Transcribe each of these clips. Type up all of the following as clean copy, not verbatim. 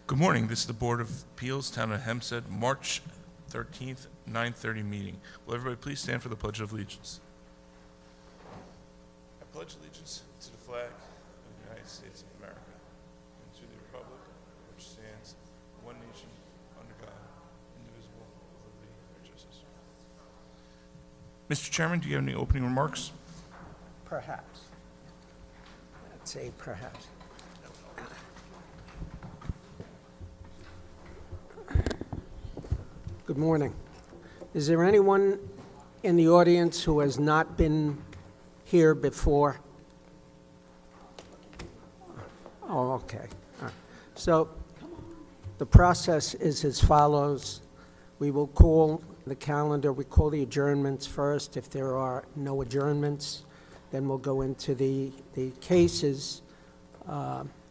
Good morning. This is the Board of Appeals, Town of Hempstead, March 13th, 9:30 meeting. Will everybody please stand for the Pledge of Allegiance? I pledge allegiance to the flag of the United States of America and to the republic which stands one nation under God, indivisible, with liberty and justice. Mr. Chairman, do you have any opening remarks? Perhaps. I'd say perhaps. Good morning. Is there anyone in the audience who has not been here before? Oh, okay. All right. So the process is as follows. We will call the calendar. We call the adjournments first. If there are no adjournments, then we'll go into the cases.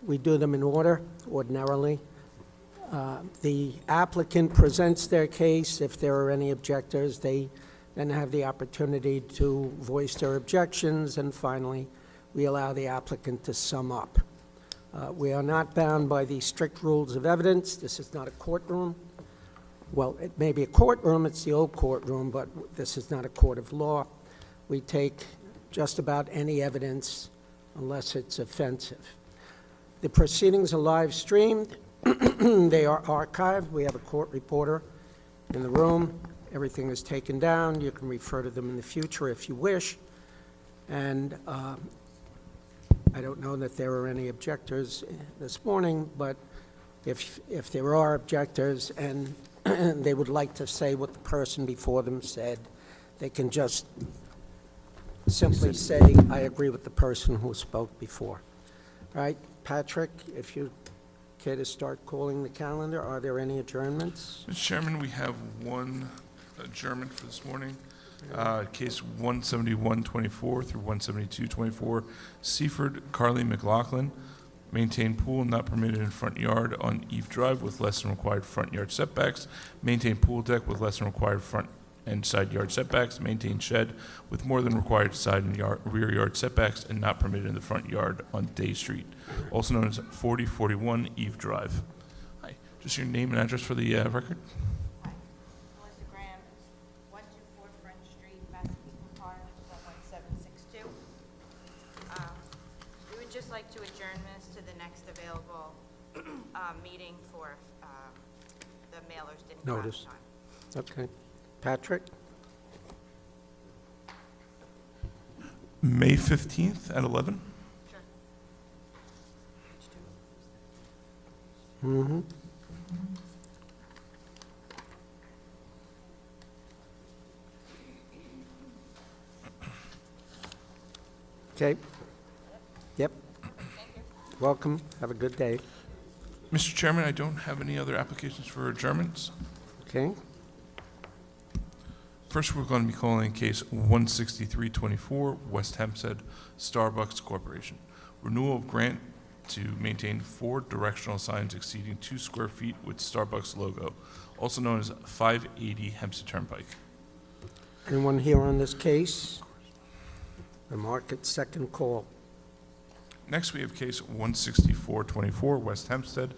We do them in order, ordinarily. The applicant presents their case. If there are any objectors, they then have the opportunity to voice their objections, and finally, we allow the applicant to sum up. We are not bound by the strict rules of evidence. This is not a courtroom. Well, it may be a courtroom. It's the old courtroom, but this is not a court of law. We take just about any evidence unless it's offensive. The proceedings are live streamed. They are archived. We have a court reporter in the room. Everything is taken down. You can refer to them in the future if you wish. And I don't know that there are any objectors this morning, but if there are objectors and they would like to say what the person before them said, they can just simply say, I agree with the person who spoke before. All right, Patrick, if you care to start calling the calendar, are there any adjournments? Mr. Chairman, we have one adjournment for this morning. Case 17124 through 17224, Seaford Carly McLaughlin, maintain pool not permitted in front yard on Eve Drive with less than required front yard setbacks, maintain pool deck with less than required front and side yard setbacks, maintain shed with more than required side and rear yard setbacks and not permitted in the front yard on Day Street, also known as 4041 Eve Drive. Hi, just your name and address for the record. Hi, Melissa Graham, 124 French Street, Massapequa Park, 11762. We would just like to adjourn this to the next available meeting for the mailers didn't come out Notice. in time. Okay. Patrick? May 15th at 11. Sure. Mm-hmm. Okay. Yep. Welcome. Have a good day. Mr. Chairman, I don't have any other applications for adjournments. Okay. First, we're going to be calling case 16324, West Hempstead, Starbucks Corporation. Renewal of grant to maintain 4 directional signs exceeding 2 square feet with Starbucks logo, also known as 580 Hempstead Turnpike. Anyone here on this case? I mark it second call. Next, we have case 16424, West Hempstead,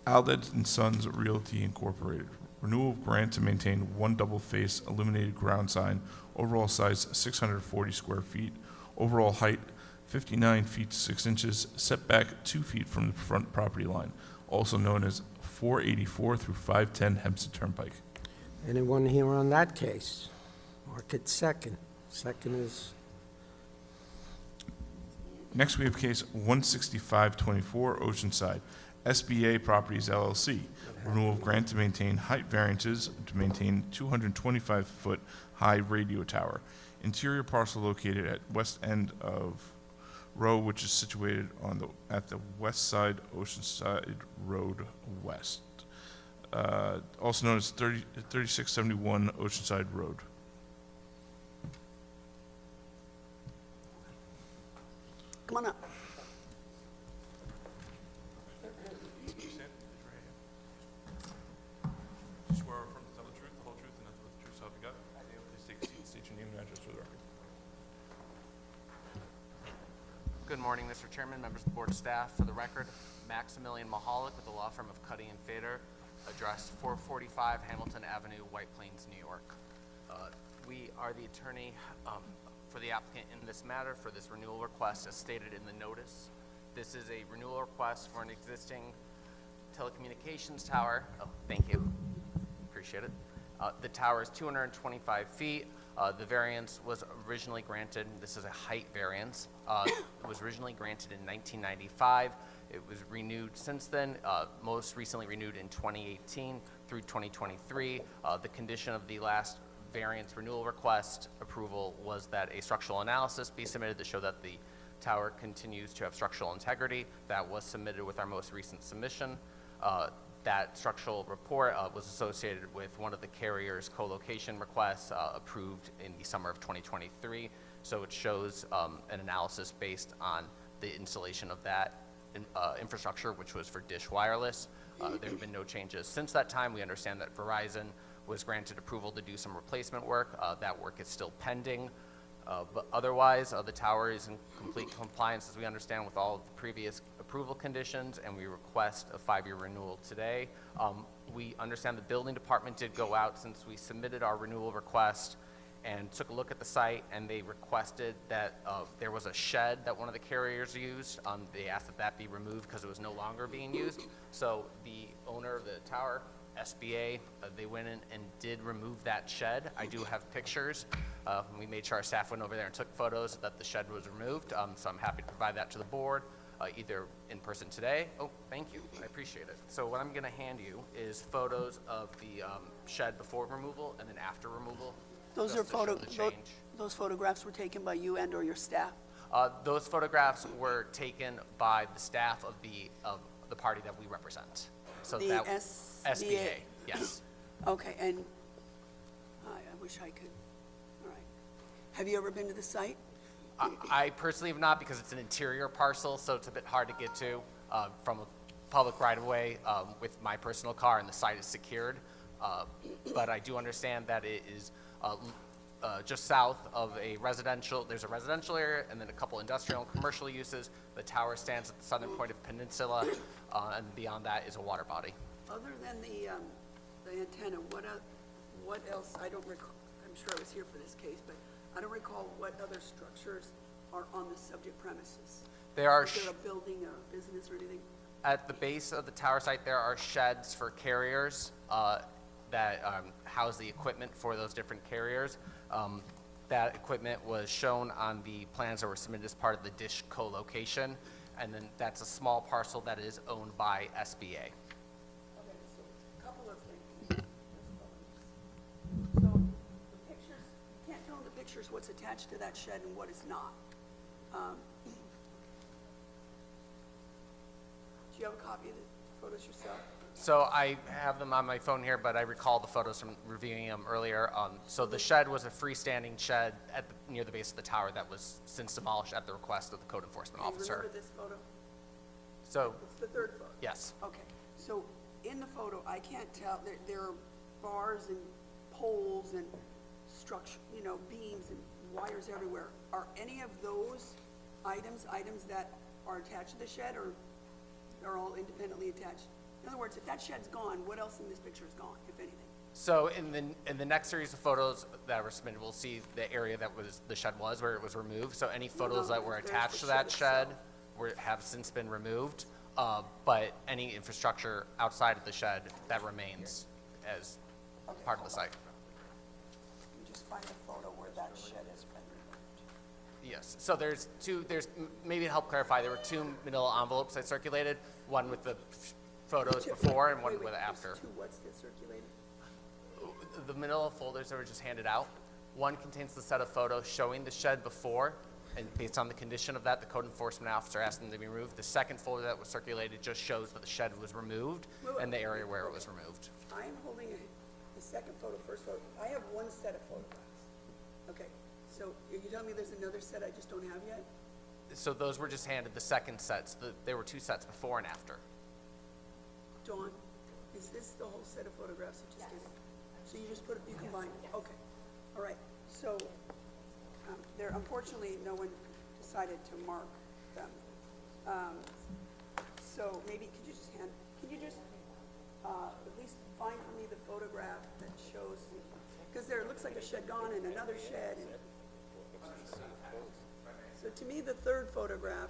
Alded and Sons Realty Incorporated. Renewal of grant to maintain 1 double-face illuminated ground sign, overall size 640 square feet, overall height 59 feet 6 inches, setback 2 feet from the front property line, also known as 484 through 510 Hempstead Turnpike. Anyone here on that case? Mark it second. Second is, Next, we have case 16524, Oceanside, SBA Properties LLC. Renewal of grant to maintain height variances to maintain 225-foot high radio tower. Interior parcel located at west end of row, which is situated on at the west side, Oceanside Road West, also known as 3671 Oceanside Road. come on up. Swear or affirm to tell the truth, the whole truth, and nothing but the truth, so help you God. Please take a seat and state your name and address for the record. Good morning, Mr. Chairman, members of the board staff. For the record, Maximilian Mahalik with the law firm of Cuddy and Fader, address 445 Hamilton Avenue, White Plains, New York. We are the attorney for the applicant in this matter for this renewal request as stated in the notice. This is a renewal request for an existing telecommunications tower. Oh, thank you. Appreciate it. The tower is 225 feet. The variance was originally granted, this is a height variance, it was originally granted in 1995. It was renewed since then, most recently renewed in 2018 through 2023. The condition of the last variance renewal request approval was that a structural analysis be submitted to show that the tower continues to have structural integrity. That was submitted with our most recent submission. That structural report was associated with one of the carrier's co-location requests approved in the summer of 2023. So it shows an analysis based on the installation of that infrastructure, which was for Dish Wireless. There have been no changes since that time. We understand that Verizon was granted approval to do some replacement work. That work is still pending. But otherwise, the tower is in complete compliance, as we understand, with all of the previous approval conditions, and we request a 5-year renewal today. We understand the building department did go out since we submitted our renewal request and took a look at the site, and they requested that there was a shed that one of the carriers used. They asked that that be removed because it was no longer being used. So the owner of the tower, SBA, they went in and did remove that shed. I do have pictures. We made sure our staff went over there and took photos that the shed was removed. So I'm happy to provide that to the board, either in person today. Oh, thank you. I appreciate it. So what I'm going to hand you is photos of the shed before removal and then after removal. Those just are to show the change. those photographs were taken by you and or your staff? Those photographs were taken by the staff of the party that we represent. So The that SBA. SBA, yes. Okay, and I wish I could, all right. Have you ever been to the site? I personally have not, because it's an interior parcel, so it's a bit hard to get to from a public right-of-way with my personal car, and the site is secured. But I do understand that it is just south of there's a residential area and then a couple industrial and commercial uses. The tower stands at the southern point of peninsula, and beyond that is a water body. Other than the antenna, what else, I don't recall, I'm sure I was here for this case, but I don't recall what other structures are on the subject premises. There are, Is there a building, a business or anything? at the base of the tower site, there are sheds for carriers that house the equipment for those different carriers. That equipment was shown on the plans that were submitted as part of the Dish co-location, and then that's a small parcel that is owned by SBA. Okay, so a couple of things. So the pictures, you can't tell in the pictures what's attached to that shed and what is not. Do you have a copy of the photos yourself? So I have them on my phone here, but I recall the photos from reviewing them earlier. So the shed was a freestanding shed near the base of the tower that was since demolished at the request of the code enforcement Do you officer. remember this photo? So, It's the third photo. yes. Okay, so in the photo, I can't tell, there are bars and poles and structure, beams and wires everywhere. Are any of those items that are attached to the shed, or are all independently attached? In other words, if that shed's gone, what else in this picture is gone, if anything? So in the next series of photos that were submitted, we'll see the area that the shed was, where it was removed. So any photos that were there's attached the to that shed shed have since been removed. But any infrastructure outside of the shed, that remains as part of the site. Let me just find a photo where that shed has been removed. Yes, so maybe to help clarify, there were two manila envelopes that circulated, one with the photos before and one Wait, with there's after. two, what's this circulated? The manila folders that were just handed out, one contains the set of photos showing the shed before, and based on the condition of that, the code enforcement officer asked them to be removed. The second folder that was circulated just shows that the shed was removed and the area where it was removed. I am holding the second photo, first photo. I have one set of photographs. Okay, so are you telling me there's another set I just don't have yet? So those were just handed the second sets. There were two sets before and after. Dawn, is this the whole set of photographs you just did? So you just you combined it? Okay, all right. So unfortunately, no one decided to mark them. So maybe, can you just, at least find for me the photograph that shows, because there, it looks like a shed gone and another shed. So to me, the third photograph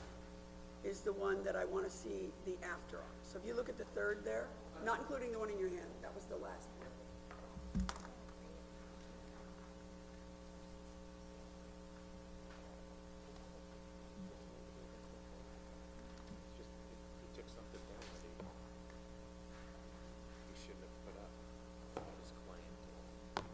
is the one that I want to see the after on. So if you look at the third there, not including the one in your hand, that was the last one. He took something down that he shouldn't have put up on his claim.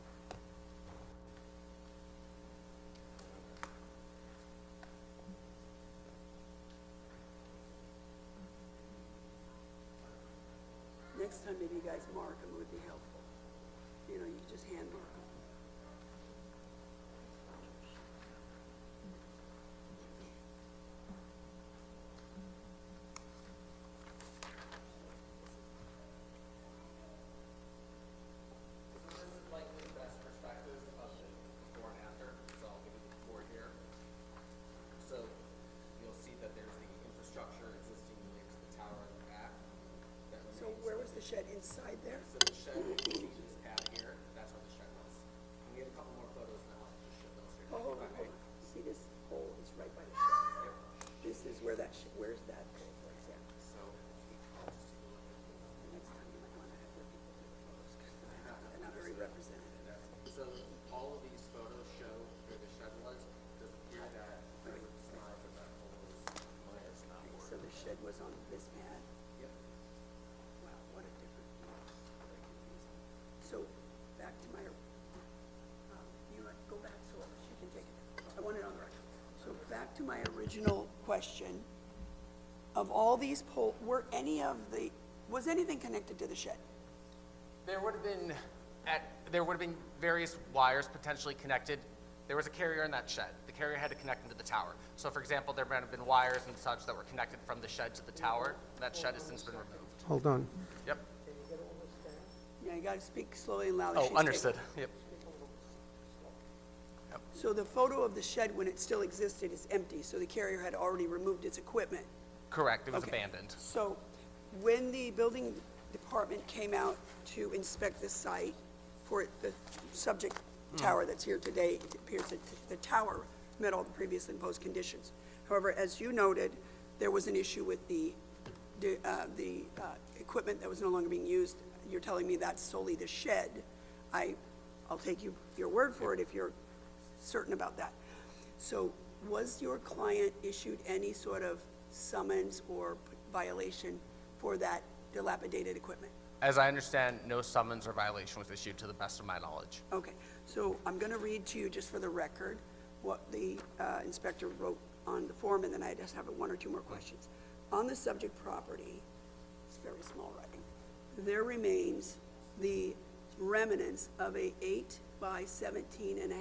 Next time, maybe you guys mark them, would be helpful. You know, you just hand mark them. This is likely the best perspective of the before and after, so I'll give you the before here. So you'll see that there's the infrastructure existing related to the tower in the back. That So remains. where was the shed, inside there? So the shed, you see this pad here, that's where the shed was. And we have a couple more photos now, I'll just show those here. Oh, hold on, hold on. See this hole is right by the shed. This is where that, where's that hole, for example? So I'll just take a look at Next time you might want to have your people do the photos, because they're not very representative. that. So all of these photos show where the shed was. It does appear that there was some of that hole is not Okay, working. so the shed was on this pad? Yep. Wow, what a different view. Very confusing. So, back to my, you know what, go back so she can take it. I want it on the record. So back to my original question. Of all these were any of the, was anything connected to the shed? There would have been various wires potentially connected. There was a carrier in that shed. The carrier had to connect into the tower. So for example, there might have been wires and such that were connected from the shed to the tower. That shed has since been removed. Hold on. Yep. Yeah, you gotta speak slowly and loudly. Oh, She's understood. Yep. So the photo of the shed when it still existed is empty, so the carrier had already removed its equipment. Correct. It was Okay. abandoned. So when the building department came out to inspect the site for the subject tower that's here today, it appears that the tower met all the previously imposed conditions. However, as you noted, there was an issue with the equipment that was no longer being used. You're telling me that's solely the shed. I'll take your word for it if you're certain about that. So was your client issued any sort of summons or violation for that dilapidated equipment? As I understand, no summons or violation was issued to the best of my knowledge. Okay, so I'm going to read to you, just for the record, what the inspector wrote on the form, and then I just have one or two more questions. On the subject property, it's very small writing, there remains the remnants of a 8 by 17.5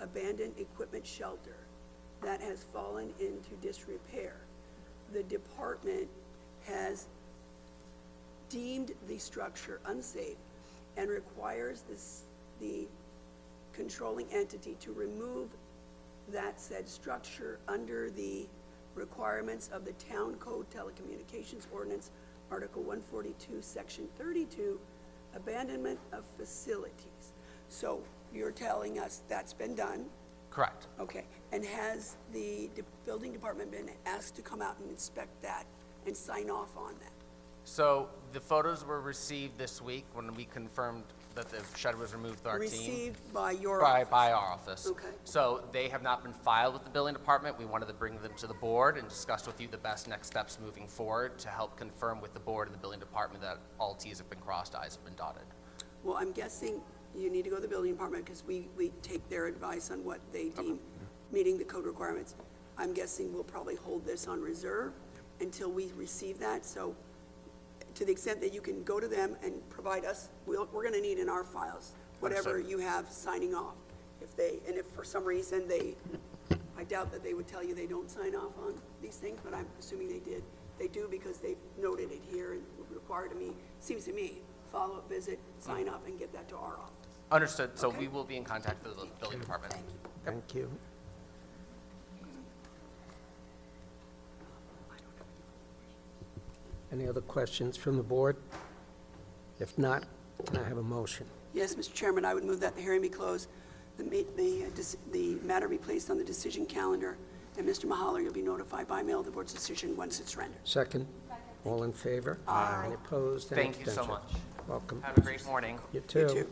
abandoned equipment shelter that has fallen into disrepair. The department has deemed the structure unsafe and requires the controlling entity to remove that said structure under the requirements of the Town Code Telecommunications Ordinance, Article 142, Section 32, abandonment of facilities. So you're telling us that's been done? Correct. Okay, and has the building department been asked to come out and inspect that and sign off on that? So the photos were received this week when we confirmed that the shed was removed with our team. Received by your By office? our office. Okay. So they have not been filed with the building department. We wanted to bring them to the board and discuss with you the best next steps moving forward to help confirm with the board and the building department that all Ts have been crossed, Is have been dotted. Well, I'm guessing you need to go to the building department because we take their advice on what they deem meeting the code requirements. I'm guessing we'll probably hold this on reserve until we receive that. So to the extent that you can go to them and provide us, we're going to need in our files whatever Understood. you have signing off. If for some reason I doubt that they would tell you they don't sign off on these things, but I'm assuming they did. They do because they've noted it here and required me, seems to me, follow-up visit, sign off, and get that to our office. Understood. So Okay. we will be in contact with the building department. Thank you. Any other questions from the board? If not, can I have a motion? Yes, Mr. Chairman, I would move that the hearing be closed, the matter be placed on the decision calendar, and Mr. Mahalo, you'll be notified by mail of the board's decision once it's rendered. Second? All in favor? Aye. Any opposed? Any Thank you so abstentions? much. Welcome. Have a great morning. You You too. too.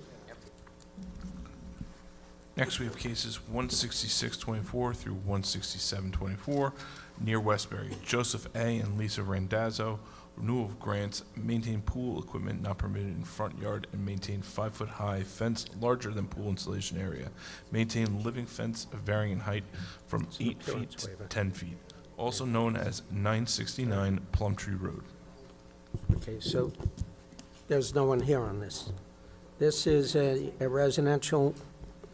Next, we have cases 16624 through 16724, near Westbury. Joseph A. and Lisa Randazzo, renewal of grants, maintain pool equipment not permitted in front yard, and maintain 5-foot-high fence larger than pool installation area. Maintain living fence varying in height from 8 feet appearance to waiver. 10 feet, also known as 969 Plumtree Road. Okay, so there's no one here on this. This is a residential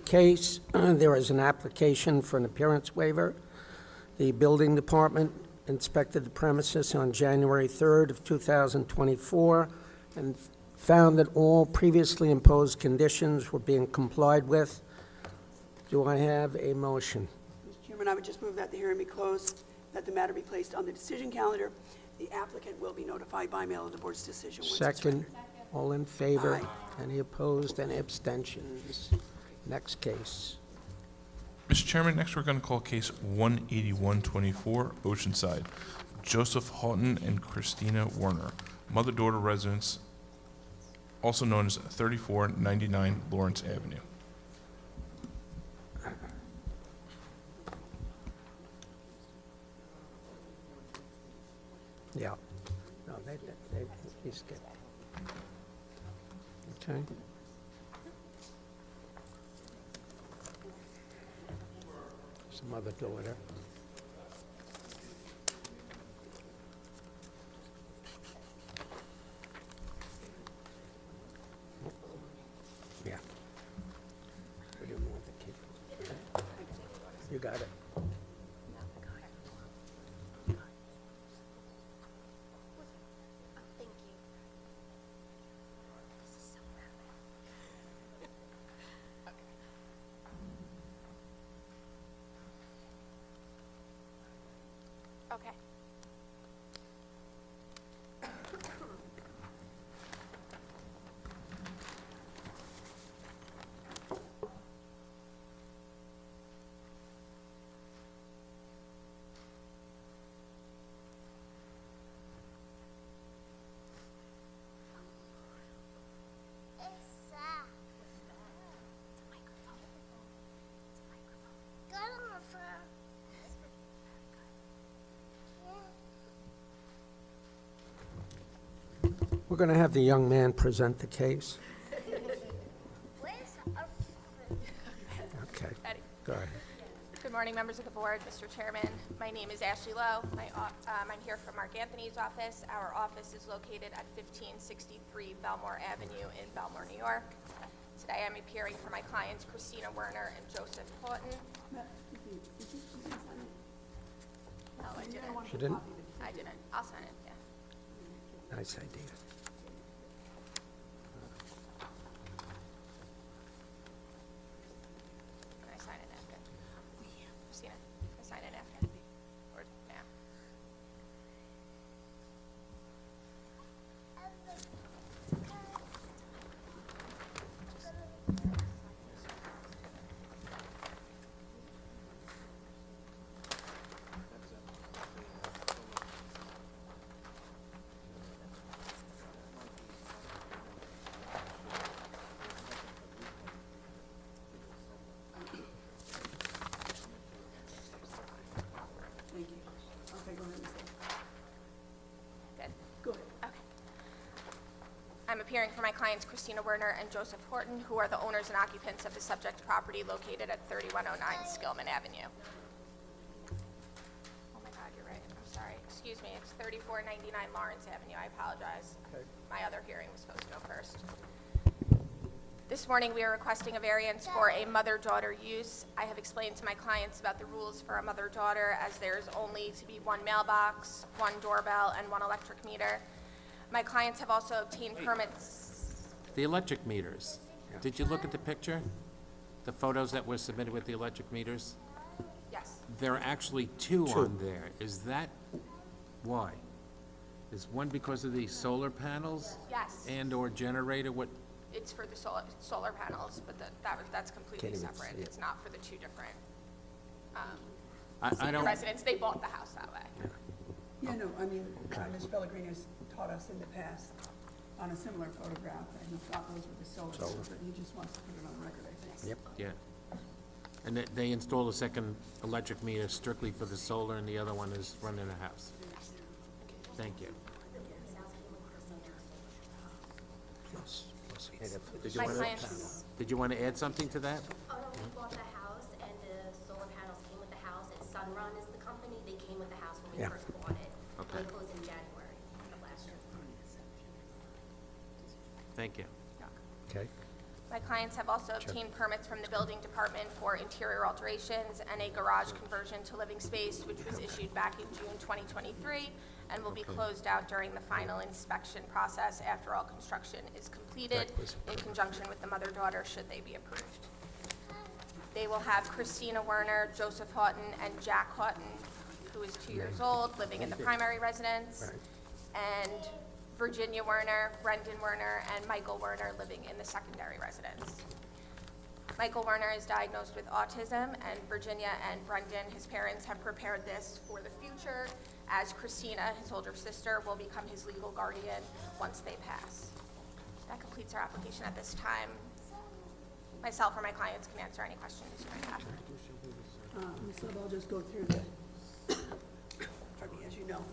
case. There is an application for an appearance waiver. The building department inspected the premises on January 3rd of 2024 and found that all previously imposed conditions were being complied with. Do I have a motion? Mr. Chairman, I would just move that the hearing be closed, that the matter be placed on the decision calendar. The applicant will be notified by mail of the board's decision once it's Second, rendered. all in favor? Aye. Any opposed? Any abstentions? Next case. Mr. Chairman, next we're going to call case 18124, Oceanside. Joseph Houghton and Christina Werner, mother-daughter residence, also known as 3499 Lawrence Avenue. Yeah. No, he skipped. Okay. Some other daughter. Yeah. We didn't want the kid. You got it. Thank you. This is so Okay. We're going to have the young man present the case. Okay, Ready? go ahead. Good morning, members of the board, Mr. Chairman. My name is Ashley Lowe. I'm here from Mark Anthony's office. Our office is located at 1563 Belmore Avenue in Belmore, New York. Today, I'm appearing for my clients Christina Werner and Joseph Houghton. No, I didn't. She didn't? I didn't. I'll sign it, yeah. Nice idea. Can I sign it after? Christina, can I sign it after? Or now? Thank you. Okay, go ahead, Ms. Lowe. Good. Go ahead. Okay. I'm appearing for my clients Christina Werner and Joseph Horton, who are the owners and occupants of the subject property located at 3109 Skillman Avenue. Oh my God, you're right. I'm sorry. Excuse me. It's 3499 Lawrence Avenue. I apologize. My other hearing was supposed to go first. This morning, we are requesting a variance for a mother-daughter use. I have explained to my clients about the rules for a mother-daughter, as there's only to be one mailbox, one doorbell, and one electric meter. My clients have also obtained permits. The electric meters. Did you look at the picture? The photos that were submitted with the electric meters? Yes. There are actually two on there. Is that why? Is one because of the solar panels Yes, and/or generator? What, it's for the solar panels, but that's completely Can't even separate. see it. It's not for the two different I senior don't, residents. They bought the house that way. Yeah, no, I mean, Mr. Pellegrino's taught us in the past on a similar photograph that he thought those were the solar, but he just wants to put it on the record, I think. Yep. yeah. And they installed a second electric meter strictly for the solar, and the other one is running the house. Thank you. Did you My wanna- clients, Did you want to add something to that? Oh, no, we bought the house and the solar panels came with the house, and Sunrun is the company, they came with the house when we Yeah. first bought it. Okay. They closed in January of last year. Thank you. Okay. my clients have also obtained permits from the building department for interior alterations and a garage conversion to living space, which was issued back in June 2023, and will be closed out during the final inspection process after all construction is completed, in conjunction with the mother-daughter, should they be approved. They will have Christina Werner, Joseph Houghton, and Jack Houghton, who is 2 years old, living in the primary residence, and Virginia Werner, Brendan Werner, and Michael Werner living in the secondary residence. Michael Werner is diagnosed with autism, and Virginia and Brendan, his parents, have prepared this for the future, as Christina, his older sister, will become his legal guardian once they pass. That completes our application at this time. Myself or my clients can answer any questions you might have. Ms. Love, I'll just go through the, pardon me, as you know.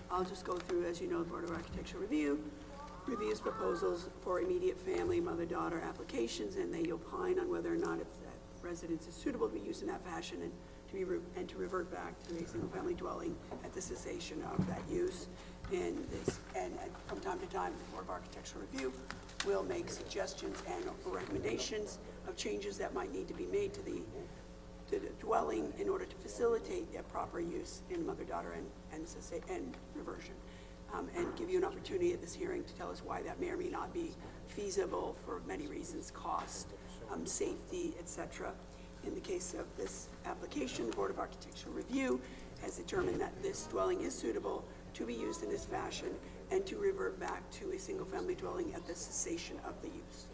I'll just go through, as you know, the Board of Architectural Review reviews proposals for immediate family, mother-daughter applications, and they opine on whether or not if that residence is suitable to be used in that fashion and to revert back to a single-family dwelling at the cessation of that use. And from time to time, the Board of Architectural Review will make suggestions and recommendations of changes that might need to be made to the dwelling in order to facilitate their proper use in mother-daughter and reversion. And give you an opportunity at this hearing to tell us why that may or may not be feasible for many reasons: cost, safety, et cetera. In the case of this application, the Board of Architectural Review has determined that this dwelling is suitable to be used in this fashion and to revert back to a single-family dwelling at the cessation of the use.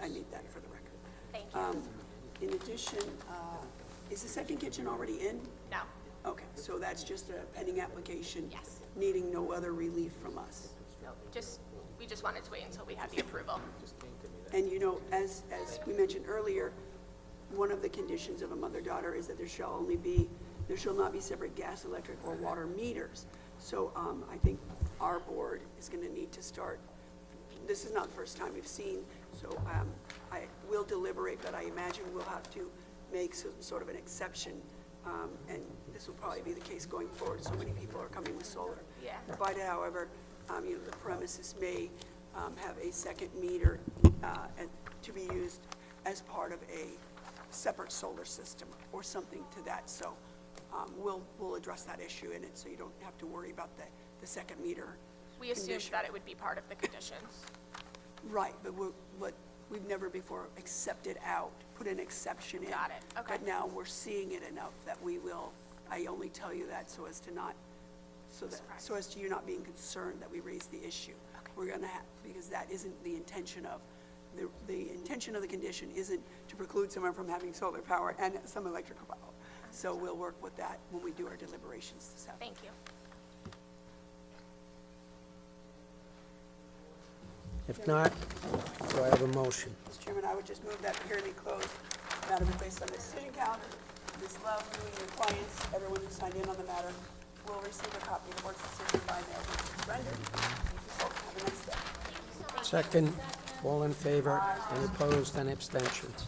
I need that for the record. Thank you. In addition, is the second kitchen already in? No. Okay, so that's just a pending application? Yes. Needing no other relief from us? No, we just wanted to wait until we had the approval. And you know, as we mentioned earlier, one of the conditions of a mother-daughter is that there shall not be separate gas, electric, or water meters. So I think our board is gonna need to start, this is not the first time we've seen, so I will deliberate, but I imagine we'll have to make some sort of an exception, and this will probably be the case going forward. So many people are coming with solar. Yeah. Provided, however, the premises may have a second meter to be used as part of a separate solar system or something to that. So we'll address that issue in it, so you don't have to worry about the second meter. We assumed condition. that it would be part of the conditions. Right, but we've never before accepted out, put an exception in. Got it, okay. But now we're seeing it enough that we will, I only tell you that so as to so as to you not being concerned that we raise the issue. Okay. We're gonna have, because that isn't the intention of, the intention of the condition isn't to preclude someone from having solar power and some electrical power. So we'll work with that when we do our deliberations this afternoon. Thank you. If not, do I have a motion? Mr. Chairman, I would just move that the hearing be closed. Matter be placed on the decision calendar. Ms. Love, you and your clients, everyone who signed in on the matter, will receive a copy of the board's decision by mail which is rendered. Thank you folks. Have a nice day. Second, all in favor, any opposed, any abstentions?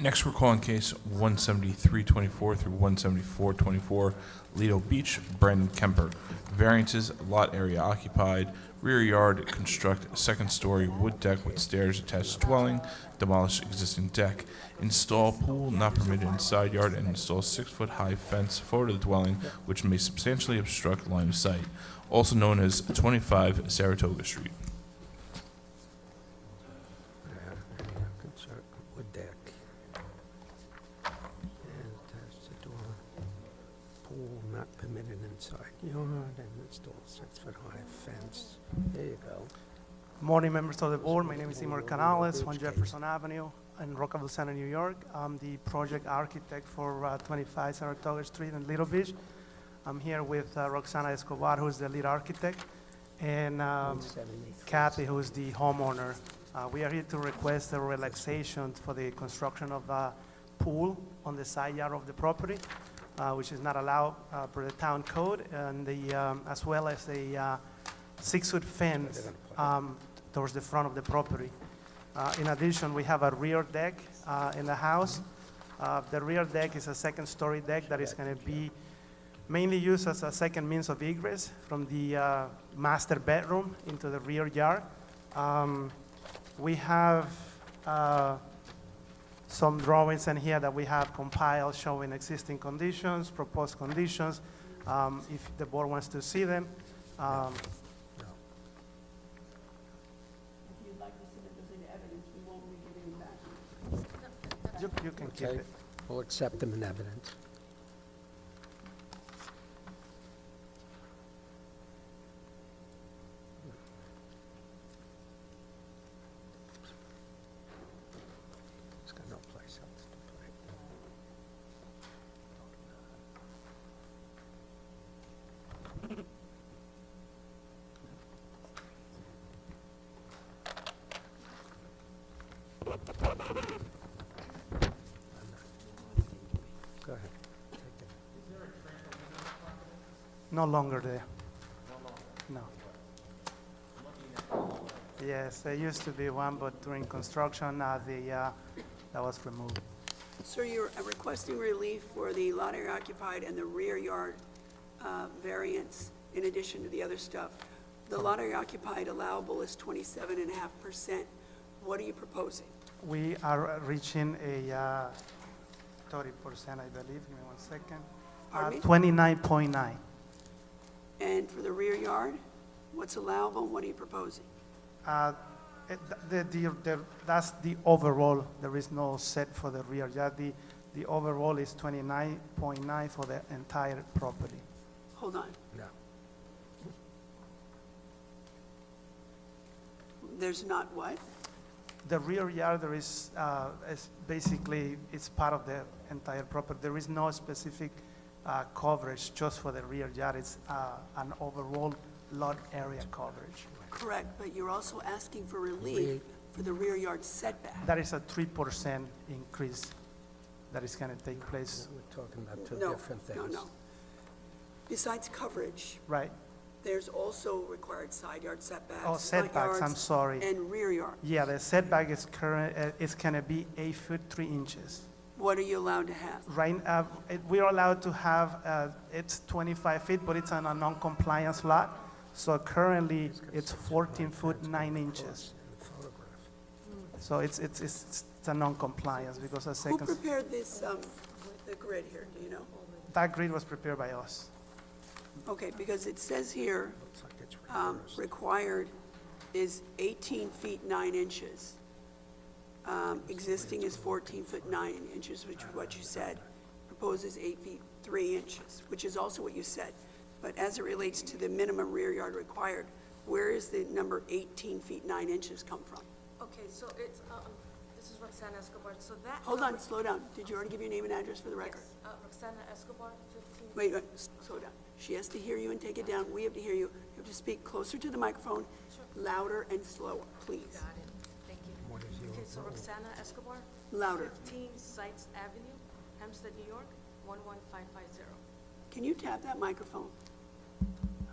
Next, we're calling case 17324 through 17424, Lido Beach, Brandon Kemper. Variances, lot area occupied, rear yard, construct second-story wood deck with stairs attached to dwelling, demolish existing deck, install pool not permitted in side yard, and install 6-foot-high fence forward of the dwelling, which may substantially obstruct line of sight, also known as 25 Saratoga Street. Wood deck. Permitted inside yard and install 6-foot-high fence. There you go. Morning, members of the board. My name is Imar Canales, 1 Jefferson Avenue in Rockville Center, New York. I'm the project architect for 25 Saratoga Street in Little Beach. I'm here with Roxana Escobar, who's the lead architect, and 173. Kathy, who's the homeowner. We are here to request a relaxation for the construction of a pool on the side yard of the property, which is not allowed per the town code, and as well as a 6-foot fence towards the front of the property. In addition, we have a rear deck in the house. The rear deck is a second-story deck that is going to be mainly used as a second means of egress from the master bedroom into the rear yard. We have some drawings in here that we have compiled showing existing conditions, proposed conditions, if the board wants to see them. If you'd like to submit those into evidence, we won't be giving them back. You can keep Okay, it. we'll accept them in evidence. It's got no place else to put it. Go ahead. Take it. No longer there. No. Yes, there used to be one, but during construction, that was removed. Sir, you're requesting relief for the lot area occupied and the rear yard variance in addition to the other stuff. The lot area occupied allowable is 27.5%. What are you proposing? We are reaching a 30%, I believe. Give me 1 second. Pardon me? 29.9. And for the rear yard, what's allowable, what are you proposing? That's the overall. There is no set for the rear yard. The overall is 29.9 for the entire property. Hold on. No. There's not what? The rear yard, there is basically, it's part of the entire property. There is no specific coverage just for the rear yard. It's an overall lot area coverage. Correct, but you're also asking for relief for the rear yard setback. That is a 3% increase that is going to take place, We're talking about two No, different things. no, no. Besides coverage, right? there's also required side yard setbacks. Oh, front setbacks, I'm yards, sorry. And rear yard. Yeah, the setback is it's going to be 8 foot 3 inches. What are you allowed to have? Right, we are allowed to have, it's 25 feet, but it's on a non-compliance lot. So currently, it's 14 foot 9 inches. In the photograph. So it's a non-compliance because a Who second, prepared this, the grid here, do you know? that grid was prepared by us. Okay, because it says here, Looks like it's reversed. required is 18 feet 9 inches. Existing is 14 foot 9 inches, which is what you said. Proposes 8 feet 3 inches, which is also what you said. But as it relates to the minimum rear yard required, where is the number 18 feet 9 inches come from? Okay, so it's, this is Roxana Escobar, so that. Hold on, slow down. Did you already give your name and address for the record? Yes, Roxana Escobar, 15. Wait, slow down. She has to hear you and take it down. We have to hear you. You have to speak closer to the microphone, louder and slower, please. Got it, thank you. What is your Okay, so role? Roxana Escobar. Louder. 15 Sites Avenue, Hempstead, New York, 11550. Can you tap that microphone?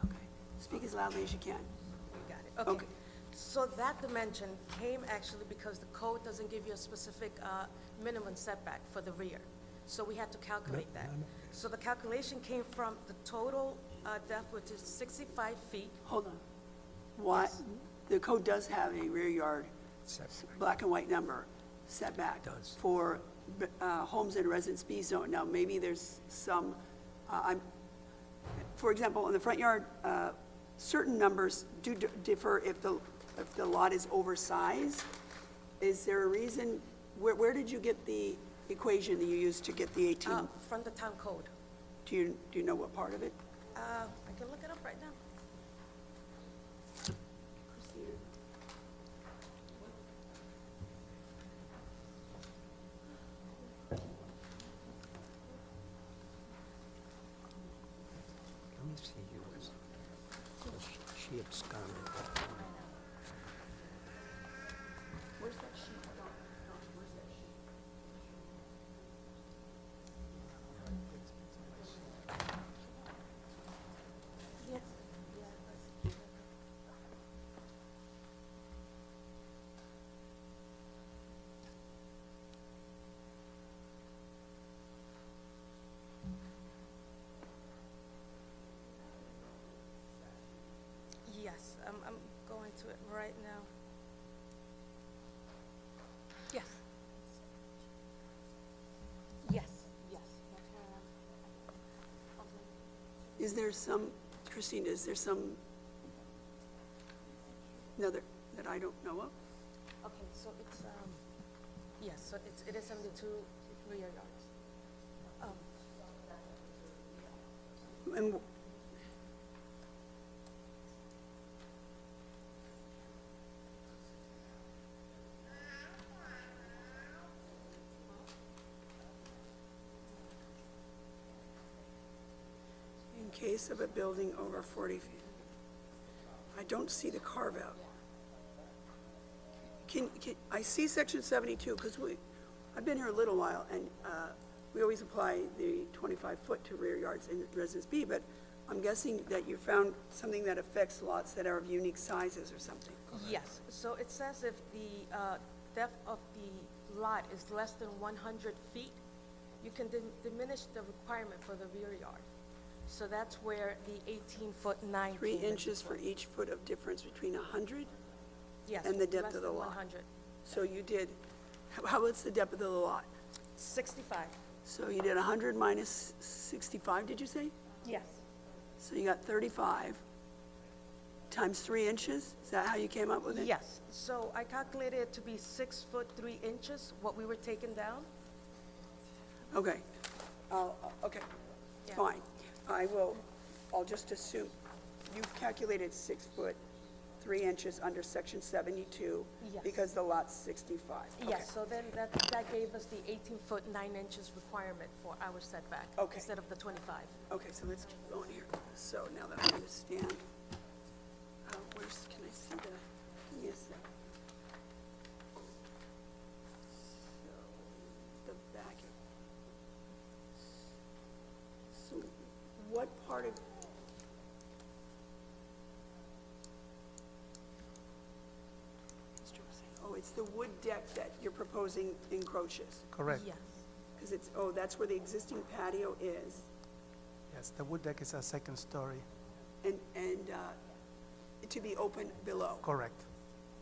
Okay. Speak as loudly as you can. You got it, okay. Okay. So that dimension came actually because the code doesn't give you a specific minimum setback for the rear. So we had to calculate that. So the calculation came from the total depth, which is 65 feet. Hold on. Why, the code does have a rear yard, black and white number setback. Does. For homes in Residence B zone. Now, maybe there's some, for example, in the front yard, certain numbers do differ if the lot is oversized. Is there a reason, where did you get the equation that you used to get the 18? From the town code. Do you know what part of it? I can look it up right now. Christina? Let me see yours. She absconded. Where's that sheet? Where's that sheet? Yes. Yes, I'm going to it right now. Yes. Yes, yes. Is there some, Christina, is there some, another that I don't know of? Okay, so it's, yes, so it is 72 rear yards. And in case of a building over 40 feet, I don't see the carve-out. I see section 72, because I've been here a little while, and we always apply the 25-foot to rear yards in Residence B, but I'm guessing that you found something that affects lots that are of unique sizes or something. Yes, so it says if the depth of the lot is less than 100 feet, you can diminish the requirement for the rear yard. So that's where the 18-foot 9 3 came into inches for play. each foot of difference between 100? Yes, and the depth less of the than lot. 100. So you did, what's the depth of the lot? 65, So you did 100 minus 65, did you say? yes. So you got 35 times 3 inches? Is that how you came up with it? Yes, so I calculated it to be 6 foot 3 inches, what we were taking down. Okay. Okay, Yeah. fine. I'll just assume, you've calculated 6 foot 3 inches under section 72 Yes. because the lot's 65. Okay. Yes, so then that gave us the 18-foot 9 inches requirement for our setback. Okay. Instead of the 25. Okay, so let's keep going here. So now that I understand, can I see the, give me a sec. So, the back. So what part of, oh, it's the wood deck that you're proposing encroaches? Correct. Yes, Because it's, oh, that's where the existing patio is, Yes, the wood deck is a second story. and to be open below? Correct.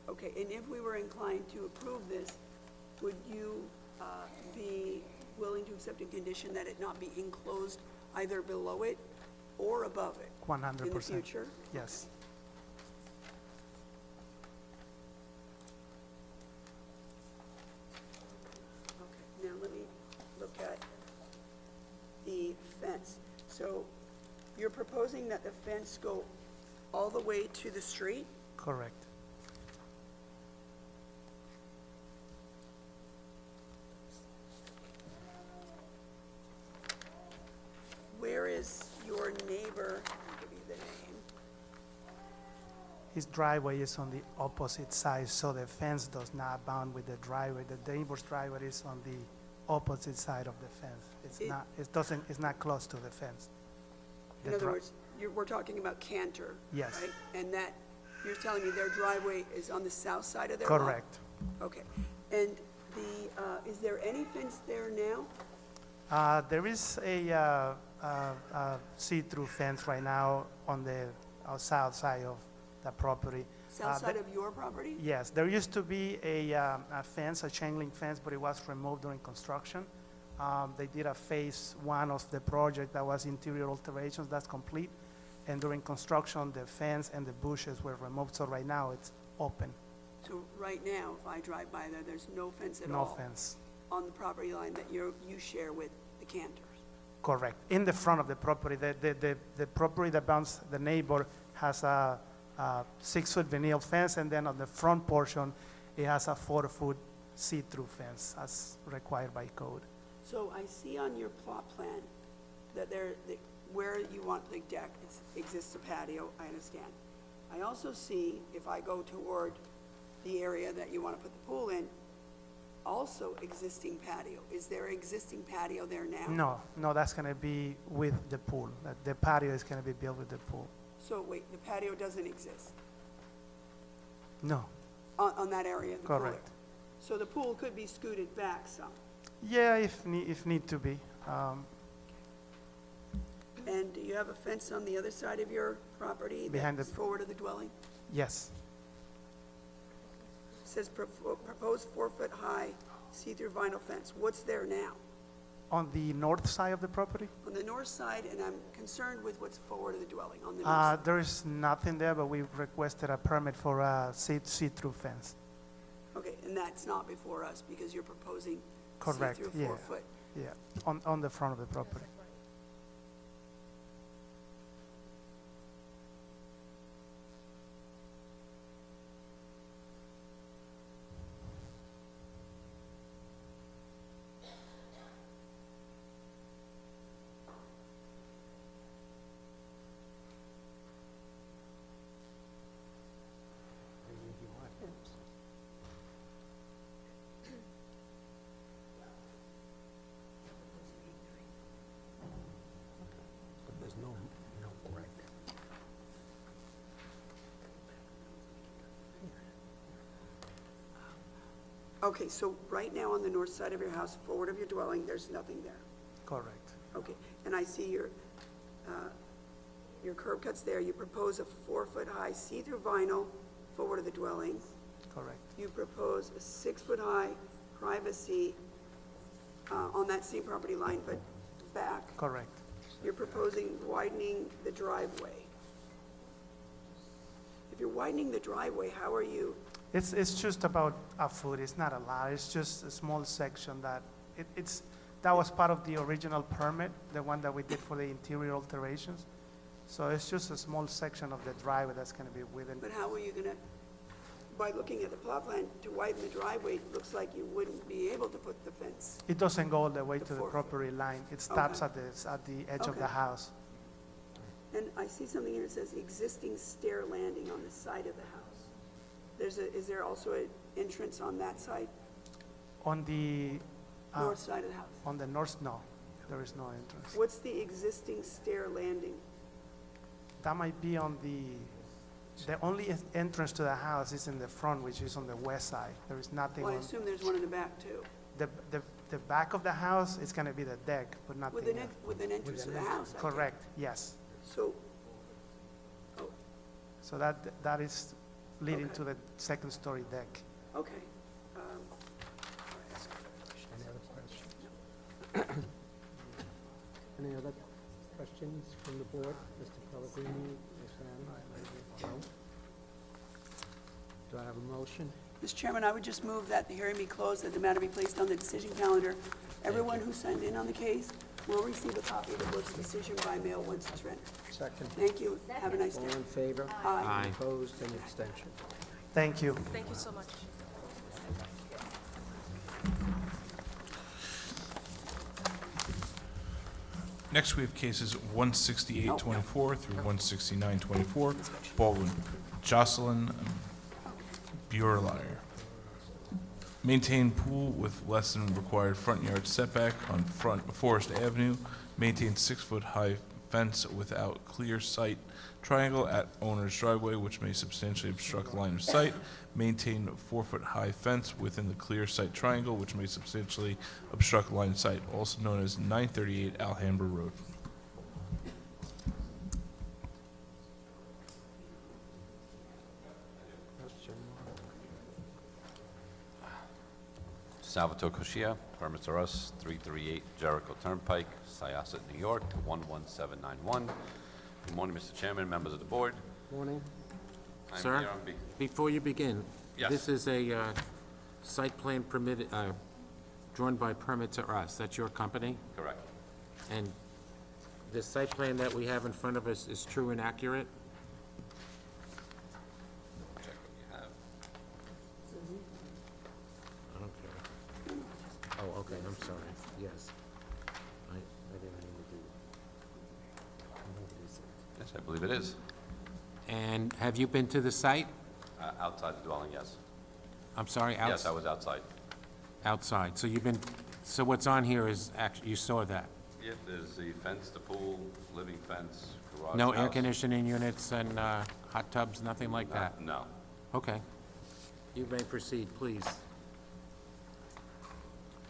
Okay, and if we were inclined to approve this, would you be willing to accept a condition that it not be enclosed either below it or above it? 100%. In the future? Yes. Okay, now let me look at the fence. So you're proposing that the fence go all the way to the street? Correct. Where is your neighbor? I'll give you the name. His driveway is on the opposite side, so the fence does not bound with the driveway. The neighbor's driveway is on the opposite side of the fence. It's not close to the fence. In The other dri- words, we're talking about Cantor, Yes. right? And that, you're telling me their driveway is on the south side of their lot? Correct. Okay. And is there any fence there now? There is a see-through fence right now on the south side of the property. South but- side of your property? Yes, there used to be a fence, a chain link fence, but it was removed during construction. They did a phase 1 of the project that was interior alterations, that's complete. And during construction, the fence and the bushes were removed, so right now it's open, So right now, if I drive by there, there's no fence at all? no fence. On the property line that you share with the Cantors? Correct. In the front of the property, the property that bounds the neighbor has a 6-foot vinyl fence, and then on the front portion, it has a 4-foot see-through fence as required by code. So I see on your plot plan that where you want the deck, exists a patio, I understand. I also see, if I go toward the area that you want to put the pool in, also existing patio. Is there existing patio there now? No, that's gonna be with the pool. The patio is gonna be built with the pool. So wait, the patio doesn't exist No, on that area of the pool area? correct. So the pool could be scooted back some? Yeah, if need to be. And do you have a fence on the other side of your property Behind that's the- forward of the dwelling? Yes, It says proposed 4-foot-high see-through vinyl fence. What's there now? on the north side of the property? On the north side, and I'm concerned with what's forward of the dwelling, on the north side. There is nothing there, but we requested a permit for a see-through fence. Okay, and that's not before us because you're proposing Correct, see-through yeah. 4-foot. Yeah, on the front of the property. There's no right there. Okay, so right now on the north side of your house, forward of your dwelling, there's nothing there. Correct. Okay, and I see your curb cuts there. You propose a 4-foot-high see-through vinyl forward of the dwelling. Correct. You propose a 6-foot-high privacy on that same property line, but back. Correct. You're proposing widening the driveway. If you're widening the driveway, how are you, It's just about a foot, it's not a lot, it's just a small section that, that was part of the original permit, the one that we did for the interior alterations. So it's just a small section of the driveway that's gonna be within, but how are you gonna, by looking at the plot plan, to widen the driveway, it looks like you wouldn't be able to put the fence. it doesn't go all the way The to the 4 foot. property line, it stops Okay. at the edge of the Okay. house. And I see something here that says existing stair landing on the side of the house. Is there also an entrance on that side, On the, north side of the house? on the north, no, there is no entrance. What's the existing stair landing? That might be on the only entrance to the house is in the front, which is on the west side. There is nothing Well, I on, assume there's one in the back too, the back of the house is gonna be the deck, but nothing with an, else. with an entrance to the house. I think. Correct, yes. So, So that is leading Okay. to the second-story deck. okay. Any other questions? Any other questions from the board? Mr. Pellegrini, Ms. Ann? No? Do I have a motion? Mr. Chairman, I would just move that the hearing be closed, that the matter be placed on the decision calendar. Everyone who signed in on the case will receive a copy of the board's decision by mail once it's rendered. Second. Thank you. Have a nice All day. in favor? Aye. Opposed and abstention? Thank you. Thank you so much. Next, we have cases 16824 through 16924. Baldwin, Jocelyn Buerlier. Maintain pool with less than required front yard setback on Forest Avenue. Maintain 6-foot-high fence without clear sight triangle at owner's driveway, which may substantially obstruct line of sight. Maintain 4-foot-high fence within the clear sight triangle, which may substantially obstruct line of sight, also known as 938 Alhambra Road. Question? Salvatore Koshia, permits are us, 338 Jericho Turnpike, Syosset, New York, 11791. Good morning, Mr. Chairman, members of the board. Morning. I'm Sir? here on Before you begin, Yes. this is a site plan permitted, drawn by Permits or Us. That's your company? Correct. And the site plan that we have in front of us is true and accurate? Check what you have. Okay. Oh, okay, I'm sorry, yes. I didn't mean to do that. Yes, I believe it is. And have you been to the site? Outside the dwelling, yes. I'm sorry, Yes, I was outside. outside, so you've been, so what's on here is you saw that? Yep, there's the fence, the pool, living fence, garage No air house. conditioning units and hot tubs, nothing like that? No. Okay. You may proceed, please.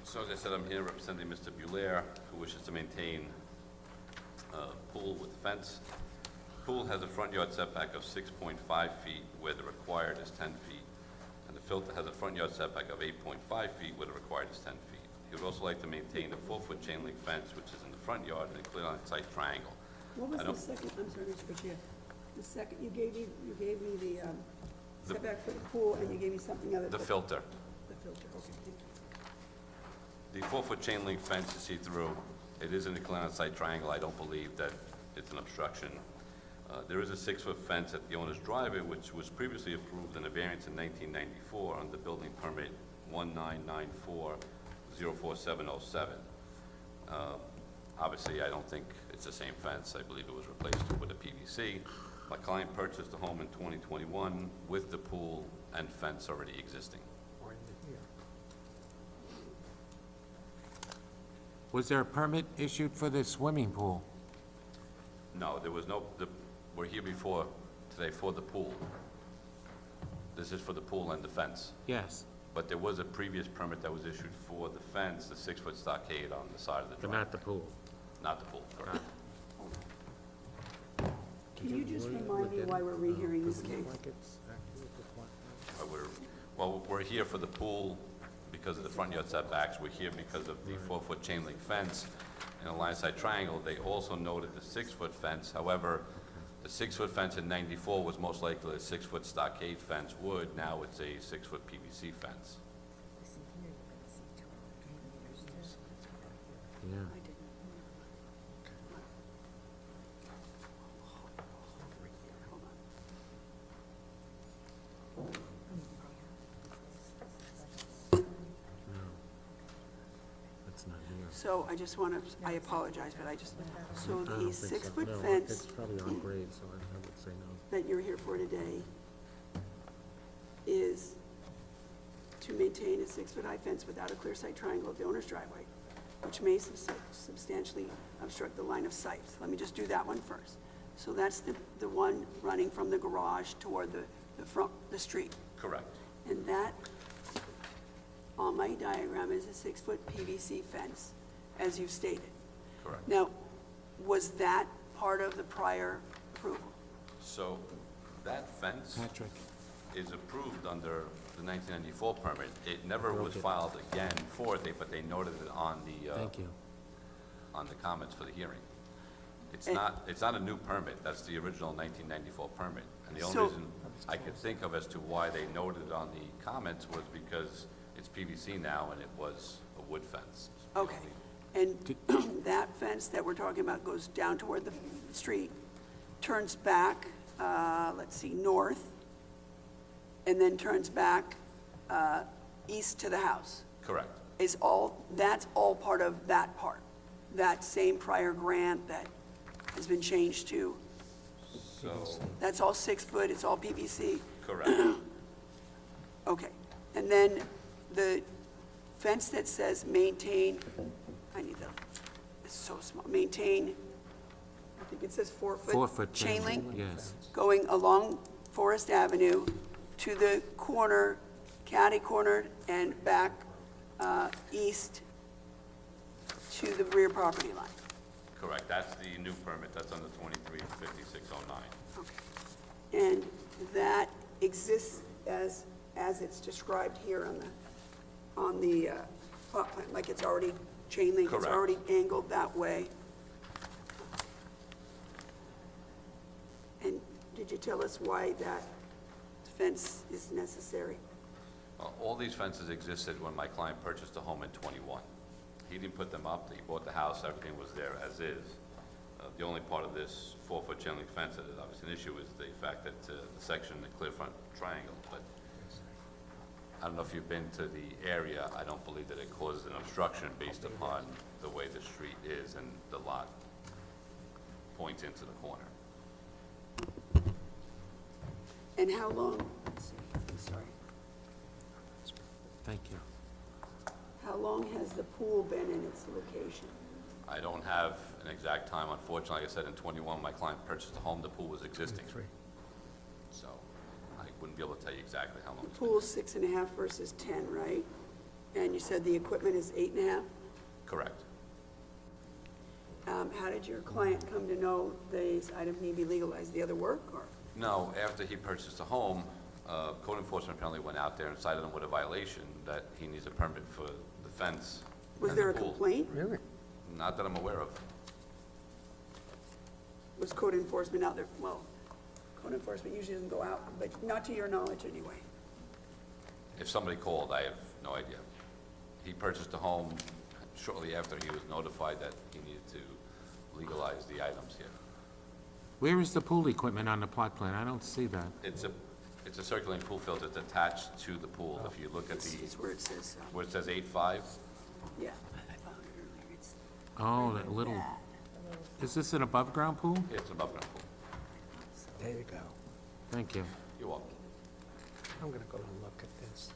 So as I said, I'm here representing Mr. Bulaire, who wishes to maintain a pool with a fence. Pool has a front yard setback of 6.5 feet, where the required is 10 feet. And the filter has a front yard setback of 8.5 feet, where the required is 10 feet. He would also like to maintain a 4-foot chain link fence, which is in the front yard, and a clear-on-site triangle. What was I the don't- second, I'm sorry, Mr. Bashir, the second, you gave me the setback for the pool, and you gave me something other. The filter. The filter, okay, thank you. The 4-foot chain link fence you see through, it is in the clear-on-site triangle. I don't believe that it's an obstruction. There is a 6-foot fence at the owner's driveway, which was previously approved in a variance in 1994 under building permit 1994-04707. Obviously, I don't think it's the same fence. I believe it was replaced with a PVC. My client purchased the home in 2021 with the pool and fence already existing. Was there a permit issued for the swimming pool? No, there was no, we're here before, today for the pool. This is for the pool and the fence. Yes, But there was a previous permit that was issued for the fence, the 6-foot stockade on the side of the but driveway. not the pool. Not the pool, correct. Can you just remind me why we're rehearing this case? Well, we're here for the pool because of the front yard setbacks. We're here because of the 4-foot chain link fence and a line-side triangle. They also noted the 6-foot fence. However, the 6-foot fence in 94 was most likely a 6-foot stockade fence wood. Now it's a 6-foot PVC fence. Yeah. That's not here. So I just want to, I apologize, but so I the don't think so. 6-foot No, fence It's probably on grade, so I would say no. that you're here for today is to maintain a 6-foot high fence without a clear sight triangle at the owner's driveway, which may substantially obstruct the line of sight. Let me just do that one first. So that's the one running from the garage toward the street. Correct. And that, on my diagram, is a 6-foot PVC fence, as you've stated. Correct. Now, was that part of the prior approval? So that fence Patrick, is approved under the 1994 permit. It never was filed again for it, but they noted it on thank you. the comments for the hearing. It's And- not a new permit. That's the original 1994 permit. And the only So- reason I could think of as to why they noted it on the comments was because it's PVC now and it was a wood fence. Okay. And that fence that we're talking about goes down toward the street, turns back, let's see, north, and then turns back east to the house. Correct. That's all part of that part, that same prior grant that has been changed to, So, that's all 6-foot, it's all PVC? correct. Okay. And then the fence that says maintain, it's so small, maintain, I think it says 4-foot. 4-foot chain link? Yes. Going along Forest Avenue to the corner, catty corner, and back east to the rear property line. Correct. That's the new permit. That's under 235609. Okay. And that exists as it's described here on the plot plan, like it's already chain link, it's Correct. already angled that way. And did you tell us why that fence is necessary? All these fences existed when my client purchased the home in '21. He didn't put them up. He bought the house. Everything was there as is. The only part of this 4-foot chain link fence that is obviously an issue is the fact that the section, the clear front triangle, but I don't know if you've been to the area, I don't believe that it causes an obstruction based upon the way the street is and the lot points into the corner. And how long, let's see, I'm sorry, Thank you. how long has the pool been in its location? I don't have an exact time, unfortunately. Like I said, in 21, my client purchased the home, the pool was existing. So I wouldn't be able to tell you exactly how long The it's been. pool's 6.5 versus 10, right? And you said the equipment is 8.5? Correct. How did your client come to know these items need to be legalized? The other work, or? No, after he purchased the home, code enforcement apparently went out there and cited him with a violation that he needs a permit for the fence Was and there the a pool. complaint? Really? Not that I'm aware of. Was code enforcement out there? Well, code enforcement usually doesn't go out, but not to your knowledge anyway. If somebody called, I have no idea. He purchased the home shortly after he was notified that he needed to legalize the items here. Where is the pool equipment on the plot plan? I don't see that. It's a circulating pool filter that's attached to the pool. If you look at It's where it says, where it says 8.5, yeah, I found it earlier. It's Oh, that little, is this an above-ground pool? it's above ground pool. There you go. Thank you. You're welcome. I'm gonna go and look at this.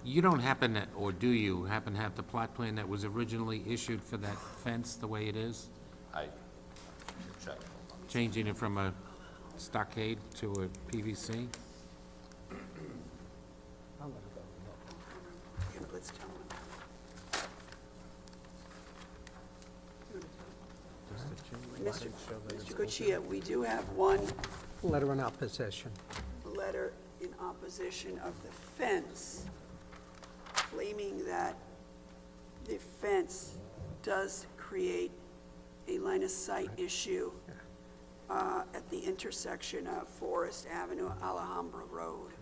You don't happen to, or do you happen to have the plot plan that was originally issued for that fence the way it is? I check. Changing it from a stockade to a PVC? I'm gonna go and look. Yeah, let's tell them. Mr. Cochia, we do have one Letter in opposition. letter in opposition of the fence, claiming that the fence does create a line of sight issue at the intersection of Forest Avenue, Alhambra Road.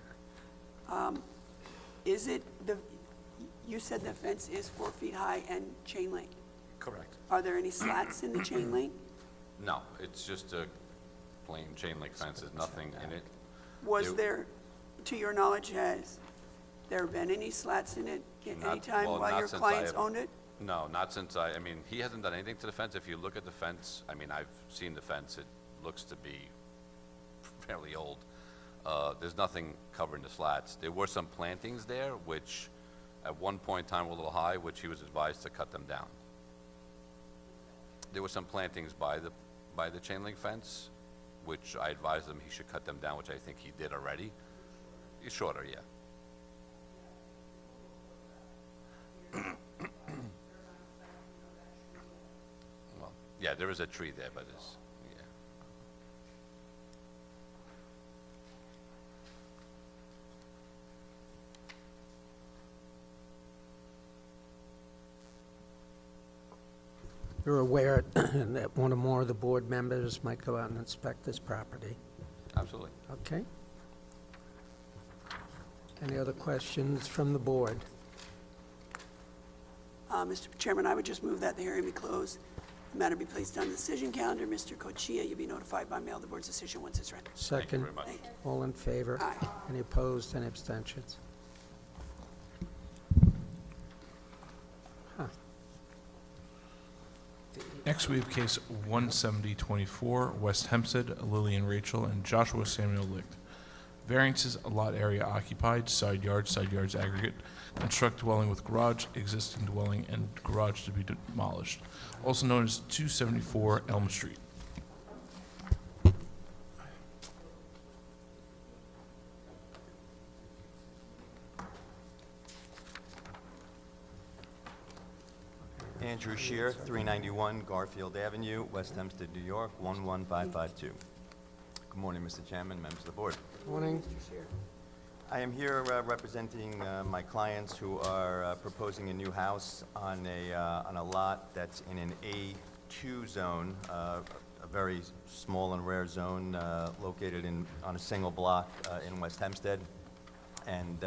Is it you said the fence is 4 feet high and chain link. Correct. Are there any slats in the chain link? No, it's just a plain chain link fence. There's nothing in it. Was there, to your knowledge, has there been any slats in it at any Not- time well, while not your since clients I have- owned it? No, not since I mean, he hasn't done anything to the fence. If you look at the fence, I mean, I've seen the fence. It looks to be fairly old. There's nothing covering the slats. There were some plantings there, which at one point in time were a little high, which he was advised to cut them down. There were some plantings by the chain link fence, which I advised him he should cut them down, which I think he did already. It's shorter, yeah. Well, yeah, there is a tree there, but it's, yeah. You're aware that one or more of the board members might go out and inspect this property? Absolutely. Okay. Any other questions from the board? Mr. Chairman, I would just move that the hearing be closed. The matter be placed on the decision calendar. Mr. Cochia, you'll be notified by mail of the board's decision once it's ready. Thank you Second, very much. all in favor? Aye. Any opposed, any abstentions? Next, we have case 17024, West Hempstead, Lillian Rachel, and Joshua Samuel Licht. Variances, lot area occupied, side yards aggregate, construct dwelling with garage, existing dwelling, and garage to be demolished, also known as 274 Elm Street. Andrew Shear, 391 Garfield Avenue, West Hempstead, New York, 11552. Good morning, Mr. Chairman, members of the board. Morning. I am here representing my clients who are proposing a new house on a lot that's in an A2 zone, a very small and rare zone located on a single block in West Hempstead, and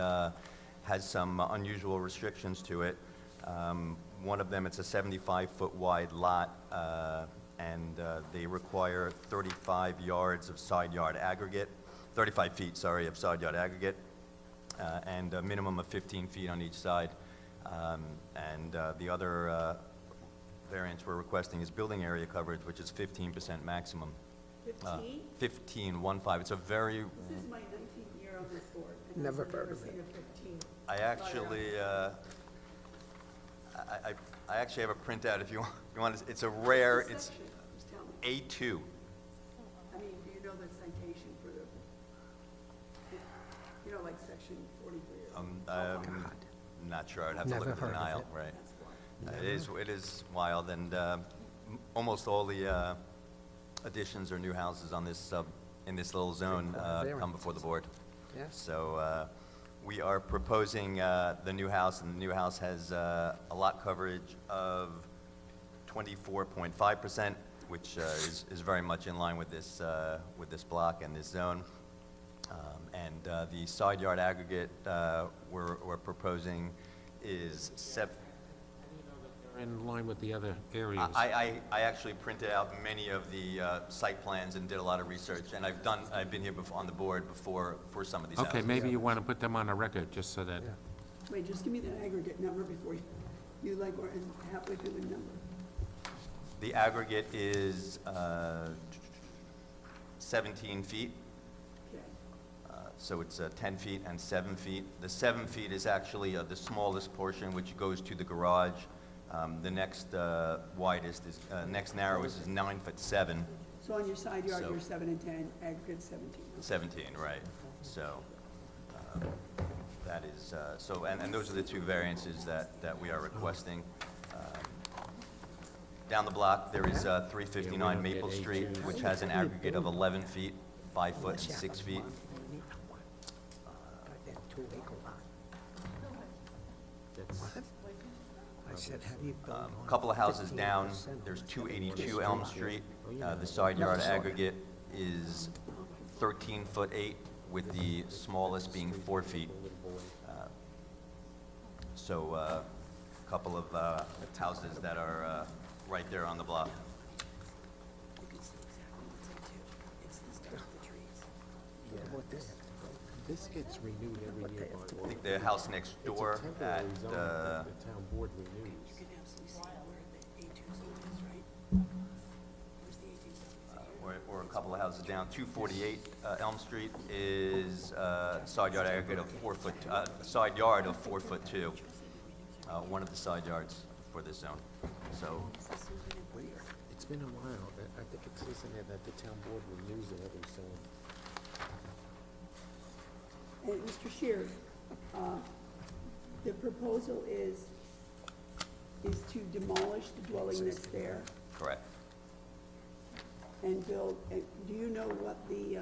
has some unusual restrictions to it. One of them, it's a 75-foot wide lot, and they require 35 yards of side yard aggregate, 35 feet, sorry, of side yard aggregate, and a minimum of 15 feet on each side. And the other variance we're requesting is building area coverage, which is 15% maximum. 15? 15, 1-5. It's a very, This is my 19th year on this board, and Never I've heard never of seen it. a 15. I actually, I actually have a printout if you want, it's a rare, What's the it's section? Just tell me. A2. I mean, do you know the citation for the, you know, like section 43 or something? I'm not sure, I'd have to look Never at the heard of denial, it. right. That's why. It is wild, and almost all the additions or new houses on this in this little zone come before the board. Yes. So we are proposing the new house, and the new house has a lot coverage of 24.5%, which is very much in line with this block and this zone. And the side yard aggregate we're proposing is They're in line with the other areas. I actually printed out many of the site plans and did a lot of research, and I've been here on the board before for some of these houses. Okay, maybe you want to put them on a record, just so that, Wait, just give me the aggregate number before you like, or and halfway through the number. The aggregate is 17 feet, Okay. so it's 10 feet and 7 feet. The 7 feet is actually the smallest portion, which goes to the garage. The next widest is, next narrowest is 9'7", So on your side yard, So- you're 7 and 10, aggregate 17. 17, right. So that is, and those are the two variances that we are requesting. Down the block, there is 359 Maple Street, which has an aggregate of 11 feet, 5 foot and 6 feet. I said, have you built on A couple of houses down, 15%? there's 282 Elm Street. The side yard aggregate is 13 foot 8, with the smallest being 4 feet. So a couple of houses that are right there on the block. You can see exactly what's in two. It's the stuff with the trees. What they have to go. this gets renewed every year by I law. think the house next door It's a at, temporary zone that the town board renews. You can absolutely see where the A2 zone is, right? Where's the A2 zone? Is it here? or a couple of houses down, 248 Elm Street is side yard aggregate of 4 foot, side yard of 4 foot 2. One of the side yards for this zone. So Is this Susan and Blair? It's been a while. I think it says in there that the town board renews it every so. And Mr. Shears, the proposal is to demolish the dwelling that's there correct. and build, do you know what the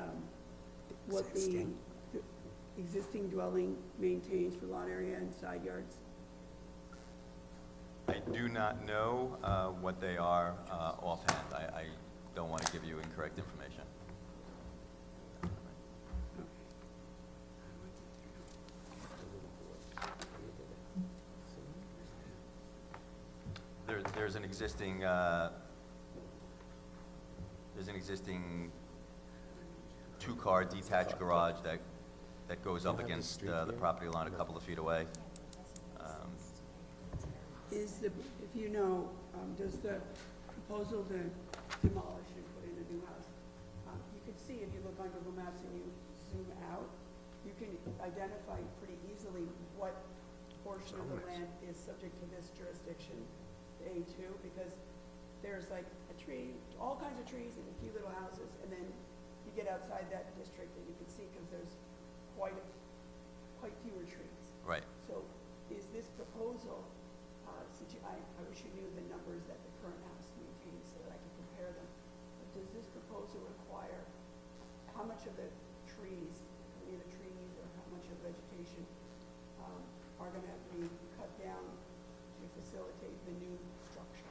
existing dwelling maintains for lot area and side yards? I do not know what they are offhand. I don't want to give you incorrect information. There's an existing two-car detached garage that goes up against the property line a couple of feet away. If you know, does the proposal to demolish and put in a new house, you can see if you look on Google Maps and you zoom out, you can identify pretty easily what portion of the land is subject to this jurisdiction, the A2, because there's like a tree, all kinds of trees and a few little houses, and then you get outside that district and you can see, because there's quite fewer trees. Right. So is this proposal, since I wish you knew the numbers that the current house maintains so that I can compare them, but does this proposal require, how much of the trees, any of the trees or how much of vegetation are going to have to be cut down to facilitate the new structure?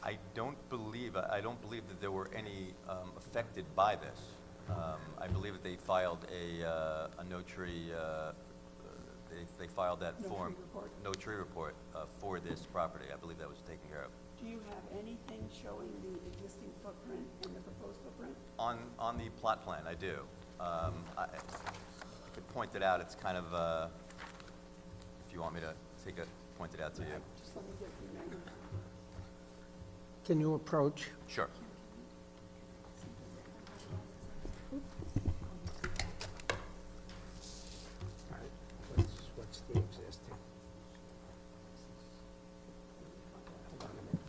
I don't believe that there were any affected by this. I believe that they filed a no tree, they filed that No form. tree report. No tree report for this property. I believe that was taken care of. Do Do you have anything showing the existing footprint and the proposed footprint? On the plot plan, I do. It pointed out, it's kind of, if you want me to point it out to you. Just let me get the name. Can you approach? Sure. All right, what's the existing? Hold on a minute.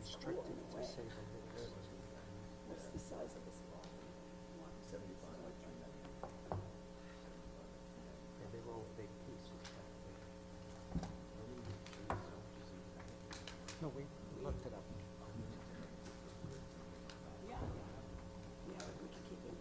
Restricted to say the rules. What's the size of this lot? 175. Yeah, they're all big pieces. No, we looked it up. Yeah, we can keep it.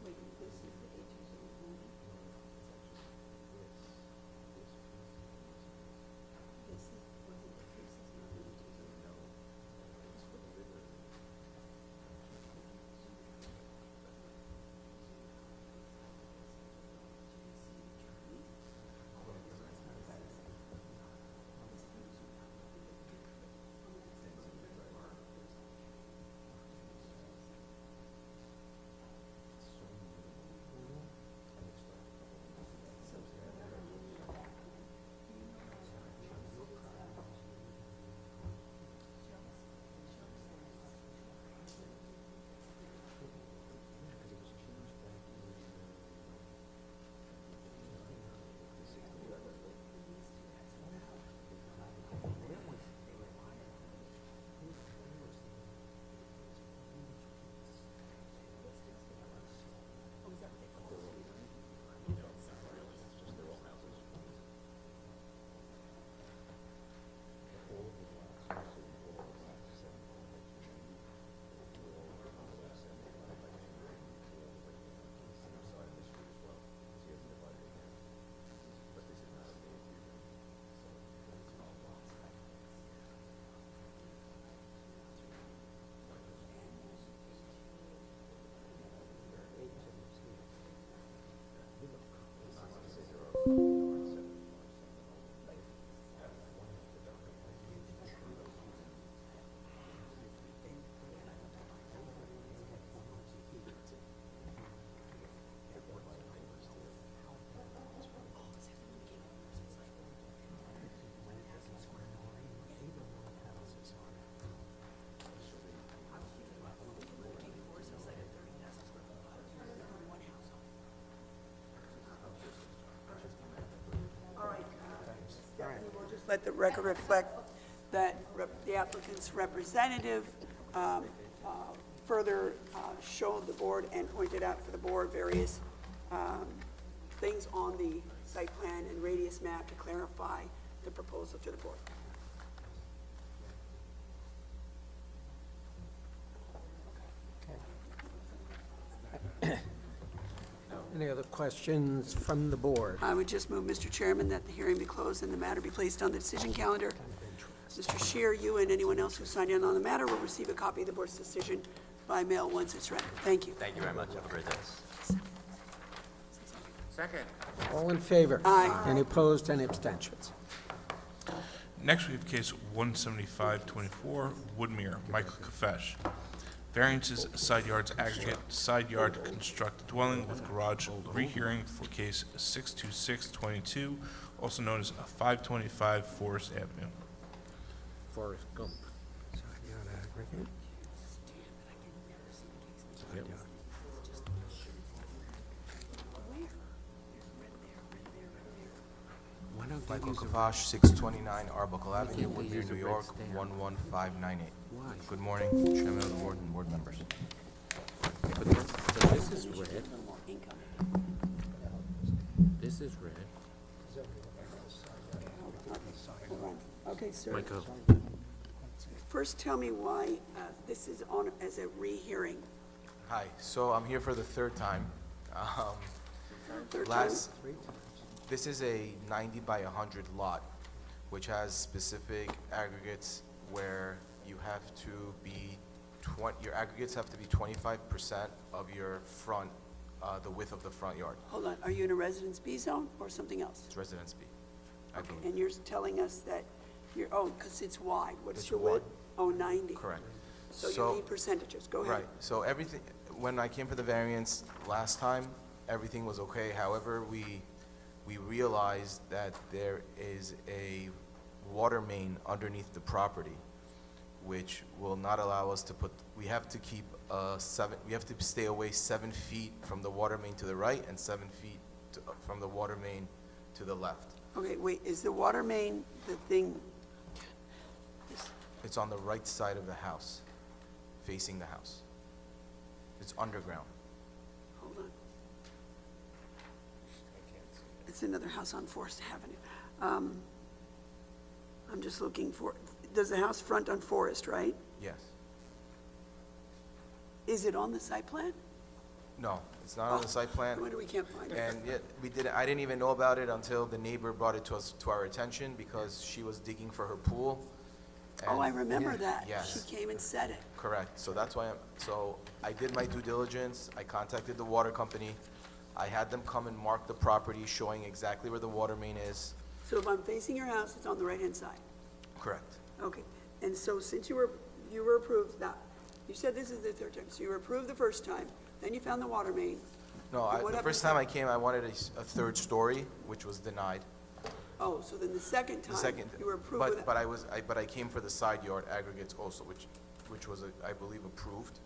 Wait, this is the A2 zone only? This is, was it, this is not the A2 zone? let the record reflect that the applicant's representative further showed the board and pointed out for the board various things on the site plan and radius map to clarify the proposal to the board. Any other questions from the board? I would just move, Mr. Chairman, that the hearing be closed and the matter be placed on the decision calendar. Mr. Shear, you and anyone else who signed in on the matter will receive a copy of the board's decision by mail once it's ready. Thank you. Thank you very much. Have a great day. Second. All in favor? Aye. Any opposed, any abstentions? Next, we have case 17524, Woodmere, Michael Kafesh. Variances, side yards aggregate, side yard to construct dwelling with garage rehearing for case 62622, also known as 525 Forest Avenue. Forrest Gump. Yep. Why don't they Michael use a- Kavash, 629 Arbuckle Avenue, can't they Woodmere, use a New red York, stamp? 11598. Why? Good morning, Chairman of the Board and board members. But this is red. This is red. Okay, sir. Michael, First, tell me why this is on as a rehearing. Hi, so I'm here for the third time. Third time? Last, this is a 90 by 100 lot, which has specific aggregates where you have to be, your aggregates have to be 25% of your front, the width of the front yard. Hold on, are you in a Residence B zone or something else? It's Residence B, I believe. And you're telling us that you're, because it's wide. What's It's your wide. width? Oh, 90. Correct. So you need percentages. Go ahead. Right, so everything, when I came for the variance last time, everything was okay. However, we realized that there is a water main underneath the property, which will not allow us to put, we have to keep we have to stay away 7 feet from the water main to the right and 7 feet from the water main to the left. Okay, wait, is the water main the thing? It's on the right side of the house, facing the house. It's underground. Hold on. It's another house on Forest Avenue. I'm just looking for, does the house front on Forest, right? Yes. Is it on the site plan? No, it's not on the site plan. No wonder we can't find it. And yet, I didn't even know about it until the neighbor brought it to our attention because she was digging for her pool. Oh, I and- remember that. Yes. She came and said it. Correct, so that's why so I did my due diligence, I contacted the water company, I had them come and mark the property showing exactly where the water main is. So if I'm facing your house, it's on the right-hand side? Correct. Okay, and so since you were approved, now, you said this is the third time, so you were approved the first time, then you found the water main. No, And what the happened first time I came, I wanted a third story, which was denied. Oh, so then the second The time, second, you were approved with it? but I came for the side yard aggregates also, which was, I believe, approved.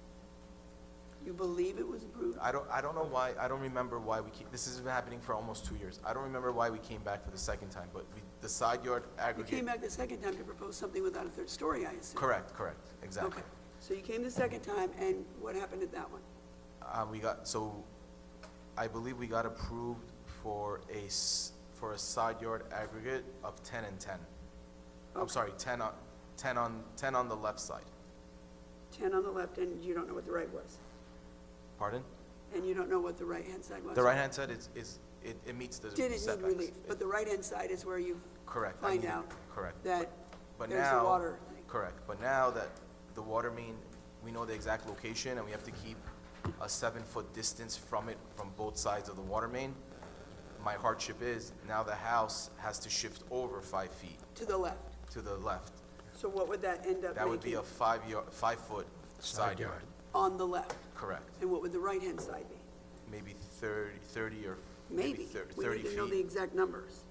You believe it was approved? I don't know why, I don't remember why this has been happening for almost 2 years. I don't remember why we came back for the second time, but the side yard You aggregate. came back the second time to propose something without a third story, I assume? Correct, exactly. Okay, so you came the second time, and what happened at that one? I believe we got approved for a side yard aggregate of 10 and 10. I'm Okay. sorry, 10 on the left side. 10 on the left, and you don't know what the right was? Pardon? And you don't know what the right-hand side was? The right-hand side it meets the Did it need setbacks. relief? But the right-hand side is where you Correct. I find need- out Correct. that But there's now. a water thing. Correct, but now that the water main, we know the exact location, and we have to keep a 7-foot distance from it, from both sides of the water main, my hardship is, now the house has to shift over 5 feet To the left. to the left. So what would that end up making? That would be a 5-foot side yard. On the left. Correct. And what would the right-hand side be? Maybe 30 or Maybe. 30 We need to know the feet. exact numbers.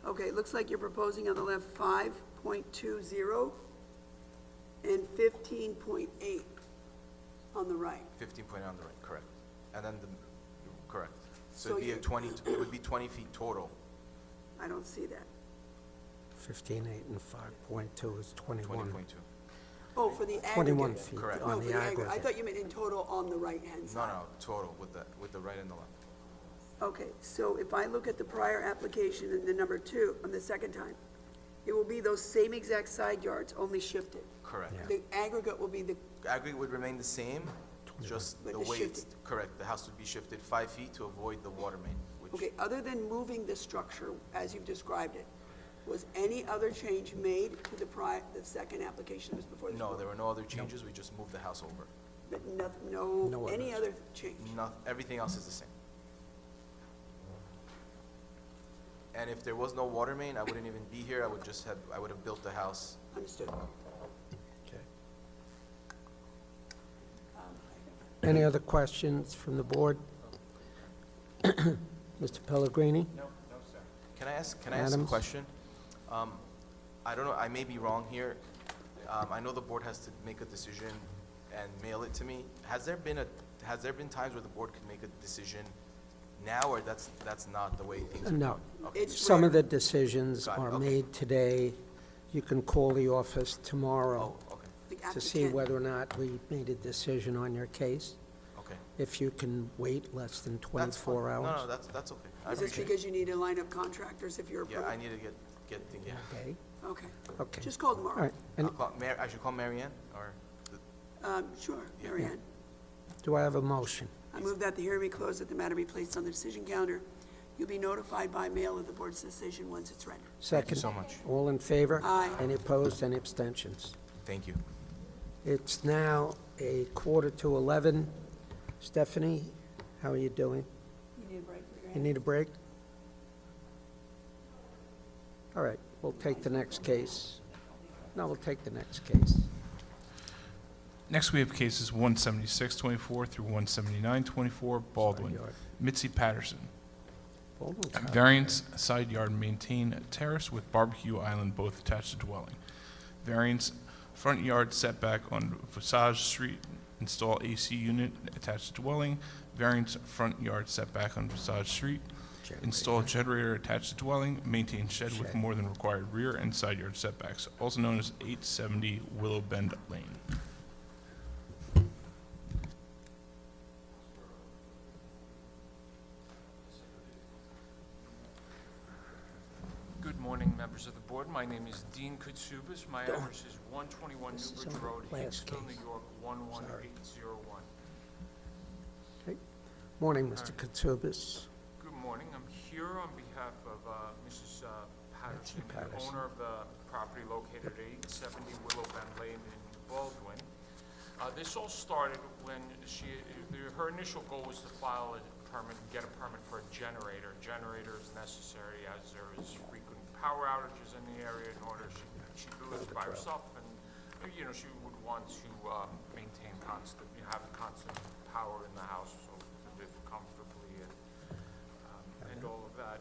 Okay, it looks like you're proposing on the left 5.20 and 15.8 on the right. 15 point on the right, correct. And then correct. So So it'd be you- it would be 20 feet total. I don't see that. 15.8 and 5.2 is 21. 20.2. Oh, for the aggregate? 21 feet Correct. No, on for the the aggregate. I aggregate. thought you meant in total on the right-hand No, side. no, total with the right and the left. Okay, so if I look at the prior application and the number 2 on the second time, it will be those same exact side yards, only shifted. Correct. Yeah. The aggregate will be the, Aggregate would remain the same, just But the it's way it's, shifted. correct, the house would be shifted 5 feet to avoid the water main, which, okay, other than moving the structure as you've described it, was any other change made to the second application that was before this no, board? there were no other changes, we just moved the house over. But No no, any others. other change? Everything else is the same. And if there was no water main, I wouldn't even be here, I would have built the house. Understood. Okay. Any other questions from the board? Mr. Pellegrini? Can I ask a Adams? question? I don't know, I may be wrong here. I know the board has to make a decision and mail it to me. Has there been times where the board can make a decision now, or that's not the way things are? No. Okay. It's Some of rare. the decisions Got it, are okay. made today. You can call the office tomorrow Oh, okay, The to see applicant- whether or not we made a decision on your case. okay. If you can wait less than That's fine. 24 hours. No, that's okay. I Is this appreciate it. because you need a line of contractors if you're Yeah, approved? I need to get things, yeah. Okay, Okay, okay. just call All tomorrow. right. And I should call Mary Ann, or? Sure, Mary Ann. do I have a motion? I move that the hearing be closed, that the matter be placed on the decision calendar. You'll be notified by mail of the board's decision once it's rendered. Second. so much. All in favor? Aye. Any opposed, any abstentions? Thank you. It's now a 10:45. Stephanie, how are you doing? You need a break for your You need a break? All right, we'll take the next case. No, we'll take the next case. Next, we have cases 176-24 through 179-24, Baldwin. yard. Mitzi Patterson. Baldwin's not- Variance, side yard maintain terrace with barbecue island, both attached to dwelling. Variance, front yard setback on Visage Street, install AC unit attached to dwelling. Variance, front yard setback on Visage Street, install generator attached to dwelling. Maintain shed with Shed. more than required rear and side yard setbacks, also known as 870 Willow Bend Lane. Good morning, members of the board. My name is Dean Kutsubis. My address is 121 This is Newbridge on Road, the last Hicksville, case. New York, 11801. Okay. Morning, Mr. Katsubis. Good morning. I'm here on behalf of Mrs. Patterson, the Patterson. owner of the property located at 870 Willow Bend Lane in Baldwin. This all started when her initial goal was to file a permit, get a permit for a generator. Generator is necessary as there is frequent power outages in the area. In order, she lives by herself, and she would want to maintain have constant power in the house, so to live comfortably and all of that.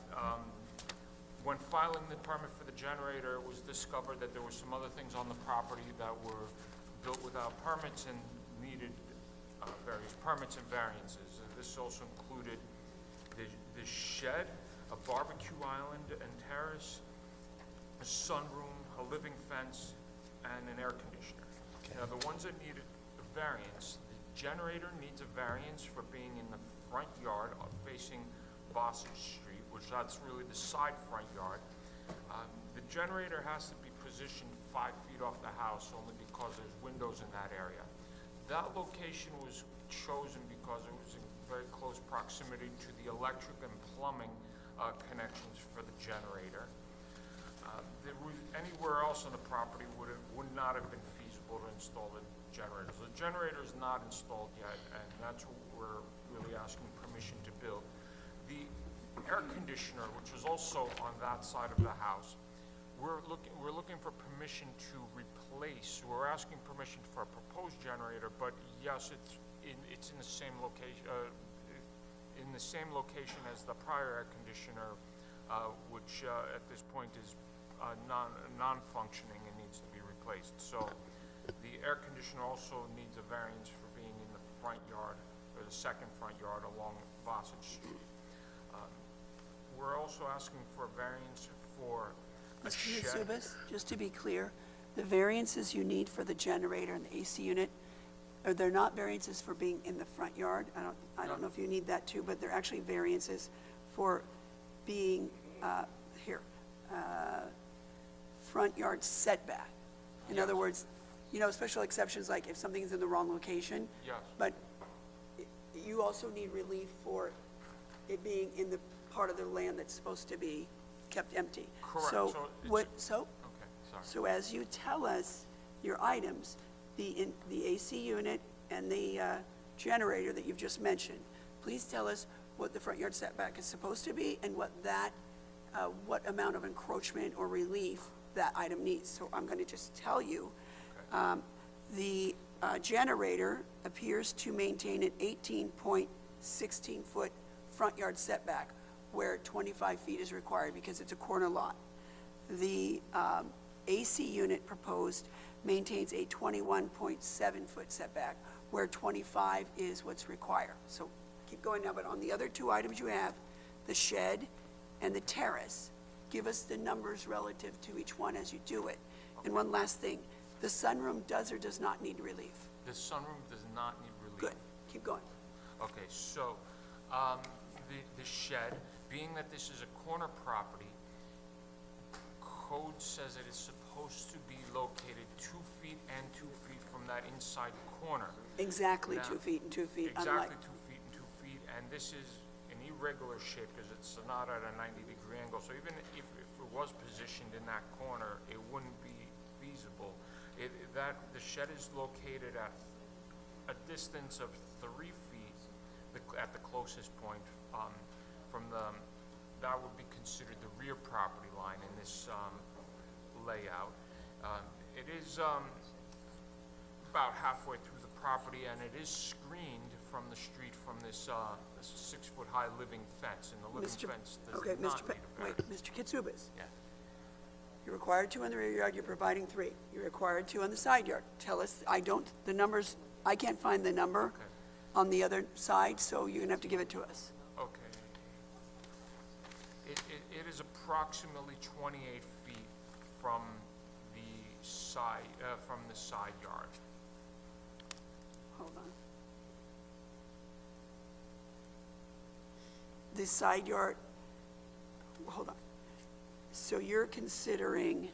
When filing the permit for the generator, it was discovered that there were some other things on the property that were built without permits and needed various permits and variances. This also included the shed, a barbecue island and terrace, a sunroom, a living fence, and an air conditioner. Now, the ones that needed a variance, the generator needs a variance for being in the front yard facing Bossage Street, which that's really the side front yard. The generator has to be positioned 5 feet off the house only because there's windows in that area. That location was chosen because it was in very close proximity to the electric and plumbing connections for the generator. Anywhere else on the property would not have been feasible to install the generator. So the generator is not installed yet, and that's what we're really asking permission to build. The air conditioner, which is also on that side of the house, we're looking for permission to replace. We're asking permission for a proposed generator, but yes, it's in the same location. In the same location as the prior air conditioner, which at this point is non-functioning and needs to be replaced. So the air conditioner also needs a variance for being in the front yard, or the second front yard along Bossage Street. We're also asking for a variance for a Mr. shed. Mitsubis, just to be clear, the variances you need for the generator and the AC unit, they're not variances for being in the front yard. I don't know if you need that too, but they're actually variances for being, front yard setback. In other words, special exceptions like if something's in the wrong location. Yes. But you also need relief for it being in the part of the land that's supposed to be kept empty. Correct. So So it's- what, Okay, sorry. so as you tell us your items, the AC unit and the generator that you've just mentioned, please tell us what the front yard setback is supposed to be and what amount of encroachment or relief that item needs. So I'm going to just tell you, the generator appears to maintain an 18.16-foot front yard setback where 25 feet is required because it's a corner lot. The AC unit proposed maintains a 21.7-foot setback where 25 is what's required. So keep going now, but on the other two items you have, the shed and the terrace, give us the numbers relative to each one as you do it. And one last thing, the sunroom does or does not need relief? The sunroom does not need relief. Good, keep going. Okay, so, the shed, being that this is a corner property, code says that it's supposed to be located 2 feet and 2 feet from that inside corner. Exactly Now- 2 feet and 2 feet, Exactly 2 feet and 2 feet, and this is an irregular shape because it's not at a 90-degree angle. So even if it was positioned in that corner, it wouldn't be feasible. The shed is located at a distance of 3 feet at the closest point from that would be considered the rear property line in this layout. It is about halfway through the property, and it is screened from the street from this 6-foot-high living fence, and the living fence does Okay, not Mr. need a Wait, variance. Mr. Kitsubis. Yeah. You're required 2 on the rear yard, you're providing 3. You're required 2 on the side yard. Tell us, the numbers, I can't find the number Okay. on the other side, so you're gonna have to give it to us. Okay. It is approximately 28 feet from the side yard. Hold on. The side yard, hold on. So you're considering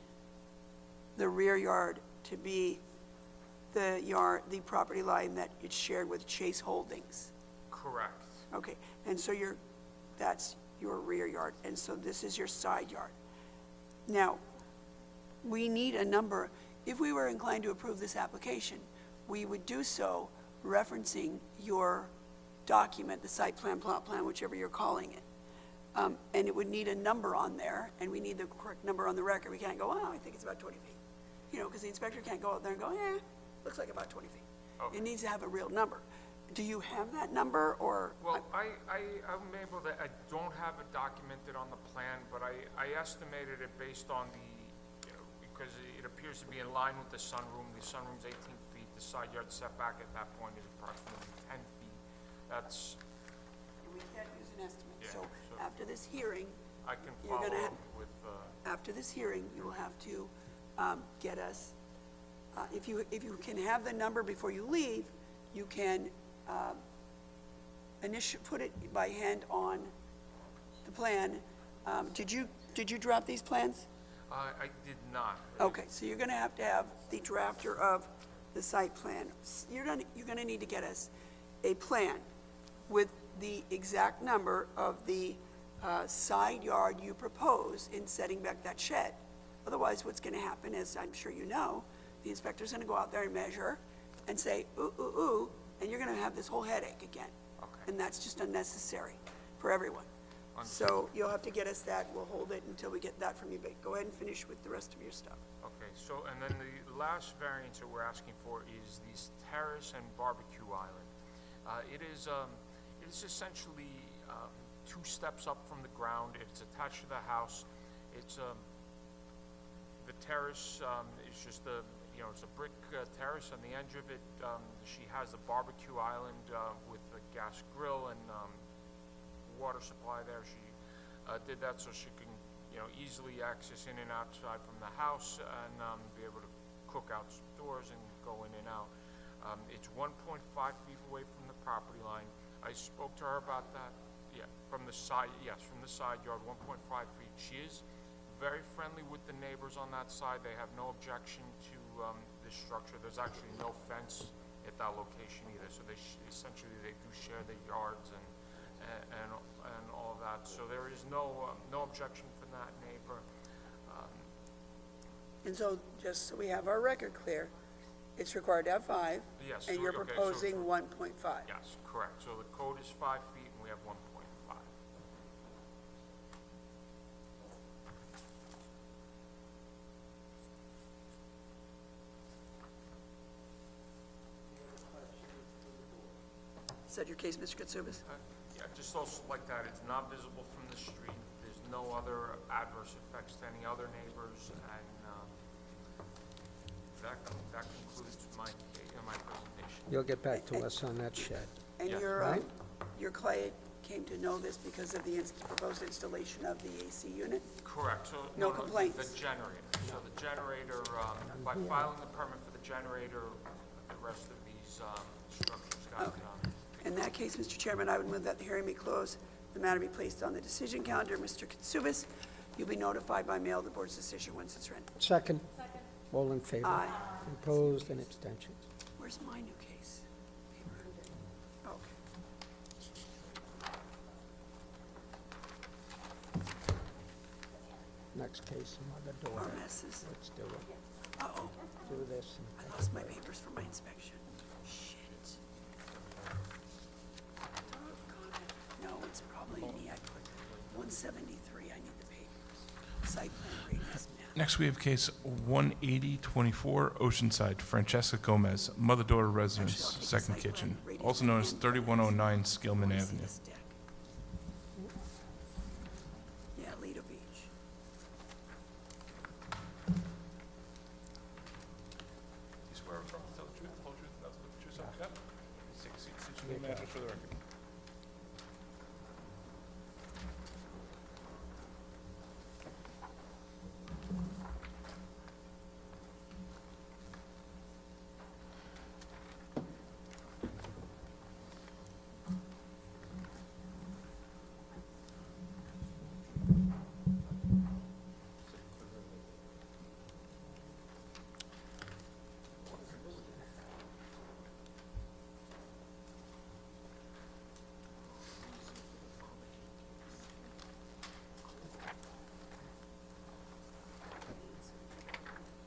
the rear yard to be the property line that it's shared with Chase Holdings? Correct. Okay, and so that's your rear yard, and so this is your side yard. Now, we need a number. If we were inclined to approve this application, we would do so referencing your document, the site plan, plot plan, whichever you're calling it. And it would need a number on there, and we need the correct number on the record. We can't go, oh, I think it's about 20 feet. Because the inspector can't go out there and go, looks like about 20 feet. Okay. It needs to have a real number. Do you have that number, or? Well, I'm able to, I don't have it documented on the plan, but I estimated it based on because it appears to be in line with the sunroom. The sunroom's 18 feet. The side yard setback at that point is approximately 10 feet. That's, We can't use an estimate. Yeah, So so- after this hearing, I can You're follow gonna up with, after this hearing, you will have to get us, if you can have the number before you leave, you can put it by hand on the plan. Did you draft these plans? I did not. Okay, so you're gonna have to have the drafter of the site plan. You're gonna need to get us a plan with the exact number of the side yard you propose in setting back that shed. Otherwise, what's gonna happen is, I'm sure you know, the inspector's gonna go out there and measure and say, ooh, ooh, ooh, and you're gonna have this whole headache again. Okay. And that's just unnecessary for everyone. So you'll have to get us that. We'll hold it until we get that from you, but go ahead and finish with the rest of your stuff. Okay, so, and then the last variance that we're asking for is these terrace and barbecue island. It is essentially 2 steps up from the ground. It's attached to the house. It's, the terrace is just it's a brick terrace. On the edge of it, she has a barbecue island with a gas grill and water supply there. She did that so she can, easily access in and outside from the house and be able to cook outdoors and go in and out. It's 1.5 feet away from the property line. I spoke to her about that. Yeah, from the side, yes, from the side yard, 1.5 feet. She is very friendly with the neighbors on that side. They have no objection to this structure. There's actually no fence at that location either. So essentially they do share the yards and all of that. So there is no objection from that neighbor. And so, just so we have our record clear, it's required to have 5. Yes, And so- you're okay, so- proposing 1.5. Yes, correct. So the code is 5 feet and we have 1.5. Is that your case, Mr. Katsounis? Yeah, just also like that, it's not visible from the street. There's no other adverse effects to any other neighbors, and that concludes my presentation. You'll get back to us on that shed. And Yes. Right. your client came to know this because of the proposed installation of the AC unit? Correct, so. No complaints? The generator. So the generator, by filing the permit for the generator, the rest of these structures got Okay. done. In that case, Mr. Chairman, I would move that the hearing be closed, the matter be placed on the decision calendar. Mr. Katsounis, you'll be notified by mail of the board's decision once it's ready. Second. All in favor? Aye. Opposed and abstentions. Where's my new case? Okay. Next case, mother, More daughter. messes. Let's do it. Uh-oh, Do this. I lost my papers for my inspection. Shit. Doggone it. No, it's probably me. I put 173. I need the papers. Site plan radius map. Next, we have case 18024 Oceanside, Francesca Gomez, mother-daughter residence, Actually, I'll take the second site plan kitchen, radius also known as and- 3109 Skillman I see Avenue. this deck. Yeah, Lido Beach. You swear or affirm to tell the truth, the whole truth, and nothing but the truth, so help you God? Take a seat, state your name and address for the record.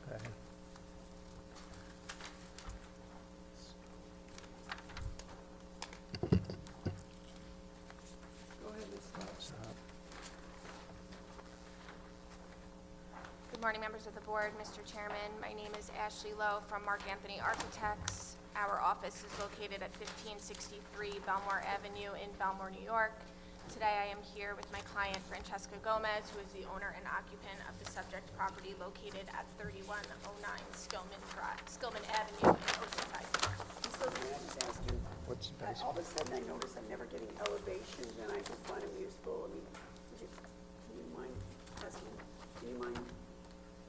Go ahead. Go ahead, Ms. Fox. Good morning, members of the board, Mr. Chairman. My name is Ashley Lowe from Mark Anthony Architects. Our office is located at 1563 Belmore Avenue in Belmore, New York. Today, I am here with my client Francesca Gomez, who is the owner and occupant of the subject property located at 3109 Skillman Avenue in Oceanside. So can I just ask you, What's the all of a sudden I notice I'm never getting elevations and I just find them useful. I mean, can you mind asking, can you mind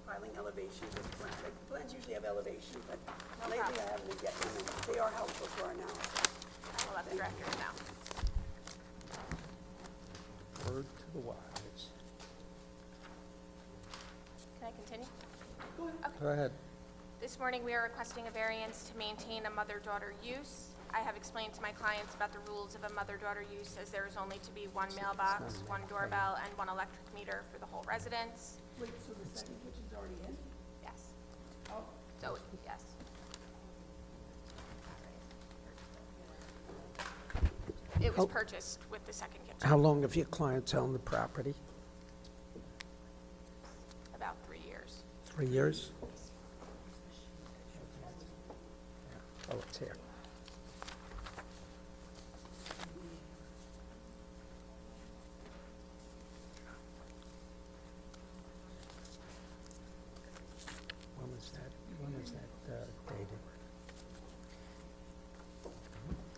filing elevations with plans? Like, plans usually have elevations, but No lately problem. I haven't been getting them, and they are helpful to our analysis. I will let the directors know. Word to the wise. Can I continue? Go ahead. This morning, we are requesting a variance to maintain a mother-daughter use. I have explained to my clients about the rules of a mother-daughter use, as there is only to be one mailbox, one doorbell, and one electric meter for the whole residence. Wait, so the second kitchen's already in? Yes. Oh, So, yes. It was purchased with the second kitchen, How long have your clients owned the property? about 3 years. 3 years? Oh, it's here. When was that dated?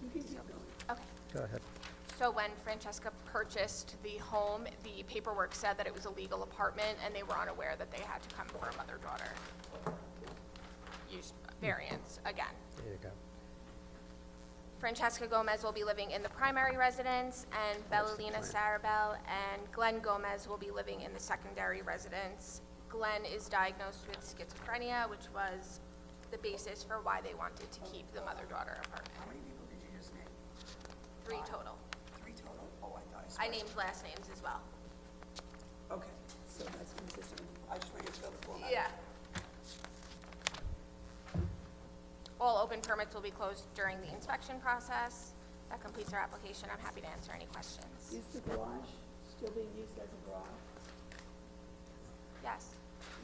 you can keep going. Okay. Go ahead. So when Francesca purchased the home, the paperwork said that it was a legal apartment, and they were unaware that they had to come for a mother-daughter use variance again. There you go. Francesca Gomez will be living in the primary residence, and Bellalina Sarabel and Glenn Gomez will be living in the secondary residence. Glenn is diagnosed with schizophrenia, which was the basis for why they wanted to keep the mother-daughter apartment. How many people did you just name? 3 total. 3 total? Oh, I thought I saw. I named last names as well. Okay, so that's consistent. I just wanted to fill the format. Yeah. All open permits will be closed during the inspection process. That completes our application. I'm happy to answer any questions. Is the garage still being used as a garage? Yes.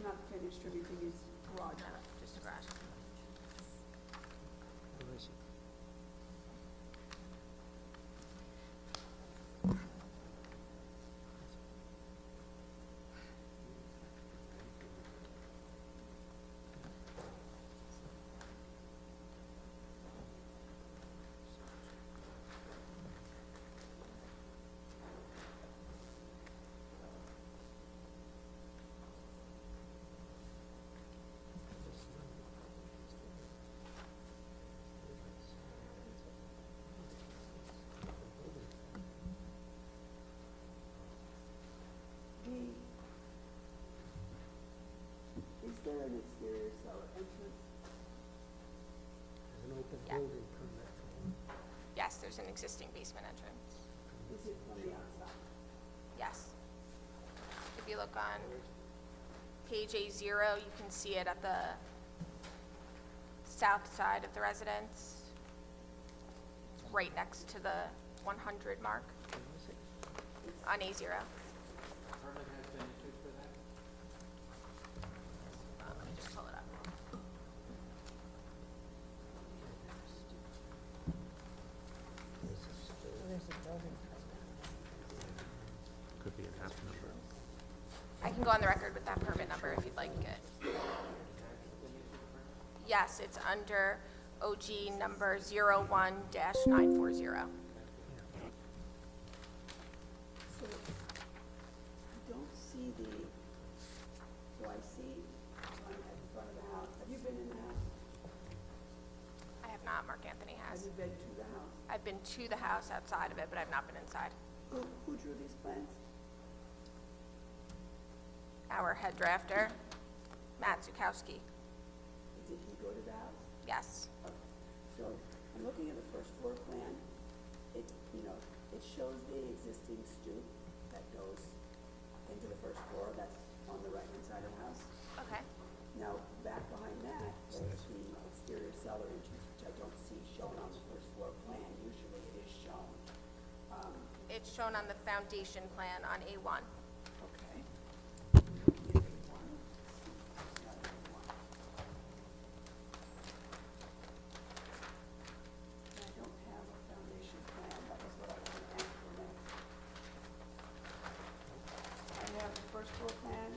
Not finished, everything is garage? No, just a garage. Where is it? Is there an exterior cellar entrance? There's an open Yeah. building permit for one. Yes, there's an existing basement entrance. Is it from the outside? Yes. If you look on page A0, you can see it at the south side of the residence, right next to the 100 mark on A0. Let me just pull it up. Could be an half number. I can go on the record with that permit number if you'd like it. Yes, it's under OG number 01-940. So, I don't see the, so I see one at the front of the house. Have you been in the house? I have not, Mark Anthony Have has. you been to the house? I've been to the house outside of it, but I've not been inside. Who drew these plans? Our head drafter, Matt Zukowski. Did he go to the house? Yes. So, I'm looking at the first floor plan. It, it shows the existing stoop that goes into the first floor, that's on the right-hand side of the house. Okay. Now, back behind that, there's the exterior cellar entrance, which I don't see shown on the first floor plan. Usually it is shown. It's shown on the foundation plan on A1. Okay. Looking at A1. Not A1. I don't have a foundation plan, that was what I was going to ask for next. I have the first floor plan,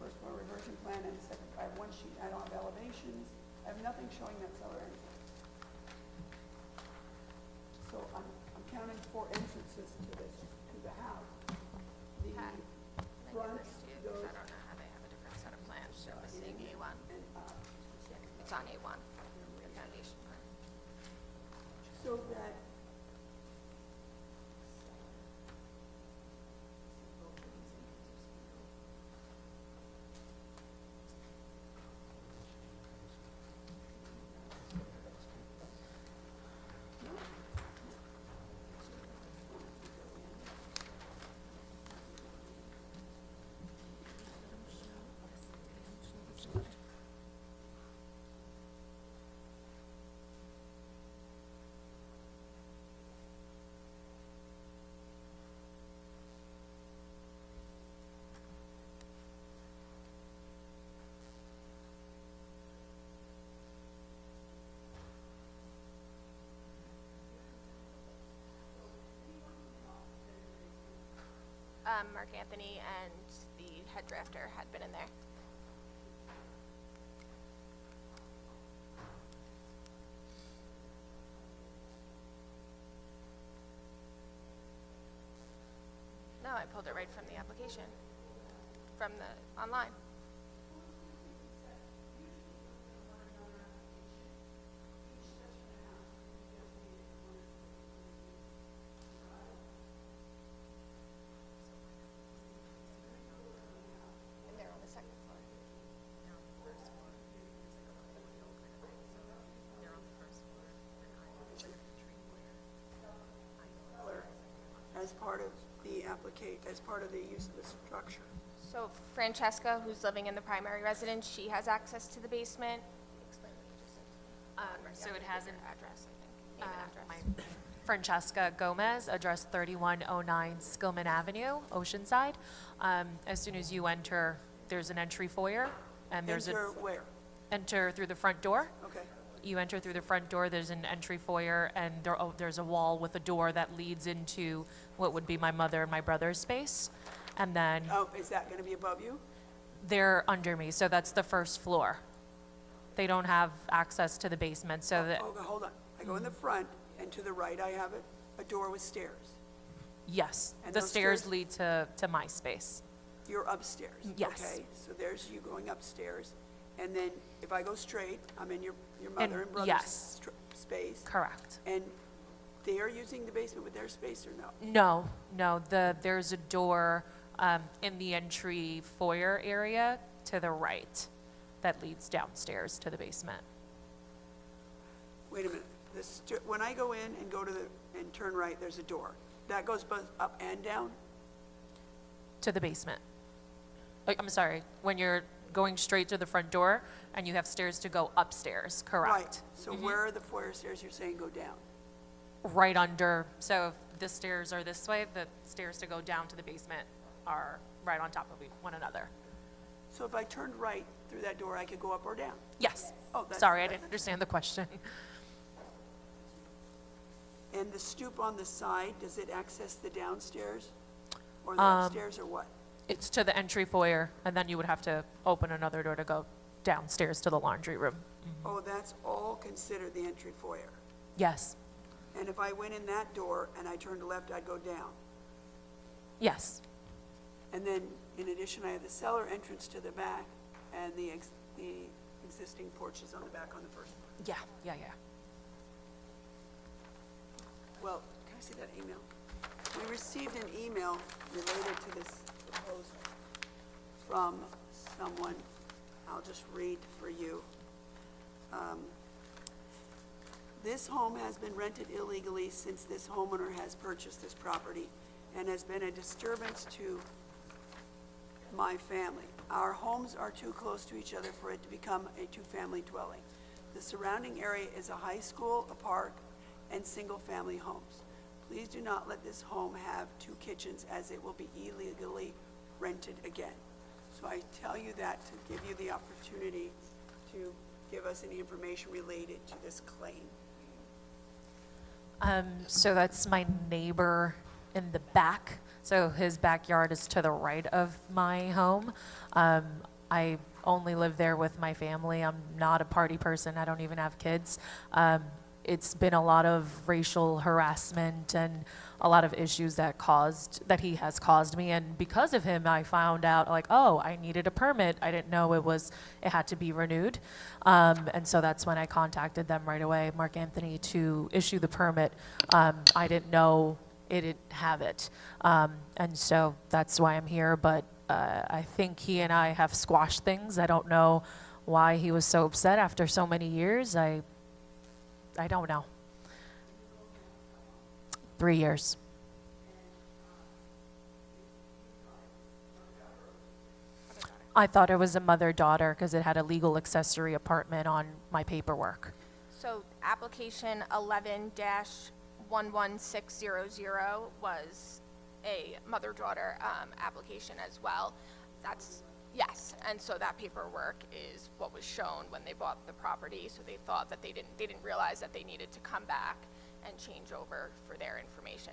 first floor reversion plan, and the second, I have one sheet, I don't have elevations, I have nothing showing that cellar entrance. So I'm counting 4 entrances to the house. The Okay. Can I give front this to you? 'Cause goes, I don't know how they have a different set of plans show missing A1. and, It's on A1, the foundation plan. so that Mark Anthony and the head drafter had been in there. I pulled it right from the application, from the, online. And they're on the second floor. As part of the as part of the use of the structure. So Francesca, who's living in the primary residence, she has access to the basement. Explain what you just said. So it has an, Address, I think. Name and my address. Francesca Gomez, address 3109 Skillman Avenue, Oceanside. As soon as you enter, there's an entry foyer, and there's Enter where? enter through the front door. Okay. You enter through the front door, there's an entry foyer, and there's a wall with a door that leads into what would be my mother and my brother's space. And then Oh, is that gonna be above you? they're under me, so that's the first floor. They don't have access to the basement, so that, Okay, hold on. I go in the front, and to the right I have a door with stairs. yes, And the those stairs stairs- lead to my space. You're upstairs. Yes. Okay, so there's you going upstairs. And then if I go straight, I'm in your mother And- and brother's yes. space. Correct. And they are using the basement with their space or no? No, there's a door in the entry foyer area to the right that leads downstairs to the basement. Wait a minute. When I go in and and turn right, there's a door. That goes both up and down? To the basement. I'm sorry, when you're going straight to the front door and you have stairs to go upstairs, correct? Right. So where are the foyer stairs you're saying go down? Right under, so if the stairs are this way, the stairs to go down to the basement are right on top of one another. So if I turned right through that door, I could go up or down? Yes. Oh, that's- Sorry, I didn't understand the question. And the stoop on the side, does it access the downstairs? Or the upstairs or what? It's to the entry foyer, and then you would have to open another door to go downstairs to the laundry room. Oh, that's all considered the entry foyer. Yes, And if I went in that door and I turned left, I'd go down. yes, And then, in addition, I have the cellar entrance to the back and the existing porches on the back on the first floor. yeah. Well, can I see that email? We received an email related to this proposal from someone. I'll just read for you. This home has been rented illegally since this homeowner has purchased this property and has been a disturbance to my family. Our homes are too close to each other for it to become a two-family dwelling. The surrounding area is a high school, a park, and single-family homes. Please do not let this home have two kitchens, as it will be illegally rented again. So I tell you that to give you the opportunity to give us any information related to this claim. So that's my neighbor in the back. So his backyard is to the right of my home. I only live there with my family. I'm not a party person. I don't even have kids. It's been a lot of racial harassment and a lot of issues that he has caused me. And because of him, I found out like, oh, I needed a permit. I didn't know it had to be renewed. And so that's when I contacted them right away, Mark Anthony, to issue the permit. I didn't know it didn't have it. And so that's why I'm here. But I think he and I have squashed things. I don't know why he was so upset after so many years. I don't know. 3 years. I thought it was a mother-daughter because it had a legal accessory apartment on my paperwork. So application 11-11600 was a mother-daughter application as well. That's, yes, and so that paperwork is what was shown when they bought the property, so they thought that they didn't realize that they needed to come back and change over for their information.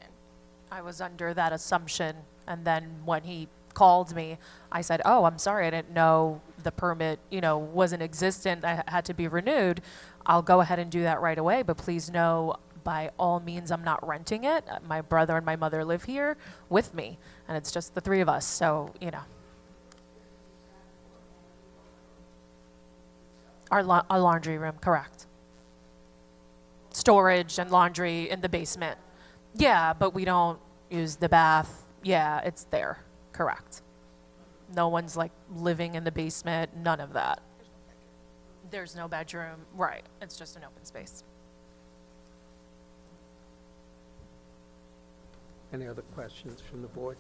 I was under that assumption, and then when he called me, I said, oh, I'm sorry, I didn't know the permit, wasn't existent, I had to be renewed. I'll go ahead and do that right away, but please know, by all means, I'm not renting it. My brother and my mother live here with me, and it's just the three of us, so, you know. Our laundry room, correct. Storage and laundry in the basement. Yeah, but we don't use the bath. Yeah, it's there, correct. No one's like living in the basement, none of that. There's no bedroom, right, it's just an open space. Any other questions from the board?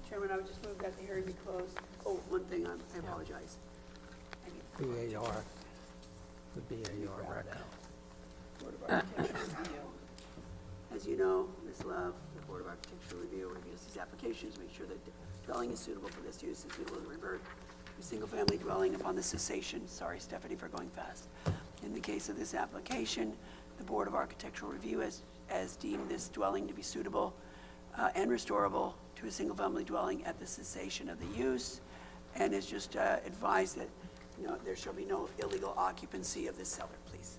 Chairman, I would just move that the hearing be closed. Oh, one thing, I apologize. I need BAR, the BAR record. Board of Architecture Review. As you know, Ms. Love, the Board of Architecture Review reviews these applications, make sure that the dwelling is suitable for this use, is suitable to revert to a single-family dwelling upon the cessation. Sorry, Stephanie, for going fast. In the case of this application, the Board of Architectural Review has deemed this dwelling to be suitable and restorable to a single-family dwelling at the cessation of the use, and has just advised that, you know, there shall be no illegal occupancy of this cellar, please.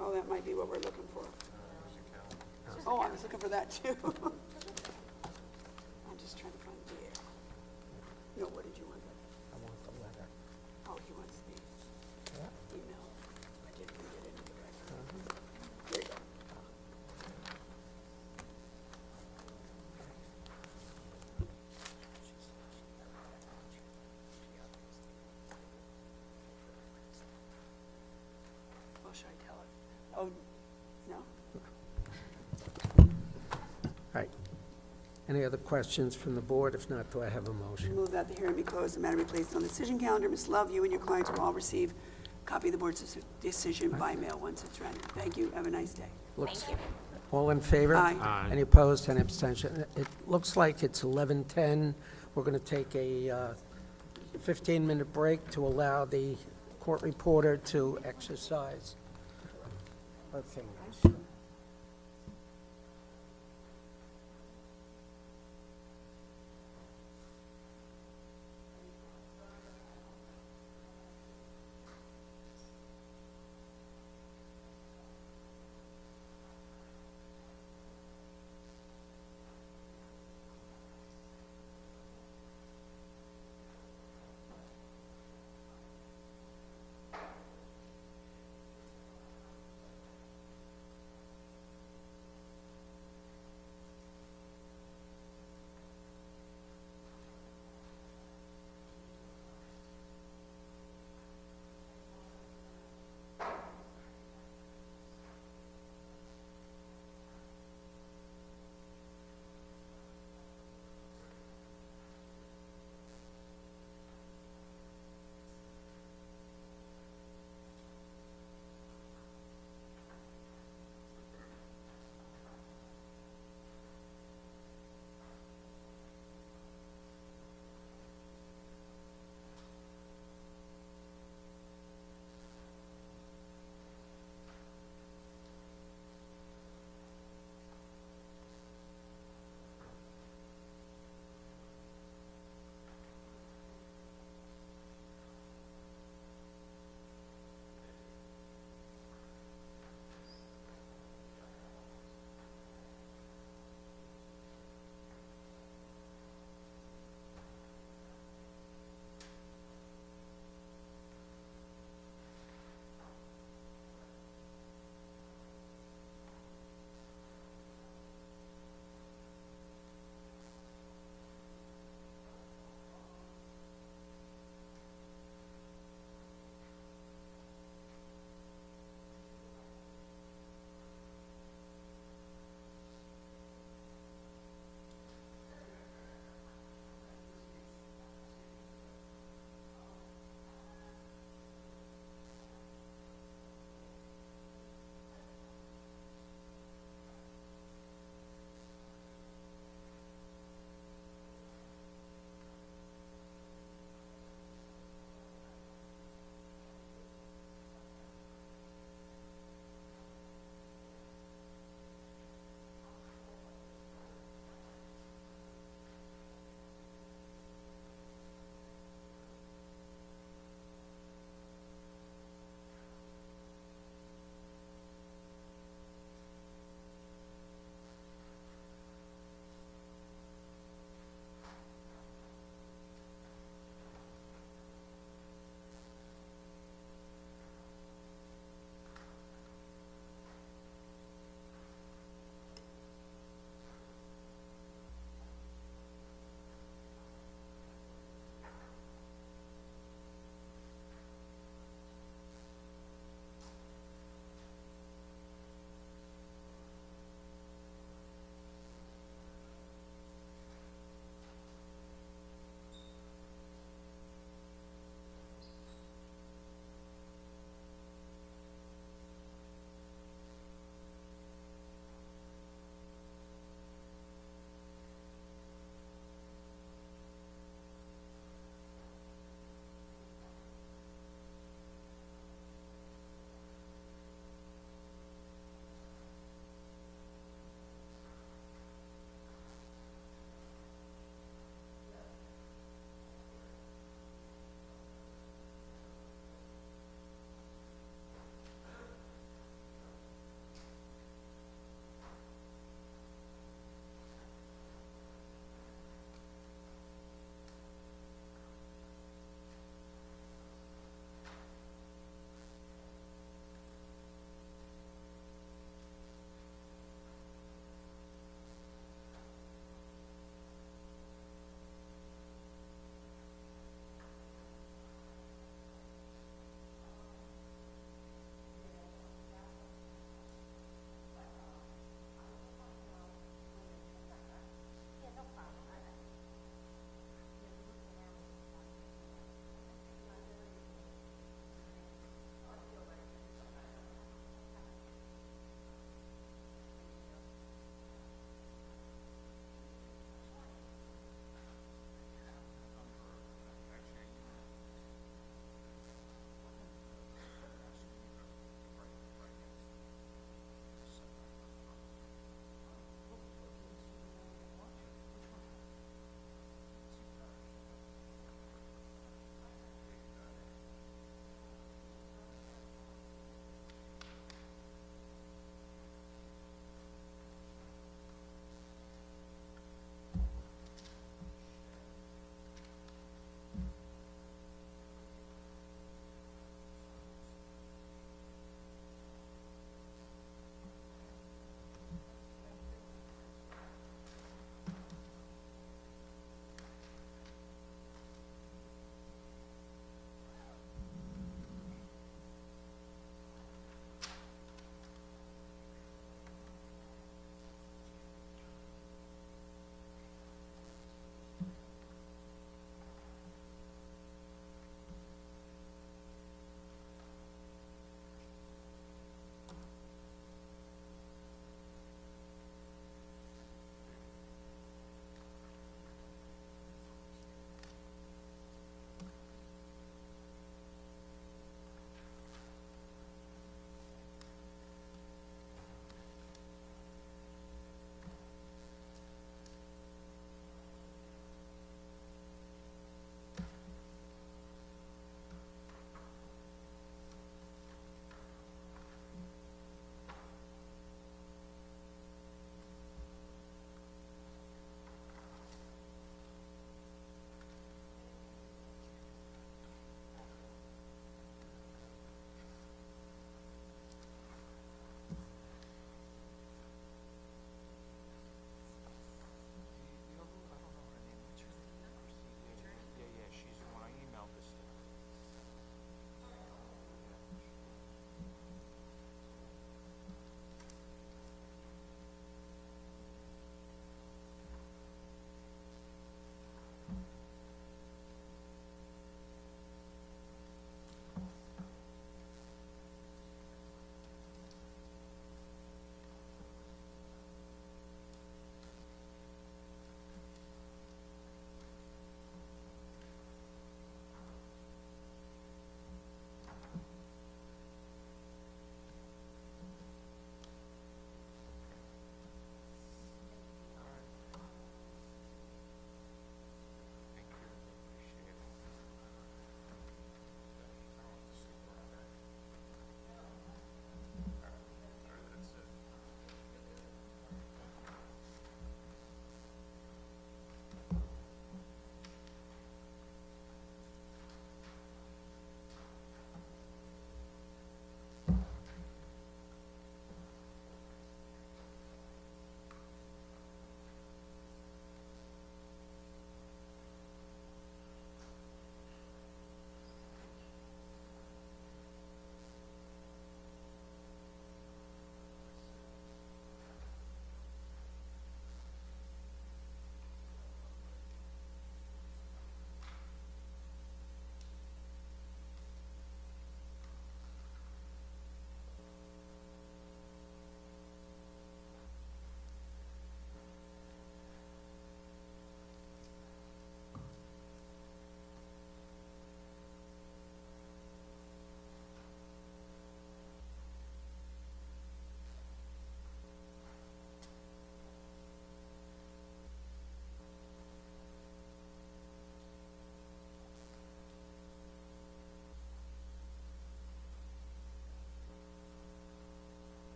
Oh, that might be what we're looking for. Oh, I was looking for that too. I'm just trying to find the, no, what did you want? I want the letter. Oh, he wants the email. I didn't get it in the record. There you go. What should I tell her? Oh, no? All right. Any other questions from the board? If not, do I have a motion? Move that the hearing be closed, the matter be placed on the decision calendar. Ms. Love, you and your clients will all receive a copy of the board's decision by mail once it's rendered. Thank you, have a nice day. Looks- All in favor? Aye. Aye. Any opposed, any abstention? It looks like it's 11:10. We're going to take a 15-minute break to allow the court reporter to exercise her fingers.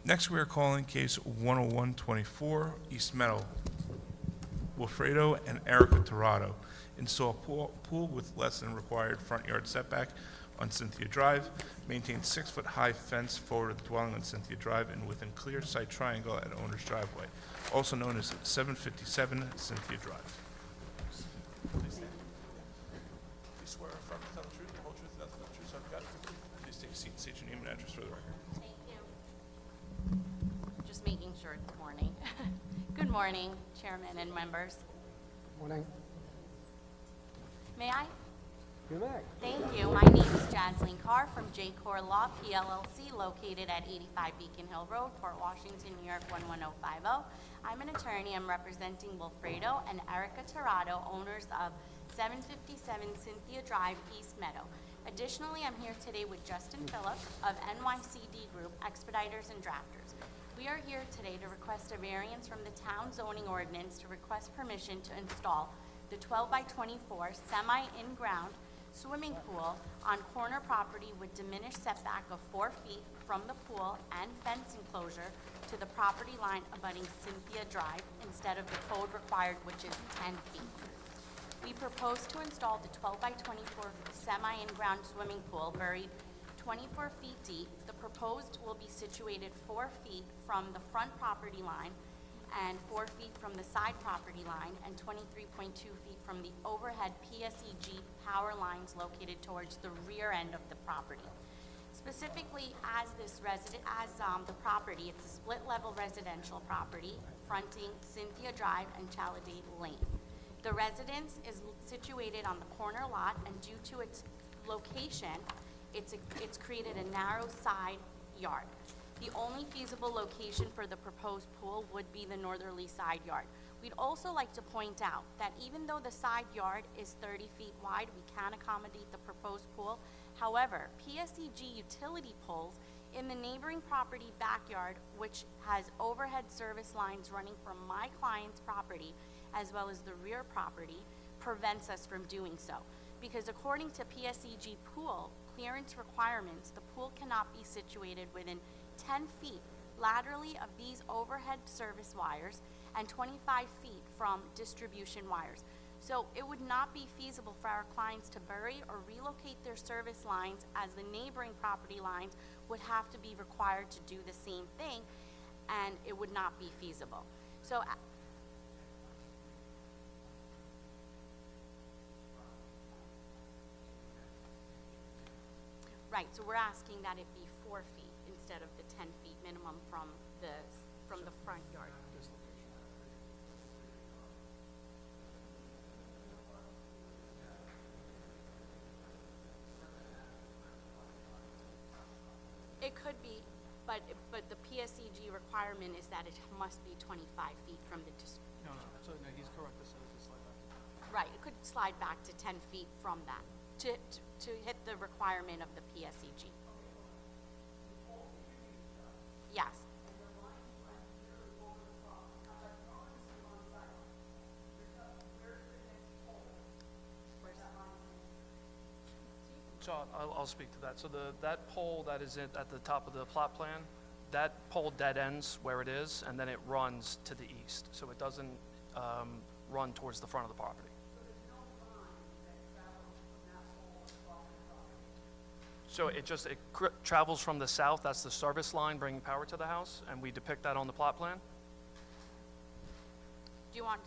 Next, we are calling case 10124, East Meadow. Wilfredo and Erica Torado install pool with less than required front yard setback on Cynthia Drive, maintain 6-foot-high fence forward of the dwelling on Cynthia Drive and within clear sight triangle at owner's driveway, also known as 757 Cynthia Drive. Please stand. Please swear or affirm to tell the truth, the whole truth, and nothing but the truth, so help you God. Please take a seat and state your name and address for the record. Thank you. Just making sure. Good morning. Good morning, Chairman and members. Morning. May I? You may. Thank you. My name is Jasleen Carr from J. Core Law, PLLC, located at 85 Beacon Hill Road, Port Washington, New York, 11050. I'm an attorney. I'm representing Wilfredo and Erica Torado, owners of 757 Cynthia Drive, East Meadow. Additionally, I'm here today with Justin Phillips of NYCD Group, Expediters and Drafters. We are here today to request a variance from the town zoning ordinance to request permission to install the 12 by 24 semi-in-ground swimming pool on corner property with diminished setback of 4 feet from the pool and fence enclosure to the property line abutting Cynthia Drive instead of the code required, which is 10 feet. We propose to install the 12 by 24 semi-in-ground swimming pool buried 24 feet deep. The proposed will be situated 4 feet from the front property line and 4 feet from the side property line and 23.2 feet from the overhead PSEG power lines located towards the rear end of the property. Specifically, as the property, it's a split-level residential property fronting Cynthia Drive and Chaladay Lane. The residence is situated on the corner lot, and due to its location, it's created a narrow side yard. The only feasible location for the proposed pool would be the northerly side yard. We'd also like to point out that even though the side yard is 30 feet wide, we can accommodate the proposed pool. However, PSEG utility poles in the neighboring property backyard, which has overhead service lines running from my client's property as well as the rear property, prevents us from doing so. Because according to PSEG pool clearance requirements, the pool cannot be situated within 10 feet laterally of these overhead service wires and 25 feet from distribution wires. So it would not be feasible for our clients to bury or relocate their service lines, as the neighboring property lines would have to be required to do the same thing, and it would not be feasible. So right, so we're asking that it be 4 feet instead of the 10 feet minimum from the front yard. It could be, but the PSEG requirement is that it must be 25 feet from the No, so no, he's correct, this is slide back. right, it could slide back to 10 feet from that to hit the requirement of the PSEG. Yes. So I'll speak to that. So that pole that is at the top of the plot plan, that pole dead ends where it is, and then it runs to the east. So it doesn't run towards the front of the property. So it travels from the south. That's the service line bringing power to the house, and we depict that on the plot plan. Do you want?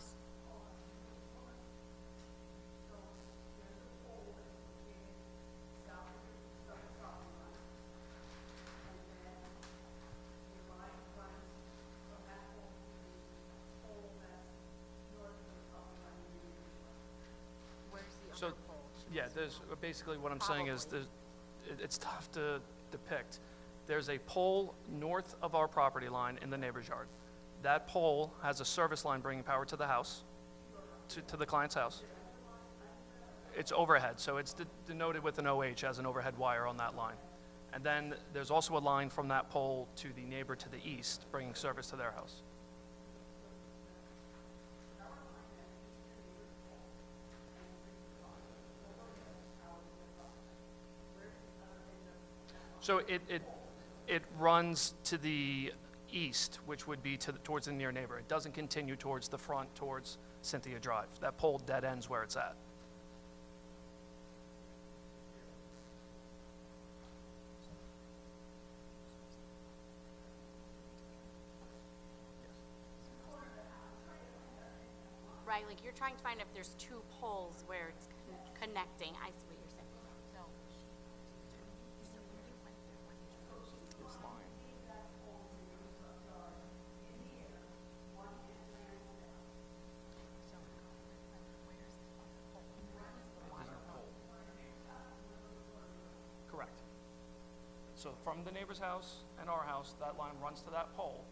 So, yeah, there's, basically what I'm saying is it's tough to depict. There's a pole north of our property line in the neighbor's yard. That pole has a service line bringing power to the house, to the client's house. It's overhead, so it's denoted with an OH as an overhead wire on that line. And then there's also a line from that pole to the neighbor to the east, bringing service to their house. So it runs to the east, which would be towards the near neighbor. It doesn't continue towards the front, towards Cynthia Drive. That pole dead ends where it's at. Right, like you're trying to find if there's two poles where it's connecting. I see what you're saying. So. Correct. So from the neighbor's house and our house, that line runs to that pole,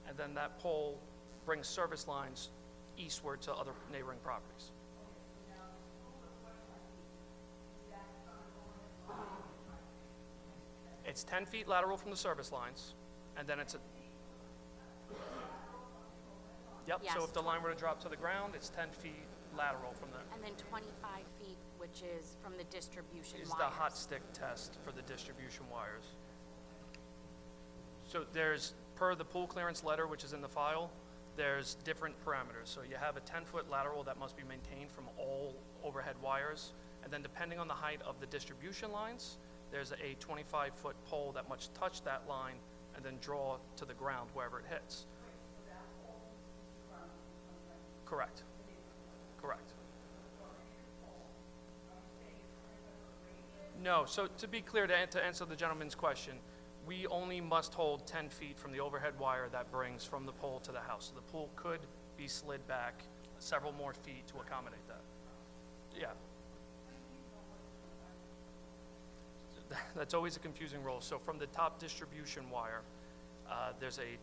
and then that pole brings service lines eastward to other neighboring properties. It's 10 feet lateral from the service lines, and then it's a... Yep, so Yes. if the line were to drop to the ground, it's 10 feet lateral from there. And then 25 feet, which is from the distribution Is wires. the hot stick test for the distribution wires. So there's, per the pool clearance letter, which is in the file, there's different parameters. So you have a 10-foot lateral that must be maintained from all overhead wires, and then depending on the height of the distribution lines, there's a 25-foot pole that must touch that line and then draw to the ground wherever it hits. Correct. Correct. No, so to be clear, to answer the gentleman's question, we only must hold 10 feet from the overhead wire that brings from the pole to the house. So the pool could be slid back several more feet to accommodate that. Yeah. That's always a confusing rule. So from the top distribution wire, there's I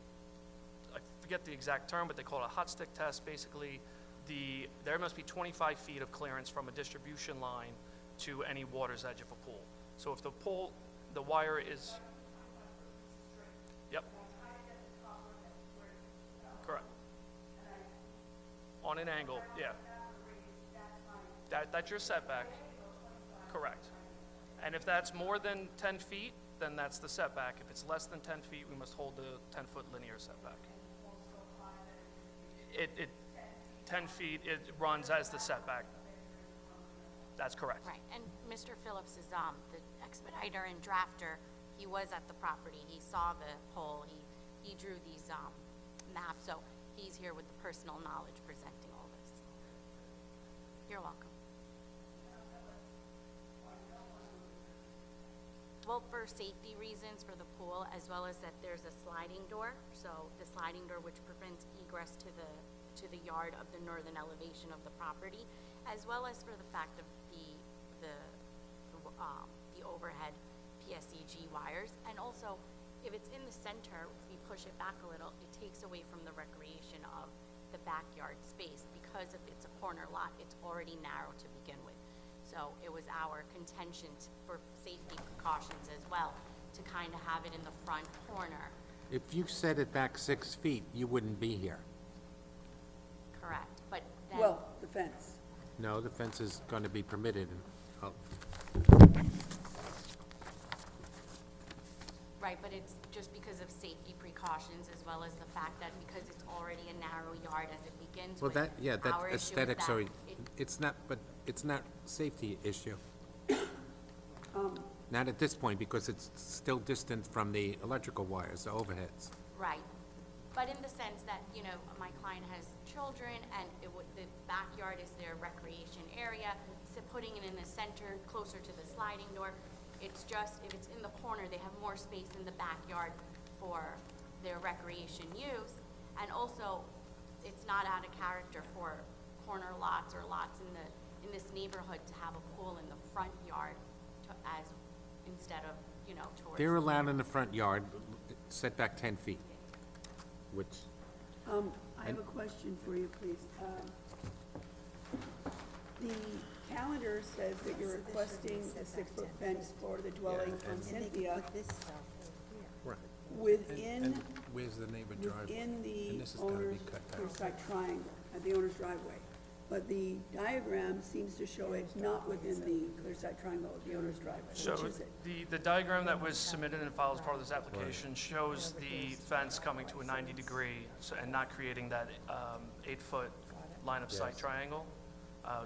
forget the exact term, but they call it a hot stick test. Basically, there must be 25 feet of clearance from a distribution line to any water's edge of a pool. So if the wire is... Yep. Correct. On an angle, yeah. That's your setback. Correct. And if that's more than 10 feet, then that's the setback. If it's less than 10 feet, we must hold the 10-foot linear setback. 10 feet, it runs as the setback. That's correct. Right, and Mr. Phillips is the expediter and drafter. He was at the property. He saw the pole. He drew these maps, so he's here with the personal knowledge presenting all this. You're welcome. Well, for safety reasons for the pool, as well as that there's a sliding door. So the sliding door which prevents egress to the yard of the northern elevation of the property, as well as for the fact of the overhead PSEG wires. And also, if it's in the center, if we push it back a little, it takes away from the recreation of the backyard space. Because if it's a corner lot, it's already narrow to begin with. So it was our contention for safety precautions as well, to kind of have it in the front corner. If you set it back 6 feet, you wouldn't be here. Correct, but then. Well, the fence. No, the fence is going to be permitted. Oh, Right, but it's just because of safety precautions, as well as the fact that because it's already a narrow yard as it begins well, with. that our issue is aesthetics that are, it- it's not, but it's not safety issue. Not at this point, because it's still distant from the electrical wires, the overheads. Right, but in the sense that, my client has children, and the backyard is their recreation area, so putting it in the center, closer to the sliding door, it's just, if it's in the corner, they have more space in the backyard for their recreation use, and also, it's not out of character for corner lots or lots in this neighborhood to have a pool in the front yard instead of, towards. They're allowed in the front yard, set back 10 feet, which, I have a question for you, please. The calendar says that you're requesting a 6-foot fence for the dwelling on Cynthia right. within, And where's the neighbor driveway? within the And this has gotta be owner's cut down. side triangle, at the owner's driveway. but the diagram seems to show it not within the clear sight triangle of the owner's driveway. So Which is it? the diagram that was submitted and filed as part of this application shows the fence coming to a 90-degree and not creating that 8-foot line of sight triangle.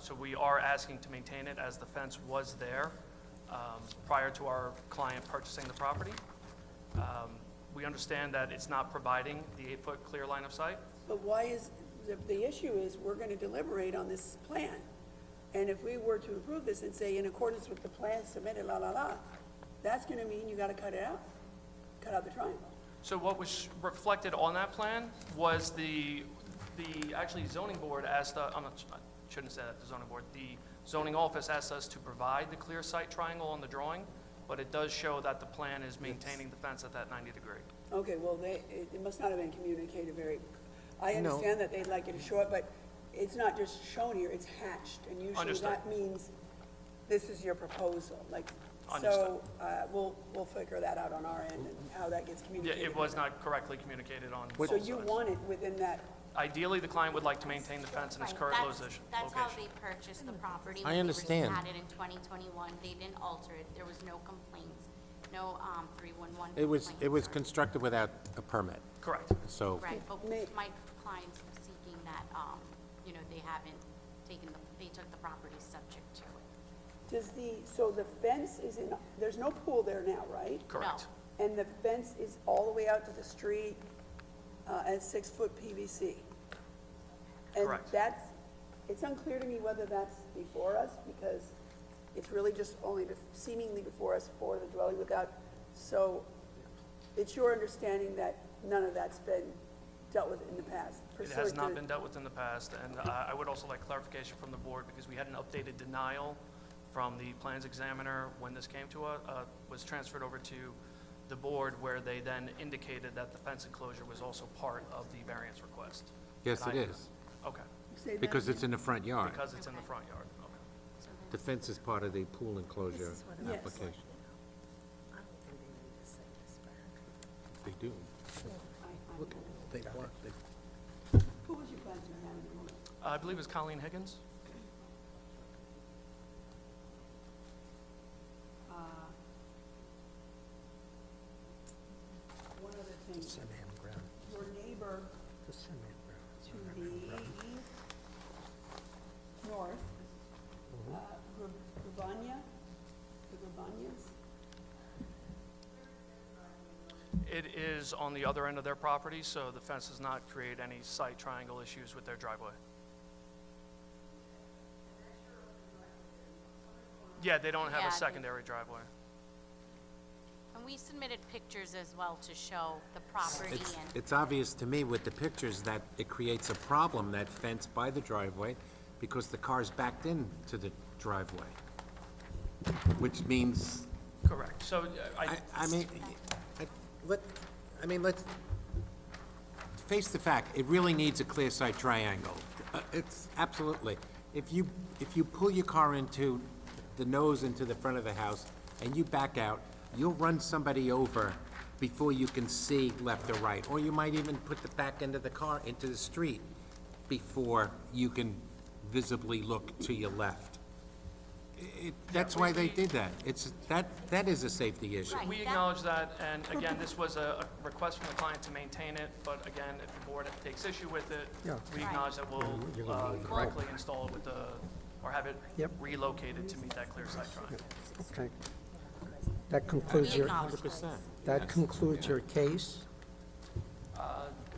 So we are asking to maintain it as the fence was there prior to our client purchasing the property. We understand that it's not providing the 8-foot clear line of sight. But why is, the issue is, we're gonna deliberate on this plan. And if we were to approve this and say in accordance with the plan submitted, that's gonna mean you gotta cut it out, cut out the triangle. So what was reflected on that plan was the actually zoning board asked, I shouldn't say that, the zoning board, the zoning office asked us to provide the clear sight triangle on the drawing, but it does show that the plan is maintaining the fence at that 90-degree. Okay, well, it must not have been communicated very, I understand that they'd like it short, but it's not just shown here, it's hatched, and usually Understood. that means this is your proposal, like, Understood. so, we'll figure that out on our end and how that gets Yeah, communicated. it was not correctly communicated on So both you sides. want it within that, Ideally, the client would like to maintain the fence in its Right, current that's- location. That's how they purchased the property. I understand. When they had it in 2021, they didn't alter it, there was no complaints, no 311 It was complaints or- constructed without a permit, Correct. so. Right, but my client's seeking that, they haven't they took the property subject to it. so the fence is in, there's no pool there now, right? Correct. And the fence is all the way out to the street, at 6-foot PVC. Correct. And it's unclear to me whether that's before us, because it's really just only seemingly before us for the dwelling without, so it's your understanding that none of that's been dealt with in the past? It has pursuant not to- been dealt with in the past, and I would also like clarification from the board, because we had an updated denial from the plans examiner when this came to us, was transferred over to the board, where they then indicated that the fence enclosure was also part of the variance request. Yes, And it I- is, Okay, Say that because again? it's in the front yard. because it's in the front yard, okay. The fence is part of the pool enclosure Yes. application. They do. Look, they want, Who was your plans examiner? I believe it was Colleen Higgins? One other thing, your neighbor to the east, north, Gravanya, the Gravanyas? It is on the other end of their property, so the fence does not create any site triangle issues with their driveway. Yeah, they don't have Yeah, a they- secondary driveway. And we submitted pictures as well to show the property and. it's obvious to me with the pictures that it creates a problem, that fence by the driveway, because the car's backed into the driveway, which means, Correct. So let's face the fact, it really needs a clear sight triangle. It's absolutely. If you pull your car into the nose into the front of the house and you back out, you'll run somebody over before you can see left or right. Or you might even put the back end of the car into the street before you can visibly look to your left. That's why they did that. That is a safety issue. Right. we acknowledge that, and again, this was a request from the client to maintain it, but again, if the board takes issue with it, Yeah. we acknowledge that we'll correctly install it with or have it Yep. relocated to meet that clear sight triangle. Okay. That concludes We your, acknowledge this. 100%. that concludes your case.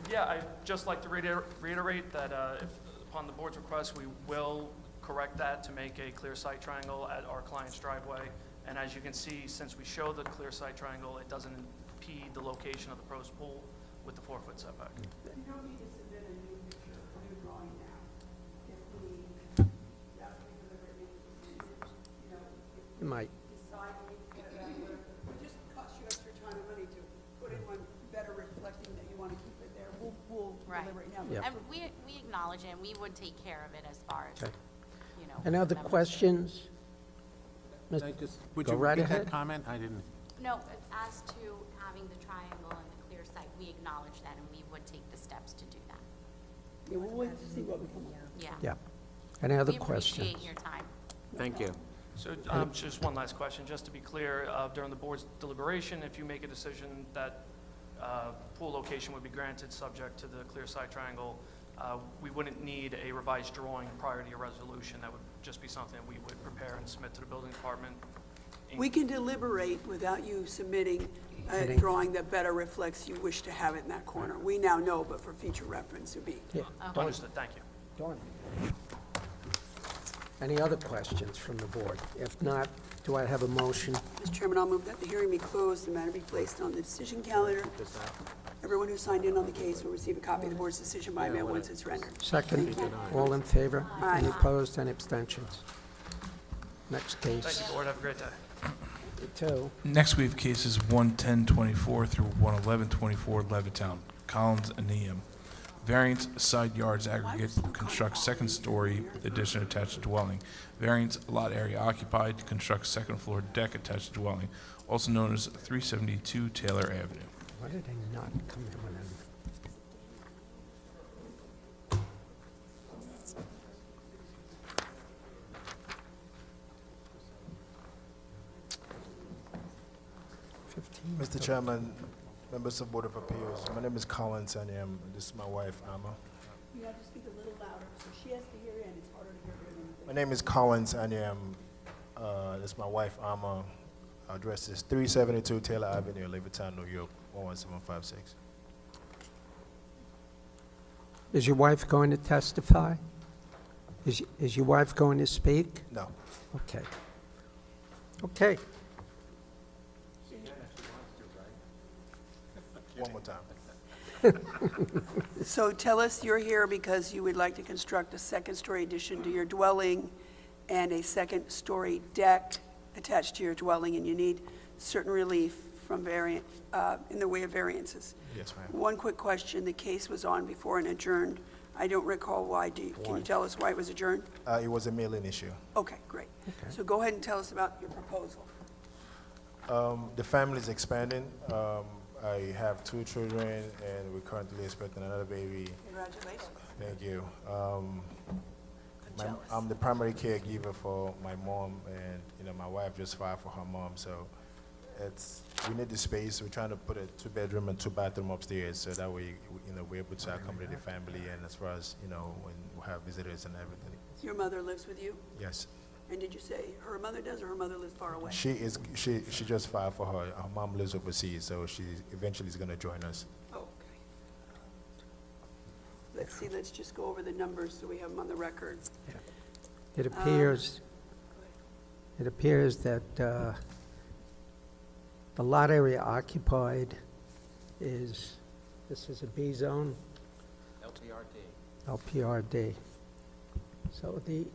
Yeah, I'd just like to reiterate that if, upon the board's request, we will correct that to make a clear sight triangle at our client's driveway. And as you can see, since we show the clear sight triangle, it doesn't impede the location of the proposed pool with the 4-foot setback. You don't need to submit a new picture, a new drawing now. If after we deliver it, if You might. decide we need to get it back, it just costs you extra time and money to put in one better reflecting that you want to keep it there. We'll Right. deliver it now. Yeah. And we acknowledge it, and we would take care of it as far as, Okay. you know. Any other members. questions? Would Go you right repeat that ahead. comment? I didn't. No, as to having the triangle and the clear sight, we acknowledge that, and we would take the steps to do that. Yeah, we'll wait to see what we come up with. Yeah. Yeah. Any other We questions? appreciate your time. Thank you. So just one last question, just to be clear, during the board's deliberation, if you make a decision that pool location would be granted subject to the clear side triangle, we wouldn't need a revised drawing prior to your resolution. That would just be something we would prepare and submit to the building department. We can deliberate without you submitting a Heading. drawing that better reflects you wish to have it in that corner. We now know, but for future reference, it would be. Yeah. Understood, thank you. Dawn. Any other questions from the board? If not, do I have a motion? Mr. Chairman, I'll move that the hearing be closed, the matter be placed on the decision calendar. Everyone who signed in on the case will receive a copy of the board's decision by mail once it's rendered. Second, all in favor? Aye. Any opposed, any abstentions? Next Thank case. you, board, have a great day. You too. Next, we have cases 11024 through 11124 Levittown, Collins and Neum. Variance side yards aggregate, construct second story addition attached dwelling. Variance lot area occupied, construct second floor deck attached dwelling, also known as 372 Taylor Avenue. Why did they not come in with them? Mr. Chairman, members of Board of Appeals, my name is Colin Sanyam. This is my wife, Amma. You have to speak a little louder, so she has to hear you, and it's harder to hear her than My name is Colin Sanyam. This is my wife, Amma. Address is 372 Taylor Avenue, Levittown, New York, 11756. Is your wife going to testify? Is your wife going to speak? No. Okay. Okay. One more time. So tell us you're here because you would like to construct a second-story addition to your dwelling and a second-story deck attached to your dwelling, and you need certain relief from in the way of variances. Yes, ma'am. One quick question, the case was on before and adjourned. I don't recall why. Can you tell us why it was adjourned? It was a mailing issue. Okay, great. So go ahead and tell us about your proposal. The family is expanding. I have 2 children, and we're currently expecting another baby. Congratulations. Thank you. Jealous. I'm the primary caregiver for my mom, and my wife just filed for her mom. So we need the space. We're trying to put a 2-bedroom and 2-bathroom upstairs, so that way we're able to accommodate the family, and as far as when we have visitors and everything. Your mother lives with you? Yes, And did you say her mother does, or her mother lives far away? she just filed for her. Her mom lives overseas, so she eventually is going to join us. Oh, okay. Let's see, let's just go over the numbers so we have them on the record. It appears that the lot area occupied this is a B zone, LPRD. So the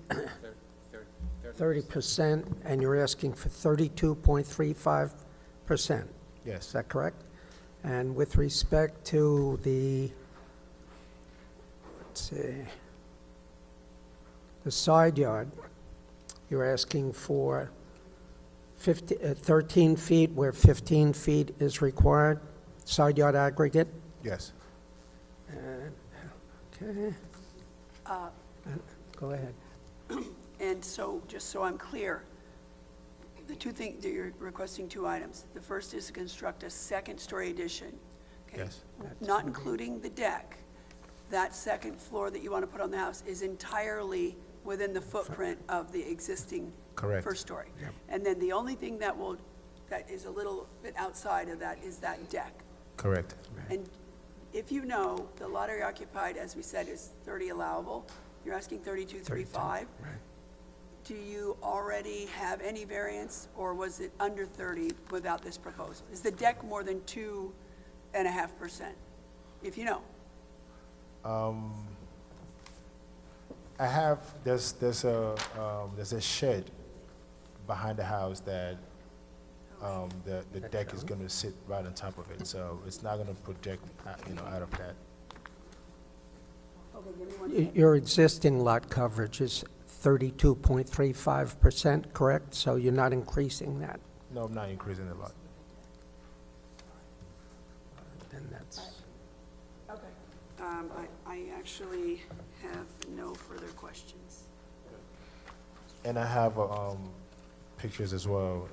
30%, and you're asking for 32.35%. Yes. Is that correct? And with respect to the, let's see, the side yard, you're asking for 13 feet where 15 feet is required, side yard aggregate? Yes. And, okay. Go ahead. And so, just so I'm clear, the two things, you're requesting 2 items. The first is to construct a second-story addition. Okay? Yes. Not including the deck. That second floor that you want to put on the house is entirely within the footprint of the existing Correct. first story. And then the only thing that is a little bit outside of that is that deck. Correct. And if you know, the lot area occupied, as we said, is 30 allowable. You're asking 32.35. Do you already have any variance, or was it under 30 without this proposal? Is the deck more than 2.5%, if you know? I have there's a shed behind the house that the deck is going to sit right on top of it, so it's not going to project out of that. Okay, give me one second. Your existing lot coverage is 32.35%, correct? So you're not increasing that? No, I'm not increasing the lot. Then that's, Okay. I actually have no further questions. And I have pictures as well.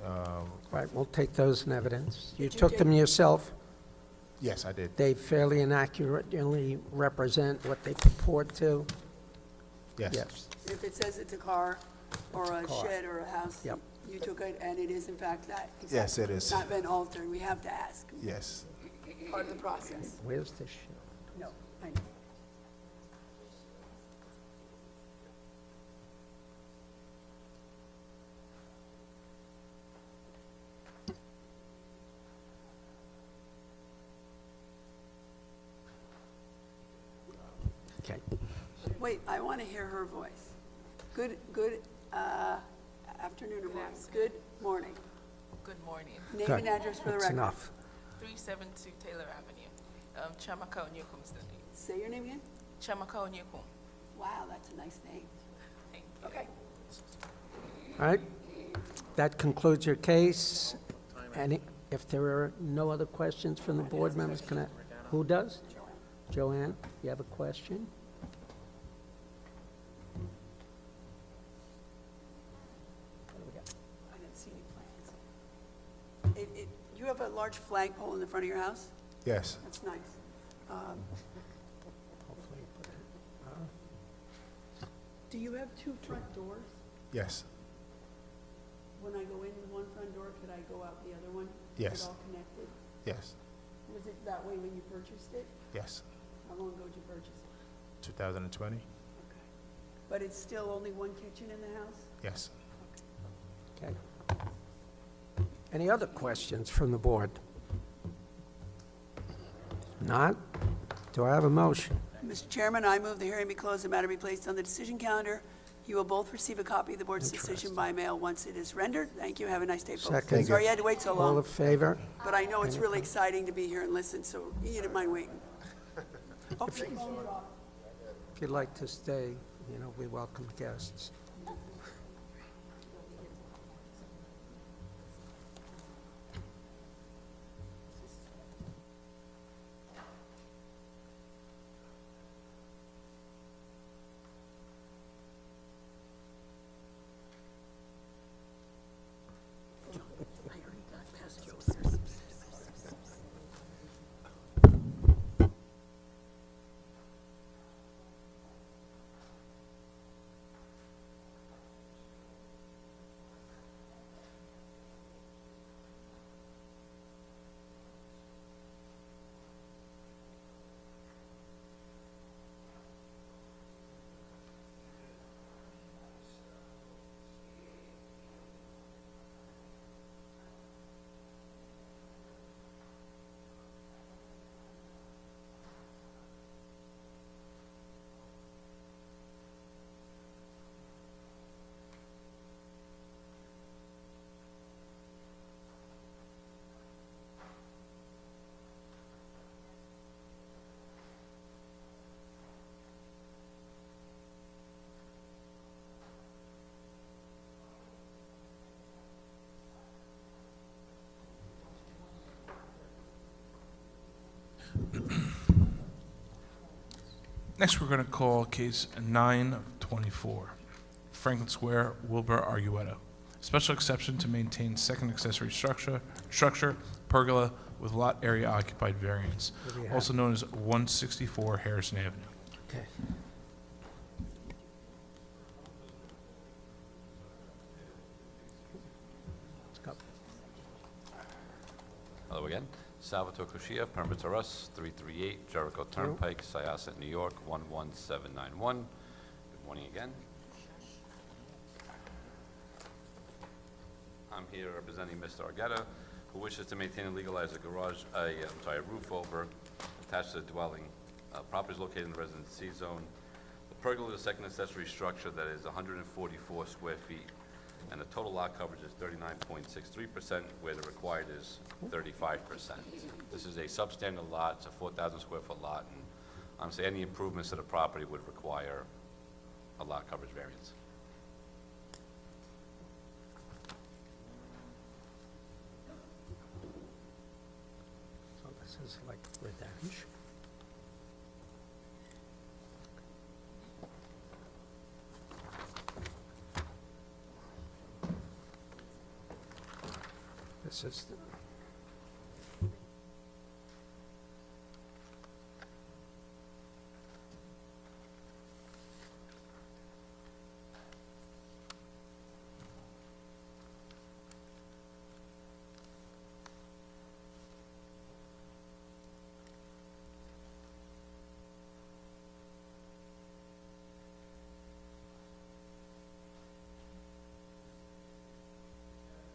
Right, we'll take those in evidence. You Did you took take- them yourself? Yes, I did. They fairly inaccurately represent what they purport to? Yes. Yes. If it says it's a car or a car. shed or a house, Yep. you took it, and it is in fact that? Yes, it is. It's not been altered, we have to ask, Yes. part of the process. Where's the shed? No, I know. Okay. Wait, I want to hear her voice. Good afternoon or morning. Good morning. Good morning. Name Good. and address for the That's record. enough. 372 Taylor Avenue. Chamaka Onyekun Study. Say your name again? Chamaka Onyekun. Wow, that's a nice name. Thank you. Okay. All right. That concludes your case. And if there are no other questions from the board members, can I, who does? Joanne, you have a question? I didn't see any plans. You have a large flagpole in the front of your house? Yes. That's nice. Do you have two front doors? Yes. When I go in one front door, could I go out the other one? Yes. Is it all connected? Yes. Was it that way when you purchased it? Yes. How long ago did you purchase it? 2020? Okay. But it's still only one kitchen in the house? Yes. Okay. Any other questions from the board? Not? Do I have a motion? Mr. Chairman, I move the hearing be closed, the matter be placed on the decision calendar. You will both receive a copy of the board's decision by mail once it is rendered. Thank you. Have a nice day, folks. Second. Sorry you had to wait so All long, in favor? but I know it's really exciting to be here and listen, so you didn't mind waiting. Oh, If you'd like to stay, you know, we welcome guests. Next, we're going to call case 924, Franklin Square, Wilbur Arguetto. Special exception to maintain second accessory structure, pergola with lot area occupied variance, What do you have? also known as 164 Harrison Avenue. Okay. Let's go. Hello again. Salvatore Kushia, permits are us, 338 Jericho Turnpike, Syosset, New York, 11791. Good morning again. I'm here representing Mr. Argueta, who wishes to maintain and legalize a garage, a roof over attached to the dwelling. Property is located in the Residence C zone. The pergola is a second accessory structure that is 144 square feet, and the total lot coverage is 39.63%, where the required is 35%. This is a substandard lot, it's a 4,000 square foot lot, and honestly, any improvements to the property would require a lot coverage variance. So this is like revenge. Says-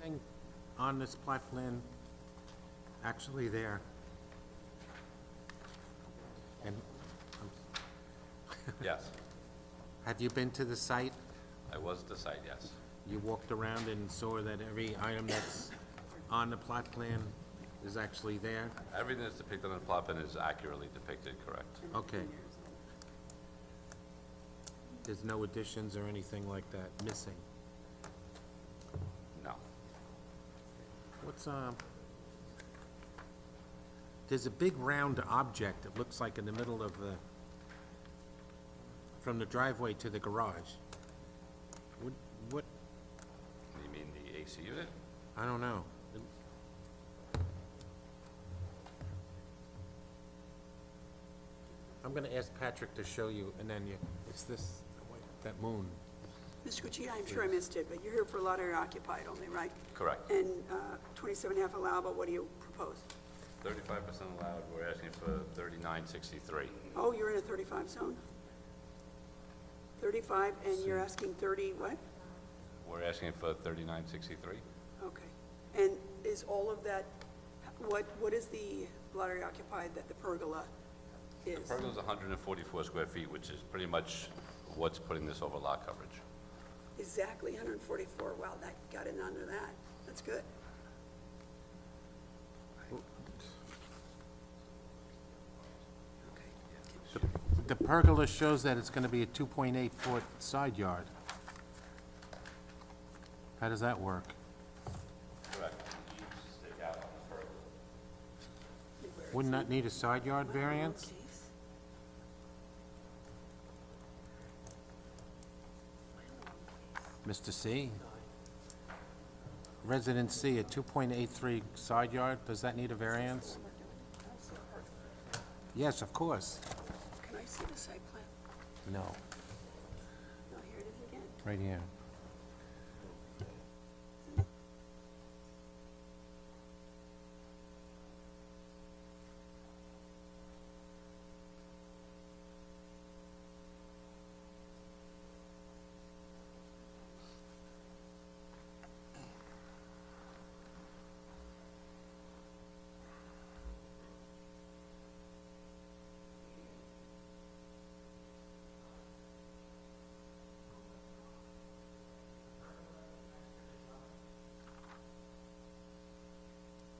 Thing on this plot plan actually there. And Yes, have you been to the site? I was at the site, yes. You walked around and saw that every item that's on the plot plan is actually there? Everything that's depicted on the plot plan is accurately depicted, correct? Okay. There's no additions or anything like that missing? No. What's, there's a big round object, it looks like in the middle of the, from the driveway to the garage. What, You mean the AC unit? I don't know. I'm gonna ask Patrick to show you, and then you, it's this, that moon. Mr. Cucci, I'm sure I missed it, but you're here for lot area occupied only, right? Correct. And 27.5 allowable, what do you propose? 35% allowed, we're asking for 3963. Oh, you're in a 35 zone? 35, and you're asking 30 what? We're asking for 3963. Okay. And is all of that, what is the lot area occupied that the pergola is? The pergola is 144 square feet, which is pretty much what's putting this over lot coverage. Exactly 144. Wow, that got in under that. That's good. The pergola shows that it's gonna be a 2.8-foot side yard. How does that work? Correct. You stick out on the pergola. Wouldn't that need a side yard variance? Mr. C? Resident C, a 2.83 side yard, does that need a variance? Yes, of course. Can I see the site plan? No, No, here it is again. right here.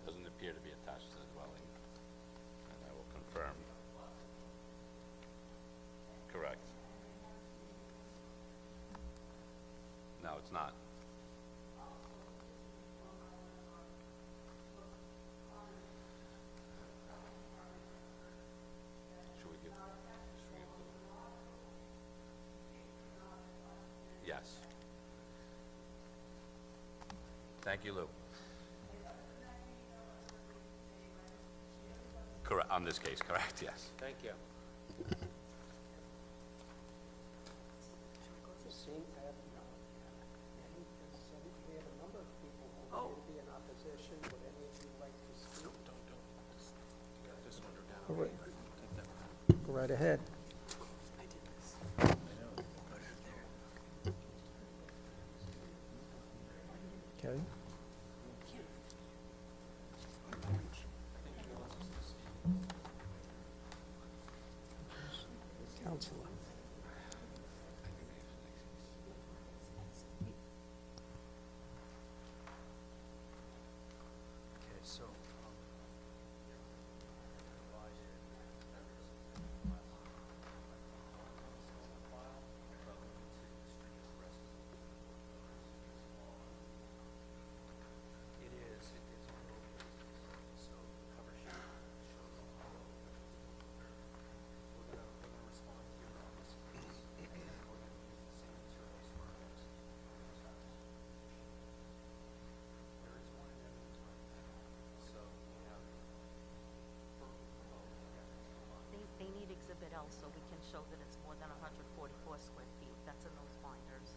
Doesn't appear to be attached to the dwelling, and I will confirm. Correct. No, it's not. Should we give? Yes. Thank you, Lou. Correct, on this case, correct, yes. Thank you. We have a number of people who will be in opposition. Would any of you like to speak? All right. Go right ahead. I did this. Okay. Counselor. Okay, so, L, so we can show that it's more than 144 square feet. That's in those binders.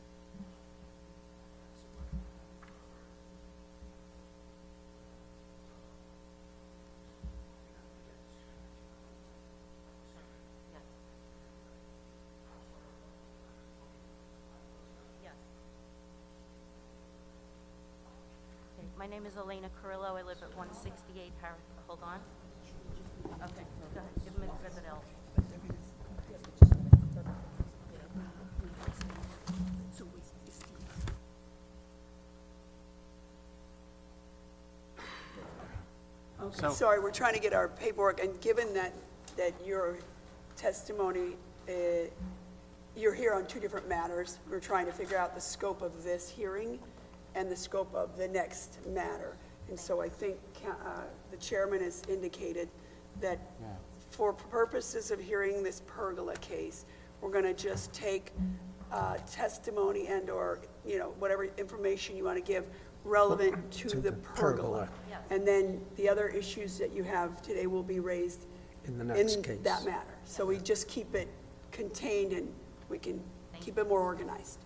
Yes. Yes. Okay, my name is Elena Carrillo. I live at 168 Harris. Hold on. Okay, go ahead. Give him Exhibit L. Okay, So- sorry, we're trying to get our paperwork, and given that your testimony, you're here on two different matters, we're trying to figure out the scope of this hearing and the scope of the next matter. And so I think the chairman has indicated that for purposes of hearing this pergola case, we're going to just take testimony and/or, whatever information you want to give relevant to the pergola. Yes. And then the other issues that you have today will be raised In the next case. in that matter. So we just keep it contained and we can keep it more organized.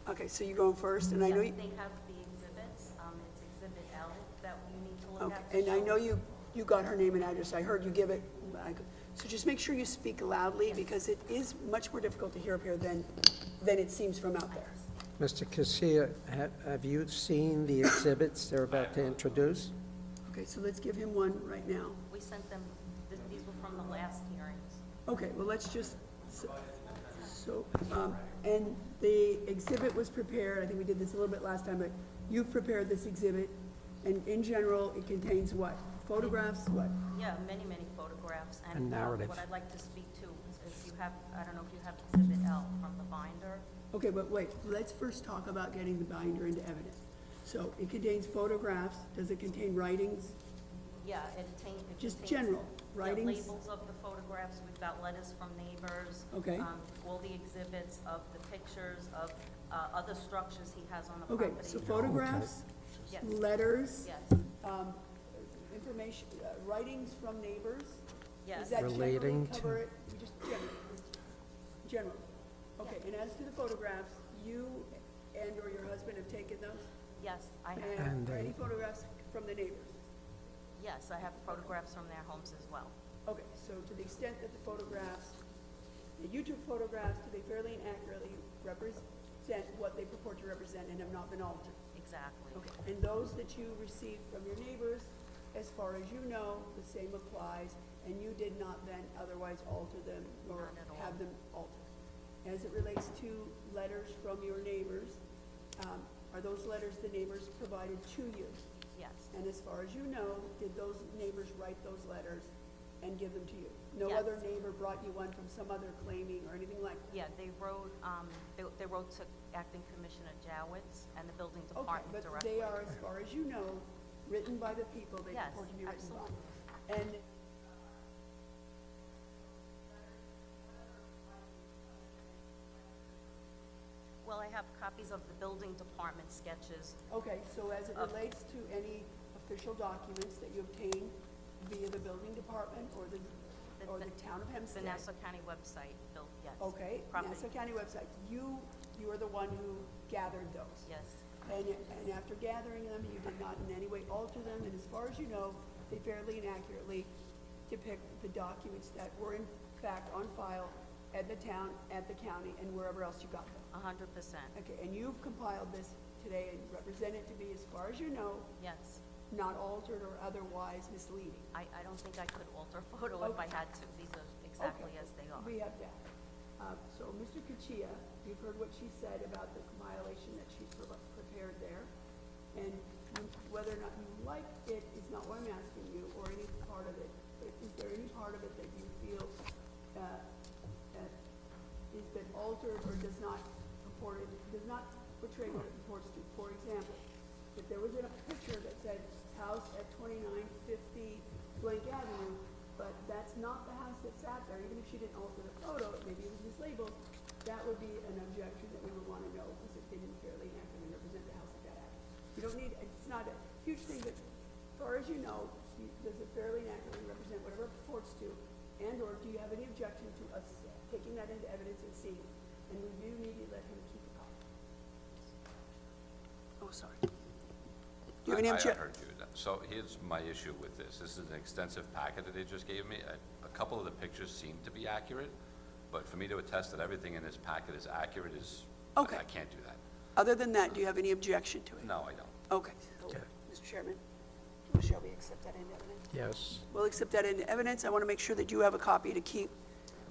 Okay, so you're going first, and I know, Yes, they have the exhibits. It's Exhibit L that you need to look okay, at. to and I show- know you got her name and address. I heard you give it. So just make sure you speak loudly, because it is much more difficult to hear up here than it seems from out there. Mr. Casilla, have you seen the exhibits they're about to introduce? Okay, so let's give him one right now. We sent them, these were from the last hearings. Okay, well, let's just, and the exhibit was prepared, I think we did this a little bit last time, but you've prepared this exhibit, and in general, it contains what? Photographs, what? Yeah, many, many photographs. A narrative. What I'd like to speak to is you have, I don't know if you have Exhibit L from the binder. Okay, but wait, let's first talk about getting the binder into evidence. So it contains photographs, does it contain writings? Yeah, it contains. Just general writings? Yeah, labels of the photographs, we've got letters from neighbors. Okay. All the exhibits of the pictures of other structures he has on the Okay, property. so photographs, Yes. letters, Yes, information, writings from neighbors? yes. Does that Relating generally cover it? Just general? Okay, and as to the photographs, you and/or your husband have taken those? Yes, I have. And And they- any photographs from the neighbors? Yes, I have photographs from their homes as well. Okay, so to the extent that the photographs, that you took photographs, do they fairly and accurately represent what they purport to represent and have not been altered? Exactly. Okay, and those that you received from your neighbors, as far as you know, the same applies, and you did not then otherwise alter them or Not at all. have them altered. As it relates to letters from your neighbors, are those letters the neighbors provided to you? Yes. And as far as you know, did those neighbors write those letters and give them to you? No Yes. other neighbor brought you one from some other claiming or anything like that? Yeah, they wrote to Acting Commissioner Jowitz and the Building Okay, Department but directly. they are, as far as you know, written by the people they Yes, purport to be written by. absolutely. And Well, I have copies of the Building Department sketches. okay, so as it relates to any official documents that you obtained via the building department or the town of The Hempstead? Nassau County website, built, yes. Okay, Property. Nassau County website, you are the one who gathered those? Yes, And after gathering them, you did not in any way alter them, and as far as you know, they fairly and accurately depict the documents that were in fact on file at the town, at the county, and wherever else you got them? 100%. Okay, and you've compiled this today and represent it to be, as far as you know, Yes. not altered or otherwise misleading? I don't think I could alter a photo if I had to. These are exactly Okay, as they are. we have that. So, Mr. Kachia, you've heard what she said about the compilation that she's prepared there. And whether or not you like it is not what I'm asking you, or any part of it. Is there any part of it that you feel has been altered or does not portray what it purports to? For example, if there was a picture that said house at 2950 Blank Avenue, but that's not the house that sat there, even if she didn't alter the photo, maybe it was mislabeled, that would be an objection that we would want to know, because it didn't fairly and accurately represent the house at that address. You don't need, it's not a huge thing, but as far as you know, does it fairly and accurately represent whatever it purports to? And/or do you have any objection Oh, sorry. Do you have any I objection? heard you. So here's my issue with this. This is an extensive packet that they just gave me. A couple of the pictures seem to be accurate, but for me to attest that everything in this packet is accurate is, Okay. I can't do that. Other than that, do you have any objection to it? No, I don't. Okay. Mr. Chairman, shall we accept that into evidence? Yes. We'll accept that into evidence. I want to make sure that you have a copy to keep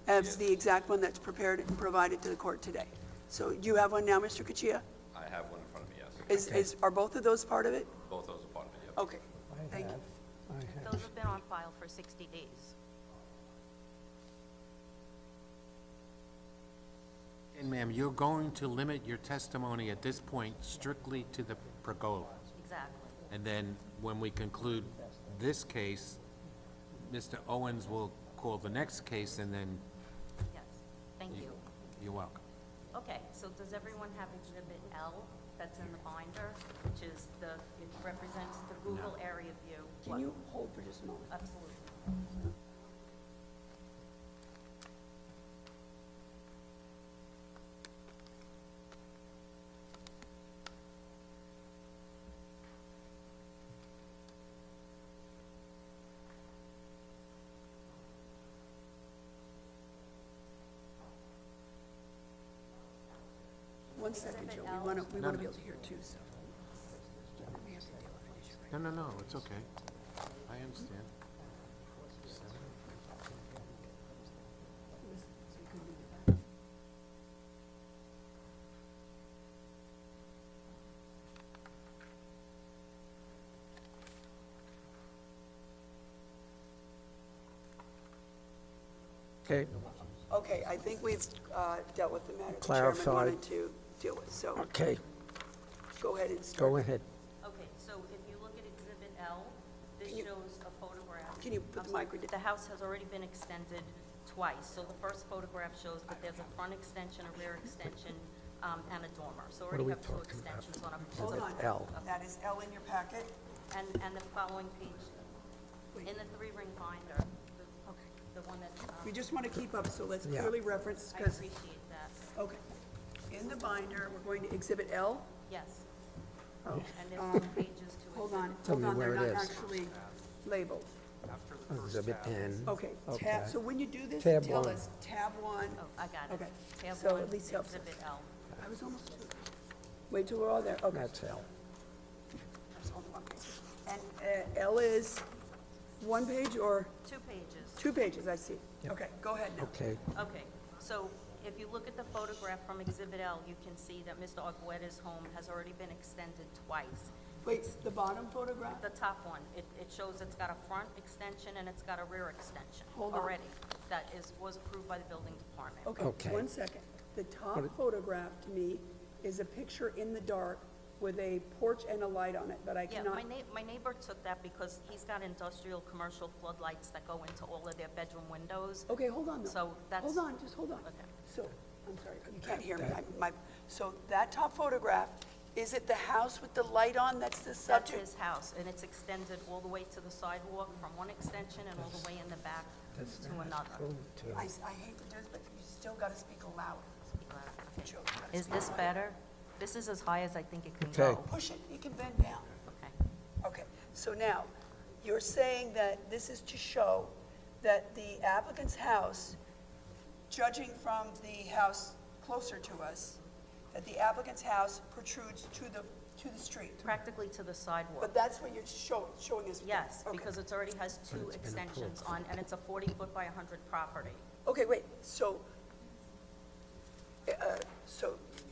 as the exact one that's prepared and provided to the court today. So do you have one now, Mr. Kachia? I have one in front of me, yes. Are both of those part of it? Both those are part of it, yep. Okay, thank you. Those have been on file for 60 days. And ma'am, you're going to limit your testimony at this point strictly to the pergola. Exactly. And then when we conclude this case, Mr. Owens will call the next case and then Yes, thank you. you're welcome. Okay, so does everyone have Exhibit L that's in the binder, which is it represents the Google area view? Can you hold for just a moment? Absolutely. One second, Joe. We want to be able to hear it too, so. No, it's okay. I understand. Okay, Okay, I think we've dealt with the matter the Clarified. chairman wanted to deal with, so okay, go ahead and start. go ahead. Okay, so if you look at Exhibit L, this Can you- shows a photograph. Can you put the I'm sorry, mic right The house has already been extended twice. So the first photograph shows that there's a front extension, a rear extension, and a dormer. So What are already we have two talking about? extensions on a. Hold on. L. That is L in your packet? And the following page, in the three-ring binder, the one that, We just want to keep up, so let's Yeah. clearly reference, I because, appreciate that. okay. In the binder, we're going to Exhibit L. Yes. Oh, And there's two pages to Hold Exhibit. on, Tell hold me on, they're where it not is. actually labeled. Exhibit N. Okay, Okay. tab, so when you do this, Tab tell one. us tab one. Oh, I got it. Okay, Tab so one, at least helps us. Exhibit L. I was almost to. Wait till we're all there, okay. That's L. There's only one page. And L is one page or 2 pages. 2 pages, I see. Okay, go ahead now. Okay, Okay, so if you look at the photograph from Exhibit L, you can see that Mr. Argueda's home has already been extended twice. Wait, the bottom photograph? The top one, it shows it's got a front extension and it's got a rear extension Hold on. already. That was approved by the building department. Okay, Okay. one second. The top photograph to me is a picture in the dark with a porch and a light on it, but I Yeah, cannot. my neighbor took that because he's got industrial, commercial floodlights that go into all of their bedroom windows. Okay, hold on though. So that's. Hold on, just hold on. Okay. So, I'm sorry, you can't hear me. So that top photograph, is it the house with the light on that's the That's subject? his house, and it's extended all the way to the sidewalk from one extension and all the way in the back to another. I hate to do this, but you still gotta speak loud. Joe, you gotta Is speak this loud. better? This is as high as I think it can Okay. go. Push it, you can bend down. Okay. Okay, so now, you're saying that this is to show that the applicant's house, judging from the house closer to us, that the applicant's house protrudes to the street. Practically to the sidewalk. But that's what you're showing us? Yes, Okay. because it already has 2 extensions on, and it's a 40-foot by 100 property. Okay, wait, so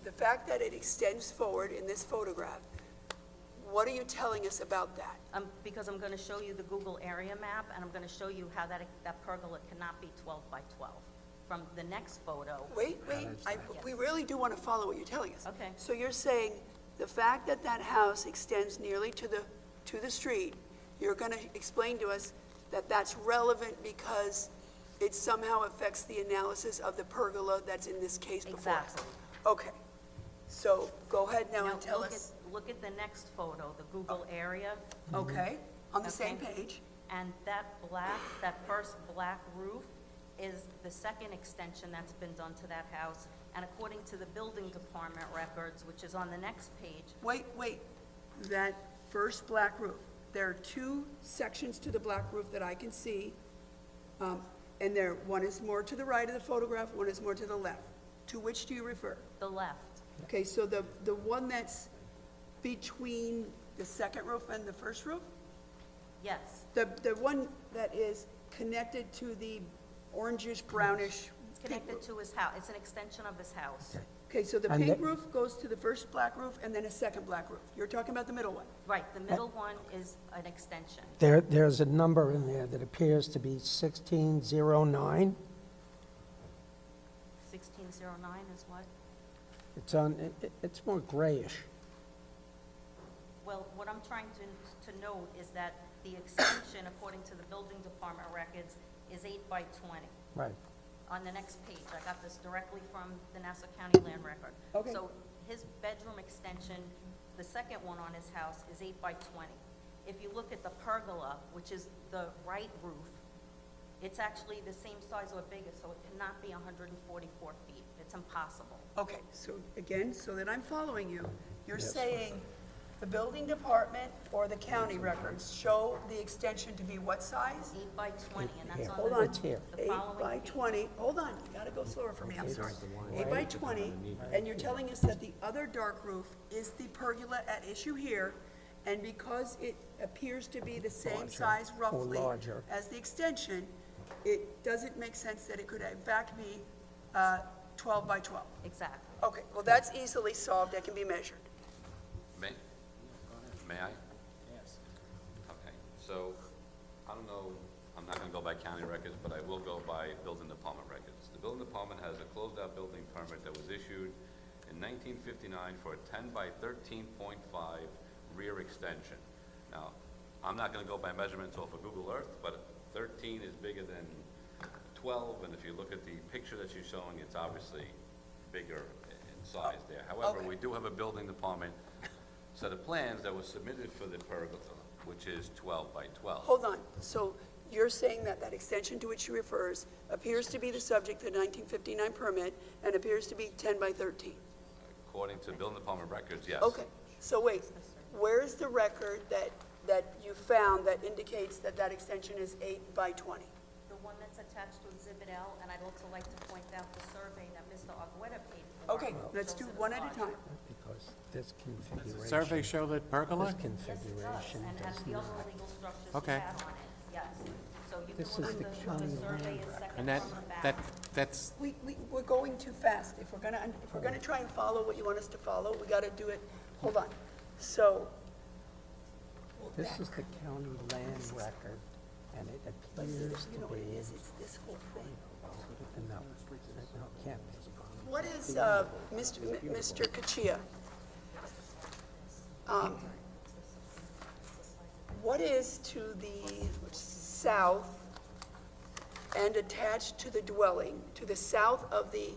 the fact that it extends forward in this photograph, what are you telling us about that? Because I'm going to show you the Google area map, and I'm going to show you how that pergola cannot be 12 by 12. From the next photo. Wait, we really do want to follow what you're telling us. Okay. So you're saying the fact that that house extends nearly to the street, you're going to explain to us that that's relevant because it somehow affects the analysis of the pergola that's in this case before us? Exactly. Okay. So go ahead now Now, and tell us. look at the next photo, the Google area. Okay, on the same Okay. page. And that first black roof is the second extension that's been done to that house. And according to the building department records, which is on the next page. Wait, that first black roof. There are two sections to the black roof that I can see, and one is more to the right of the photograph, one is more to the left. To which do you refer? The left. Okay, so the one that's between the second roof and the first roof? Yes. The one that is connected to the orangish, brownish It's connected to his house. It's an extension of his house. Okay, so the And pink the- roof goes to the first black roof and then a second black roof. You're talking about the middle one? Right, the middle one is an extension. There's a number in there that appears to be 1609. 1609 is what? It's it's more grayish. Well, what I'm trying to note is that the extension, according to the building department records, is 8 by 20. Right. On the next page, I got this directly from the Nassau County Land Record. Okay. So his bedroom extension, the second one on his house, is 8 by 20. If you look at the pergola, which is the right roof, it's actually the same size or bigger, so it cannot be 144 feet. It's impossible. Okay, so again, so that I'm following you, you're saying the building department or the county records show the extension to be what size? 8 by 20, and that's on Hold the on. It's here. the 8 following by page. 20, hold on, you gotta go slower for me, I'm sorry. 8 by 20, and you're telling us that the other dark roof is the pergola at issue here, and because it appears to be the same size roughly larger. as the extension, it doesn't make sense that it could in fact be 12 by 12. Exactly. Okay, well, that's easily solved, that can be measured. May I? Yes. Okay, so, I don't know, I'm not gonna go by county records, but I will go by building department records. The building department has a closed-out building permit that was issued in 1959 for a 10 by 13.5 rear extension. Now, I'm not gonna go by measurements off of Google Earth, but 13 is bigger than 12, and if you look at the picture that she's showing, it's obviously bigger in size there. However, Okay. we do have a building department set of plans that was submitted for the pergola, which is 12 by 12. Hold on, so you're saying that that extension to which she refers appears to be the subject of the 1959 permit and appears to be 10 by 13? According to building department records, yes. Okay, so wait, where's the record that you found that indicates that that extension is 8 by 20? The one that's attached to Exhibit L, and I'd also like to point out the survey that Mr. Aguirre paid for. Okay, let's do one at a time. Because this configuration. Survey show that pergola? This Yes, it does, configuration and does the other not. legal structures Okay. he had on it, yes. So you can This look is at the county the survey land is record. second And from the back. that's, We're going too fast. If we're gonna try and follow what you want us to follow, we gotta do it, hold on. So, This is the county land record, and it appears you to know what it be, is, it's this whole thing. no, it can't be. What is, Mr. Kachia? What is to the south and attached to the dwelling, to the south of the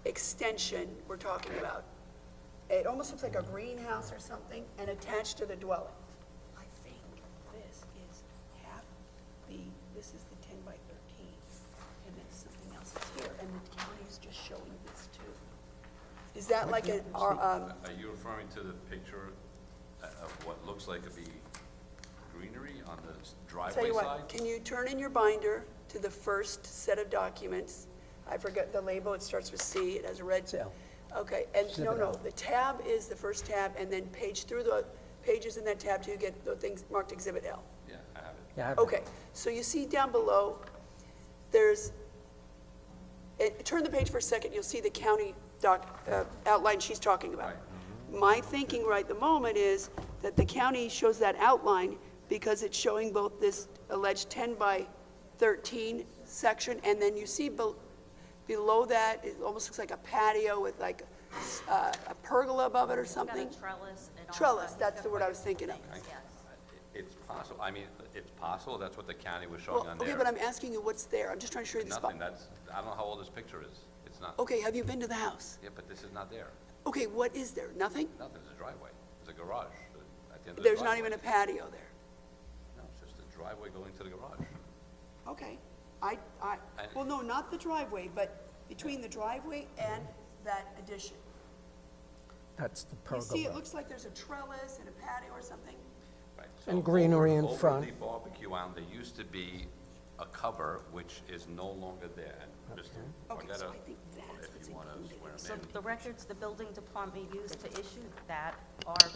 extension we're talking about? It almost looks like a greenhouse or something, and attached to the dwelling. I think this is half this is the 10 by 13, and then something else is here, and the county is just showing this too. Is that like an, Are you referring to the picture of what looks like to be greenery on the tell driveway you side? what, can you turn in your binder to the first set of documents? I forget the label, it starts with C, it has a red. L. Okay, and no, the tab is the first tab, and then page through the pages in that tab till you get the things marked Exhibit L. Yeah, I have it. Yeah, I have it. Okay, so you see down below, there's, turn the page for a second, you'll see the county outline she's talking about. My thinking right at the moment is that the county shows that outline because it's showing both this alleged 10 by 13 section, and then you see below that, it almost looks like a patio with like a pergola above it or something. It's got a trellis and all Trellis, that. that's the word I was thinking of. Yes. It's possible, I mean, it's possible, that's what the county was Well, showing on okay, there. but I'm asking you what's there. I'm just trying to show you the spot. Nothing, I don't know how old this picture is. It's not, Okay, have you been to the house? yeah, but this is not there. Okay, what is there? Nothing? Nothing, it's a driveway. It's a garage at the end of the There's not driveway. even a patio there. No, it's just a driveway going to the garage. Okay. And- Well, no, not the driveway, but between the driveway and that addition. That's the You see, it pergola. looks like there's a trellis and a patio or something. Right. And So greenery in over front. the barbecue island, there used to be a cover, which is no longer there. And Mr. Okay, so Margetta, I think that's if what's you want to swear him So in. the records the building department used to issue that are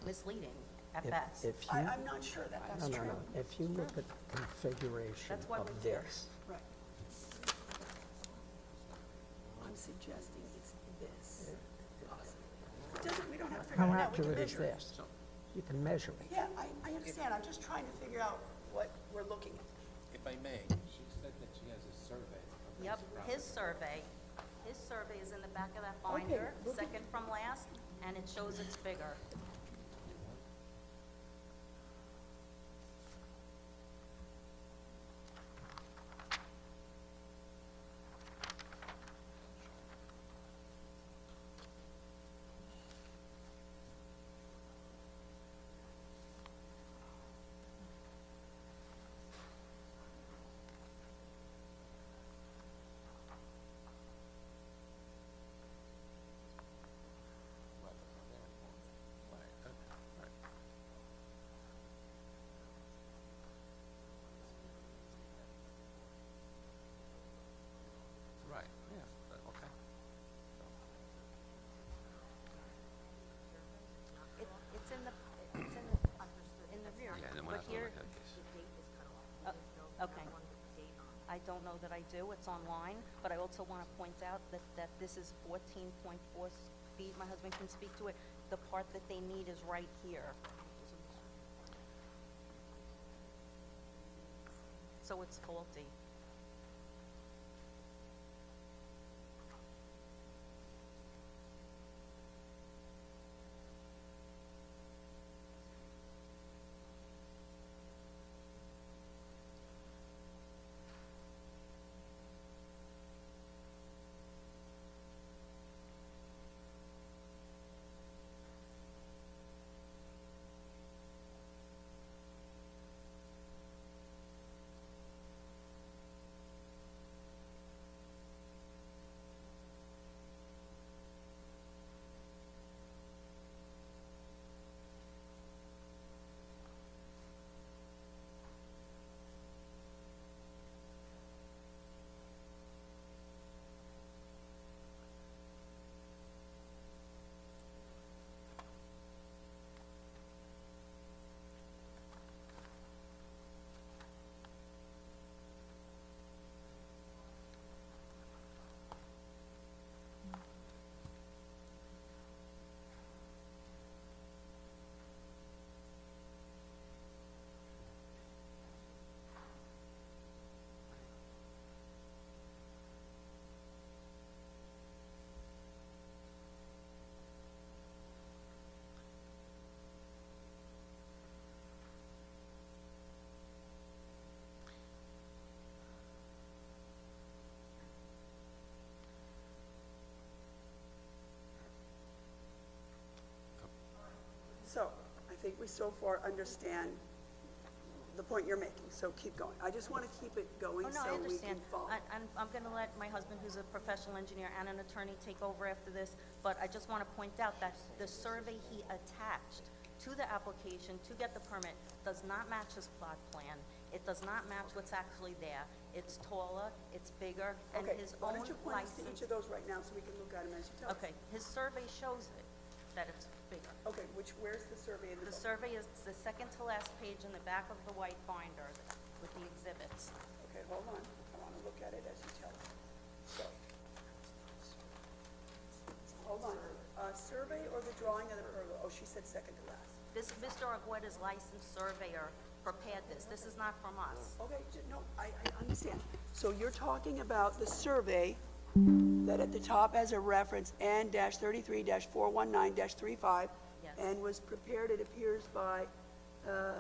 misleading at best. If you, I'm not sure that no, that's no, true. no, if you look at the configuration That's why of we're here. this, Right. I'm suggesting it's this. It doesn't, we don't have to figure how it out, we can accurate is measure it. this? You can measure it. Yeah, I understand, I'm just trying to figure out what we're looking at. If I may, she said that she has a survey. Yep, his survey is in the back of that Okay, binder, look at- second from last, and it shows it's bigger. Right, yeah, okay. It's in the rear. Yeah, then we're But not going here, to look at this. okay. I don't know that I do, it's online, but I also want to point out that this is 14.4 feet, my husband can speak to it. The part that they need is right here. So it's faulty. So, I think we so far understand the point you're making, so keep going. I just want to keep it going Oh, no, I so we can understand. follow. I'm going to let my husband, who's a professional engineer and an attorney, take over after this, but I just want to point out that the survey he attached to the application to get the permit does not match his plot plan. It does not match what's actually there. It's taller, it's bigger, and Okay, his why own don't you point us to license. each of those right now so we can look at them as you tell us? Okay, his survey shows it, that it's bigger. Okay, where's the survey in the The book? survey is the second to last page in the back of the white binder with the exhibits. Okay, hold on, I want to look at it as you tell us. So, hold on, survey or the drawing of the pergola? Oh, she said second to last. This, Mr. Argueda's licensed surveyor prepared this. This is not from us. Okay, no, I understand. So you're talking about the survey that at the top has a reference N-33-419-35 Yes. and was prepared, it appears, by, A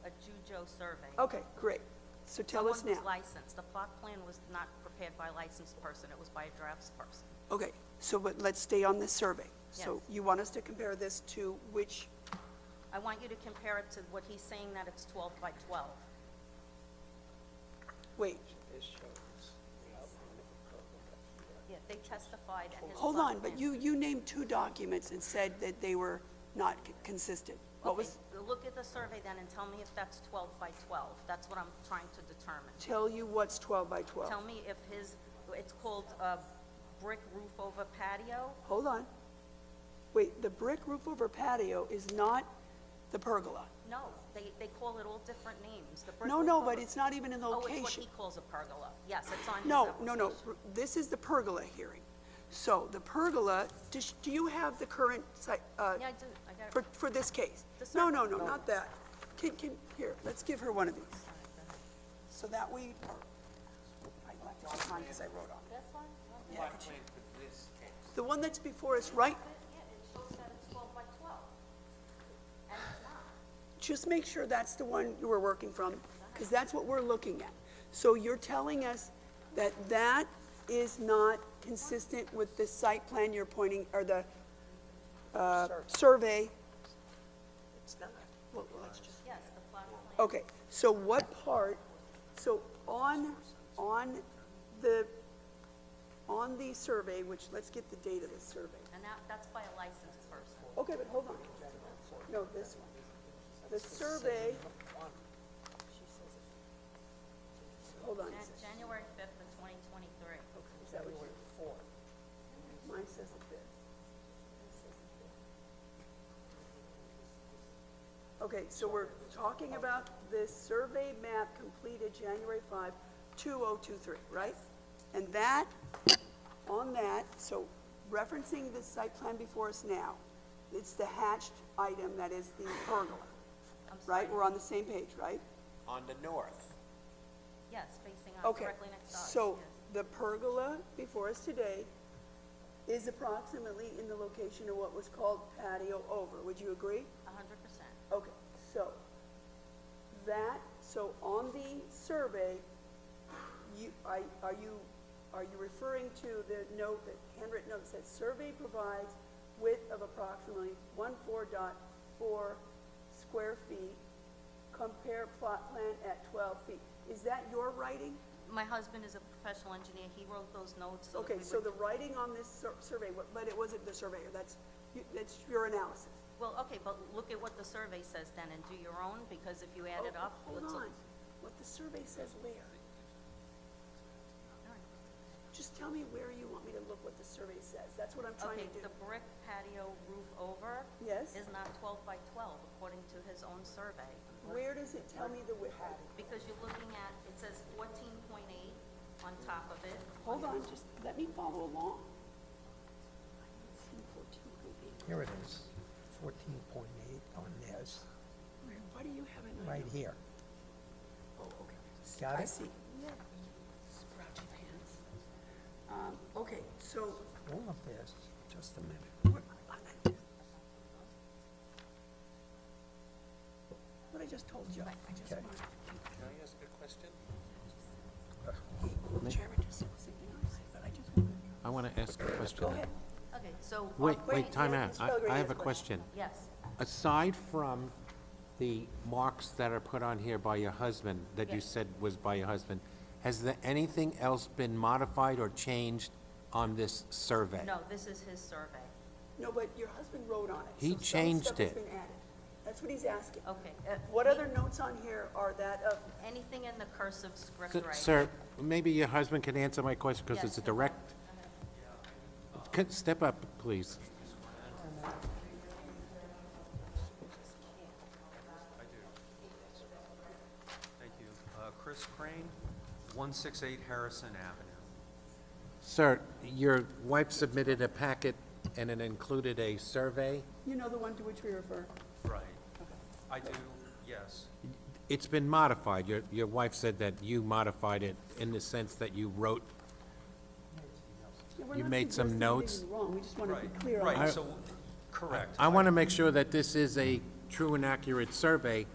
Jujo survey. okay, great. So tell us Someone now. who's licensed. The plot plan was not prepared by a licensed person. It was by a draftsperson. Okay, so but let's stay on this survey. So Yes. you want us to compare this to which, I want you to compare it to what he's saying that it's 12 by 12. wait, This shows the outline of the pergola here. Yeah, They testified at his Hold plot on, but plan. you named 2 documents and said that they were not consistent. What Okay, was, look at the survey then and tell me if that's 12 by 12. That's what I'm trying to determine. tell you what's 12 by 12? Tell me if it's called a brick roof over patio. Hold on. Wait, the brick roof over patio is not the pergola. No, they call it all different names. The brick No, roof no, over- but it's not even in the Oh, it's what location. he calls a pergola. Yes, it's on his No, no, no, application. this is the pergola hearing. So the pergola, do you have the current site, Yeah, I do, I got it. for this case? The No, survey. no, no, not that. Here, let's give her one of these. So that we, I left it behind because I wrote on it. That's fine. Yeah, the one that's before us, right? Yeah, it shows that it's 12 by 12. And it's not. Just make sure that's the one you were working from, because that's what we're looking at. So you're telling us that that is not consistent with the site plan you're pointing, or the survey? It's not. Well, let's just. Yes, the plot plan. Okay, so what part, so on the survey, which, let's get the date of the survey. And that's by a licensed person. Okay, but hold on. No, this one. The survey. Hold on. January 5th of 2023. Is that what you? Mine says the 5th. Okay, so we're talking about this survey map completed January 5, 2023, right? And that, on that, so referencing the site plan before us now, it's the hatched item that is the pergola, right? We're on the same page, right? On the north. Yes, facing out Okay, directly next to us. so yes. the pergola before us today is approximately in the location of what was called patio over. Would you agree? 100%. Okay, so so on the survey, are you referring to the note, the handwritten note that says survey provides width of approximately 14.4 square feet, compare plot plan at 12 feet? Is that your writing? My husband is a professional engineer. He wrote those notes so that Okay, we so would... the writing on this survey, but it wasn't the surveyor, that's your analysis. Well, okay, but look at what the survey says then and do your own, because if you add it up... Hold it's a- on, what the survey says where? All right. Just tell me where you want me to look what the survey says, that's what I'm trying Okay, to do. the brick patio roof over Yes? is not 12 by 12 according to his own survey. Where does it tell me the width? Because you're looking at, it says 14.8 on top of it. Hold on, just let me follow along. Here it is, 14.8 on theirs, What do you have in right here. Oh, okay. Got I it? see. Yeah. Scratchy pants. Okay, so, All of this, just a minute. what I just told you, I just Okay. want. Can I ask a question? Chairman just said the same thing I said, but I just want. I want to ask a question. Go ahead. Okay, so... Wait, time yeah, out. spell your I have a yes, question. Yes. Aside from the marks that are put on here by your husband, that you Yes. said was by your husband, has there anything else been modified or changed on this survey? No, this is his survey. No, but your husband wrote on it. He so some changed stuff has it. been added. That's what he's asking. Okay. What other notes on here are that of, Anything in the cursive script So- right? Sir, maybe your husband can answer my question, because Yes. it's a direct... Step up, please. Thank you. Chris Crane, 168 Harrison Avenue. Sir, your wife submitted a packet, and it included a survey. you know, the one to which we refer? Right. I do, yes. It's been modified. Your wife said that you modified it in the sense that you wrote, Yeah, we're You not made some suggesting notes? anything wrong, we just want to be Right, clear on right, that. so, correct. I want to make sure that this is a true and accurate survey,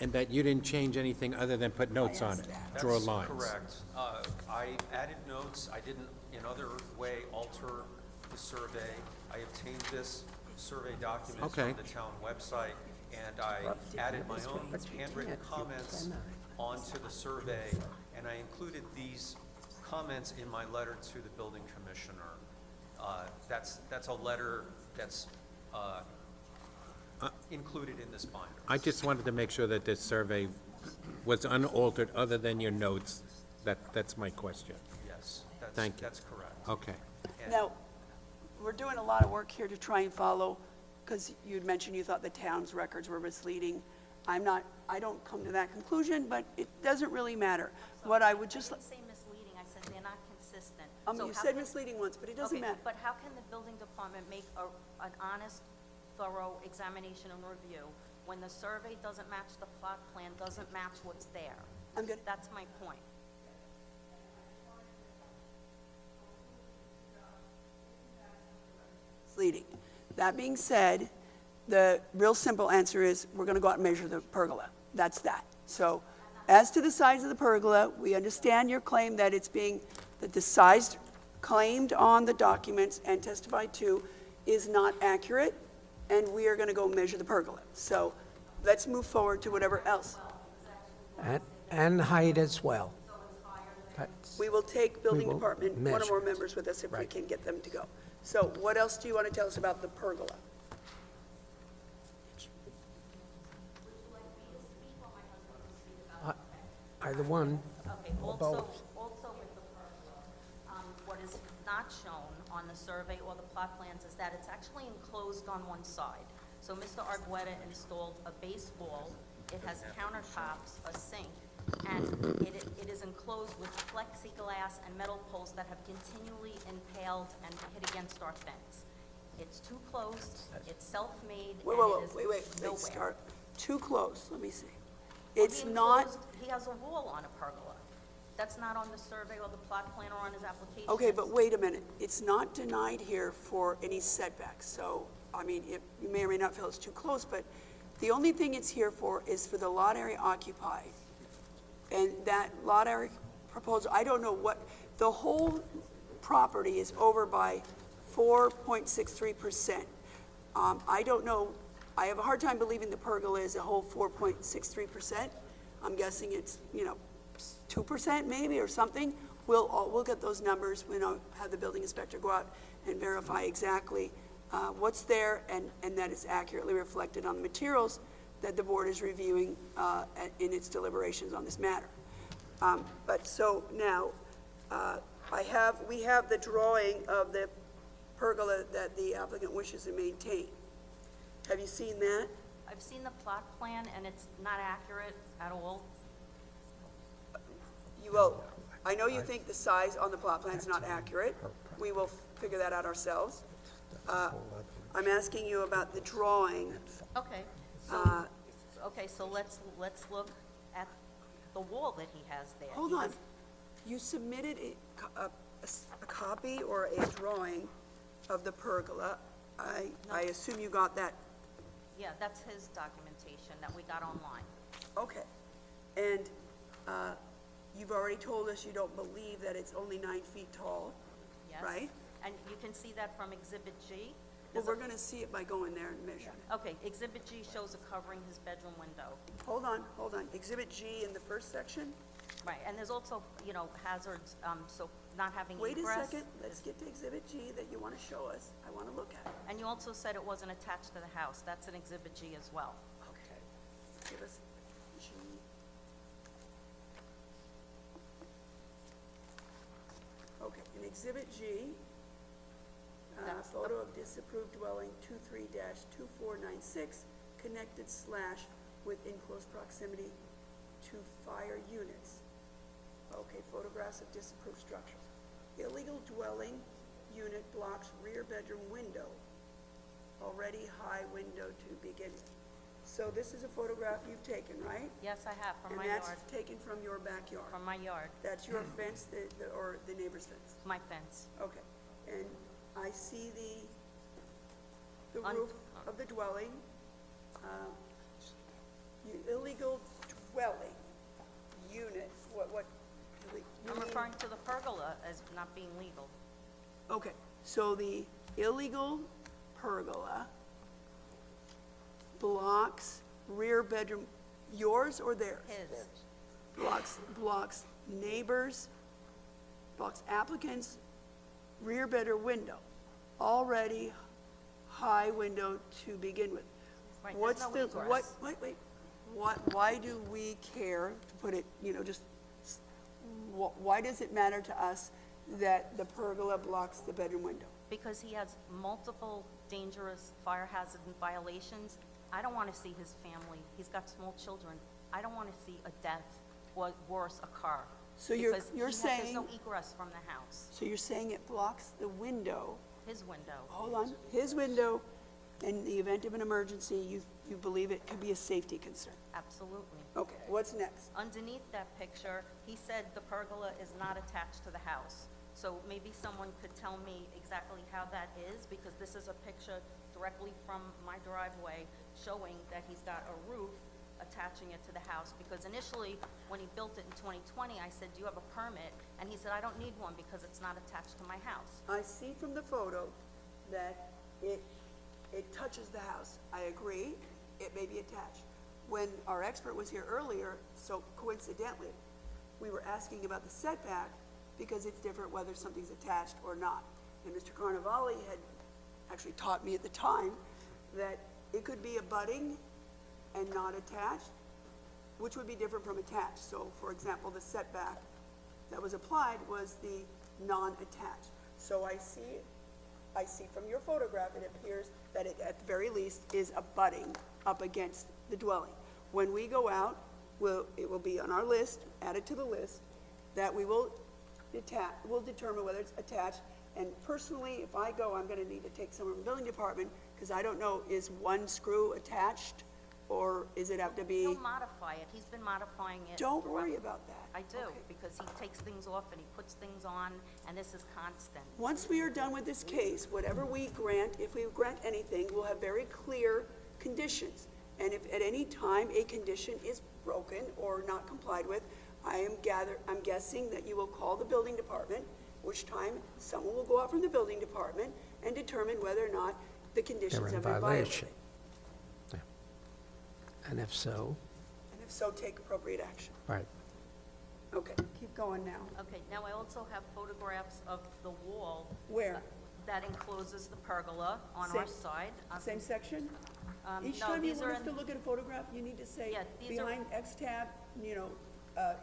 and that you didn't change anything other than put notes on it, draw That's lines. correct. I added notes. I didn't in other way alter the survey. I obtained this survey document Okay. from the town website, and I added my own handwritten comments onto the survey, and I included these comments in my letter to the building commissioner. That's a letter that's included in this binder. I just wanted to make sure that this survey was unaltered, other than your notes. That's my question. Yes, Thank you. that's correct. Okay. Now, we're doing a lot of work here to try and follow, because you'd mentioned you thought the town's records were misleading. I don't come to that conclusion, but it doesn't really matter. What I would just, I didn't say misleading, I said they're not consistent. you said misleading once, but it doesn't Okay, matter. but how can the building department make an honest, thorough examination and review when the survey doesn't match the plot plan, doesn't match what's there? I'm good. That's my point. Misleading. That being said, the real simple answer is, we're gonna go out and measure the pergola. That's that. So, as to the size of the pergola, we understand your claim that that the size claimed on the documents and testified to is not accurate, and we are gonna go measure the pergola. So, let's move forward to whatever else. And height as well. That's- We will take building will department, one or measure more it. members with us if we Right. can get them to go. So, what else do you wanna tell us about the pergola? Either one. Okay, Or also, both. also with the pergola, what is not shown on the survey or the plot plans is that it's actually enclosed on one side. So Mr. Argueta installed a base wall, it has countertops, a sink, and it is enclosed with plexiglass and metal poles that have continually impaled and hit against our fence. It's too close, it's self-made, and it is Wait, nowhere. start. Too close, let me see. Well, It's he not, enclosed- He has a wall on a pergola. That's not on the survey or the plot plan or on his application. okay, but wait a minute. It's not denied here for any setbacks. So, I mean, you may or may not feel it's too close, but the only thing it's here for is for the lot area occupied. And that lot area proposal, I don't know what, the whole property is over by 4.63%. I don't know, I have a hard time believing the pergola is a whole 4.63%. I'm guessing it's, 2% maybe or something. We'll get those numbers. We'll have the building inspector go out and verify exactly what's there and that it's accurately reflected on the materials that the board is reviewing in its deliberations on this matter. But so now, we have the drawing of the pergola that the applicant wishes to maintain. Have you seen that? I've seen the plot plan, and it's not accurate at all. I know you think the size on the plot plan is not accurate. We will figure that out ourselves. I'm asking you about the drawing. Okay, so let's look at the wall that he has there. Hold on. You submitted a copy or a drawing of the pergola. I assume you got that. Yeah, that's his documentation that we got online. Okay. And you've already told us you don't believe that it's only 9 feet tall, Yes. right? And you can see that from Exhibit G. Well, There's we're a- going to see it by going there and measuring it. Okay, Exhibit G shows a covering his bedroom window. Hold on. Exhibit G in the first section. Right, and there's also, hazards, so not having Wait a egress. second. Let's get to Exhibit G that you want to show us. I want to look at it. And you also said it wasn't attached to the house. That's an Exhibit G as well. Okay. Give us G. Okay, in Exhibit G, That's the- photo of disapproved dwelling 23-2496, connected / within close proximity to fire units. Okay, photographs of disapproved structures. Illegal dwelling unit blocks rear bedroom window, already high window to begin with. So this is a photograph you've taken, right? Yes, I have, from my And yard, that's taken from your backyard? from my yard, That's your fence, or the neighbor's fence? my fence. Okay. And I see the On- roof of the dwelling. Illegal dwelling unit, what? you I'm mean- referring to the pergola as not being legal. Okay, so the illegal pergola blocks rear bedroom, yours or theirs? His. Blocks neighbors' blocks applicant's rear bedroom window, already high window to begin with. Right, What's there's no the, what, egress. wait, why do we care, to put it, why does it matter to us that the pergola blocks the bedroom window? Because he has multiple dangerous fire hazard violations. I don't want to see his family. He's got small children. I don't want to see a death or worse, a car. So you're Because there's saying, no egress from the house, so you're saying it blocks the window, his window. hold on, his window, in the event of an emergency, you believe it could be a safety concern? Absolutely. Okay, what's next? Underneath that picture, he said the pergola is not attached to the house. So maybe someone could tell me exactly how that is, because this is a picture directly from my driveway showing that he's got a roof attaching it to the house. Because initially, when he built it in 2020, I said, do you have a permit? And he said, I don't need one because it's not attached to my house. I see from the photo that it touches the house. I agree, it may be attached. When our expert was here earlier, so coincidentally, we were asking about the setback because it's different whether something's attached or not. And Mr. Carnavale had actually taught me at the time that it could be abutting and not attached, which would be different from attached. So, for example, the setback that was applied was the non-attached. So I see from your photograph, it appears that it, at the very least, is abutting up against the dwelling. When we go out, it will be on our list, added to the list, that we will determine whether it's attached. And personally, if I go, I'm gonna need to take someone from the building department, because I don't know, is one screw attached, or is it have to be? He'll modify it. He's been modifying it. Don't worry throughout. about that. I do, Okay. because he takes things off and he puts things on, and this is constant. Once we are done with this case, whatever we grant, if we grant anything, we'll have very clear conditions. And if at any time a condition is broken or not complied with, I'm guessing that you will call the building department, which time someone will go out from the building department and determine whether or not the They're conditions in have been violation. violated. Yeah. And if so, And if so, take appropriate action. right. Okay, keep going now. Okay, now I also have photographs of the wall. Where? That encloses the pergola on our Same- side. Same section? Each No, time you these want are us to look at a photograph, you need to say, Yeah, these are- behind X tab,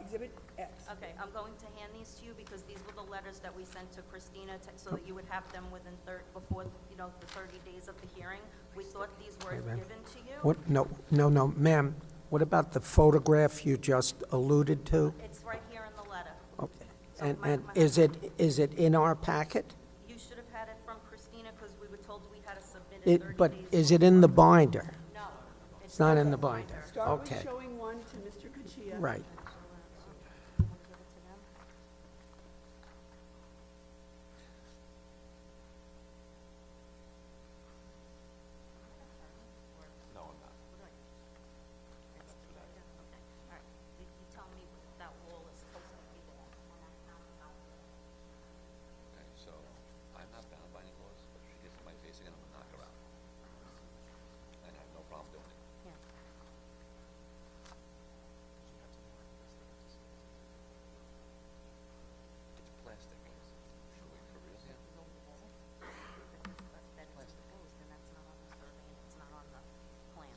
exhibit X. Okay, I'm going to hand these to you because these were the letters that we sent to Christina so that you would have them within before, the 30 days of the hearing. We thought these were Wait a minute. given to you. What, no, ma'am, what about the photograph you just alluded to? It's right here in the letter. Okay. So And, my- and my- is it in our packet? You should have had it from Christina because we were told we had to submit it 30 days. But is it in the binder? No. It's not in the binder? Start with Okay, showing one to Mr. Kachia. right. Give it to them. No, I'm not. Okay, all right. You tell me if that wall is supposed to be there. Okay, so I'm not bound by any laws, but if she gets in my face again, I'm gonna knock her out. And I have no problem doing it. Yeah. It's plastic. Should we, for real? Yeah. That is proposed, and that's not on the survey, and it's not on the plan.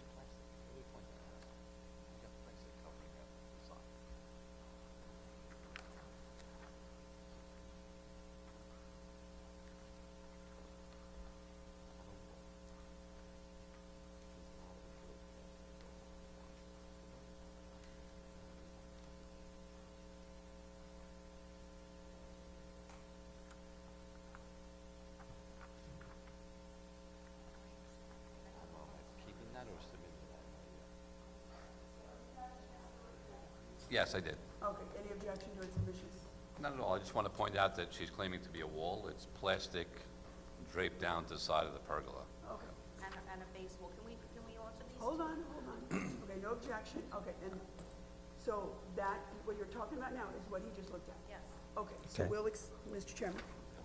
Really point that out. I got plastic covering that side. Keeping that or submitting that? Yes, I did. Okay, any objection to its submission? Not at all. I just want to point out that she's claiming to be a wall. It's plastic draped down to the side of the pergola. Okay, And a base wall. Can we offer these? hold on. Okay, no objection, okay, and so that, what you're talking about now is what he just looked at? Yes. Okay, so Okay. we'll, Mr. Chairman.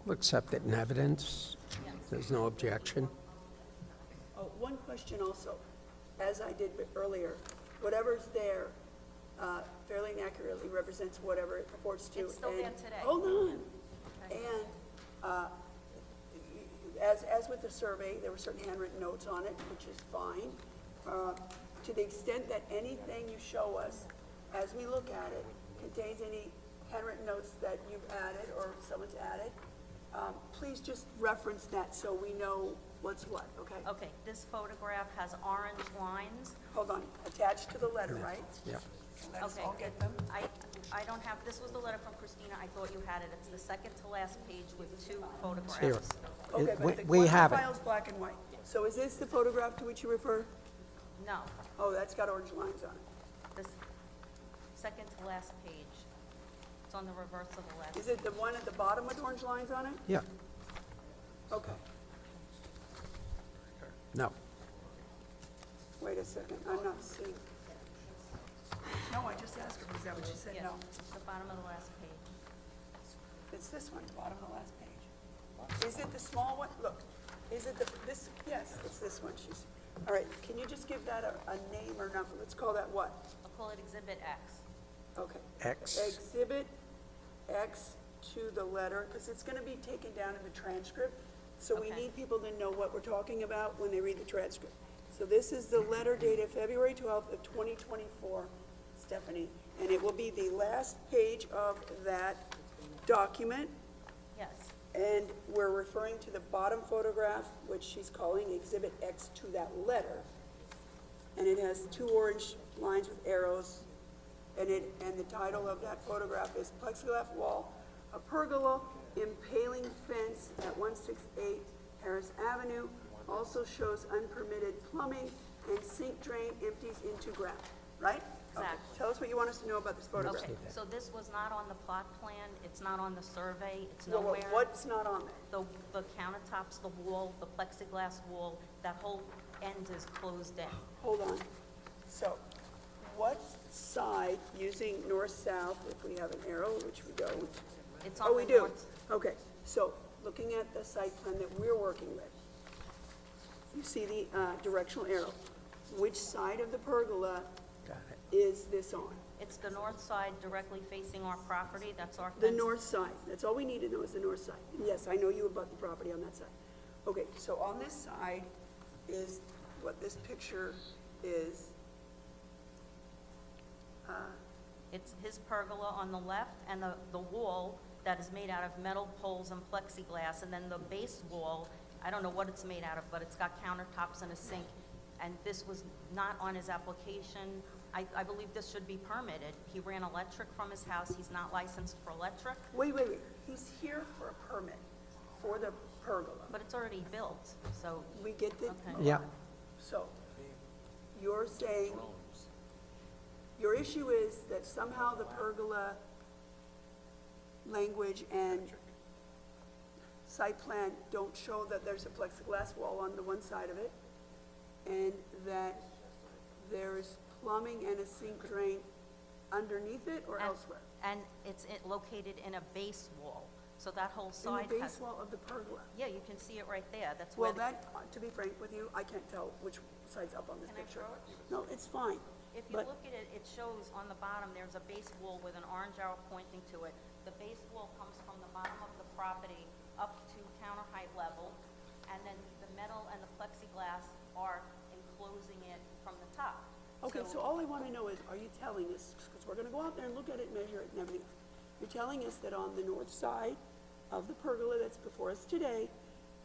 We'll accept it in evidence. There's no objection. Oh, one question also, as I did earlier, whatever's there fairly and accurately represents whatever it purports to. It's still there and- today. Hold on, And as with the survey, there were certain handwritten notes on it, which is fine. To the extent that anything you show us, as we look at it, contains any handwritten notes that you've added or someone's added, please just reference that so we know what's what, okay? Okay, this photograph has orange lines. Hold on, attached to the letter, right? Yeah. Let us Okay, all get them. I don't have, this was the letter from Christina, I thought you had it. It's the second to last page with 2 photographs. Here. Okay, but the We one have it. file's black and white. So is this the photograph to which you refer? No, Oh, that's got orange lines on it. this second to last page. It's on the reverse of the last. Is it the one at the bottom with orange lines on it? Yeah. Okay, No. wait a second, I'm not seeing. No, I just asked her, is that what she said? Yeah, No. it's the bottom of the last page. It's this one, the bottom of the last page. Is it the small one? Look, is it this, yes, it's this one. All right, can you just give that a name or number? Let's call that what? I'll call it Exhibit X. Okay. X. Exhibit X to the letter, because it's going to be taken down in the transcript, so we Okay. need people to know what we're talking about when they read the transcript. So this is the letter dated February 12th of 2024, Stephanie, and it will be the last page of that document, Yes, and we're referring to the bottom photograph, which she's calling Exhibit X to that letter. And it has 2 orange lines with arrows, and the title of that photograph is Plexiglass Wall, a Pergola Impaling Fence at 168 Harris Avenue, also shows unpermitted plumbing and sink drain empties into ground, right? Okay. Exactly. Tell us what you want us to know about this photograph. okay, so this was not on the plot plan, it's not on the survey, it's Well, nowhere. what's not on there? The countertops, the wall, the plexiglass wall, that whole end is closed in. Hold on. So, what side, using north-south, if we have an arrow, which we don't? It's Oh, on we the do. north. Okay, so, looking at the site plan that we're working with, you see the directional arrow. Which side of the pergola Got it. is this on? It's the north side directly facing our property, that's our fence. The north side. That's all we need to know is the north side. And yes, I know you abut the property on that side. Okay, so on this side is what this picture is. It's his pergola on the left, and the wall that is made out of metal poles and plexiglass, and then the base wall, I don't know what it's made out of, but it's got countertops and a sink, and this was not on his application. I believe this should be permitted. He ran electric from his house, he's not licensed for electric, Wait. He's here for a permit for the pergola. but it's already built, so, We get the, Okay. Yeah. so, you're saying, your issue is that somehow the pergola language and site plan don't show that there's a plexiglass wall on the one side of it, and that there's plumbing and a sink drain underneath it or And- elsewhere? and it's located in a base wall, so that whole In side the has. base wall of the pergola? Yeah, you can see it right there, that's where Well, the. that, to be frank with you, I can't tell which side's up on this Can I picture. show it? No, it's fine. If you But- look at it, it shows on the bottom, there's a base wall with an orange arrow pointing to it. The base wall comes from the bottom of the property up to counter height level, and then the metal and the plexiglass are enclosing it from the top. Okay, so all I want to know is, are you telling us, because we're going to go out there and look at it, measure it and everything, you're telling us that on the north side of the pergola that's before us today,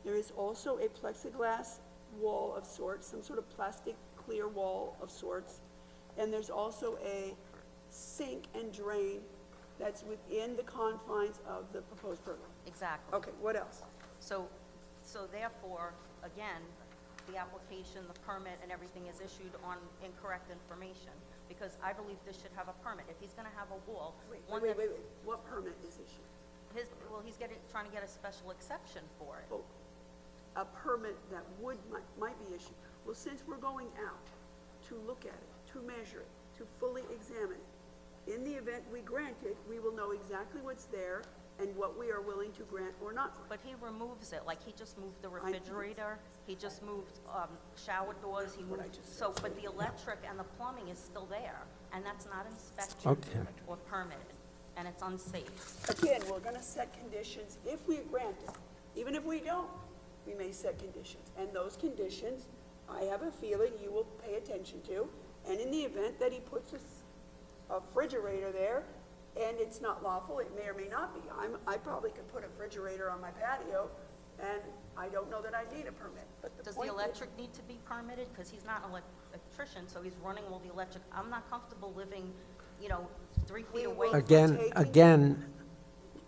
there is also a plexiglass wall of sorts, some sort of plastic clear wall of sorts, and there's also a sink and drain that's within the confines of the proposed pergola? Exactly. Okay, what else? So therefore, again, the application, the permit, and everything is issued on incorrect information, because I believe this should have a permit. If he's gonna have a wall, one Wait, that, what permit is issued? he's trying to get a special exception for it. Oh, a permit that might be issued. Well, since we're going out to look at it, to measure it, to fully examine it, in the event we grant it, we will know exactly what's there and what we are willing to grant or not grant. But he removes it, like he just moved the refrigerator, he just moved shower doors, he moved, so, but the electric and the plumbing is still there, and that's not inspected Okay. or permitted. and it's unsafe. Again, we're gonna set conditions if we grant it. Even if we don't, we may set conditions. And those conditions, I have a feeling you will pay attention to. And in the event that he puts a refrigerator there and it's not lawful, it may or may not be. I probably could put a refrigerator on my patio and I don't know that I need a permit. But Does the point is- electric need to be permitted? Because he's not an electrician, so he's running all the electric. I'm not comfortable living, 3 feet away. Again,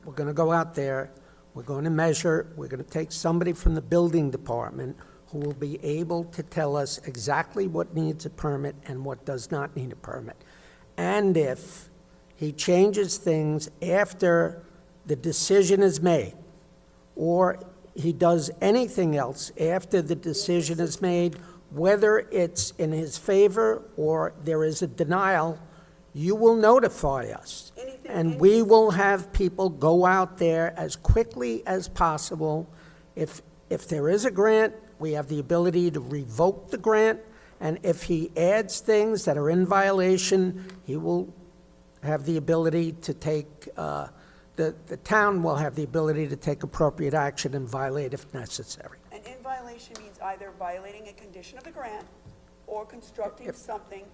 we're gonna go out there, we're gonna measure, we're gonna take somebody from the building department who will be able to tell us exactly what needs a permit and what does not need a permit. And if he changes things after the decision is made, or he does anything else after the decision is made, whether it's in his favor or there is a denial, you will notify us. And we will have people go out there as quickly as possible. If there is a grant, we have the ability to revoke the grant, and if he adds things that are in violation, he will have the ability to take, the town will have the ability to take appropriate action and violate if necessary. And in violation means either violating a condition of the grant or constructing something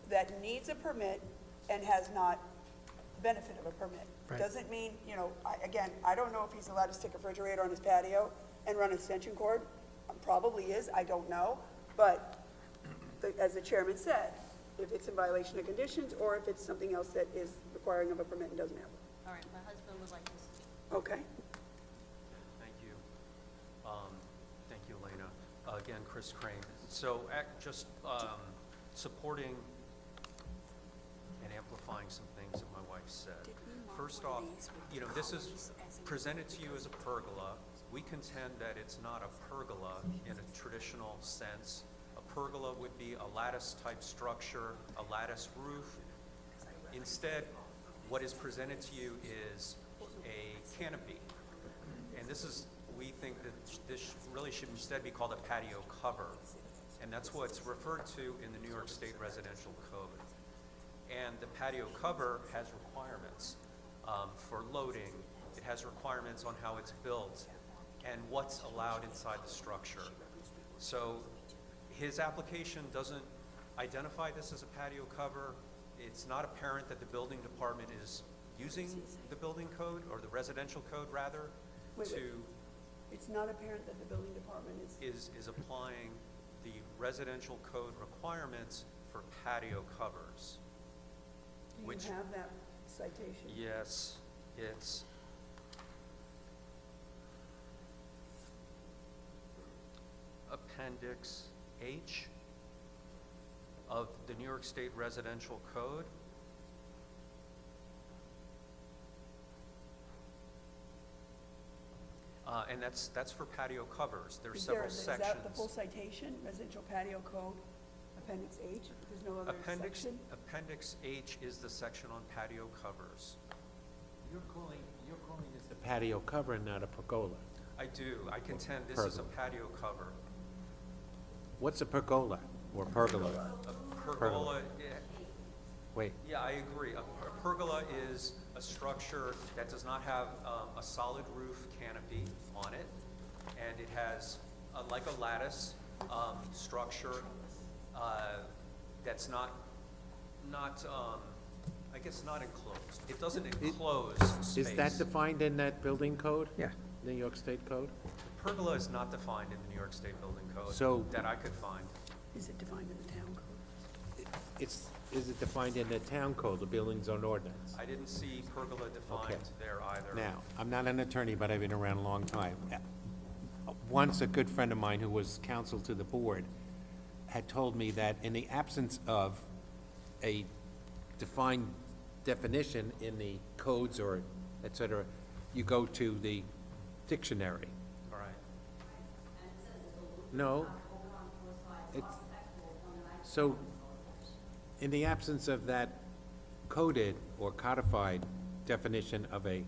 that needs a permit and has not benefit of a permit. Right. Doesn't mean, again, I don't know if he's allowed to stick a refrigerator on his patio and run extension cord. Probably is, I don't know. But as the chairman said, if it's in violation of conditions or if it's something else that is requiring of a permit and doesn't have it. All right, my husband would like to speak. Okay. Thank you. Thank you, Elena. Again, Chris Crane. So just supporting and amplifying some things that my wife said. First off, this is presented to you as a pergola. We contend that it's not a pergola in a traditional sense. A pergola would be a lattice-type structure, a lattice roof. Instead, what is presented to you is a canopy. And we think that this really should instead be called a patio cover. And that's what's referred to in the New York State Residential Code. And the patio cover has requirements for loading. It has requirements on how it's built and what's allowed inside the structure. So his application doesn't identify this as a patio cover. It's not apparent that the building department is using the building code, or the residential code rather, It's not apparent that the building department is applying the residential code requirements for patio covers. Do you have that citation? Yes, it's Appendix H of the New York State Residential Code. And that's for patio covers. There's several sections. Is that the full citation, residential patio code, Appendix H? There's no other section? Appendix H is the section on patio covers. You're calling this a patio cover and not a pergola. I do. I contend this is a patio cover. What's a pergola or pergola? A pergola, Wait, yeah, I agree. A pergola is a structure that does not have a solid roof canopy on it, and it has like a lattice structure that's not I guess not enclosed. It doesn't enclose space. is that defined in that building code? Yeah. New York State Code? Pergola is not defined in the New York State Building Code So- that I could find. Is it defined in the town code? Is it defined in the town code, the building zone ordinance? I didn't see pergola defined Okay. there either. Now, I'm not an attorney, but I've been around a long time. Once, a good friend of mine who was counsel to the board had told me that in the absence of a defined definition in the codes or et cetera, you go to the dictionary. All right. No. So, in the absence of that coded or codified definition of a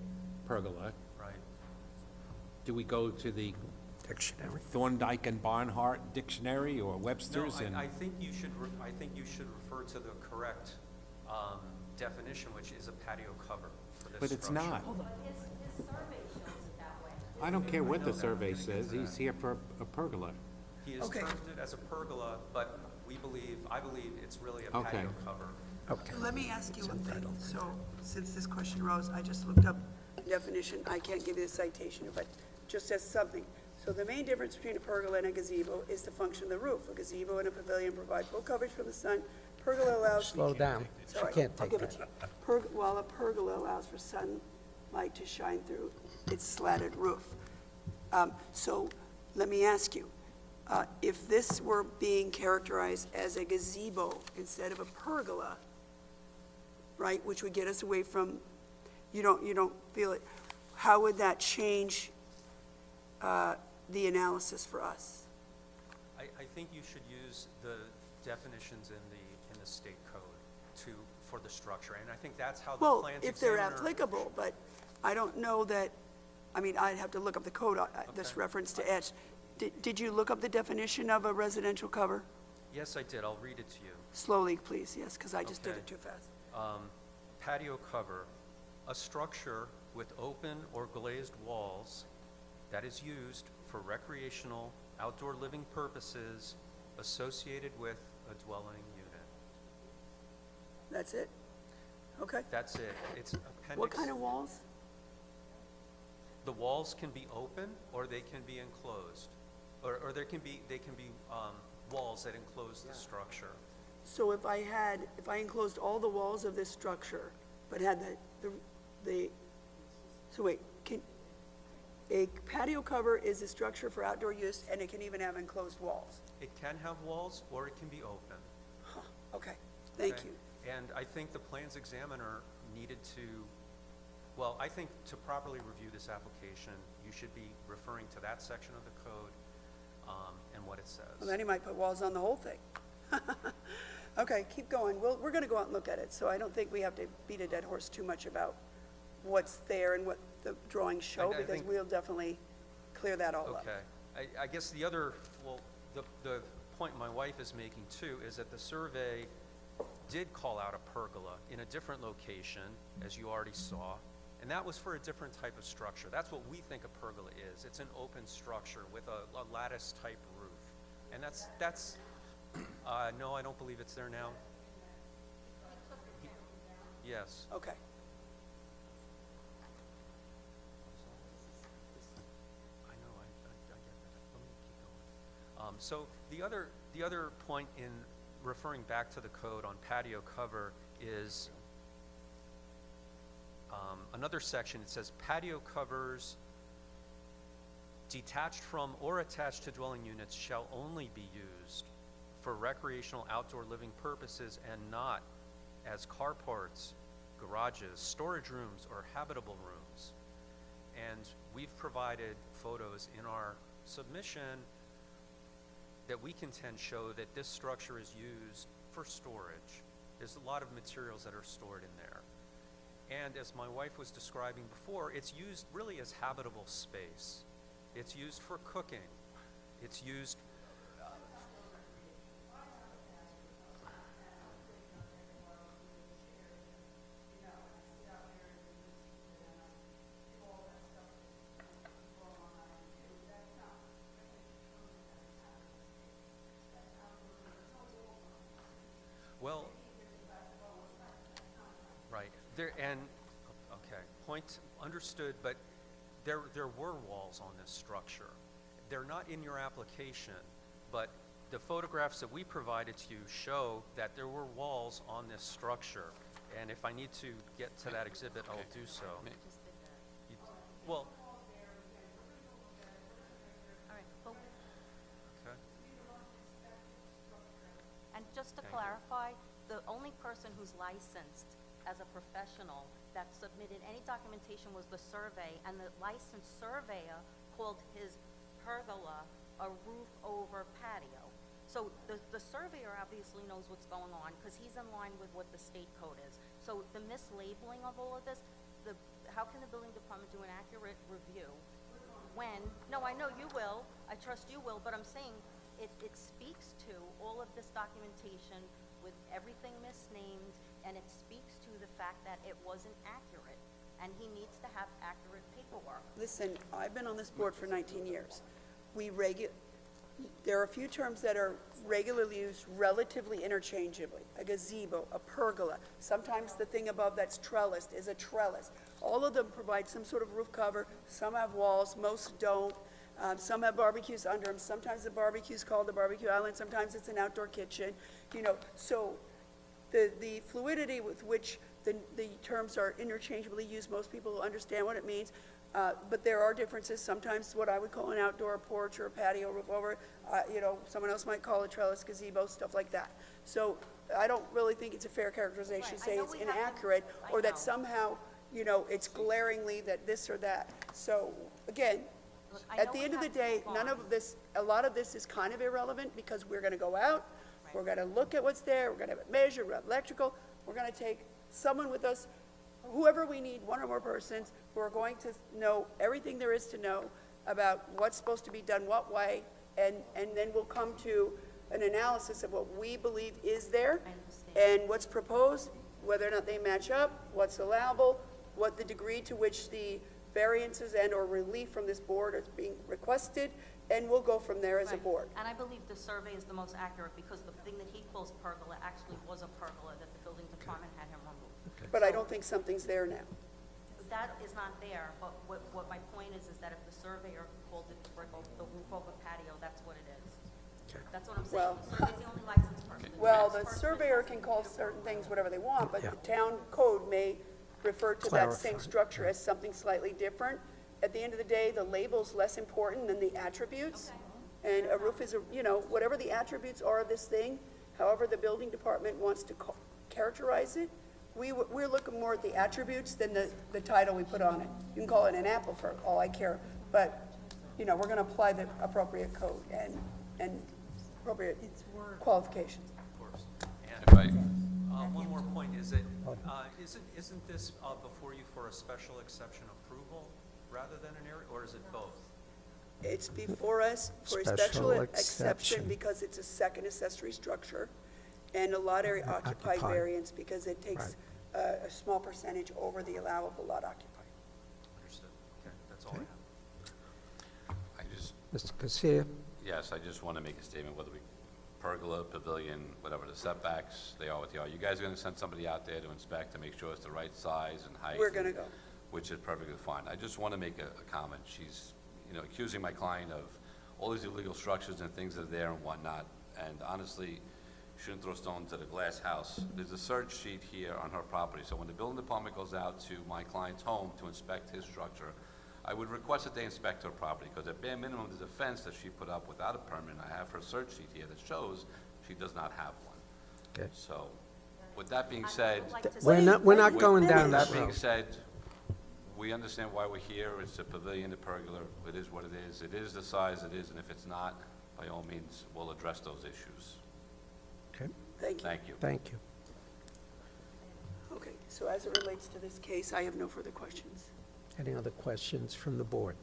pergola, Right. do we go to the Dictionary. Thorndike and Barnhart dictionary or No, Webster's? I think you should refer to the correct definition, which is a patio cover for this But it's structure. not. I don't care what the survey says, he's here for a pergola. He has Okay. termed it as a pergola, but I believe it's really a Okay. patio cover. Okay. Let me ask you one thing. So, since this question arose, I just looked up the definition. I can't give you the citation, but just as something. So the main difference between a pergola and a gazebo is the function of the roof. A gazebo and a pavilion provide full coverage from the sun. Pergola allows. Slow down. She Sorry, can't I'll take give it that. to you. While a pergola allows for sunlight to shine through its slatted roof. So let me ask you, if this were being characterized as a gazebo instead of a pergola, right, which would get us away from, you don't feel it, how would that change the analysis for us? I think you should use the definitions in the state code for the structure, and I think that's how the Well, plans if they're examiner. applicable, but I don't know that, I mean, I'd have to look up the code, this Okay. reference to edge. Did you look up the definition of a residential cover? Yes, I did, I'll read it to you. Slowly, please, yes, because I just did Okay. it too fast. Patio cover, a structure with open or glazed walls that is used for recreational, outdoor living purposes associated with a dwelling unit. That's it? Okay. That's it. It's appendix. What kind of walls? The walls can be open or they can be enclosed. Or they can be walls that enclose the structure. So if I enclosed all the walls of this structure, but had so wait, a patio cover is a structure for outdoor use, and it can even have enclosed walls? It can have walls or it can be open. Okay, thank Okay? you. And I think the plans examiner needed to, well, I think to properly review this application, you should be referring to that section of the code and what it says. Well, then he might put walls on the whole thing. Okay, keep going. We're gonna go out and look at it, so I don't think we have to beat a dead horse too much about what's there and what the drawings show, I because think- we'll definitely clear that all up. Okay. I guess the other, well, the point my wife is making too is that the survey did call out a pergola in a different location, as you already saw, and that was for a different type of structure. That's what we think a pergola is. It's an open structure with a lattice-type roof. And that's no, I don't believe it's there now. Yes. Okay. I know, I get that. Let me keep going. So the other point in referring back to the code on patio cover is another section. It says patio covers detached from or attached to dwelling units shall only be used for recreational outdoor living purposes and not as carports, garages, storage rooms, or habitable rooms. And we've provided photos in our submission that we contend show that this structure is used for storage. There's a lot of materials that are stored in there. And as my wife was describing before, it's used really as habitable space. It's used for cooking. It's used well, right, there, and, okay, point understood, but there were walls on this structure. They're not in your application, but the photographs that we provided to you show that there were walls on this structure. And if I need to get to that exhibit, I'll do so. You- Well, okay. And just to clarify, the only person who's licensed as a professional that submitted any documentation was the survey, and the licensed surveyor called his pergola a roof-over patio. So the surveyor obviously knows what's going on, because he's in line with what the state code is. So the mislabeling of all of this, how can the building department do an accurate review when, no, I know you will, I trust you will, but I'm saying it speaks to all of this documentation with everything misnamed, and it speaks to the fact that it wasn't accurate. and he needs to have accurate paperwork. Listen, I've been on this board for 19 years. There are a few terms that are regularly used relatively interchangeably. A gazebo, a pergola. Sometimes the thing above that's trellised is a trellis. All of them provide some sort of roof cover. Some have walls, most don't. Some have barbecues under them. Sometimes the barbecue's called the barbecue island. Sometimes it's an outdoor kitchen. So the fluidity with which the terms are interchangeably used, most people understand what it means. But there are differences. Sometimes what I would call an outdoor porch or a patio roof over, someone else might call a trellis, gazebo, stuff like that. So I don't really think it's a fair characterization to say it's inaccurate or that somehow, it's glaringly that this or that. So again, at the end of the day, a lot of this is kind of irrelevant because we're going to go out, we're going to look at what's there, we're going to have it measured, we're going to have electrical, we're going to take someone with us, whoever we need, one or more persons, who are going to know everything there is to know about what's supposed to be done what way, and then we'll come to an analysis of what we believe is there and what's proposed, whether or not they match up, what's allowable, what the degree to which the variances and or relief from this board is being requested, and we'll go from there as a board. And I believe the survey is the most accurate because the thing that he calls pergola actually was a pergola that the building department had him remove. But I don't think something's there now. That is not there, but what my point is that if the surveyor called it the roof over patio, that's what it is. That's what I'm saying. Well, The surveyor's the only licensed person. Well, the surveyor can call certain things whatever they want, but the town code may refer to that same structure as something slightly different. At the end of the day, the label's less important than the attributes. And a roof is, whatever the attributes are of this thing, however the building department wants to characterize it, we're looking more at the attributes than the title we put on it. You can call it an apple for all I care, but, we're going to apply the appropriate code and appropriate qualifications. If I, One more point, isn't this before you for a special exception approval rather than an area, or is it both? It's before us for a special exception because it's a second accessory structure and a lot area occupied variance because it takes a small percentage over the allowable lot occupied. Understood. Okay, that's all I have. Mr. Garcia? yes, I just want to make a statement, whether we pergola, pavilion, whatever the setbacks, they are what they are. You guys are going to send somebody out there to inspect to make sure it's the right size and height. We're going to go. Which is perfectly fine. I just want to make a comment. She's, accusing my client of all these illegal structures and things that are there and whatnot. And honestly, you shouldn't throw stones at a glass house. There's a search sheet here on her property. So when the building department goes out to my client's home to inspect his structure, I would request that they inspect her property, because at bare minimum, there's a fence that she put up without a permit. I have her search sheet here that shows she does not have one. Okay. So, with that being said, We're not going down that that being road. said, we understand why we're here. It's a pavilion, a pergola. It is what it is. It is the size it is, and if it's not, by all means, we'll address those issues. Okay, Thank you. Thank you. thank you. Okay, so as it relates to this case, I have no further questions. Any other questions from the board?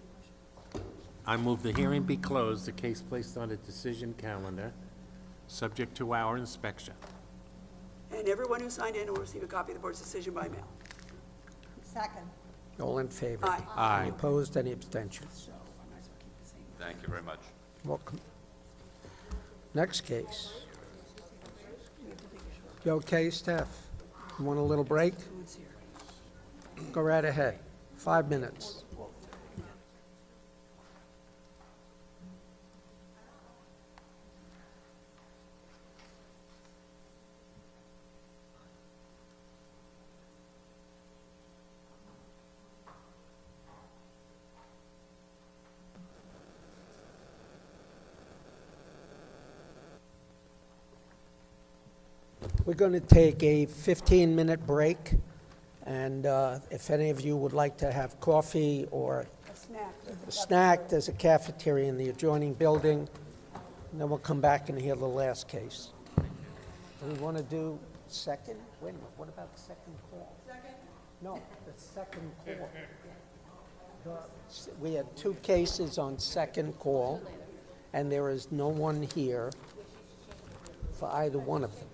I move the hearing be closed, the case placed on a decision calendar, subject to our inspection. And everyone who signed in will receive a copy of the board's decision by mail. Second. All in favor? Aye. Aye. Any opposed, any abstentions? So I might as well keep the same. Thank you very much. Welcome. Next case. You okay, Steph? You want a little break? Go right ahead. 5 minutes. We're going to take a 15-minute break, and if any of you would like to have coffee or A snack. a snack, there's a cafeteria in the adjoining building, and then we'll come back and hear the last case. Do we want to do second? Wait a minute, what about the second call? Second? No, the second call. We had 2 cases on second call, and there is no one here for either one of them.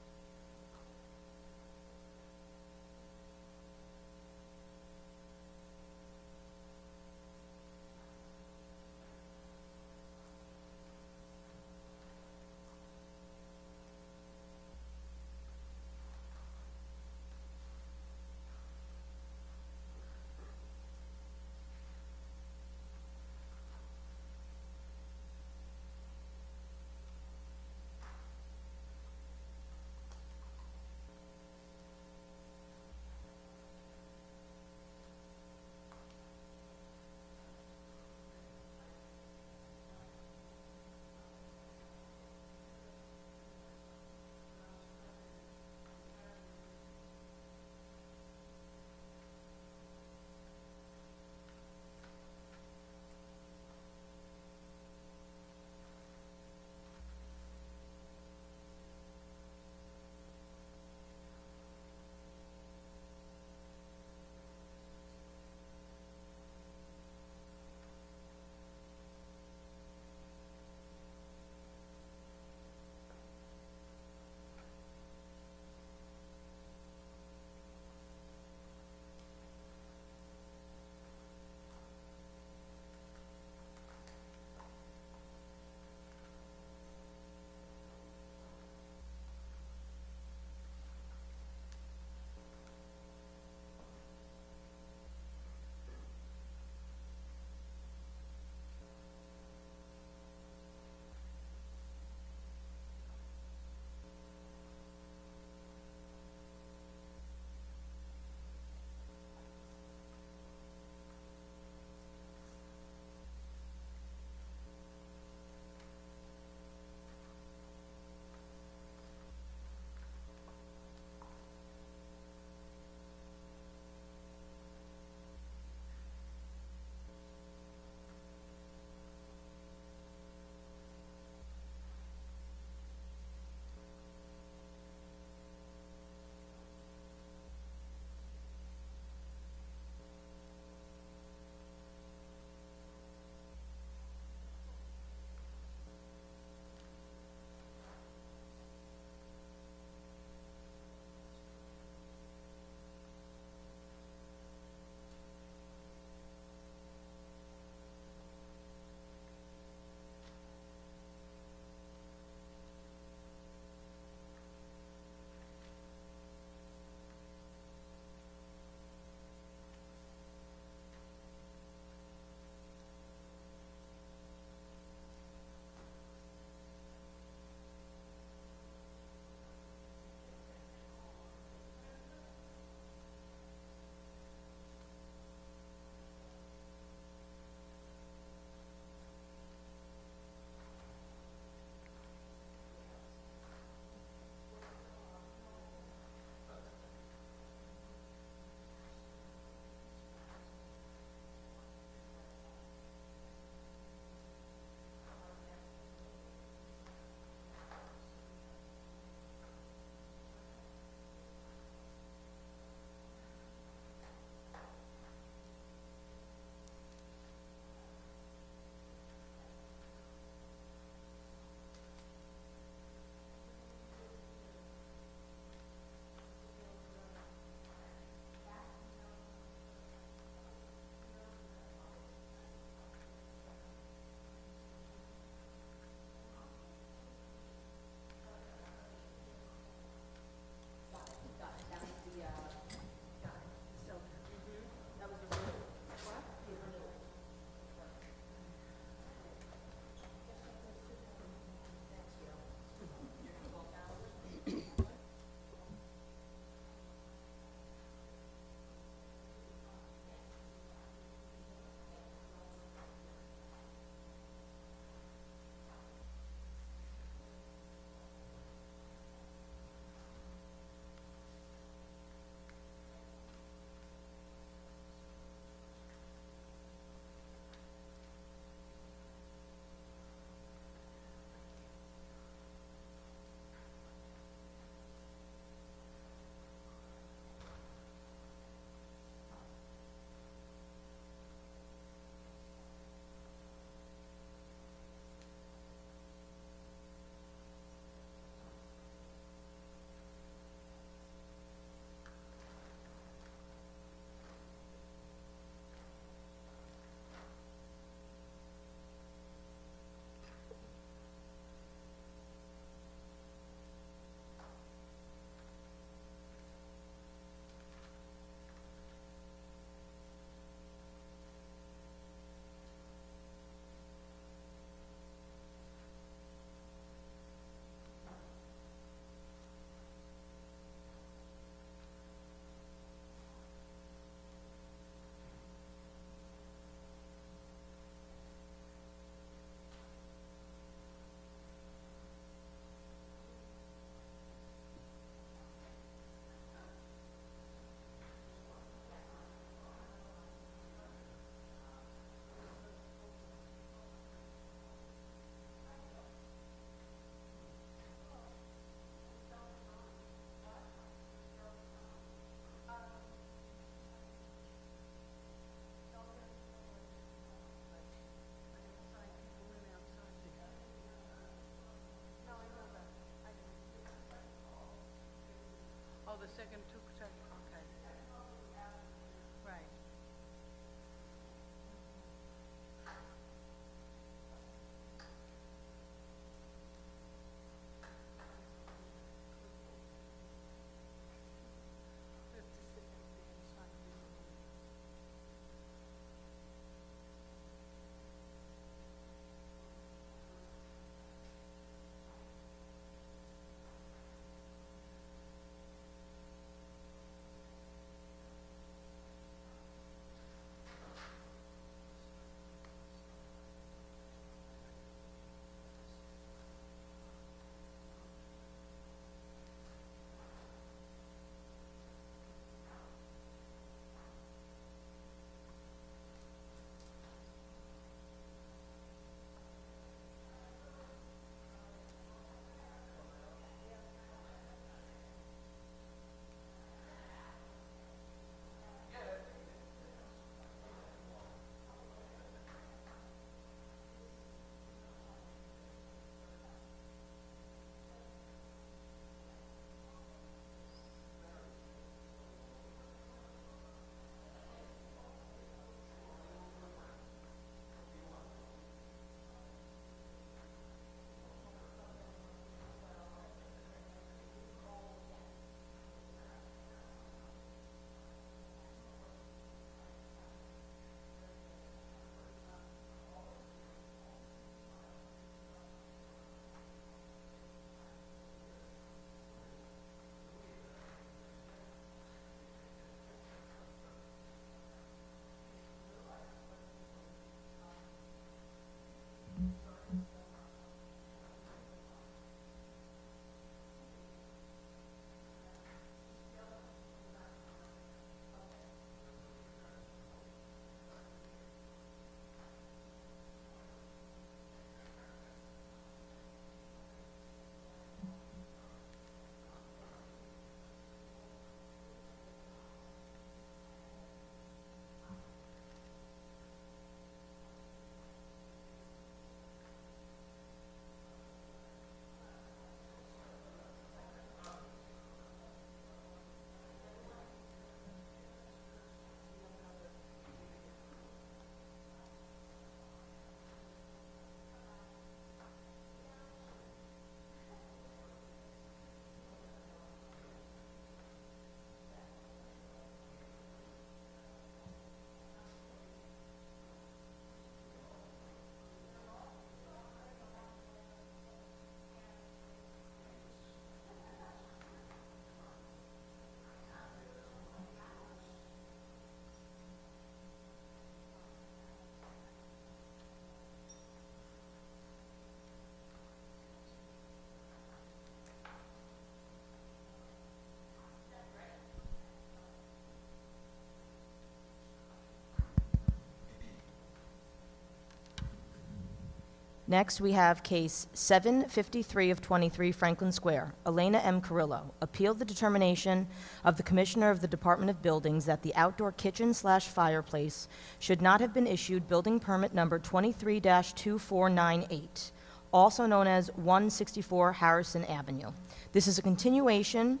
Next, we have case 753 of 23 Franklin Square. Elena M. Carrillo appealed the determination of the Commissioner of the Department of Buildings that the outdoor kitchen/fireplace should not have been issued building permit number 23-2498, also known as 164 Harrison Avenue. This is a continuation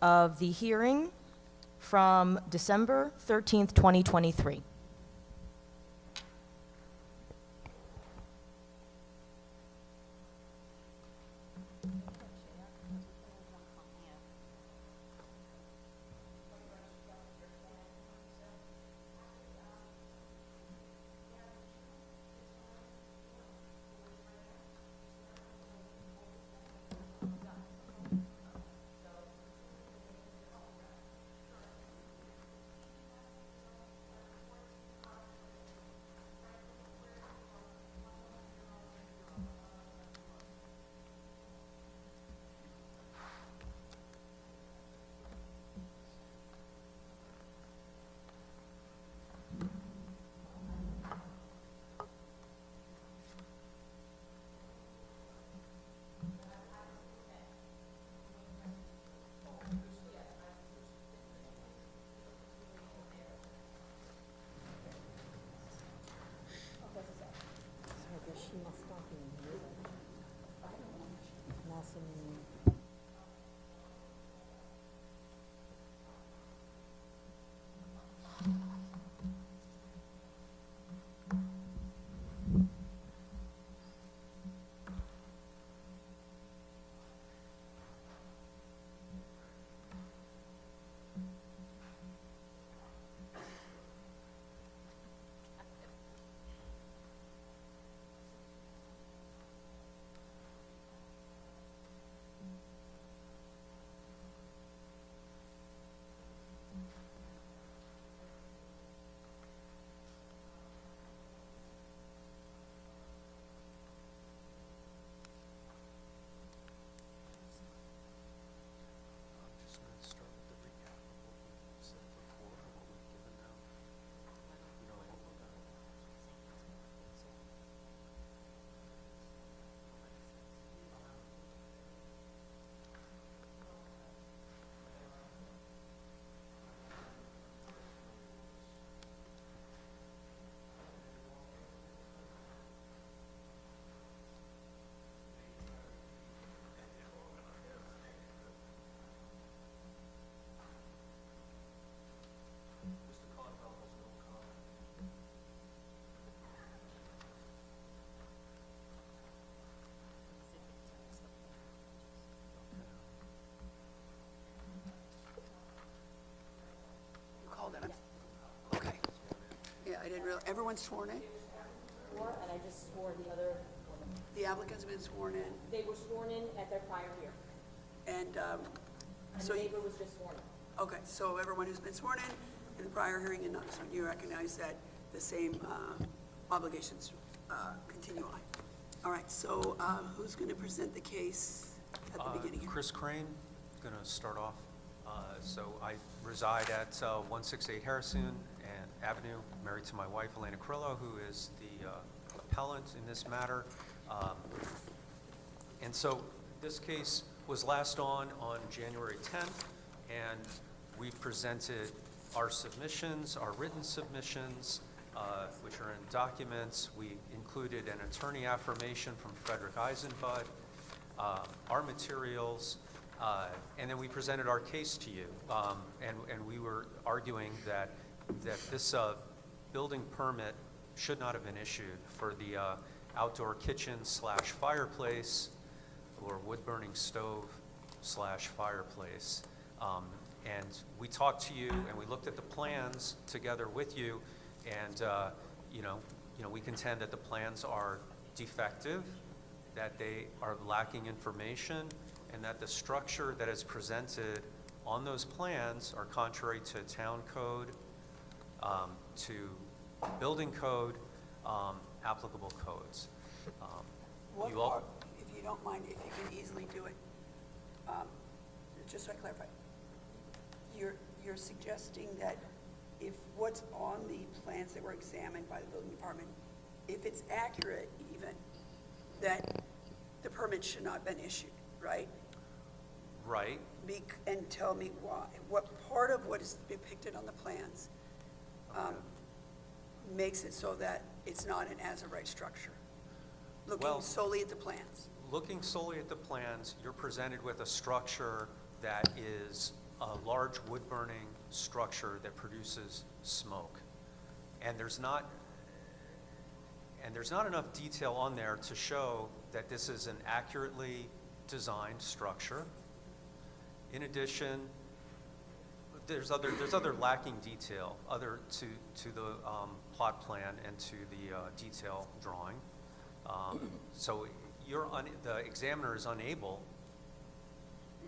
of the hearing from December 13th, 2023. I didn't realize, everyone's sworn in? And I just swore the other woman. The applicant's been sworn in, They were sworn in at their prior hearing, and, and so, the neighbor was just sworn in. okay, so everyone who's been sworn in the prior hearing and not this one, you recognize that the same, obligations, continue on. All right, so, who's gonna present the case at the beginning here? Chris Crane, going to start off. So I reside at 168 Harrison Avenue, married to my wife, Elena Carrillo, who is the appellant in this matter. And so this case was last on January 10th, and we presented our submissions, our written submissions, which are in documents. We included an attorney affirmation from Frederick Eisenbud, our materials, and then we presented our case to you. And we were arguing that this building permit should not have been issued for the outdoor kitchen/fireplace or wood-burning stove/fireplace. And we talked to you, and we looked at the plans together with you, and we contend that the plans are defective, that they are lacking information, and that the structure that is presented on those plans are contrary to town code, to building code, applicable codes. What You all- part, if you don't mind, if you can easily do it, just so I clarify, you're suggesting that if what's on the plans that were examined by the building department, if it's accurate even, that the permit should not have been issued, right? Right. And tell me why. What part of what is depicted on the plans makes it so that it's not an as-of-right structure? Looking Well- solely at the plans. Looking solely at the plans, you're presented with a structure that is a large wood-burning structure that produces smoke. And there's not enough detail on there to show that this is an accurately designed structure. In addition, there's other lacking detail to the plot plan and to the detail drawing. So the examiner is unable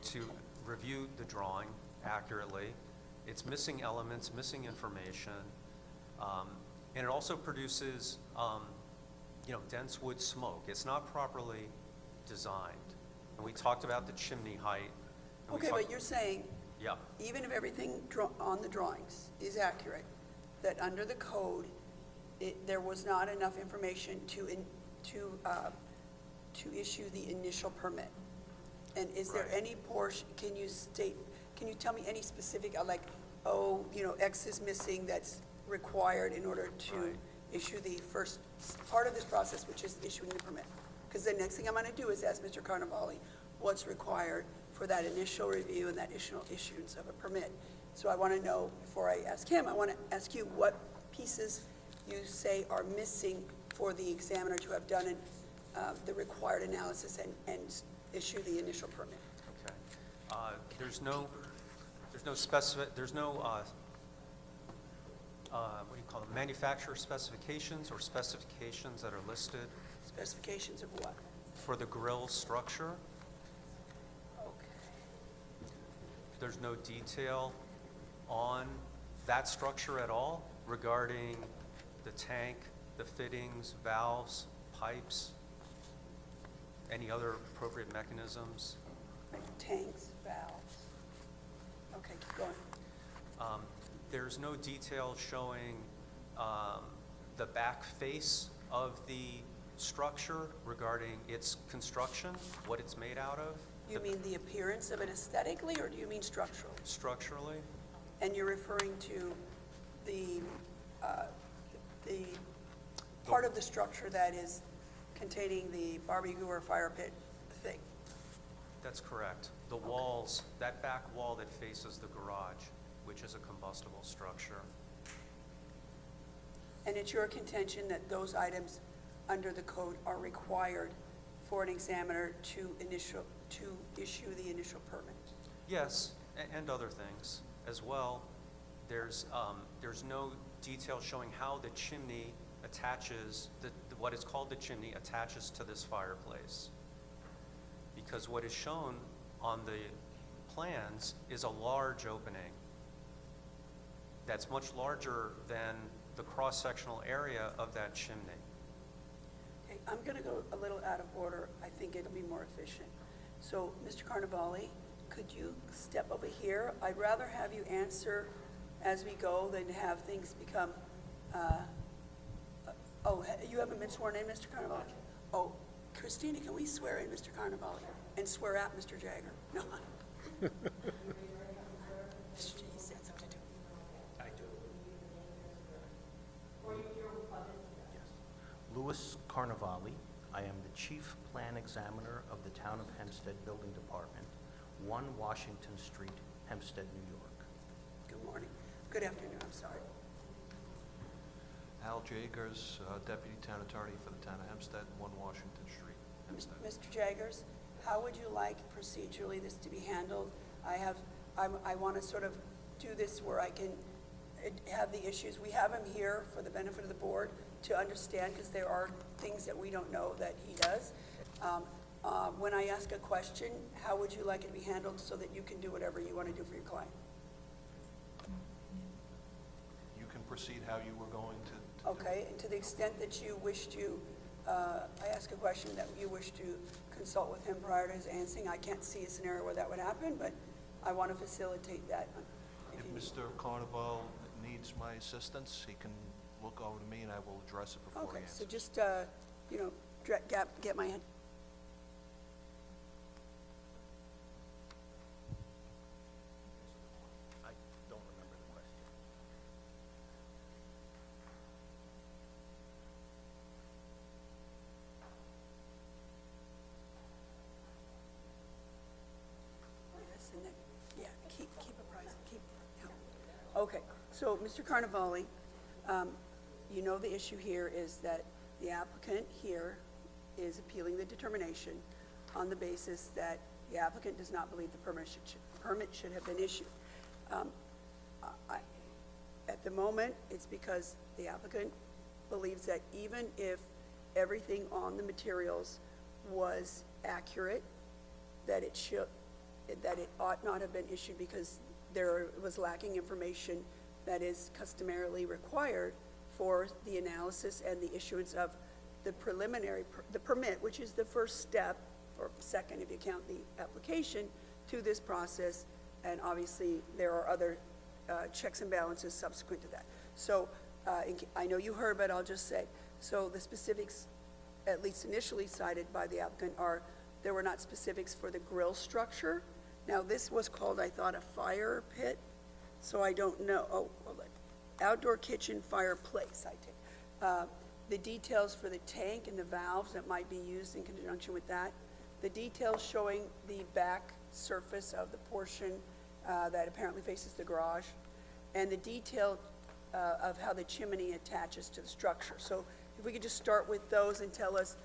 to review the drawing accurately. It's missing elements, missing information, and it also produces, dense wood smoke. It's not properly designed. And we talked about the chimney height. and we Okay, talked- but you're saying, Yeah, even if everything on the drawings is accurate, that under the code, there was not enough information to issue the initial permit? And is there Right. any portion, can you tell me any specific, X is missing that's required in order to Right. issue the first part of this process, which is issuing the permit? Because the next thing I'm gonna do is ask Mr. Carnevale what's required for that initial review and that initial issuance of a permit. So I wanna know, before I ask him, I wanna ask you what pieces you say are missing for the examiner to have done the required analysis and issue the initial permit. okay. There's no what do you call them, manufacturer specifications or specifications that are listed Specifications of what? for the grill structure. Okay. There's no detail on that structure at all regarding the tank, the fittings, valves, pipes, any other appropriate mechanisms. Like tanks, valves. Okay, keep going. There's no detail showing the back face of the structure regarding its construction, what it's made out of. You mean the appearance of it aesthetically, or do you mean structurally? Structurally. And you're referring to the part of the structure that is containing the barbecue or fire pit thing? That's correct. The walls, that back wall that faces the garage, which is a combustible structure. And it's your contention that those items under the code are required for an examiner to issue the initial permit? Yes, and other things as well. There's no detail showing how the chimney attaches, what is called the chimney attaches to this fireplace. Because what is shown on the plans is a large opening that's much larger than the cross-sectional area of that chimney. Okay, I'm going to go a little out of order. I think it'll be more efficient. So, Mr. Carnevale, could you step over here? I'd rather have you answer as we go than have things become, you haven't been sworn in, Mr. Carnevale? Oh, Christina, can we swear in Mr. Carnevale and swear out Mr. Jagger? No. Mr. J, you said something to me. I do. Louis Carnevale. I am the Chief Plan Examiner of the Town of Hempstead Building Department, 1 Washington Street, Hempstead, New York. Good morning. Good afternoon, I'm sorry. Al Jagers, Deputy Town Attorney for the Town of Hempstead, 1 Washington Street, Hempstead. Mr. Jaggers, how would you like procedurally this to be handled? I want to sort of do this where I can have the issues. We have him here for the benefit of the board to understand, because there are things that we don't know that he does. When I ask a question, how would you like it to be handled so that you can do whatever you want to do for your client? You can proceed how you were going to Okay, and to the extent that you wish to, I ask a question that you wish to consult with him prior to his answering. I can't see a scenario where that would happen, but I want to facilitate that. If Mr. Carnival needs my assistance, he can look over to me and I will address it before he Okay, answers. so just, get my hand. I don't remember the question. Yes, and then, yeah, keep apprised, yeah. Okay, so, Mr. Carnevale, you know the issue here is that the applicant here is appealing the determination on the basis that the applicant does not believe the permit should have been issued. At the moment, it's because the applicant believes that even if everything on the materials was accurate, that it ought not have been issued because there was lacking information that is customarily required for the analysis and the issuance of the the permit, which is the first step, or second if you count the application, to this process. And obviously, there are other checks and balances subsequent to that. So I know you heard, but I'll just say, so the specifics, at least initially cited by the applicant, are there were not specifics for the grill structure. Now, this was called, I thought, a fire pit, so I don't know. Oh, hold on. Outdoor kitchen fireplace, I take. The details for the tank and the valves that might be used in conjunction with that. The details showing the back surface of the portion that apparently faces the garage. And the detail of how the chimney attaches to the structure. So if we could just start with those and tell us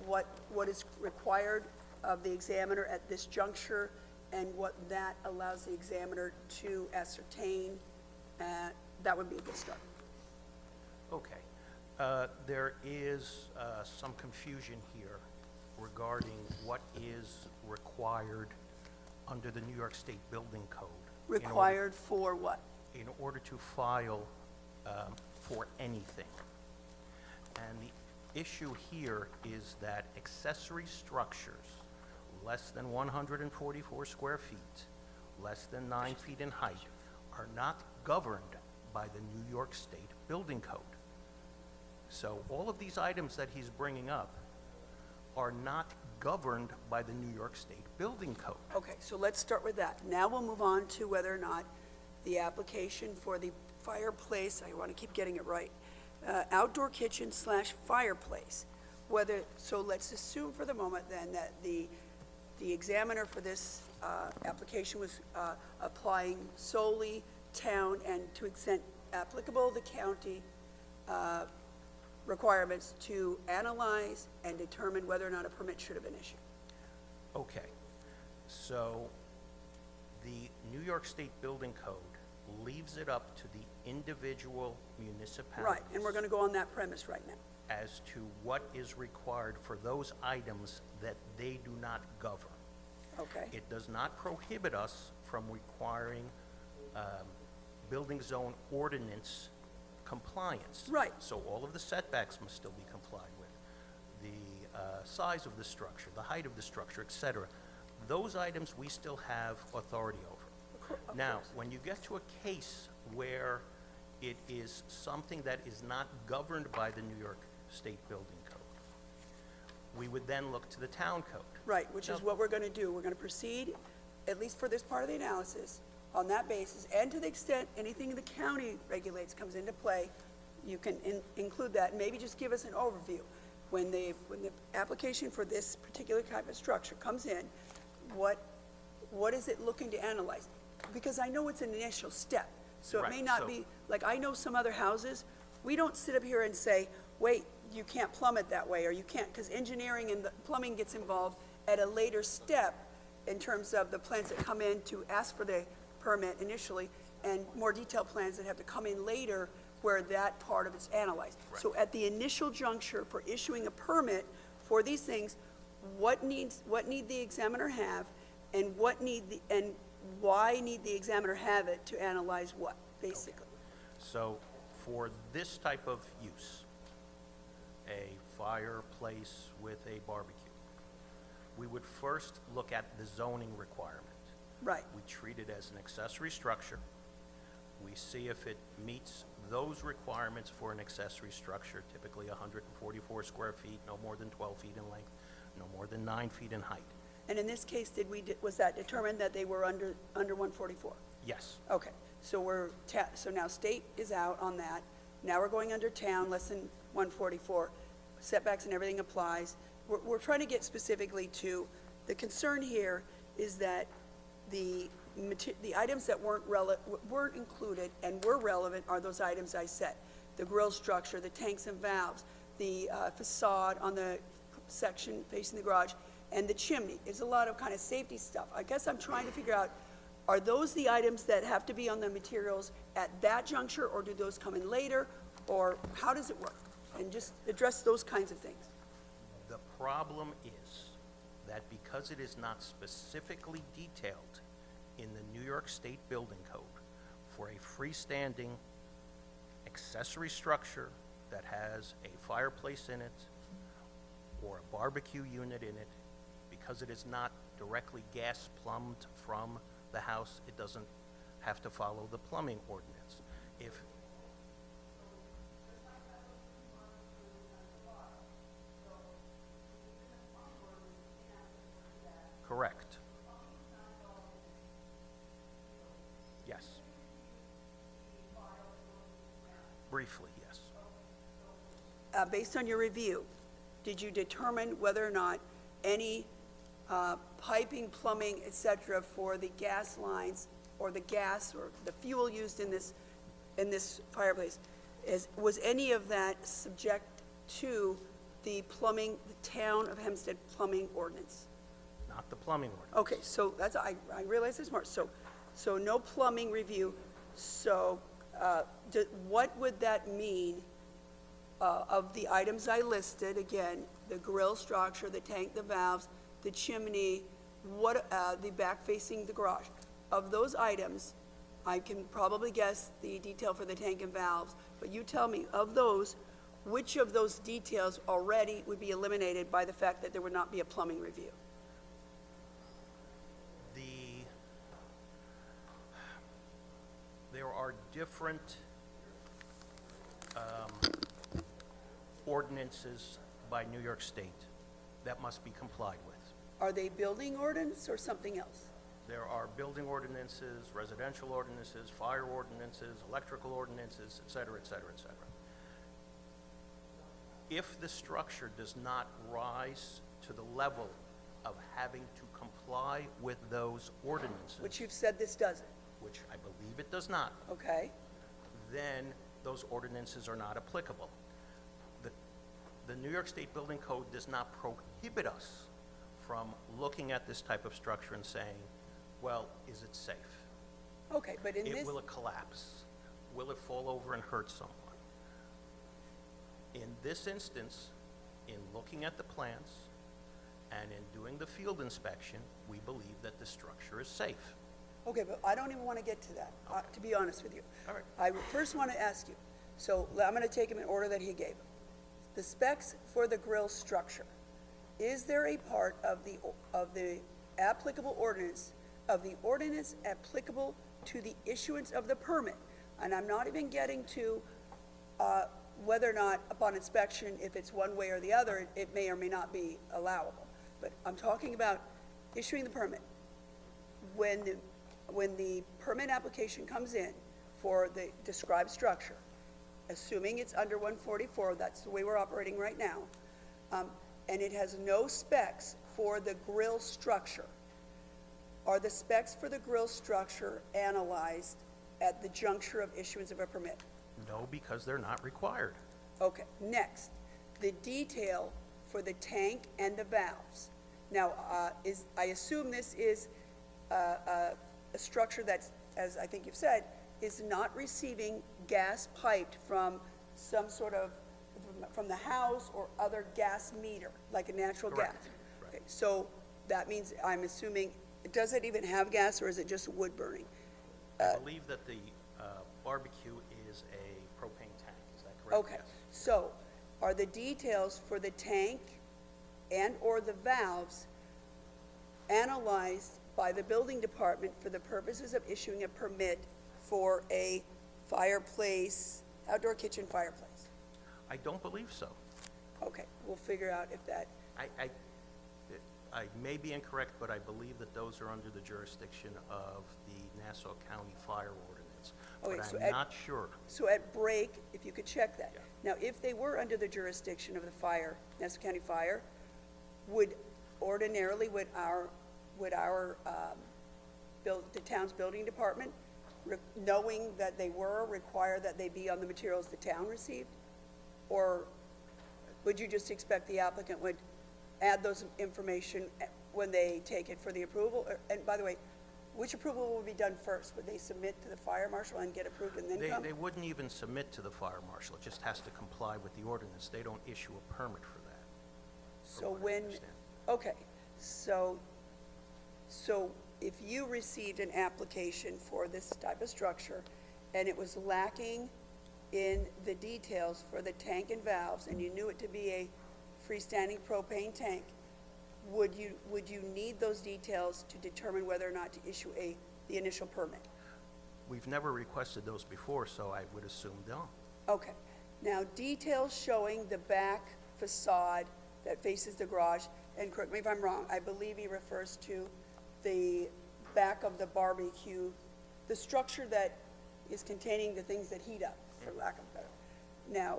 what is required of the examiner at this juncture and what that allows the examiner to ascertain, that would be a good start. Okay. There is some confusion here regarding what is required under the New York State Building Code. Required for what? In order to file for anything. And the issue here is that accessory structures less than 144 square feet, less than 9 feet in height, are not governed by the New York State Building Code. So all of these items that he's bringing up are not governed by the New York State Building Code. Okay, so let's start with that. Now we'll move on to whether or not the application for the fireplace, I want to keep getting it right, outdoor kitchen / fireplace, so let's assume for the moment then that the examiner for this application was applying solely town and to extent applicable the county requirements to analyze and determine whether or not a permit should have been issued. Okay, so the New York State Building Code leaves it up to the individual municipalities. Right, and we're going to go on that premise right now. As to what is required for those items that they do not govern. Okay. It does not prohibit us from requiring building zone ordinance compliance. Right. So all of the setbacks must still be complied with. The size of the structure, the height of the structure, et cetera. Those items we still have authority over. Now, when you get to a case where it is something that is not governed by the New York State Building Code, we would then look to the town code. Right, which is what we're going to do. We're going to proceed, at least for this part of the analysis, on that basis, and to the extent anything the county regulates comes into play, you can include that, and maybe just give us an overview. When the application for this particular type of structure comes in, what is it looking to analyze? Because I know it's an initial step, so it may Right, not so- be, like I know some other houses, we don't sit up here and say, wait, you can't plumb it that way, or you can't, because engineering and the plumbing gets involved at a later step in terms of the plans that come in to ask for the permit initially, and more detailed plans that have to come in later where that part of it's analyzed. So at the initial juncture for issuing a permit for these things, what need the examiner have, and why need the examiner have it to analyze what, basically? So for this type of use, a fireplace with a barbecue, we would first look at the zoning requirement. Right. We treat it as an accessory structure. We see if it meets those requirements for an accessory structure, typically 144 square feet, no more than 12 feet in length, no more than 9 feet in height. And in this case, was that determined that they were under 144? Yes. Okay, so so now state is out on that. Now we're going under town, less than 144. Setbacks and everything applies. We're trying to get specifically to, the concern here is that the items that weren't included and were relevant are those items I said. The grill structure, the tanks and valves, the facade on the section facing the garage, and the chimney. It's a lot of kind of safety stuff. I guess I'm trying to figure out, are those the items that have to be on the materials at that juncture, or do those come in later, or how does it work? And just address those kinds of things. The problem is that because it is not specifically detailed in the New York State Building Code for a freestanding accessory structure that has a fireplace in it or a barbecue unit in it, because it is not directly gas plumbed from the house, it doesn't have to follow the plumbing ordinance. Correct. Yes. Briefly, yes. Based on your review, did you determine whether or not any piping, plumbing, et cetera, for the gas lines or the gas or the fuel used in this fireplace, was any of that subject to the plumbing, the town of Hempstead plumbing ordinance? Not the plumbing ordinance. Okay, so that's, I realize there's more. So no plumbing review. So what would that mean of the items I listed? Again, the grill structure, the tank, the valves, the chimney, the back facing the garage. Of those items, I can probably guess the detail for the tank and valves, but you tell me, of those, which of those details already would be eliminated by the fact that there would not be a plumbing review? There are different ordinances by New York State that must be complied with. Are they building ordinance or something else? There are building ordinances, residential ordinances, fire ordinances, electrical ordinances, et cetera, et cetera, et cetera. If the structure does not rise to the level of having to comply with those ordinances, Which you've said this doesn't, which I believe it does not, okay? then those ordinances are not applicable. The New York State Building Code does not prohibit us from looking at this type of structure and saying, well, is it safe? Okay, but in this, Will it collapse? Will it fall over and hurt someone? In this instance, in looking at the plans and in doing the field inspection, we believe that the structure is safe. okay, but I don't even want to get to that, to be honest with you. All right. I first want to ask you, so I'm going to take him in order that he gave. The specs for the grill structure, is there a part of the applicable ordinance, of the ordinance applicable to the issuance of the permit? And I'm not even getting to whether or not upon inspection, if it's one way or the other, it may or may not be allowable. But I'm talking about issuing the permit. When the permit application comes in for the described structure, assuming it's under 144, that's the way we're operating right now, and it has no specs for the grill structure, are the specs for the grill structure analyzed at the juncture of issuance of a permit? No, because they're not required. Okay, next, the detail for the tank and the valves. Now, I assume this is a structure that's, as I think you've said, is not receiving gas piped from some sort of, from the house or other gas meter, like a natural gas. Correct. Okay, so that means, I'm assuming, does it even have gas, or is it just wood burning? I believe that the barbecue is a propane tank, is that correct? Okay, Yes. so are the details for the tank and/or the valves analyzed by the building department for the purposes of issuing a permit for a fireplace, outdoor kitchen fireplace. I don't believe so. Okay, we'll figure out if that, I may be incorrect, but I believe that those are under the jurisdiction of the Nassau County Fire Ordinance. Okay, But so I'm at- not sure. so at break, if you could check that. Now, if they were under the jurisdiction of the fire, Nassau County Fire, would ordinarily, would our, the town's building department, knowing that they were, require that they be on the materials the town received? Or would you just expect the applicant would add those information when they take it for the approval? And by the way, which approval would be done first? Would they submit to the fire marshal and get approved and then come? They wouldn't even submit to the fire marshal. It just has to comply with the ordinance. They don't issue a permit for that. So what I when, understand. okay, so if you received an application for this type of structure and it was lacking in the details for the tank and valves, and you knew it to be a freestanding propane tank, would you need those details to determine whether or not to issue the initial permit? We've never requested those before, so I would assume no. Okay. Now, details showing the back facade that faces the garage, and correct me if I'm wrong, I believe he refers to the back of the barbecue, the structure that is containing the things that heat up, for lack of better. Now,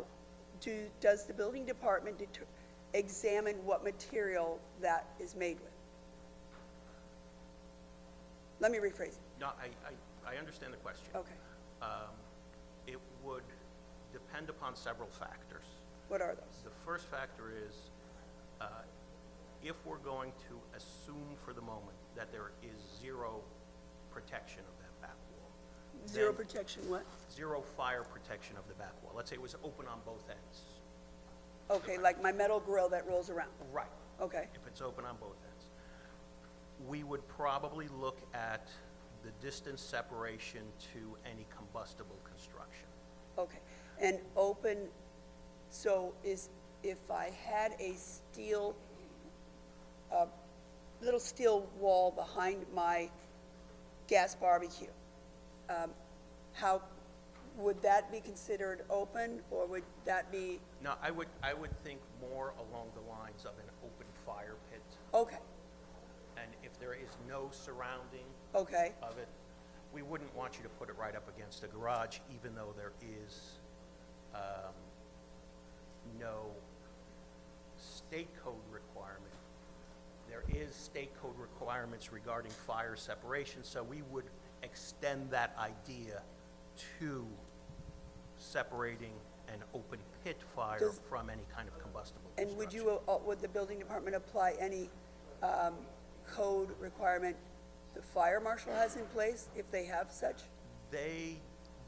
does the building department examine what material that is made with? Let me rephrase it. No, I understand the question. Okay. It would depend upon several factors. What are those? The first factor is, if we're going to assume for the moment that there is zero protection of that back wall. Zero then- protection what? Zero fire protection of the back wall. Let's say it was open on both ends. Okay, like my metal grill that rolls around. Right. Okay. If it's open on both ends. We would probably look at the distance separation to any combustible construction. Okay, and open, so if I had a steel, little steel wall behind my gas barbecue, how, would that be considered open, or would that be, No, I would think more along the lines of an open fire pit. okay, And if there is no surrounding okay, of it, we wouldn't want you to put it right up against the garage, even though there is no state code requirement. There is state code requirements regarding fire separation, so we would extend that idea to separating an open pit fire Does- from any kind of combustible and construction. would the building department apply any code requirement the fire marshal has in place, if they have such? They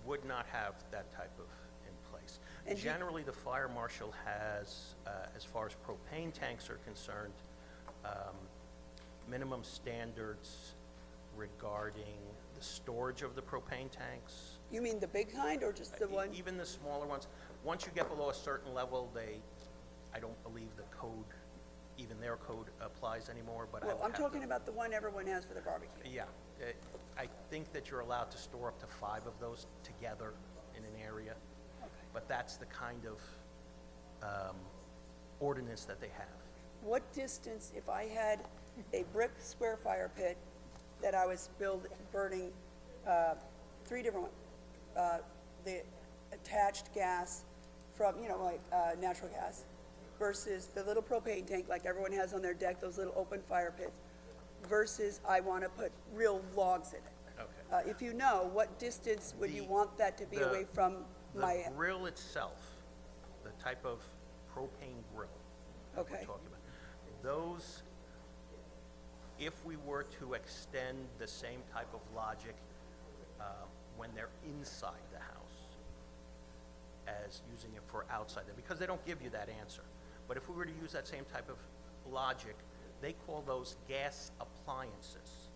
would not have that type of in place. And do- Generally, the fire marshal has, as far as propane tanks are concerned, minimum standards regarding the storage of the propane tanks. You mean the big kind, or just the one? Even the smaller ones. Once you get below a certain level, I don't believe the code, even their code applies anymore, but I Well, would I'm have talking to- about the one everyone has for the barbecue. Yeah, I think that you're allowed to store up to 5 of those together in an area, but that's the kind of ordinance that they have. What distance, if I had a brick square fire pit that I was burning 3 different ones, the attached gas from, like natural gas, versus the little propane tank like everyone has on their deck, those little open fire pits, versus I want to put real logs in it. Okay. If you know, what distance would you want that to be away from my? The grill itself, the type of propane grill that we're Okay. talking about, those, if we were to extend the same type of logic when they're inside the house as using it for outside, because they don't give you that answer. But if we were to use that same type of logic, they call those gas appliances,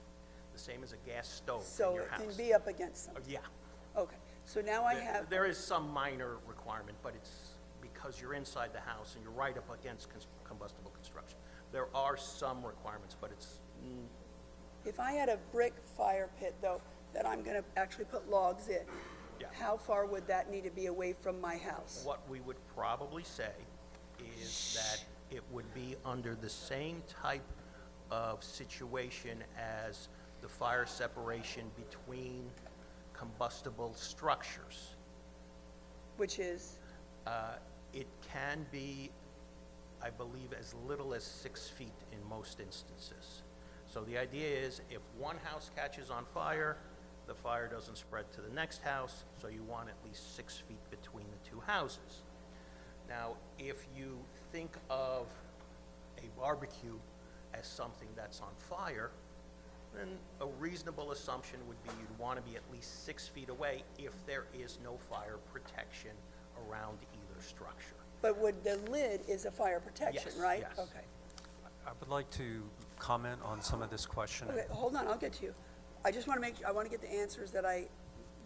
the same as a gas stove So in your it house. can be up against something. Yeah. Okay, so now I have. There is some minor requirement, but it's because you're inside the house and you're right up against combustible construction. There are some requirements, but it's, If I had a brick fire pit, though, that I'm gonna actually put logs in, Yeah. how far would that need to be away from my house? What we would probably say is that it would be under the same type of situation as the fire separation between combustible structures. Which is, It can be, I believe, as little as 6 feet in most instances. So the idea is, if one house catches on fire, the fire doesn't spread to the next house, so you want at least 6 feet between the two houses. Now, if you think of a barbecue as something that's on fire, then a reasonable assumption would be you'd want to be at least 6 feet away if there is no fire protection around either structure. but would, the lid is a fire protection, Yes, right? yes. Okay. I would like to comment on some of this question. Okay, hold on, I'll get to you. I just want to I want to get the answers that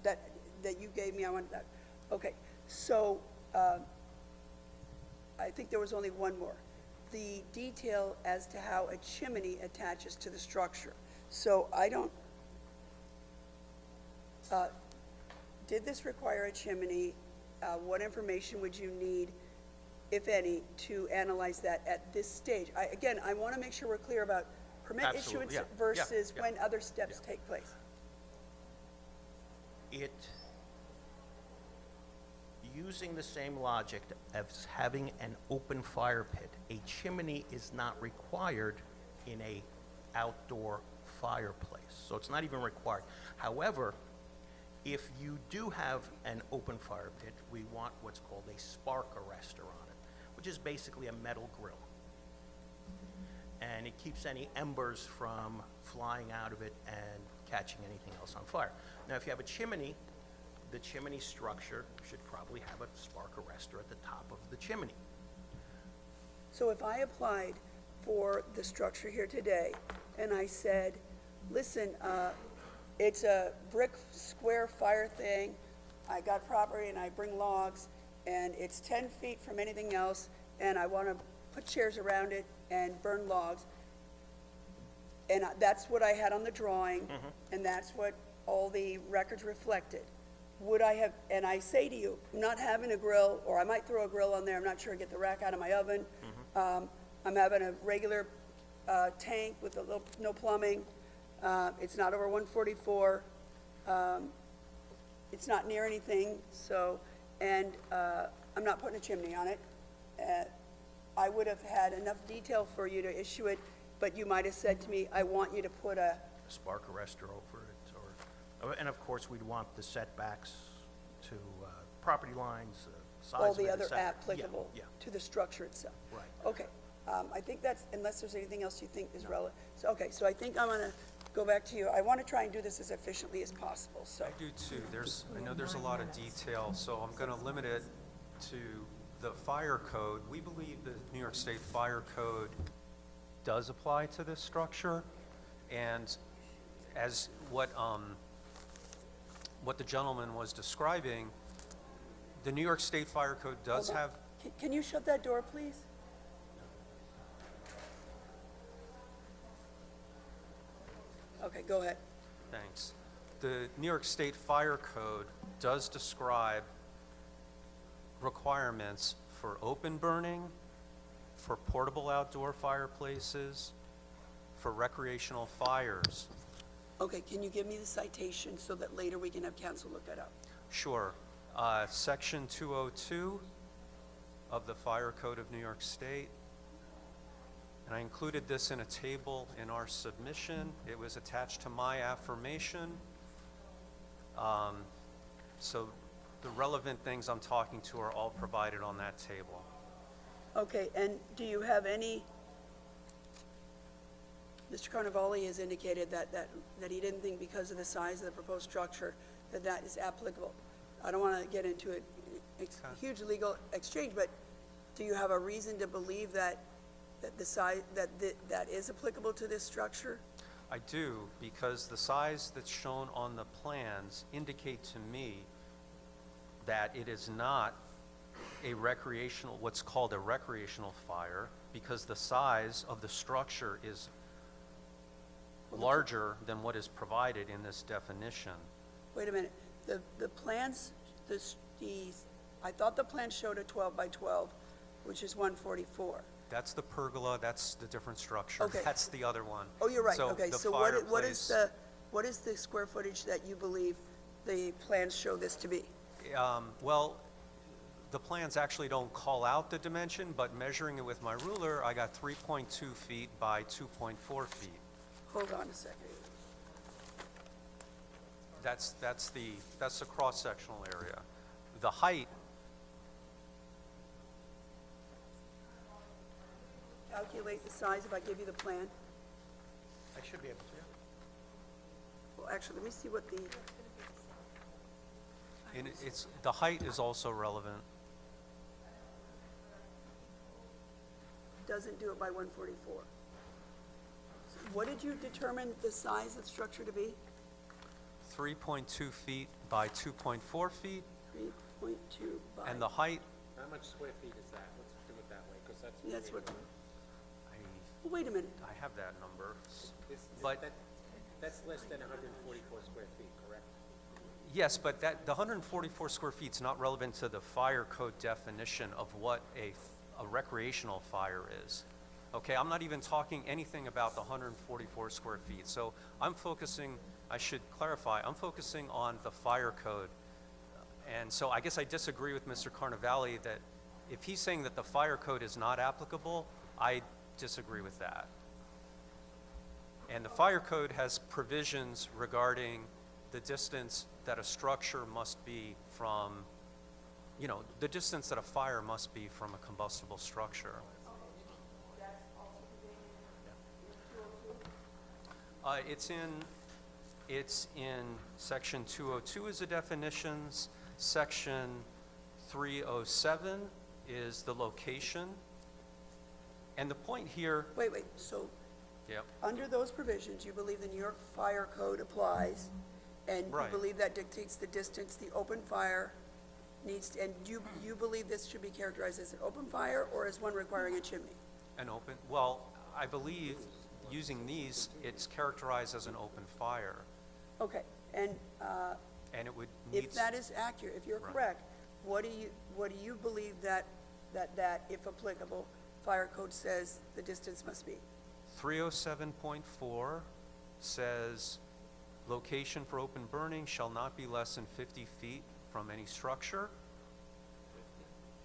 that you gave me, I want that. Okay, so, I think there was only one more. The detail as to how a chimney attaches to the structure. So I don't, did this require a chimney? What information would you need, if any, to analyze that at this stage? Again, I want to make sure we're clear about permit Absolutely, issuance yeah, versus yeah. when other steps take place. Using the same logic as having an open fire pit, a chimney is not required in a outdoor fireplace, so it's not even required. However, if you do have an open fire pit, we want what's called a spark arrestor on it, which is basically a metal grill. And it keeps any embers from flying out of it and catching anything else on fire. Now, if you have a chimney, the chimney structure should probably have a spark arrestor at the top of the chimney. So if I applied for the structure here today, and I said, listen, it's a brick square fire thing, I got property and I bring logs, and it's 10 feet from anything else, and I want to put chairs around it and burn logs, and that's what I had on the drawing, and that's what all the records reflected. Would I have, and I say to you, I'm not having a grill, or I might throw a grill on there, I'm not sure, get the rack out of my oven. I'm having a regular tank with a little, no plumbing. It's not over 144. It's not near anything, so, and I'm not putting a chimney on it. I would have had enough detail for you to issue it, but you might have said to me, I want you to put a, Spark arrestor over it, and of course, we'd want the setbacks to property lines, size all of the it, et other cetera. applicable Yeah, to the structure itself. Right. Okay, I think that's, unless there's anything else you think is relevant. So, okay, so I think I'm gonna go back to you. I want to try and do this as efficiently as possible, so. I do too. I know there's a lot of detail, so I'm going to limit it to the fire code. We believe the New York State Fire Code does apply to this structure, and as what the gentleman was describing, the New York State Fire Code does Hold on. have. Can you shut that door, please? Okay, go ahead. Thanks. The New York State Fire Code does describe requirements for open burning, for portable outdoor fireplaces, for recreational fires. Okay, can you give me the citation so that later we can have council look that up? Sure. Section 202 of the Fire Code of New York State. And I included this in a table in our submission. It was attached to my affirmation. So the relevant things I'm talking to are all provided on that table. Okay, and do you have any, Mr. Carnevale has indicated that he didn't think because of the size of the proposed structure that that is applicable. I don't want to get into a huge legal exchange, but do you have a reason to believe that the size, that is applicable to this structure? I do, because the size that's shown on the plans indicate to me that it is not a recreational, what's called a recreational fire, because the size of the structure is larger than what is provided in this definition. Wait a minute. The plans, I thought the plan showed a 12 by 12, which is 144. That's the pergola, that's the different structure. Okay. That's the other one. Oh, you're right, So okay, the so fireplace, what is the square footage that you believe the plans show this to be? Well, the plans actually don't call out the dimension, but measuring it with my ruler, I got 3.2 feet by 2.4 feet. Hold on a second. That's the cross-sectional area. The height, Calculate the size if I give you the plan. I should be able to. Well, actually, let me see what the, the height is also relevant. doesn't do it by 144. What did you determine the size of the structure to be? 3.2 feet by 2.4 feet, 3.2 by. and the height, How much square feet is that? Let's do it that way, because that's. That's what, I, well, wait a minute. I have that number, but, That's less than 144 square feet, correct? yes, but the 144 square feet is not relevant to the fire code definition of what a recreational fire is. Okay, I'm not even talking anything about the 144 square feet. So I'm focusing, I should clarify, I'm focusing on the fire code. And so I guess I disagree with Mr. Carnevale that if he's saying that the fire code is not applicable, I disagree with that. And the fire code has provisions regarding the distance that a structure must be from, you know, the distance that a fire must be from a combustible structure. It's in section 202 is the definitions, section 307 is the location. And the point here, Wait, so yep, under those provisions, you believe the New York Fire Code applies, and you Right. believe that dictates the distance the open fire needs, and you believe this should be characterized as an open fire or as one requiring a chimney? an open, well, I believe using these, it's characterized as an open fire. Okay, and And it would if need, that is accurate, if you're Right. correct, what do you believe that, if applicable, fire code says the distance must be? 307.4 says, location for open burning shall not be less than 50 feet from any structure.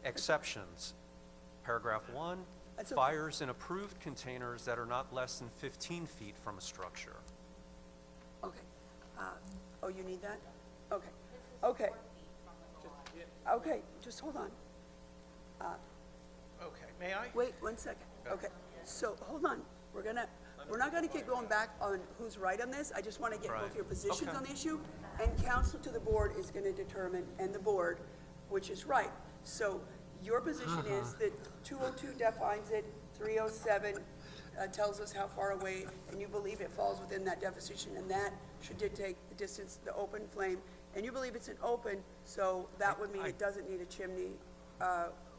Exceptions, paragraph 1, That's okay. fires in approved containers that are not less than 15 feet from a structure. Okay. Oh, you need that? Okay, okay. Okay, just hold on. Okay, may I? Wait, 1 second. Okay, so, hold on. We're not gonna keep going back on who's right on this. I just wanna get both Right. your positions Okay. on the issue. And counsel to the board is gonna determine, and the board, which is right. So, your position is that 202 defines it, 307 tells us how far away, and you believe it falls within that definition, and that should dictate the distance, the open flame. And you believe it's an open, so that would mean it doesn't need a chimney,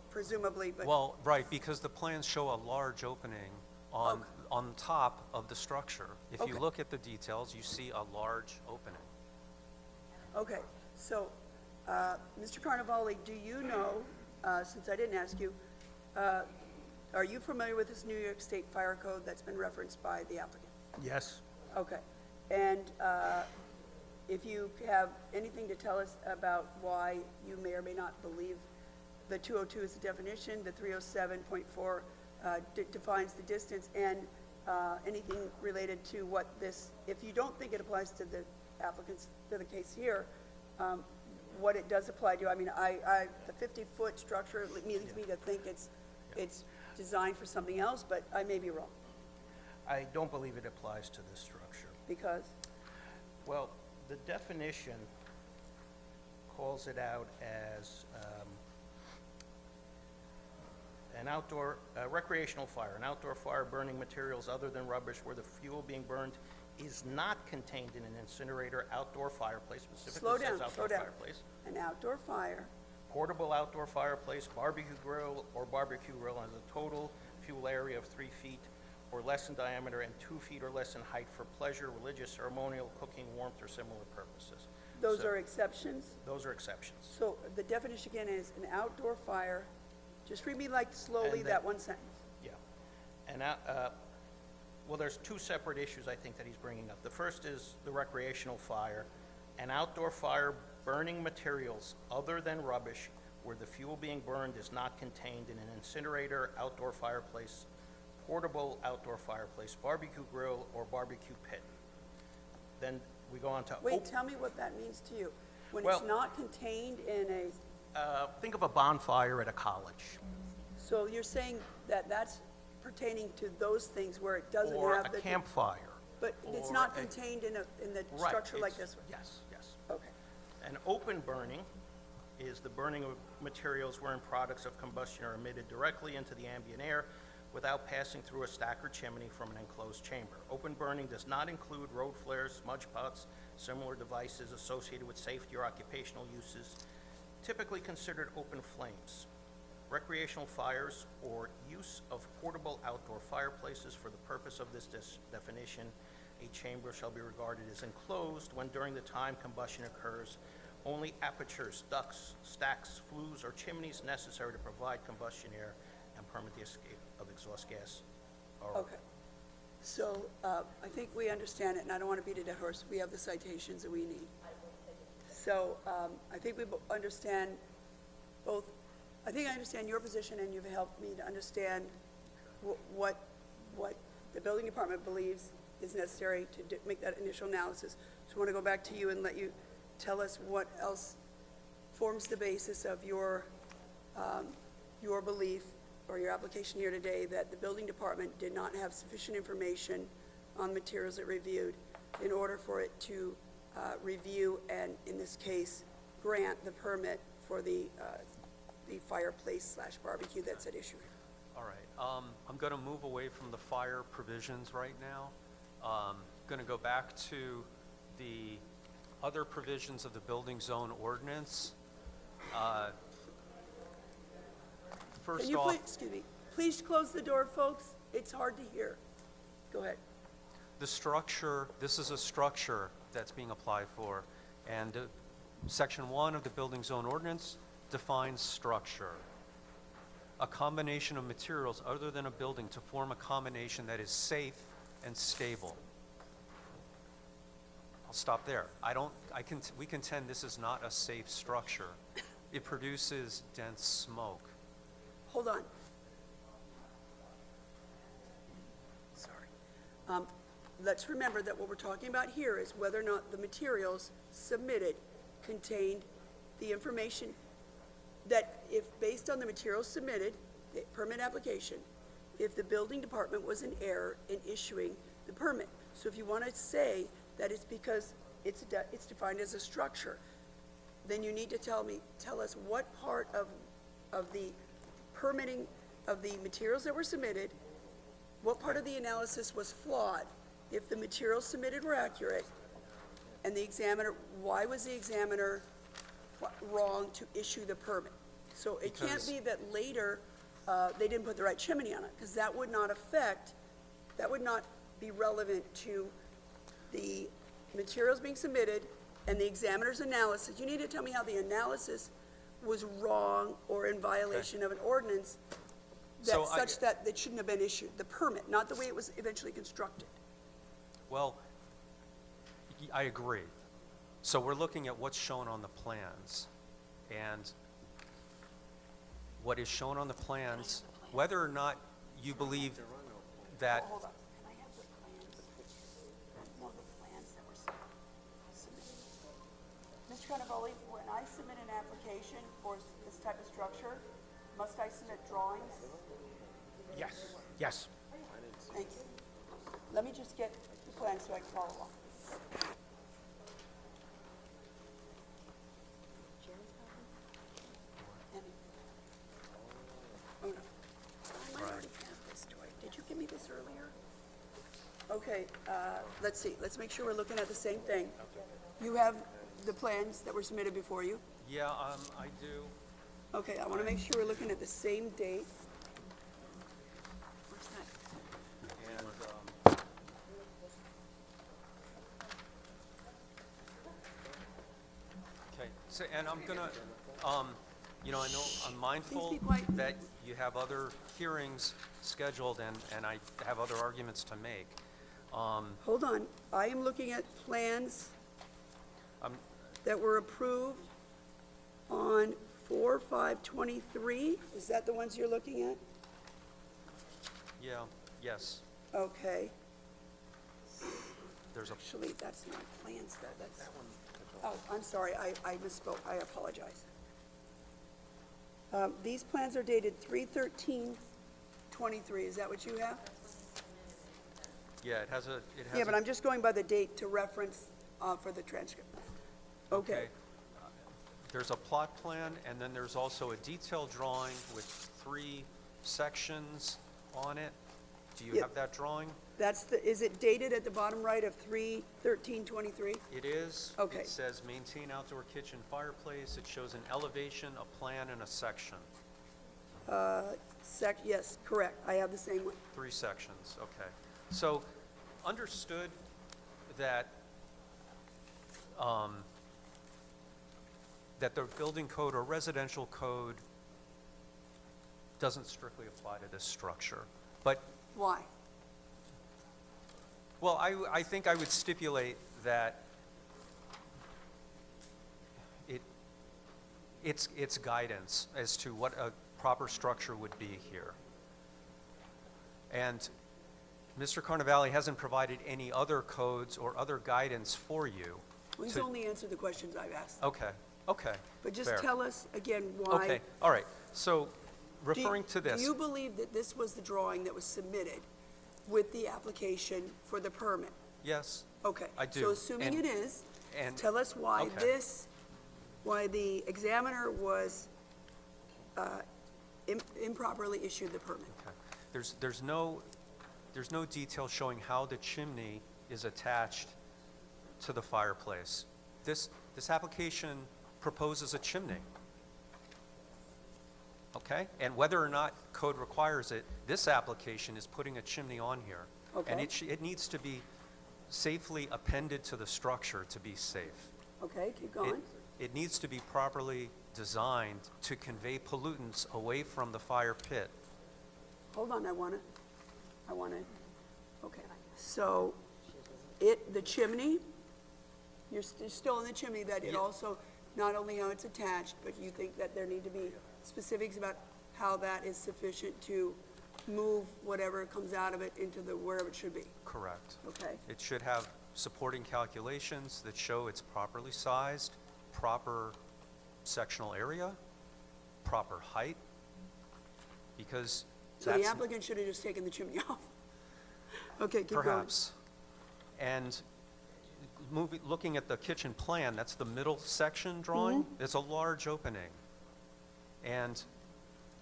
presumably, but. Well, right, because the plans show a large opening on top of the structure. If you Okay. look at the details, you see a large opening. Okay, so, Mr. Carnevale, do you know, since I didn't ask you, are you familiar with this New York State Fire Code that's been referenced by the applicant? Yes. Okay, and if you have anything to tell us about why you may or may not believe the 202 is the definition, the 307.4 defines the distance, and anything related to what this, if you don't think it applies to the applicants, to the case here, what it does apply to. I mean, the 50-foot structure leads me to think it's designed for something else, but I may be wrong, I don't believe it applies to this structure. because, Well, the definition calls it out as an outdoor recreational fire, an outdoor fire burning materials other than rubbish where the fuel being burned is not contained in an incinerator, outdoor fireplace, slow specifically says down, slow outdoor down. fireplace, An outdoor fire, portable outdoor fireplace, barbecue grill or barbecue grill has a total fuel area of 3 feet or less in diameter and 2 feet or less in height for pleasure, religious, ceremonial, cooking, warmth, or similar purposes. Those So- are exceptions? Those are exceptions. So the definition again is an outdoor fire, just read me like slowly And that one sentence. Yeah. And, well, there's two separate issues I think that he's bringing up. The first is the recreational fire. An outdoor fire burning materials other than rubbish where the fuel being burned is not contained in an incinerator, outdoor fireplace, portable outdoor fireplace, barbecue grill, or barbecue pit. Then we go on to. Wait, tell me what that means to you. When Well- it's not contained in a, Think of a bonfire at a college. so you're saying that that's pertaining to those things where it doesn't Or have a the. campfire. But it's or not a- contained in the Right, structure like it's- this one? Yes, yes. Okay. An open burning is the burning of materials wherein products of combustion are emitted directly into the ambient air without passing through a stack or chimney from an enclosed chamber. Open burning does not include road flares, smudge pots, similar devices associated with safety or occupational uses, typically considered open flames. Recreational fires or use of portable outdoor fireplaces for the purpose of this definition, a chamber shall be regarded as enclosed when during the time combustion occurs, only apertures, ducts, stacks, flues, or chimneys necessary to provide combustion air and permit the escape of exhaust gas are Okay. So I think we understand it, and I don't want to beat a dead horse. We have the citations that we need. So I think we understand both, I think I understand your position, and you've helped me to understand what the building department believes is necessary to make that initial analysis. So I want to go back to you and let you tell us what else forms the basis of your belief or your application here today that the building department did not have sufficient information on materials it reviewed in order for it to review and, in this case, grant the permit for the fireplace / barbecue that's at issue here. All right, I'm going to move away from the fire provisions right now. Going to go back to the other provisions of the building zone ordinance. First Can you off, please, excuse me, please close the door, folks? It's hard to hear. Go ahead. the structure, this is a structure that's being applied for, and Section 1 of the building zone ordinance defines structure. A combination of materials other than a building to form a combination that is safe and stable. I'll stop there. We contend this is not a safe structure. It produces dense smoke. Hold on. Sorry. Let's remember that what we're talking about here is whether or not the materials submitted contained the information that if, based on the materials submitted, the permit application, if the building department was in error in issuing the permit. So if you want to say that it's because it's defined as a structure, then you need to tell us what part of the permitting of the materials that were submitted, what part of the analysis was flawed. If the materials submitted were accurate, and the examiner, why was the examiner wrong to issue the permit? So it can't Because- be that later, they didn't put the right chimney on it, because that would not be relevant to the materials being submitted and the examiner's analysis. You need to tell me how the analysis was wrong or in violation of an ordinance So that such that it shouldn't have been issued, the permit, not the way it was eventually constructed. Well, I agree. So we're looking at what's shown on the plans. And what is shown on the plans, whether or not you believe that, Hold on, can I have the plans? No, the plans that were submitted. Mr. Cannavoli, when I submit an application for this type of structure, must I submit drawings? Yes, yes. Thank you. Let me just get the plan so I can follow along. Oh, no. I might already have this, Joy. Did you give me this earlier? Okay, let's see. Let's make sure we're looking at the same thing. You have the plans that were submitted before you? yeah, I do. Okay, I want to make sure we're looking at the same date. Where's that? And So, and I'm gonna, you know, I know I'm mindful Please be quiet. that you have other hearings scheduled and I have other arguments to make. Hold on, I am looking at plans I'm- that were approved on 4/5/23. Is that the ones you're looking at? Yeah, yes, Okay. there's a, Actually, that's not plans, that's. Oh, I'm sorry, I misspoke, I apologize. These plans are dated 3/13/23, is that what you have? yeah, it has a. Yeah, but I'm just going by the date to reference for the transcript. Okay. There's a plot plan, and then there's also a detailed drawing with 3 sections on it. Do you Yeah. have that drawing? Is it dated at the bottom right of 3/13/23? It is. Okay. It says maintain outdoor kitchen fireplace. It shows an elevation, a plan, and a section. Yes, correct, I have the same one. 3 sections, okay. So, understood that, that the building code or residential code doesn't strictly apply to this structure. But, Why? well, I think I would stipulate that it's guidance as to what a proper structure would be here. And Mr. Carnevale hasn't provided any other codes or other guidance for you. Well, he's to- only answered the questions I've asked. Okay, okay. But just fair. tell us again why. Okay, all right. So, Do- referring to this. Do you believe that this was the drawing that was submitted with the application for the permit? Yes, Okay. I do. So assuming And- it is, and- tell us why okay. why the examiner was improperly issued the permit. Okay. There's no detail showing how the chimney is attached to the fireplace. This application proposes a chimney. Okay? And whether or not code requires it, this application is putting a chimney on here. And Okay. it needs to be safely appended to the structure to be safe. Okay, keep going. It needs to be properly designed to convey pollutants away from the fire pit. Hold on, I wanna, okay. So, the chimney, you're still in the chimney, that it Yeah. also, not only how it's attached, but you think that there need to be specifics about how that is sufficient to move whatever comes out of it into wherever it should be, Correct. okay? It should have supporting calculations that show it's properly sized, proper sectional area, proper height, because So the that's applicant should have just taken the chimney off. Okay, keep going. perhaps. And looking at the kitchen plan, that's the middle section drawing, it's a large opening. And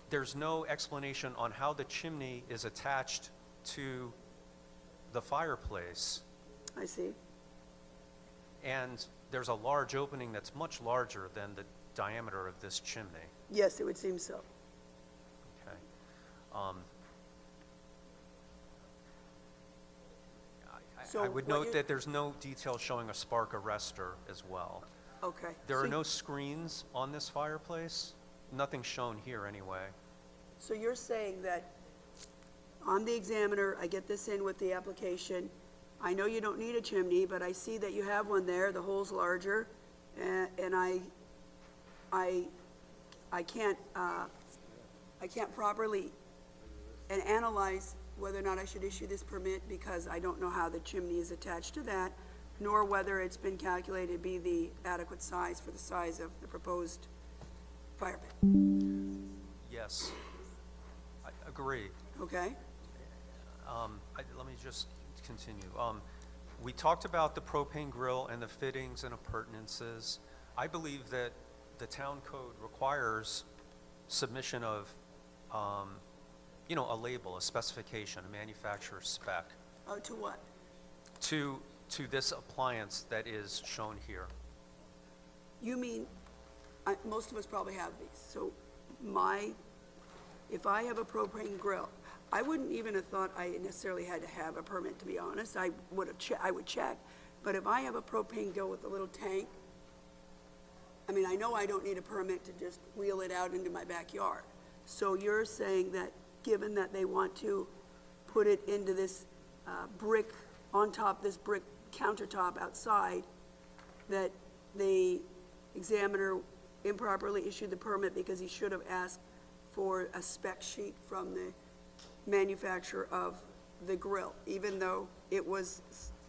there's no explanation on how the chimney is attached to the fireplace. I see. And there's a large opening that's much larger than the diameter of this chimney. Yes, it would seem so. Okay. So I would what note you- that there's no detail showing a spark arrestor as well. Okay. There are So- no screens on this fireplace, nothing shown here anyway. So you're saying that on the examiner, I get this in with the application, I know you don't need a chimney, but I see that you have one there, the hole's larger, and I can't properly analyze whether or not I should issue this permit because I don't know how the chimney is attached to that, nor whether it's been calculated to be the adequate size for the size of the proposed fire pit, Yes, I agree. okay? Let me just continue. We talked about the propane grill and the fittings and appurtenances. I believe that the town code requires submission of, a label, a specification, a manufacturer's spec To what? to this appliance that is shown here. You mean, most of us probably have these, so if I have a propane grill, I wouldn't even have thought I necessarily had to have a permit, to be honest, I would check, but if I have a propane grill with a little tank, I mean, I know I don't need a permit to just wheel it out into my backyard. So you're saying that, given that they want to put it into this brick, on top this brick countertop outside, that the examiner improperly issued the permit because he should have asked for a spec sheet from the manufacturer of the grill, even though it was.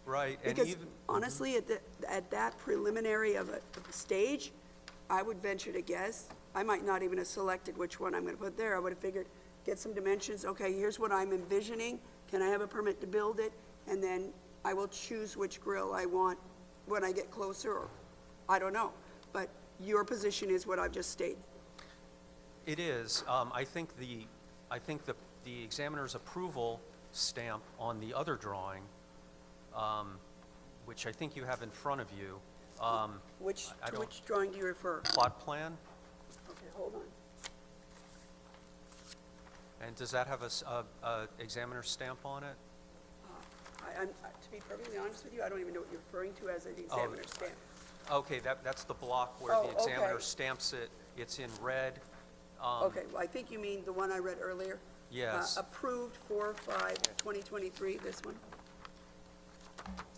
Right, and Because even, honestly, at that preliminary of a stage, I would venture to guess, I might not even have selected which one I'm gonna put there. I would have figured, get some dimensions, okay, here's what I'm envisioning, can I have a permit to build it? And then I will choose which grill I want when I get closer, or, I don't know. But your position is what I've just stated. it is, I think the examiner's approval stamp on the other drawing, which I think you have in front of you, Which I don't- drawing do you refer? plot plan, Okay, hold on. and does that have a examiner's stamp on it? To be perfectly honest with you, I don't even know what you're referring to as an examiner's stamp. Okay, that's the block where Oh, the examiner okay. stamps it, it's in red. Okay, well, I think you mean the one I read earlier. Yes. Approved 4/5/2023, this one?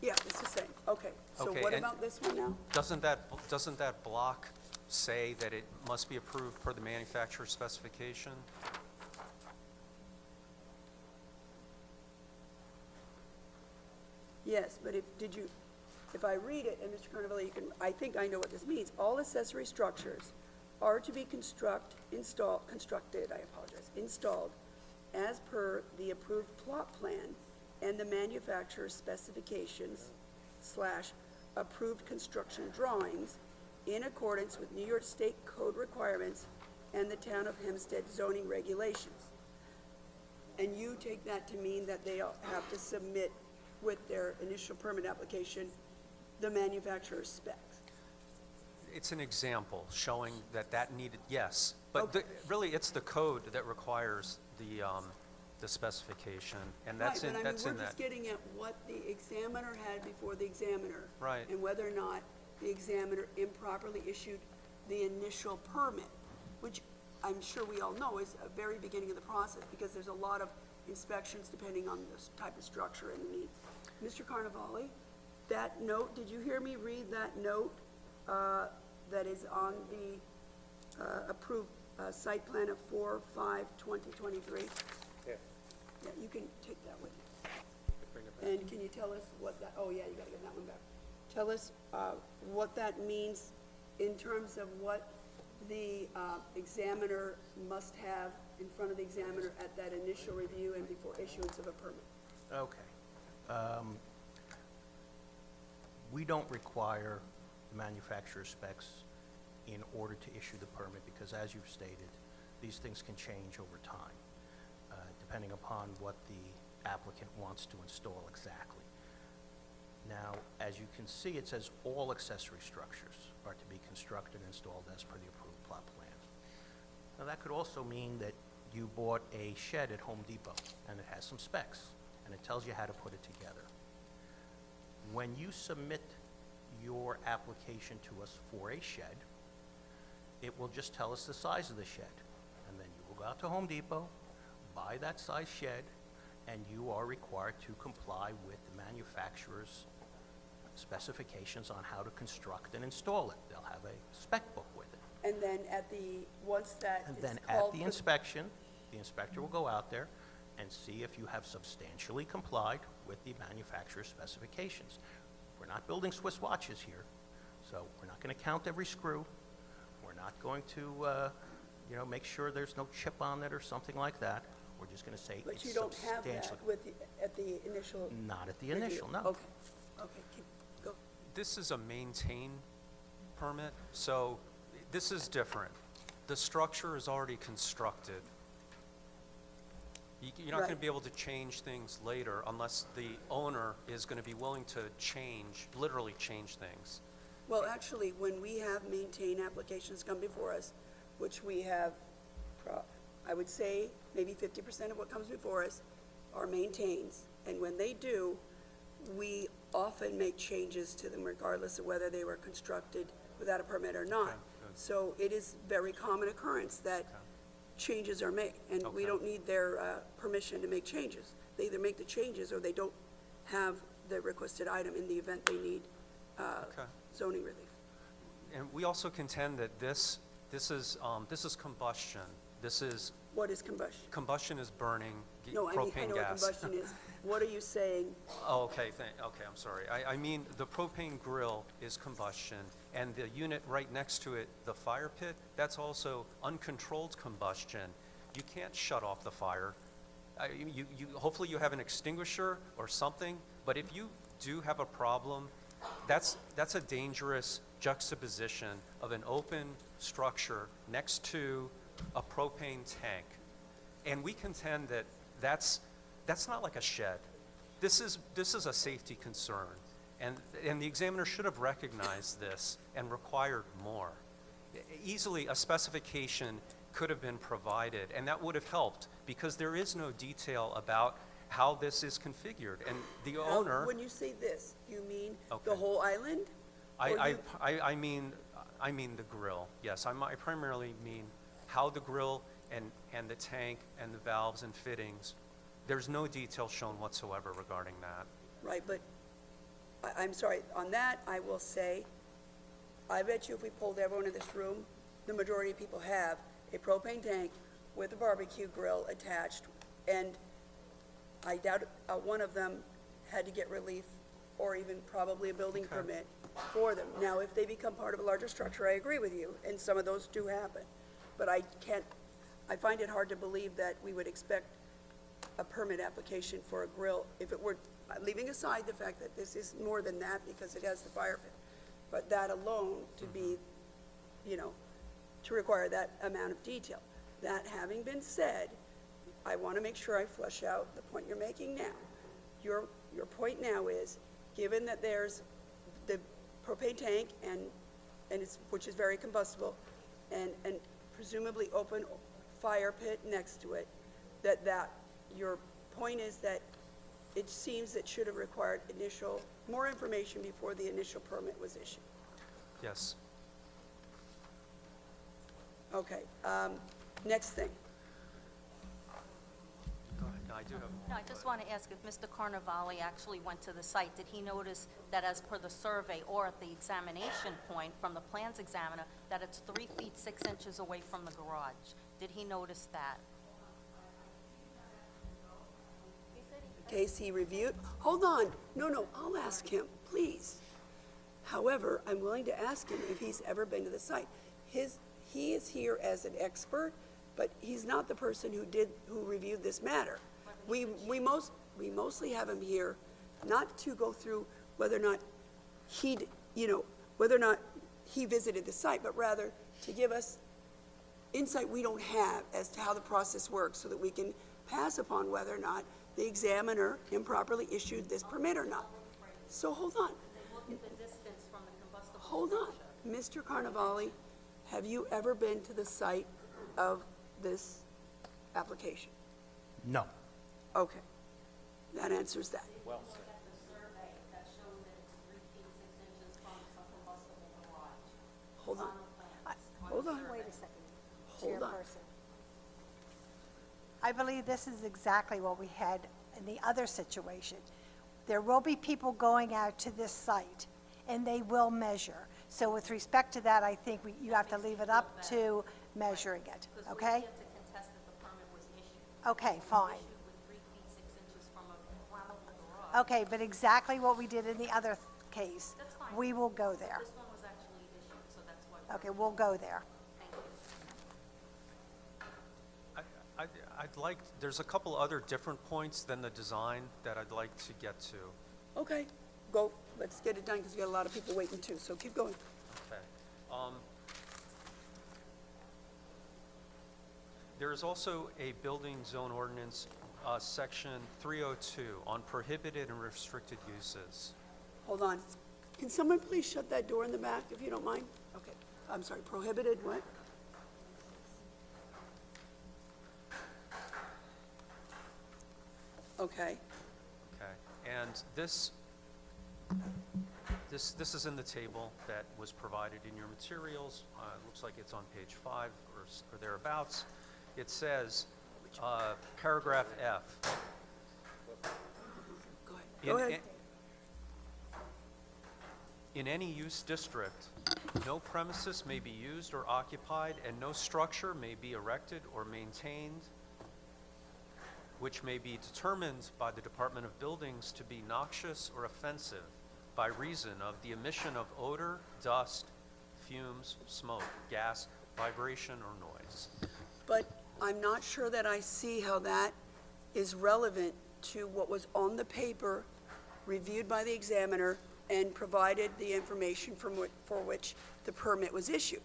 Yeah, it's the same, okay. So Okay, what and- about this one now? Doesn't that block say that it must be approved per the manufacturer's specification? Yes, but if I read it, and Mr. Carnevale, you can, I think I know what this means. All accessory structures are to be installed as per the approved plot plan and the manufacturer's specifications / approved construction drawings in accordance with New York State Code requirements and the Town of Hempstead zoning regulations. And you take that to mean that they have to submit with their initial permit application the manufacturer's specs? It's an example showing that needed, yes. But Okay. really, it's the code that requires the specification, and that's in Right, but I mean, we're that. just getting at what the examiner had before the examiner. Right. And whether or not the examiner improperly issued the initial permit, which I'm sure we all know is a very beginning of the process, because there's a lot of inspections depending on the type of structure and the needs. Mr. Carnevale, that note, did you hear me read that note that is on the approved site plan of 4/5/2023? Yeah. Yeah, you can take that with you. And can you tell us what that, oh yeah, you gotta get that one back. Tell us what that means in terms of what the examiner must have in front of the examiner at that initial review and before issuance of a permit. Okay. We don't require the manufacturer's specs in order to issue the permit, because as you've stated, these things can change over time, depending upon what the applicant wants to install exactly. Now, as you can see, it says all accessory structures are to be constructed and installed as per the approved plot plan. Now, that could also mean that you bought a shed at Home Depot, and it has some specs, and it tells you how to put it together. When you submit your application to us for a shed, it will just tell us the size of the shed, and then you will go out to Home Depot, buy that size shed, and you are required to comply with the manufacturer's specifications on how to construct and install it. They'll have a spec book with it. And then once that And is then called at the for- inspection, the inspector will go out there and see if you have substantially complied with the manufacturer's specifications. We're not building Swiss watches here, so we're not going to count every screw. We're not going to, make sure there's no chip on it or something like that. We're just going to say But it's you don't have substantially. that at the initial? Not at the review? initial, no. Okay, go. This is a maintain permit, so this is different. The structure is already constructed. You're not going to Right. be able to change things later unless the owner is going to be willing to literally change things. Well, actually, when we have maintain applications come before us, which we have, I would say, maybe 50% of what comes before us are maintains. And when they do, we often make changes to them regardless of whether they were constructed without a permit or not. So it is very common occurrence that changes are made, and we Okay. don't need their permission to make changes. They either make the changes or they don't have the requested item in the event they need Okay. zoning relief. And we also contend that this is combustion. This is, What is combustion? combustion is burning No, I mean, I propane know what gas. combustion is. What are you saying? Oh, okay, okay, I'm sorry. I mean, the propane grill is combustion, and the unit right next to it, the fire pit, that's also uncontrolled combustion. You can't shut off the fire. Hopefully you have an extinguisher or something, but if you do have a problem, that's a dangerous juxtaposition of an open structure next to a propane tank. And we contend that that's not like a shed. This is a safety concern. And the examiner should have recognized this and required more. Easily, a specification could have been provided, and that would have helped, because there is no detail about how this is configured. And the Now, owner, when you say this, you mean Okay. the whole island? Or I mean the grill. Yes, I primarily mean how the grill and the tank and the valves and fittings. There's no detail shown whatsoever regarding that. Right, but I'm sorry, on that, I will say, I bet you if we polled everyone in this room, the majority of people have a propane tank with a barbecue grill attached, and I doubt one of them had to get relief or even probably a building permit for them. Now, if they become part of a larger structure, I agree with you, and some of those do happen. But I find it hard to believe that we would expect a permit application for a grill if it were, leaving aside the fact that this is more than that because it has the fire pit. But that alone to be, to require that amount of detail. That having been said, I want to make sure I flesh out the point you're making now. Your point now is, given that there's the propane tank which is very combustible, and presumably open fire pit next to it, your point is that it seems it should have required more information before the initial permit was issued. Yes. Okay, next thing. Go ahead. No, I do have. No, I just want to ask if Mr. Carnavale actually went to the site, did he notice that as per the survey or at the examination point from the plans examiner, that it's 3 feet 6 inches away from the garage? Did he notice that? Case he reviewed. Hold on. No, I'll ask him, please. However, I'm willing to ask him if he's ever been to the site. He is here as an expert, but he's not the person who reviewed this matter. We mostly have him here not to go through whether or not he visited the site, but rather to give us insight we don't have as to how the process works so that we can pass upon whether or not the examiner improperly issued this permit or not. So hold on. Look at the distance from the combustible Hold on. structure. Mr. Carnavale, have you ever been to the site of this application? No. Okay. That answers that. Look at the survey that shows that it's 3 feet 6 inches from the combustible garage. Hold on. On the plans, on Hold the on. survey. Wait a second, Hold on. Chairperson. I believe this is exactly what we had in the other situation. There will be people going out to this site, and they will measure. So with respect to that, I think you have to leave it up to measuring it, Because we're okay? here to contest that the permit was issued. Okay, fine. Issued with 3 feet 6 inches from a flammable garage. Okay, but exactly what we did in the other case, That's fine. we will go there. This one was actually issued, so that's why. we're- Okay, we'll go there. Thank you. I'd like, there's a couple other different points than the design that I'd like to get to. Okay, go. Let's get it done because we got a lot of people waiting too, so keep going. Okay. There is also a building zone ordinance, section 302, on prohibited and restricted uses. Hold on. Can someone please shut that door in the back if you don't mind? Okay. I'm sorry, prohibited what? Okay. Okay, and this This is in the table that was provided in your materials. It looks like it's on page 5 or thereabouts. It says, paragraph F. Go ahead. In any use district, no premises may be used or occupied, and no structure may be erected or maintained which may be determined by the Department of Buildings to be noxious or offensive by reason of the emission of odor, dust, fumes, smoke, gas, vibration, or noise. But I'm not sure that I see how that is relevant to what was on the paper, reviewed by the examiner, and provided the information for which the permit was issued.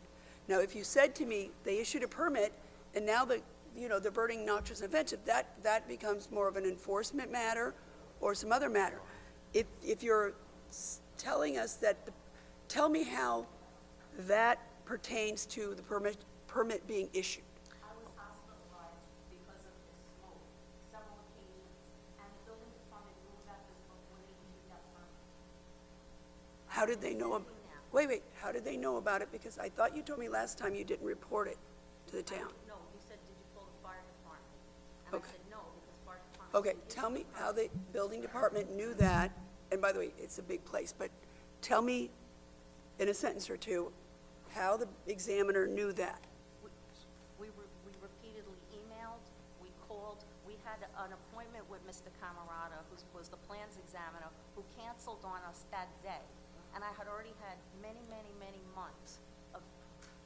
Now, if you said to me, they issued a permit, and now they're burning noxious and offensive, that becomes more of an enforcement matter or some other matter. If you're telling us that, tell me how that pertains to the permit being issued. I was hospitalized because of this smoke, several occasions, and the building department knew about this before they issued that permit. How did they know? Wait, how did they know about it? Because I thought you told me last time you didn't report it to the town. No, you said, did you call the fire department? And Okay. I said, no, because fire department. Okay, tell me how the building department knew that, and by the way, it's a big place, but tell me in a sentence or two how the examiner knew that. We repeatedly emailed, we called, we had an appointment with Mr. Camarada, who was the plans examiner, who canceled on us that day. And I had already had many months of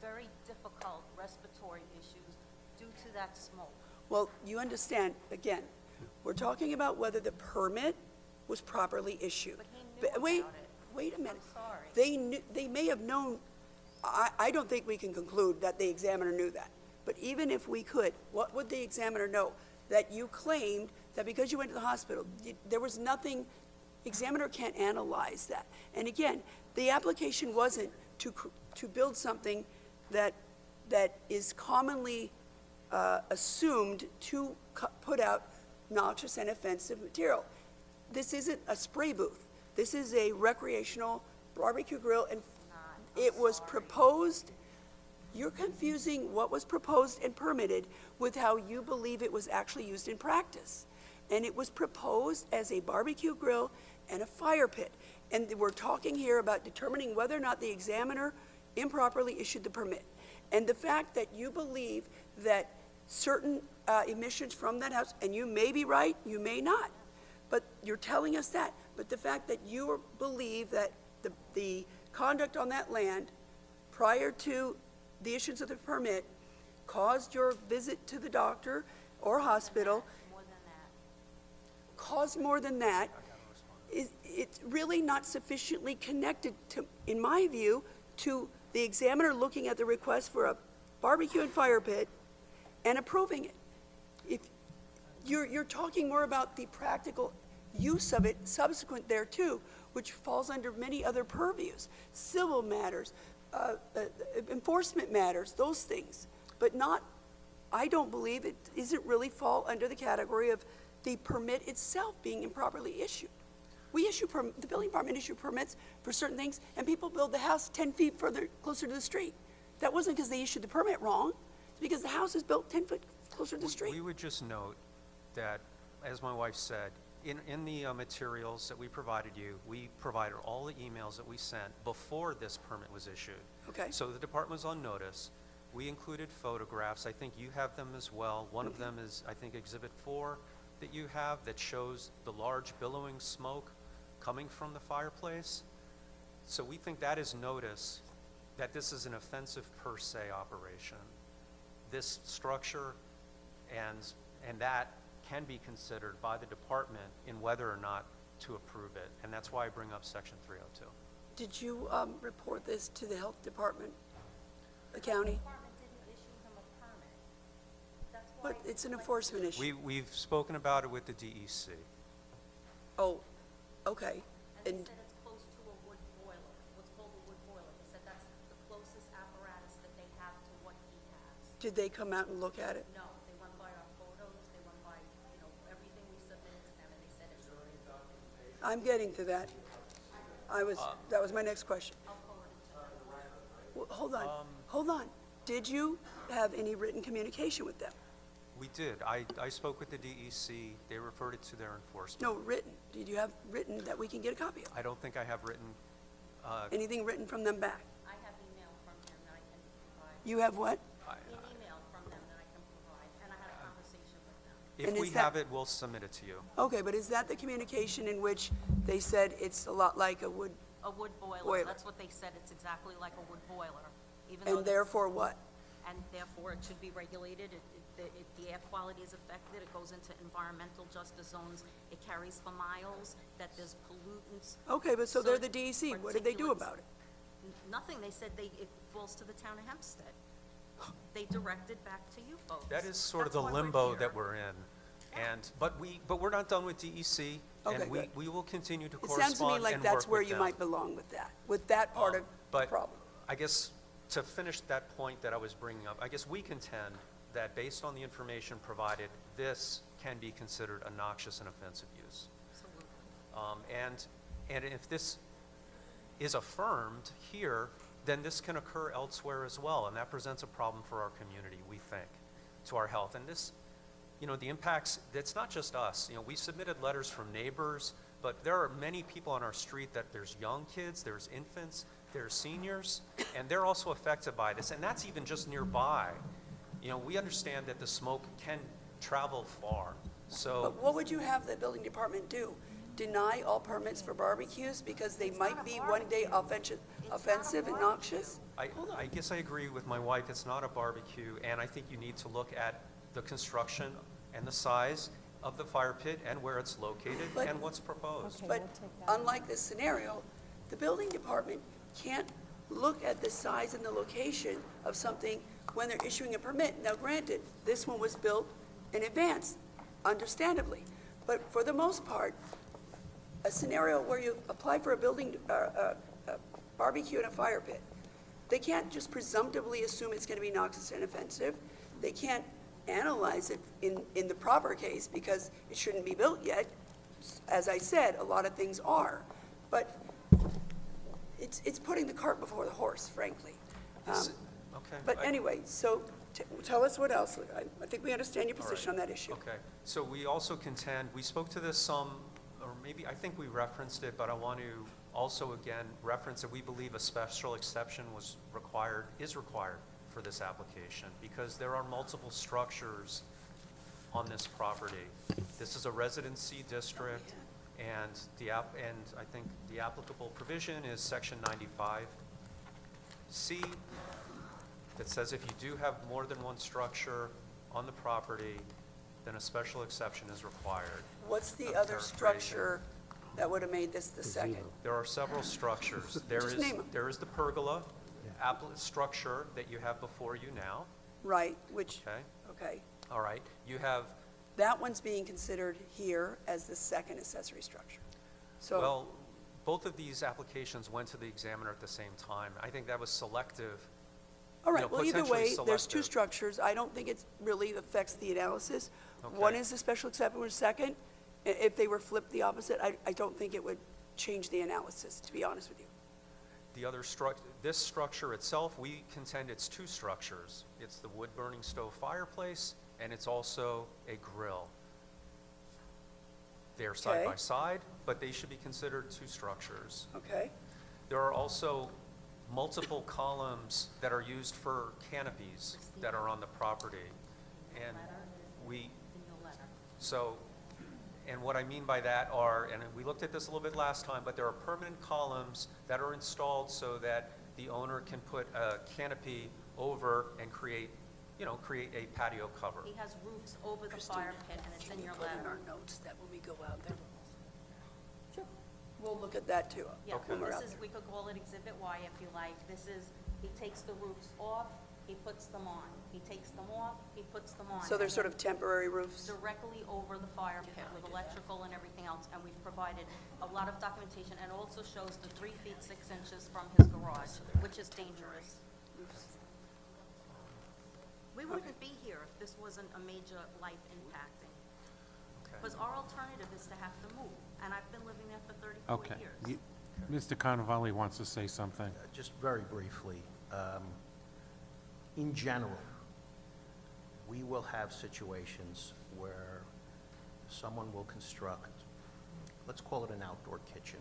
very difficult respiratory issues due to that smoke. Well, you understand, again, we're talking about whether the permit was properly issued. But he knew Wait, about it. wait a minute. I'm sorry. They may have known, I don't think we can conclude that the examiner knew that. But even if we could, what would the examiner know? That you claimed that because you went to the hospital, there was nothing, examiner can't analyze that. And again, the application wasn't to build something that is commonly assumed to put out noxious and offensive material. This isn't a spray booth. This is a recreational barbecue grill, and it was proposed. You're confusing what was proposed and permitted with how you believe it was actually used in practice. And it was proposed as a barbecue grill and a fire pit. And we're talking here about determining whether or not the examiner improperly issued the permit. And the fact that you believe that certain emissions from that house, and you may be right, you may not, but you're telling us that. But the fact that you believe that the conduct on that land prior to the issuance of the permit caused your visit to the doctor or hospital, caused more than that, it's really not sufficiently connected to, in my view, to the examiner looking at the request for a barbecue and fire pit and approving it. If you're talking more about the practical use of it subsequent thereto, which falls under many other purviews, civil matters, enforcement matters, those things, but not, I don't believe it isn't really fall under the category of the permit itself being improperly issued. We issue, the building department issue permits for certain things, and people build the house 10 feet further, closer to the street. That wasn't because they issued the permit wrong, it's because the house is built 10 foot closer to the street. We would just note that, as my wife said, in the materials that we provided you, we provided all the emails that we sent before this permit was issued. Okay. So the department was on notice. We included photographs. I think you have them as well. One of them is, I think, Exhibit 4 that you have that shows the large billowing smoke coming from the fireplace. So we think that is notice that this is an offensive per se operation. This structure and that can be considered by the department in whether or not to approve it, and that's why I bring up Section 302. Did you report this to the health department, the county? Department didn't issue him a permit. That's why. But it's an enforcement issue. We've spoken about it with the DEC. Oh, okay. And they said it's close to a wood boiler, what's called a wood boiler. They said that's the closest apparatus that they have to what he has. Did they come out and look at it? No, they went by our photos, they went by, everything we submitted to them, and they said it's. I'm getting to that. That was my next question. Well, hold on. Did you have any written communication with them? We did. I spoke with the DEC. They referred it to their enforcement. No, written. Did you have written that we can get a copy of? I don't think I have written, Anything written from them back? I have email from him that I can provide. You have what? An email from them that I can provide, and I had a conversation with them. if And we is that- have it, we'll submit it to you. Okay, but is that the communication in which they said it's a lot like a wood, A wood boiler, Boiler. that's what they said, it's exactly like a wood boiler, even though. and therefore what? And therefore, it should be regulated, the air quality is affected, it goes into environmental justice zones, it carries for miles, that there's pollutants. Okay, but so they're the soot, DEC. What did they do particulates. about it? Nothing, they said it falls to the town of Hempstead. They directed back to you folks. That is sort of That's the why we're limbo here. that we're in. But we're not done with DEC, Okay, and we good. will continue to It correspond sounds to me like and that's work where with you them. might belong with that part of the But problem. I guess to finish that point that I was bringing up, I guess we contend that based on the information provided, this can be considered a noxious and offensive use. And if this is affirmed here, then this can occur elsewhere as well, and that presents a problem for our community, we think, to our health. And this, the impacts, it's not just us. We submitted letters from neighbors, but there are many people on our street that there's young kids, there's infants, there's seniors, and they're also affected by this, and that's even just nearby. We understand that the smoke can travel far, so. But what would you have the building department do? Deny all permits for barbecues because they might be one day offensive and noxious? I guess I agree with my wife, it's not a barbecue, and I think you need to look at the construction and the size of the fire pit and where it's located But- and what's proposed. But unlike this scenario, the building department can't look at the size and the location of something when they're issuing a permit. Now granted, this one was built in advance, understandably. But for the most part, a scenario where you apply for a building, a barbecue and a fire pit, they can't just presumptively assume it's gonna be noxious and offensive. They can't analyze it in the proper case because it shouldn't be built yet. As I said, a lot of things are. But it's putting the cart before the horse, frankly. Okay. But anyway, so tell us what else. I think we understand your position on that issue. Okay, so we also contend, we spoke to this some, or maybe, I think we referenced it, but I want to also again reference that we believe a special exception is required for this application because there are multiple structures on this property. This is a residency district, and I think the applicable provision is section 95C that says if you do have more than one structure on the property, then a special exception is required. What's the of other characterization. structure that would have made this the second? There are several structures. Just name 'em. There is the pergola structure that you have before you now, Right, which, okay? okay. All right, you have, That one's being considered here as the second accessory structure. So, well, both of these applications went to the examiner at the same time. I think that was selective. all right, well, either potentially way, there's two selective. structures. I don't think it really affects the analysis. One Okay. is the special exception, was second. If they were flipped the opposite, I don't think it would change the analysis, to be honest with you. The other this structure itself, we contend it's two structures. It's the wood-burning stove fireplace, and it's also a grill. They're side Okay. by side, but they should be considered two structures. Okay? There are also multiple columns that are used for canopies that are on the property. And and what I mean by that are, and we looked at this a little bit last time, but there are permanent columns that are installed so that the owner can put a canopy over and create a patio cover. He has roofs over the fire pit, and it's in your Put in letter. our notes that when we go out there. Sure. We'll look at that too. Yeah, when we're this out is, there. we could call it Exhibit Y if you like. This is, he takes the roofs off, he puts them on. He takes them off, he puts them on. So they're And sort then of temporary roofs? directly over the fire pit with electrical and everything else, and we've provided a lot of documentation, and also shows the 3 feet 6 inches from his garage, which is dangerous. We wouldn't be here if this wasn't a major life impacting, because our alternative is to have to move, and I've been living there for 34 years. Mr. Carnavale wants to say something. Just very briefly, in general, we will have situations where someone will construct, let's call it an outdoor kitchen,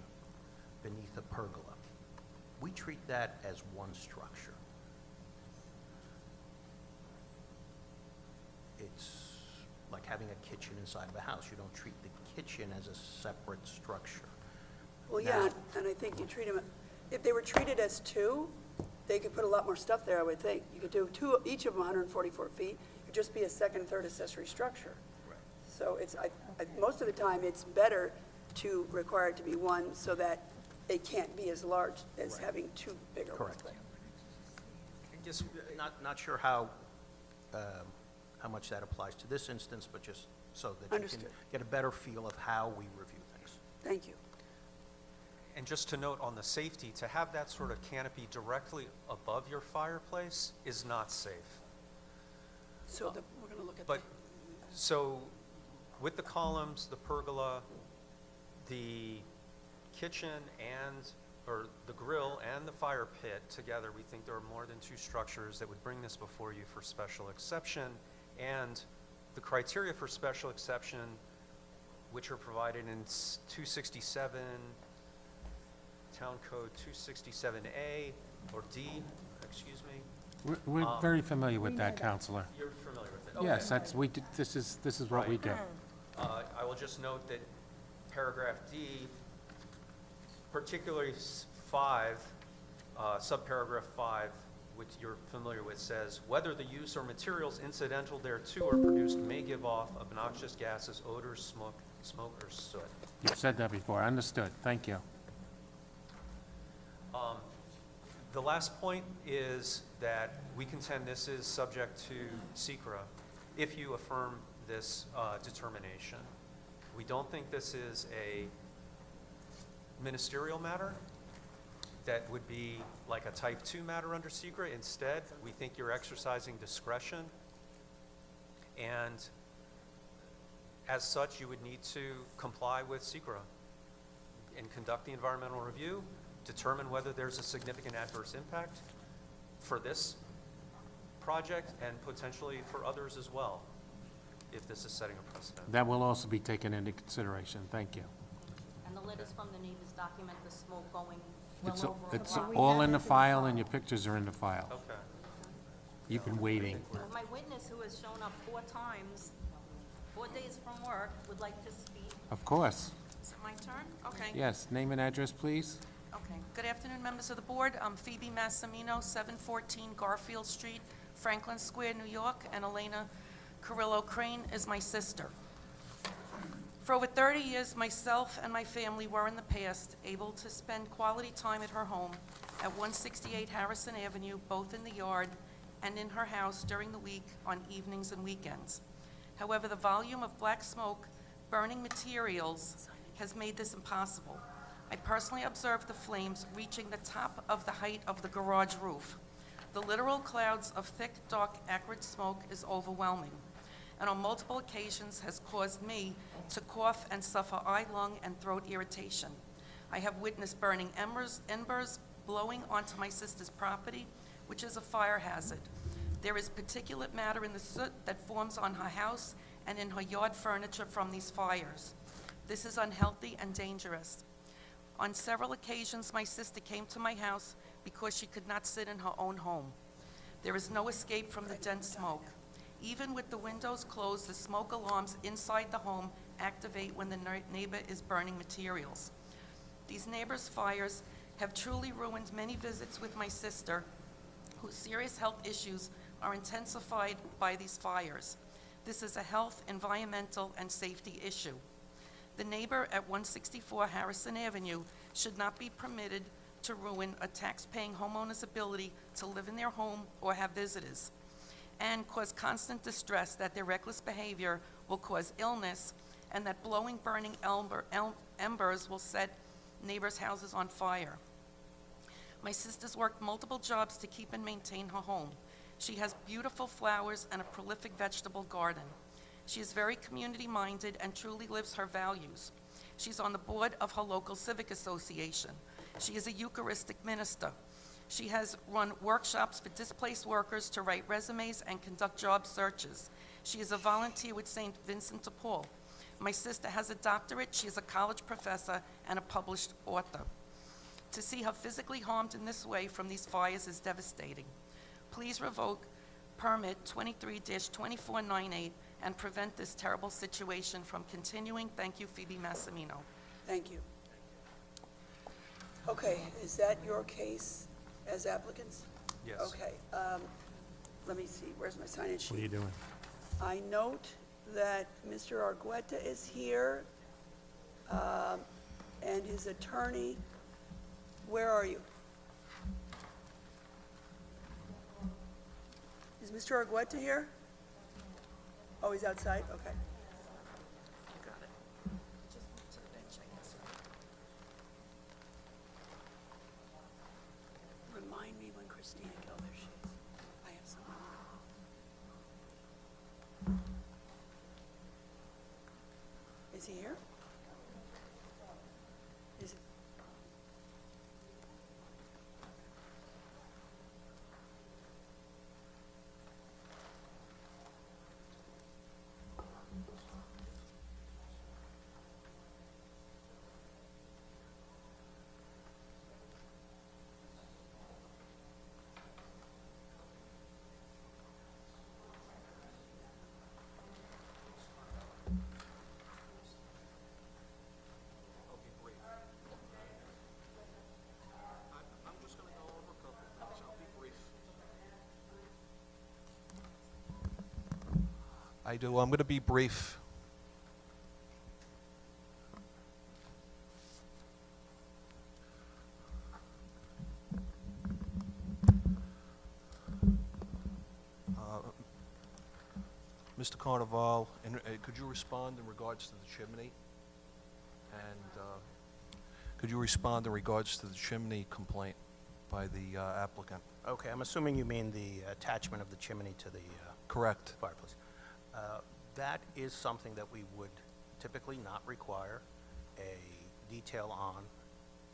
beneath a pergola. We treat that as one structure. It's like having a kitchen inside of a house. You don't treat the kitchen as a separate structure. Well, yeah, and I think you treat them, if they were treated as two, they could put a lot more stuff there, I would think. You could do two, each of them 144 feet, it'd just be a second, third accessory structure. Right. So it's, most of the time, it's better to require it to be one so that it can't be as large as having two bigger ones. Correct. Just not sure how much that applies to this instance, but just so that you can Understood. get a better feel of how we review things. Thank you. And just to note on the safety, to have that sort of canopy directly above your fireplace is not safe. So we're going to look at But, so, with the columns, the pergola, the kitchen or the grill and the fire pit together, we think there are more than two structures that would bring this before you for special exception. And the criteria for special exception, which are provided in 267, Town Code 267A, or D, excuse me. We're very familiar with that, Counselor. You're familiar with it? Yes, Okay. this is what we do. I will just note that paragraph D, particularly 5, subparagraph 5, which you're familiar with, says, whether the use or materials incidental thereto are produced may give off obnoxious gases, odors, smoke, or soot. You've said that before. Understood. Thank you. The last point is that we contend this is subject to SECRA if you affirm this determination. We don't think this is a ministerial matter that would be like a type 2 matter under SECRA. Instead, we think you're exercising discretion, and as such, you would need to comply with SECRA and conduct the environmental review, determine whether there's a significant adverse impact for this project and potentially for others as well, if this is setting a precedent. That will also be taken into consideration. Thank you. And the letters from the neighbors document the smoke going well It's over. it's a block. all in the file, and your pictures are in the file. Okay. You've been waiting. My witness, who has shown up 4 times, 4 days from work, would like to speak. Of course. Is it my turn? Okay. Yes, name and address, please. Okay. Good afternoon, members of the board. I'm Phoebe Massimino, 714 Garfield Street, Franklin Square, New York, and Elena Carrillo Crane is my sister. For over 30 years, myself and my family were in the past able to spend quality time at her home at 168 Harrison Avenue, both in the yard and in her house during the week on evenings and weekends. However, the volume of black smoke, burning materials, has made this impossible. I personally observed the flames reaching the top of the height of the garage roof. The literal clouds of thick, dark, acrid smoke is overwhelming, and on multiple occasions has caused me to cough and suffer eye, lung, and throat irritation. I have witnessed burning embers blowing onto my sister's property, which is a fire hazard. There is particulate matter in the soot that forms on her house and in her yard furniture from these fires. This is unhealthy and dangerous. On several occasions, my sister came to my house because she could not sit in her own home. There is no escape from the dense smoke. Even with the windows closed, the smoke alarms inside the home activate when the neighbor is burning materials. These neighbors' fires have truly ruined many visits with my sister, whose serious health issues are intensified by these fires. This is a health, environmental, and safety issue. The neighbor at 164 Harrison Avenue should not be permitted to ruin a tax-paying homeowner's ability to live in their home or have visitors, and cause constant distress that their reckless behavior will cause illness, and that blowing, burning embers will set neighbors' houses on fire. My sister's worked multiple jobs to keep and maintain her home. She has beautiful flowers and a prolific vegetable garden. She is very community-minded and truly lives her values. She's on the board of her local civic association. She is a Eucharistic minister. She has run workshops for displaced workers to write resumes and conduct job searches. She is a volunteer with St. Vincent de Paul. My sister has a doctorate. She is a college professor and a published author. To see her physically harmed in this way from these fires is devastating. Please revoke permit 23-2498 and prevent this terrible situation from continuing. Thank you, Phoebe Massimino. Thank you. Okay, is that your case as applicants? Yes. Okay, let me see, where's my sign-in sheet? What are you doing? I note that Mr. Argueta is here, and his attorney. Where are you? Is Mr. Argueta here? Oh, he's outside? Okay. Got it. Just move to the bench, I guess. Remind me when Christina, oh, there she is. I have someone. Is he here? Is, I'm just gonna go over a couple of things. I'll be brief. I'm gonna be brief. Mr. Carnival, could you respond in regards to the chimney? And could you respond in regards to the chimney complaint by the applicant? Okay, I'm assuming you mean the attachment of the chimney to the Correct. fireplace. That is something that we would typically not require a detail on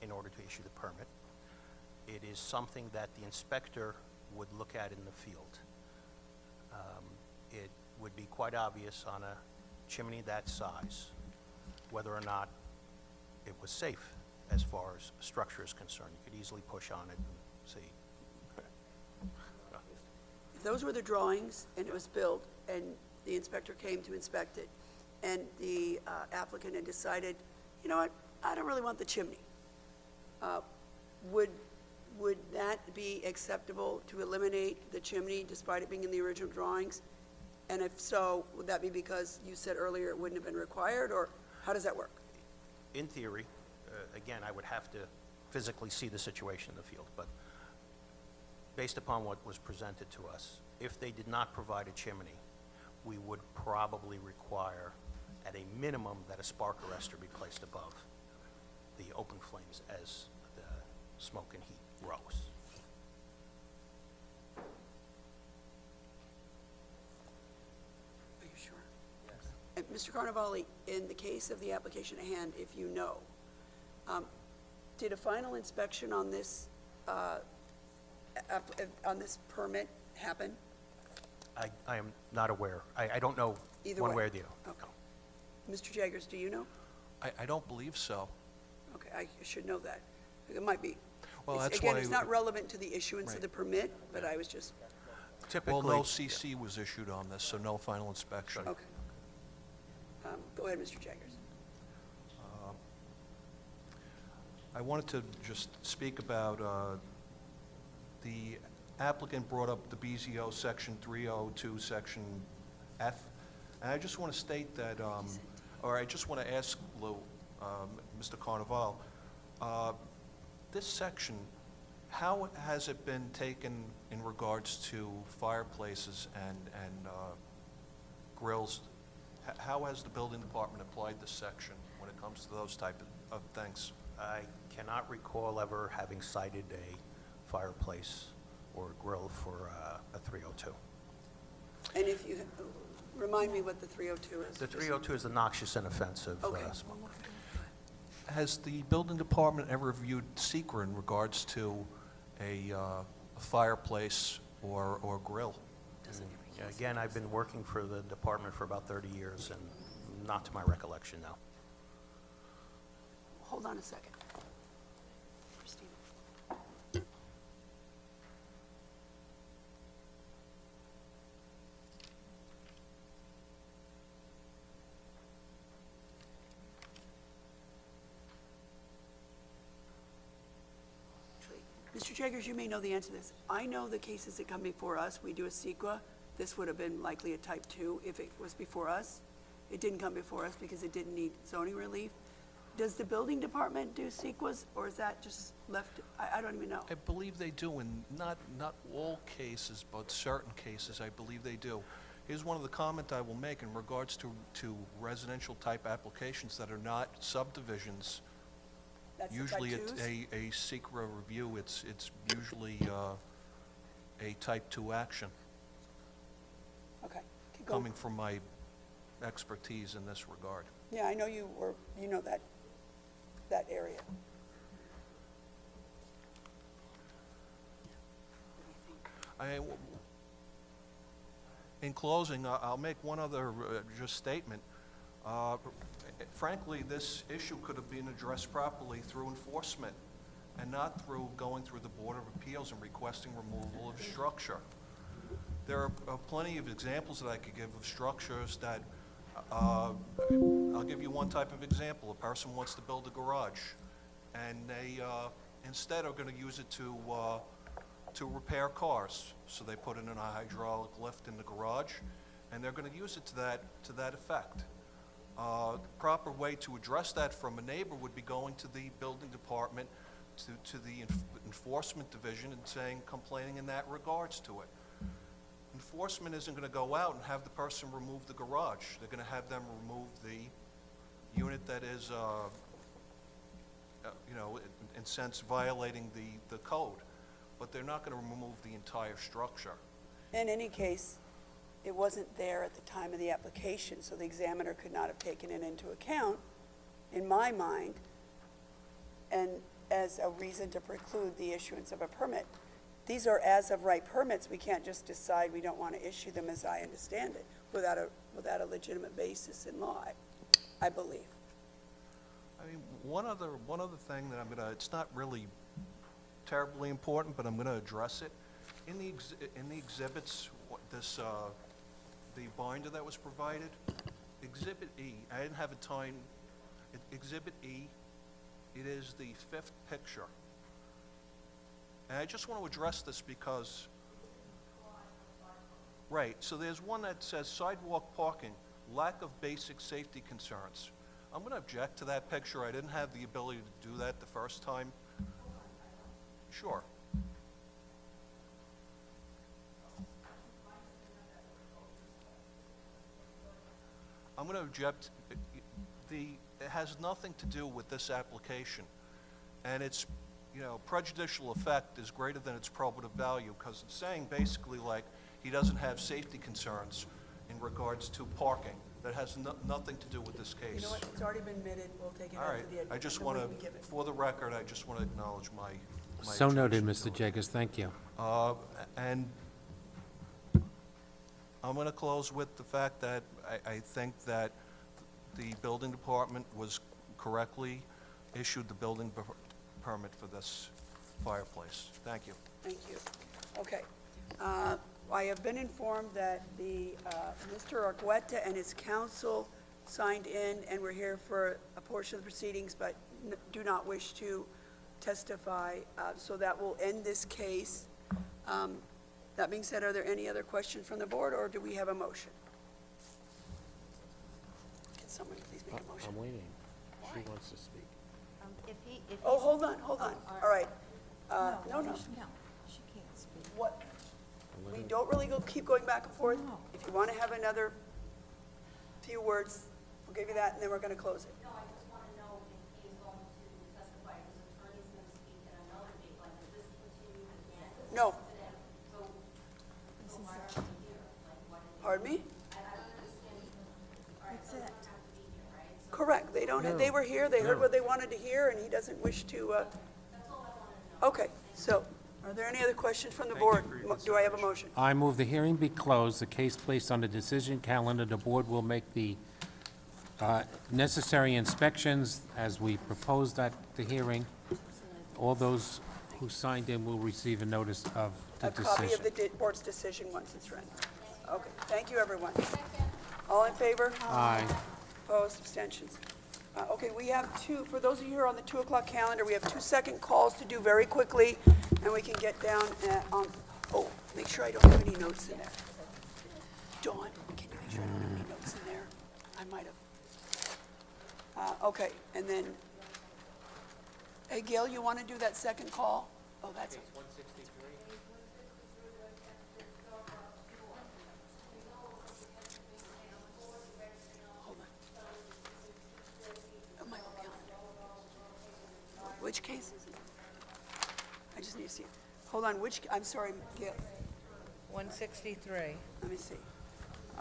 in order to issue the permit. It is something that the inspector would look at in the field. It would be quite obvious on a chimney that size whether or not it was safe as far as structure is concerned. You could easily push on it and see. if those were the drawings and it was built and the inspector came to inspect it and the applicant had decided, you know what, I don't really want the chimney, would that be acceptable to eliminate the chimney despite it being in the original drawings? And if so, would that be because you said earlier it wouldn't have been required, or how does that work? In theory, again, I would have to physically see the situation in the field, but based upon what was presented to us, if they did not provide a chimney, we would probably require, at a minimum, that a spark arrestor be placed above the open flames as the smoke and heat rose. Are you sure? Yes. And Mr. Carnevale, in the case of the application at hand, if you know, did a final inspection on this, permit happen? I am not aware. I don't know Either one way. way or the other. Okay. Mr. Jaggers, do you know? I don't believe so. Okay, I should know that. It might be. Well, It's- that's Again, why it's not relevant to the issuance of Right. the permit, but I was just, Typically. Well, no CC was issued on this, so no final inspection. okay. Go ahead, Mr. Jaggers. I wanted to just speak about, the applicant brought up the BZO Section 302, Section F, and I just want to state that, or I just want to ask Lou, Mr. Carnival, this section, how has it been taken in regards to fireplaces and grills? How has the building department applied this section when it comes to those type of things? I cannot recall ever having cited a fireplace or grill for a 302. And if you, remind me what the 302 is. The 302 is the noxious and offensive Okay. smoke. Has the building department ever reviewed secret in regards to a fireplace or grill? Again, I've been working for the department for about 30 years, and not to my recollection, no. Hold on a second. Christina. Mr. Jaggers, you may know the answer to this. I know the cases that come before us, we do a CEQA. This would have been likely a type 2 if it was before us. It didn't come before us because it didn't need zoning relief. Does the building department do CEQAs, or is that just left, I don't even know. I believe they do, in not all cases, but certain cases, I believe they do. Here's one of the comments I will make in regards to residential-type applications that are not subdivisions. That's the type Usually it's 2s? a secret review, it's usually a type 2 action, Okay, keep going. coming from my expertise in this regard. Yeah, I know you know that area. In closing, I'll make one other just statement. Frankly, this issue could have been addressed properly through enforcement and not through going through the Board of Appeals and requesting removal of structure. There are plenty of examples that I could give of structures that, I'll give you one type of example. A person wants to build a garage, and they instead are going to use it to repair cars. So they put in a hydraulic lift in the garage, and they're going to use it to that effect. The proper way to address that from a neighbor would be going to the building department, to the enforcement division, and saying, complaining in that regards to it. Enforcement isn't going to go out and have the person remove the garage. They're going to have them remove the unit that is, in sense, violating the code. But they're not going to remove the entire structure. In any case, it wasn't there at the time of the application, so the examiner could not have taken it into account, in my mind, and as a reason to preclude the issuance of a permit. These are as-of-right permits. We can't just decide we don't want to issue them, as I understand it, without a legitimate basis in law, I believe. I mean, one other thing that it's not really terribly important, but I'm gonna address it. In the exhibits, the binder that was provided, Exhibit E, I didn't have a time, Exhibit E, it is the 5th picture. And I just want to address this because, right, so there's one that says sidewalk parking, lack of basic safety concerns. I'm going to object to that picture. I didn't have the ability to do that the first time. Sure. I'm going to object. It has nothing to do with this application. And its, prejudicial effect is greater than its probative value, because it's saying basically like he doesn't have safety concerns in regards to parking. That has nothing to do with this case. You know what, it's already been admitted, we'll take it All out right, of the. I just the want way to, we give it. for the record, I just want to acknowledge my So noted, objection Mr. to it. Jaggers, thank you. And I'm going to close with the fact that I think that the building department was correctly issued the building permit for this fireplace. Thank you. Thank you. Okay. I have been informed that Mr. Argueta and his counsel signed in, and we're here for a portion of the proceedings, but do not wish to testify, so that will end this case. That being said, are there any other questions from the board, or do we have a motion? Can someone please make a motion? I'm waiting. She wants to speak. Oh, hold on. All right. No. She can't speak. What? We don't really keep going back and forth. If you want to have another few words, we'll give you that, and then we're going to close it. No, I just want to know if he is going to testify, his attorney's going to speak at another date, like, does this continue again? No. So why are we here? Like, what is? Pardon me? I don't understand. All right, That's so it. we don't have to be here, right? So Correct. They don't don't, they were here, they heard what they wanted to hear, and he doesn't wish to, Okay, so, are there any other questions from the board? Do I have a motion? I move the hearing be closed, the case placed on the decision calendar. The board will make the necessary inspections as we proposed at the hearing. All those who signed in will receive a notice of the A copy of decision. the board's decision once it's ready. Okay, thank you, everyone. All in favor? Aye. Opposed, abstentions? Okay, we have two, for those of you who are on the 2 o'clock calendar, we have 2 second calls to do very quickly, and we can get down on, oh, make sure I don't have any notes in there. Dawn, can you make sure I don't have any notes in there? I might have. Okay, and then, hey, Gail, you want to do that second call? Oh, that's. Hold on. Oh, my calendar. Which case is it? I just need to see it. Hold on, I'm sorry, Gail. 163. Let me see.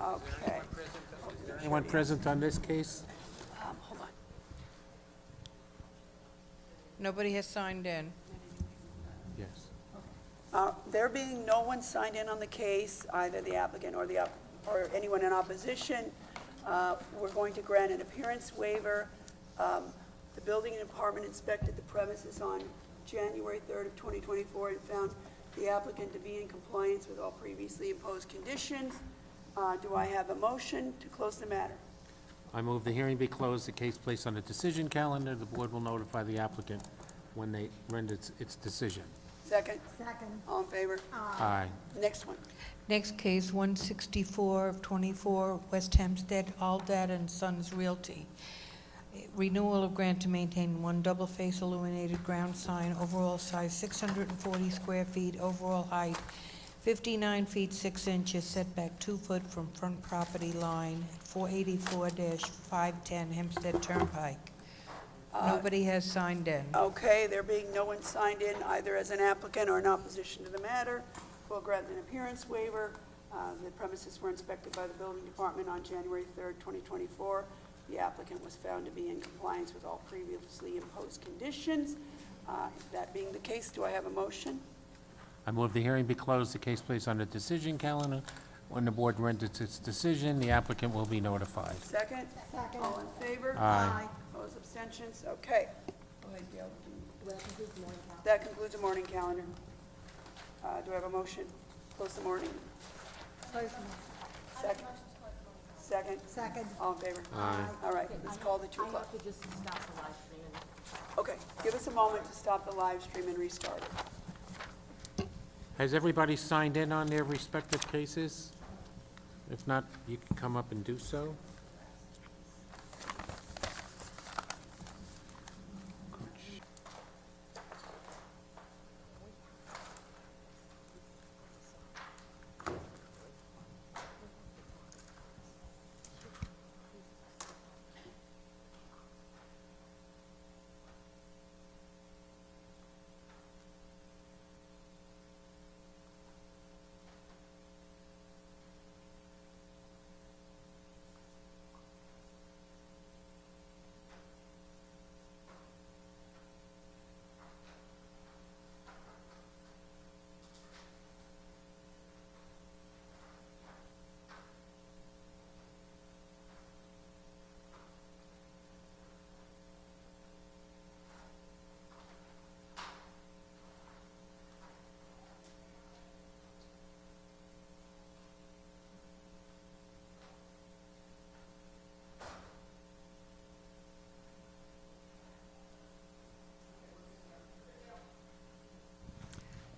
Okay. Anyone present on this case? Hold on. Nobody has signed in. Yes. There being no one signed in on the case, either the applicant or or anyone in opposition, we're going to grant an appearance waiver. The building department inspected the premises on January 3rd of 2024 and found the applicant to be in compliance with all previously imposed conditions. Do I have a motion to close the matter? I move the hearing be closed, the case placed on the decision calendar. The board will notify the applicant when they render its decision. Second? Second. All in favor? Aye. Next one. Next case, 164 of 24, West Hempstead, Aldad and Sons Realty. Renewal of grant to maintain one double-face illuminated ground sign, overall size 640 square feet, overall height 59 feet 6 inches, setback 2 foot from front property line, 484-510 Hempstead Turnpike. Nobody has signed in. Okay, there being no one signed in either as an applicant or in opposition to the matter, we'll grant an appearance waiver. The premises were inspected by the building department on January 3rd, 2024. The applicant was found to be in compliance with all previously imposed conditions. That being the case, do I have a motion? I move the hearing be closed, the case placed on the decision calendar. When the board renders its decision, the applicant will be notified. Second? Second. All in favor? Aye. Opposed, abstentions? Okay. Go ahead, Gail. That concludes the morning calendar. Do I have a motion? Close the morning. Second? Second? Second. All in favor? Aye. All right, let's call the 2 o'clock. I have to just stop the live stream. Okay, give us a moment to stop the live stream and restart it. Has everybody signed in on their respective cases? If not, you can come up and do so.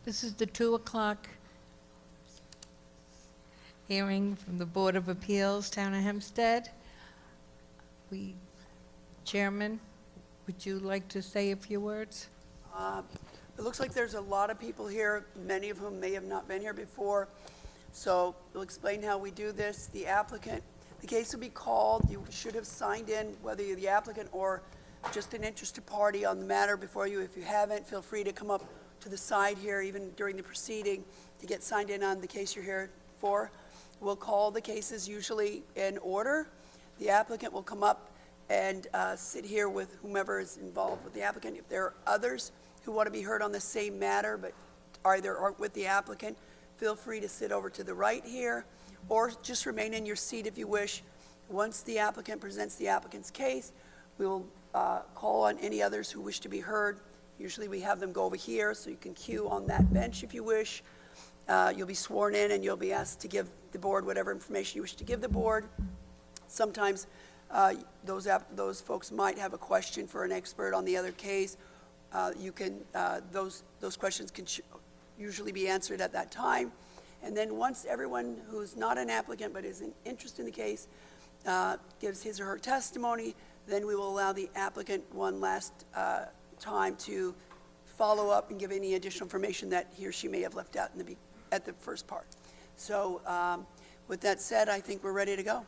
This is the 2 o'clock hearing from the Board of Appeals, Town of Hempstead. Chairman, would you like to say a few words? It looks like there's a lot of people here, many of whom may have not been here before. So we'll explain how we do this. The applicant, the case will be called. You should have signed in, whether you're the applicant or just an interested party on the matter before you. If you haven't, feel free to come up to the side here, even during the proceeding, to get signed in on the case you're here for. We'll call the cases usually in order. The applicant will come up and sit here with whomever is involved with the applicant. If there are others who want to be heard on the same matter, but either aren't with the applicant, feel free to sit over to the right here, or just remain in your seat if you wish. Once the applicant presents the applicant's case, we will call on any others who wish to be heard. Usually we have them go over here, so you can queue on that bench if you wish. You'll be sworn in, and you'll be asked to give the board whatever information you wish to give the board. Sometimes those folks might have a question for an expert on the other case. Those questions can usually be answered at that time. And then once everyone who's not an applicant but is interested in the case gives his or her testimony, then we will allow the applicant one last time to follow up and give any additional information that he or she may have left out at the first part. So with that said, I think we're ready to go.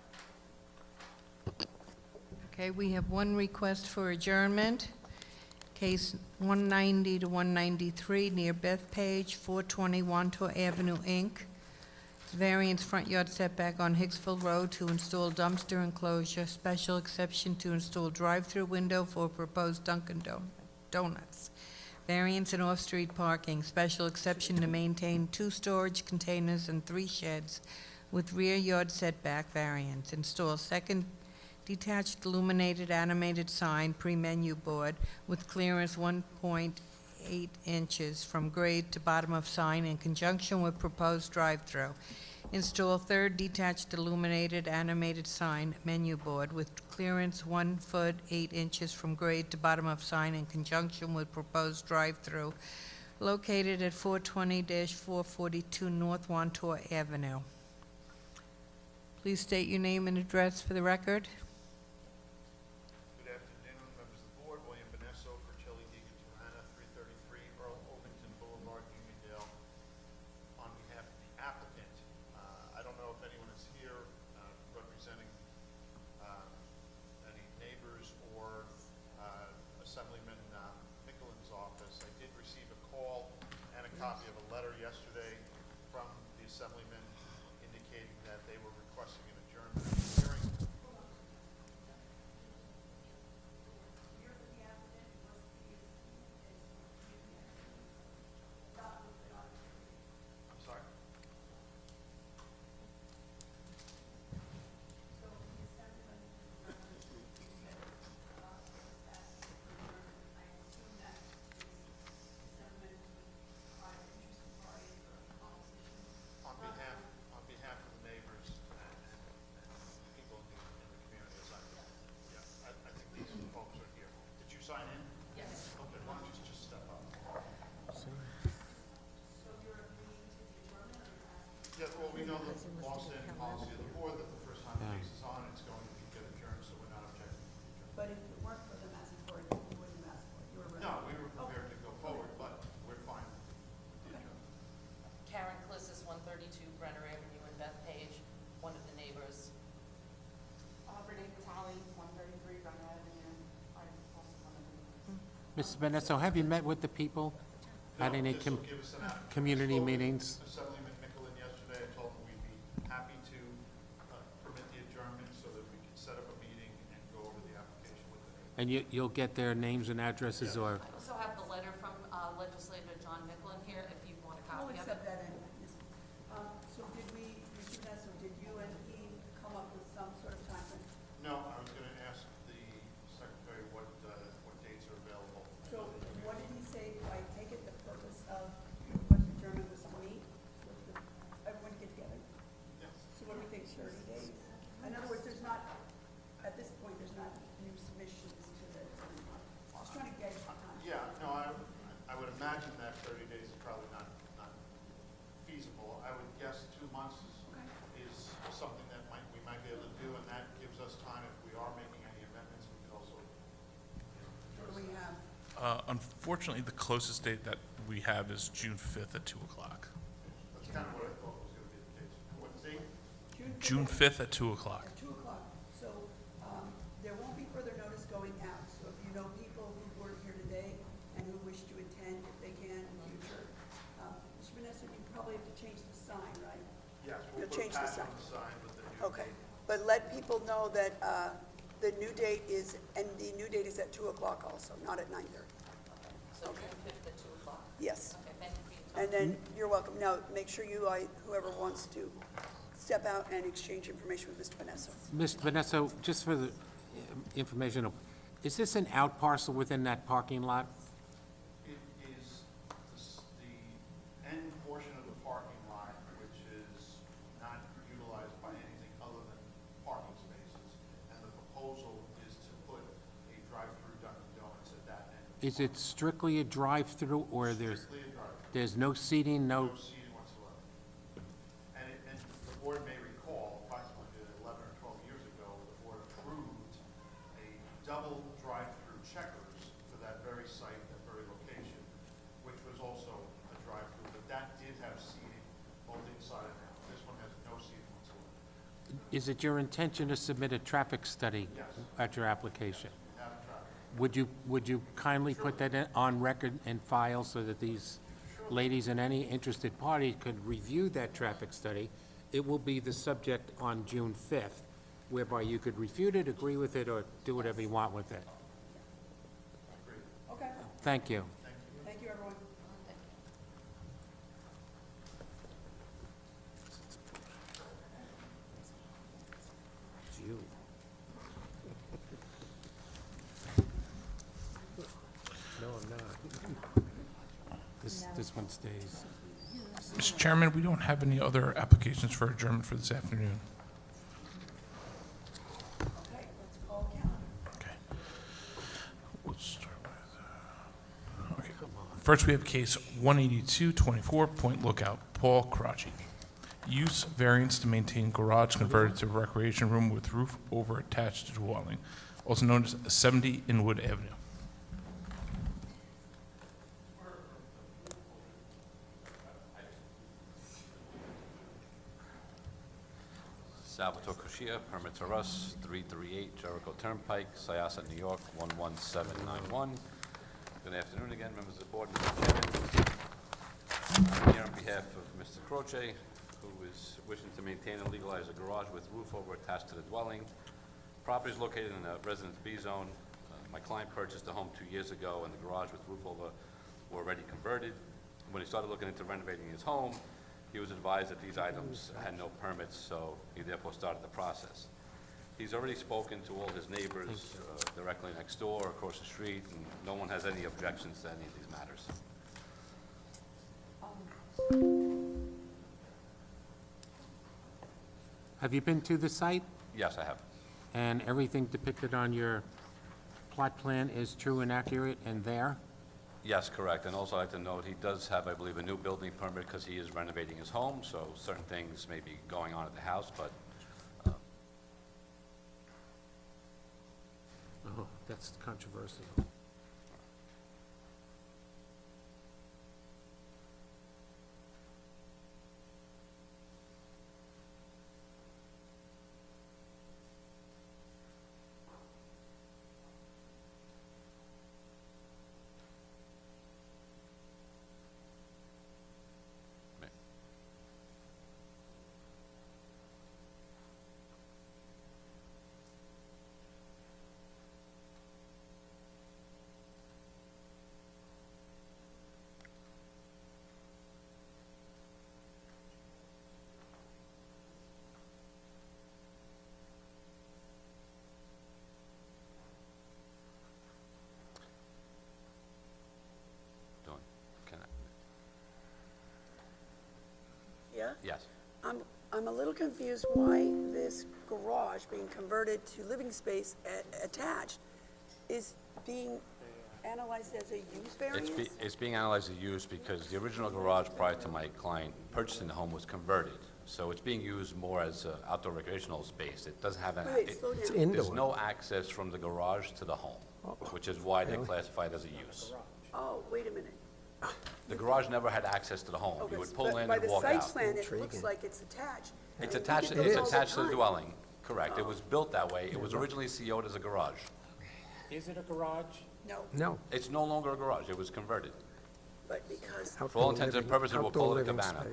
Okay, we have one request for adjournment. Case 190 to 193 near Bethpage, 420 Wantor Avenue, Inc. Variance front yard setback on Hicksville Road to install dumpster enclosure, special exception to install drive-through window for proposed Dunkin' Donuts. Variance in off-street parking, special exception to maintain 2 storage containers and 3 sheds with rear yard setback variance. Install second detached illuminated animated sign, pre-menu board, with clearance 1.8 inches from grade to bottom of sign in conjunction with proposed drive-through. Install third detached illuminated animated sign, menu board, with clearance 1 foot 8 inches from grade to bottom of sign in conjunction with proposed drive-through, located at 420-442 North Wantor Avenue. Please state your name and address for the record. Good afternoon, members of the board. William Benesso for Chili Deacon Johanna, 333 Earl Ovington Boulevard, Uniondale. On behalf of the applicant, I don't know if anyone is here representing any neighbors or Assemblyman Mickelin's office. I did receive a call and a copy of a letter yesterday from the Assemblyman indicating that they were requesting an adjournment of the hearing. I'm sorry. On behalf of the neighbors and people in the community, as I think these folks are here. Did you sign in? Yes. Okay, why don't you just step up? Yeah, well, we know the long-standing policy of the board that the first time the case is on, it's going to get adjourned, so we're not objecting to the adjournment. But if it weren't for them asking for it, you wouldn't have asked for it. You were ready. No, we were prepared to go forward, but we're fine with the adjournment. Karen Clissus, 132 Brenner Avenue in Bethpage, one of the neighbors. Renee Vitale, 133 Brenner Avenue, I'm also one of the neighbors. Mrs. Benesso, have you met with the people? Had any This will give us an opportunity. community I spoke with meetings? Assemblyman Mickelin yesterday. I told him we'd be happy to permit the adjournment so that we can set up a meeting and go over the application with the neighbors. And you'll get their names and addresses, or? I also have the letter from legislator John Mickelin here, if you want a I'll copy of accept it. that in. So did we, Mr. Vanessa, did you and he come up with some sort of time frame? No, I was going to ask the secretary what dates are available. So what did he say? I take it the purpose of the request adjournment was to meet with everyone to get together? Yes. So what do we think, 30 days? In other words, there's not, at this point, there's not new submissions to the, I was trying to get time. Yeah, no, I would imagine that 30 days is probably not feasible. I would guess 2 months is something that we might be able to do, and that gives us time, if we are making any amendments, we could also. What do we have? Unfortunately, the closest date that we have is June 5th at 2 o'clock. That's kind of what I thought was going to be the case. What date? June 5th at 2 o'clock. At 2 o'clock. So there won't be further notice going out. So if you know people who weren't here today and who wish to attend, if they can in the future, Mr. Vanessa, you probably have to change the sign, right? Yes, You'll we'll put a change the patch sign. on the sign with the new. Okay, but let people know that The new date is, and the new date is at 2 o'clock also, not at 9:30. So June 5th at 2 o'clock? Yes. Okay, thank you for your time. And then, you're welcome. Now, make sure whoever wants to step out and exchange information with Mr. Vanessa. Ms. Vanessa, just for the information, is this an out parcel within that parking lot? It is the end portion of the parking lot, which is not utilized by anything other than parking spaces. And the proposal is to put a drive-through Dunkin' Donuts at that end. Is it strictly a drive-through, or Strictly a drive-through. there's no seating, No seating whatsoever. And the board may recall, approximately 11 or 12 years ago, the board approved a double drive-through Checkers for that very site, that very location, which was also a drive-through, but that did have seating both inside and out. This one has no seating whatsoever. Is it your intention to submit a traffic study Yes. at your application? We have traffic. Would you kindly put that on record and file so that these ladies and any interested party could review that traffic study? It will be the subject on June 5th, whereby you could refute it, agree with it, or do whatever you want with it. Okay, Thank you. thank you, everyone. It's you. No, I'm not. This one stays. Mr. Chairman, we don't have any other applications for adjournment for this afternoon. Okay, let's call calendar. Okay. We'll start with, okay. First, we have case 18224, Point Lookout, Paul Karachi. Use variance to maintain garage converted to recreation room with roof over attached to dwelling, also known as 70 Inwood Avenue. Salvatore Cuscia, permit to Russ, 338 Jericho Turnpike, Syosset, New York, 11791. Good afternoon again, members of the board, Mr. Chairman. I'm here on behalf of Mr. Croce, who is wishing to maintain and legalize a garage with roof over attached to the dwelling. Property is located in a Residence B zone. My client purchased the home 2 years ago, and the garage with roof over were already converted. When he started looking into renovating his home, he was advised that these items had no permits, so he therefore started the process. He's already spoken to all his neighbors directly next door, across the street, and no one has any objections to any of these matters. Have you been to the site? Yes, I have. And everything depicted on your plot plan is true and accurate and there? Yes, correct. And also I'd like to note, he does have, I believe, a new building permit because he is renovating his home, so certain things may be going on at the house, but Oh, that's controversial. Yeah? yes. I'm a little confused why this garage being converted to living space attached is being analyzed as a use variance? It's being analyzed as use because the original garage prior to my client purchasing the home was converted. So it's being used more as an outdoor recreational space. It doesn't have an, Wait, slow down. there's no access from the garage to the home, which is why they classify it as a use. Oh, wait a minute. The garage never had access to the home. You would pull But in and walk By the out. site plan, it looks like it's attached. It's And attached, we get it's those all the attached to the time. dwelling, correct. It was built that way. It was originally CO'd as a garage. Is it a garage? No, No. It's no longer a garage. It was converted. but because, For all intents and purposes, we'll call it a cabana.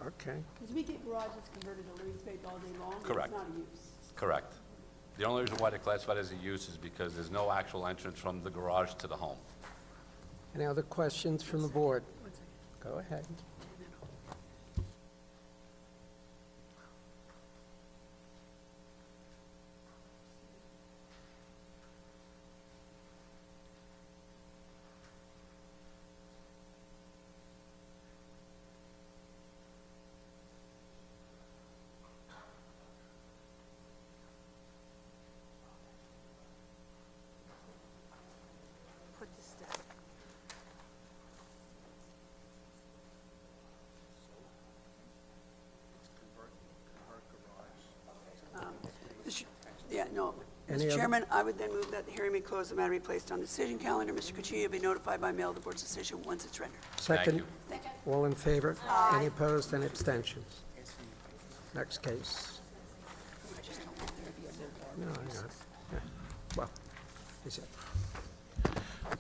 Okay. because we get garages converted to living space all day long, and Correct. it's not a use. Correct. The only reason why they're classified as a use is because there's no actual entrance from the garage to the home. Any other questions from the board? Go ahead. Put this down. Yeah, no. Any Mr. other- Chairman, I would then move that the hearing be closed, the matter be placed on decision calendar. Mr. Cuccia be notified by mail of the board's decision once it's rendered. Second? you. All in favor? Any opposed? Any abstentions? Next case. No, I got it. Yeah. Well, is it?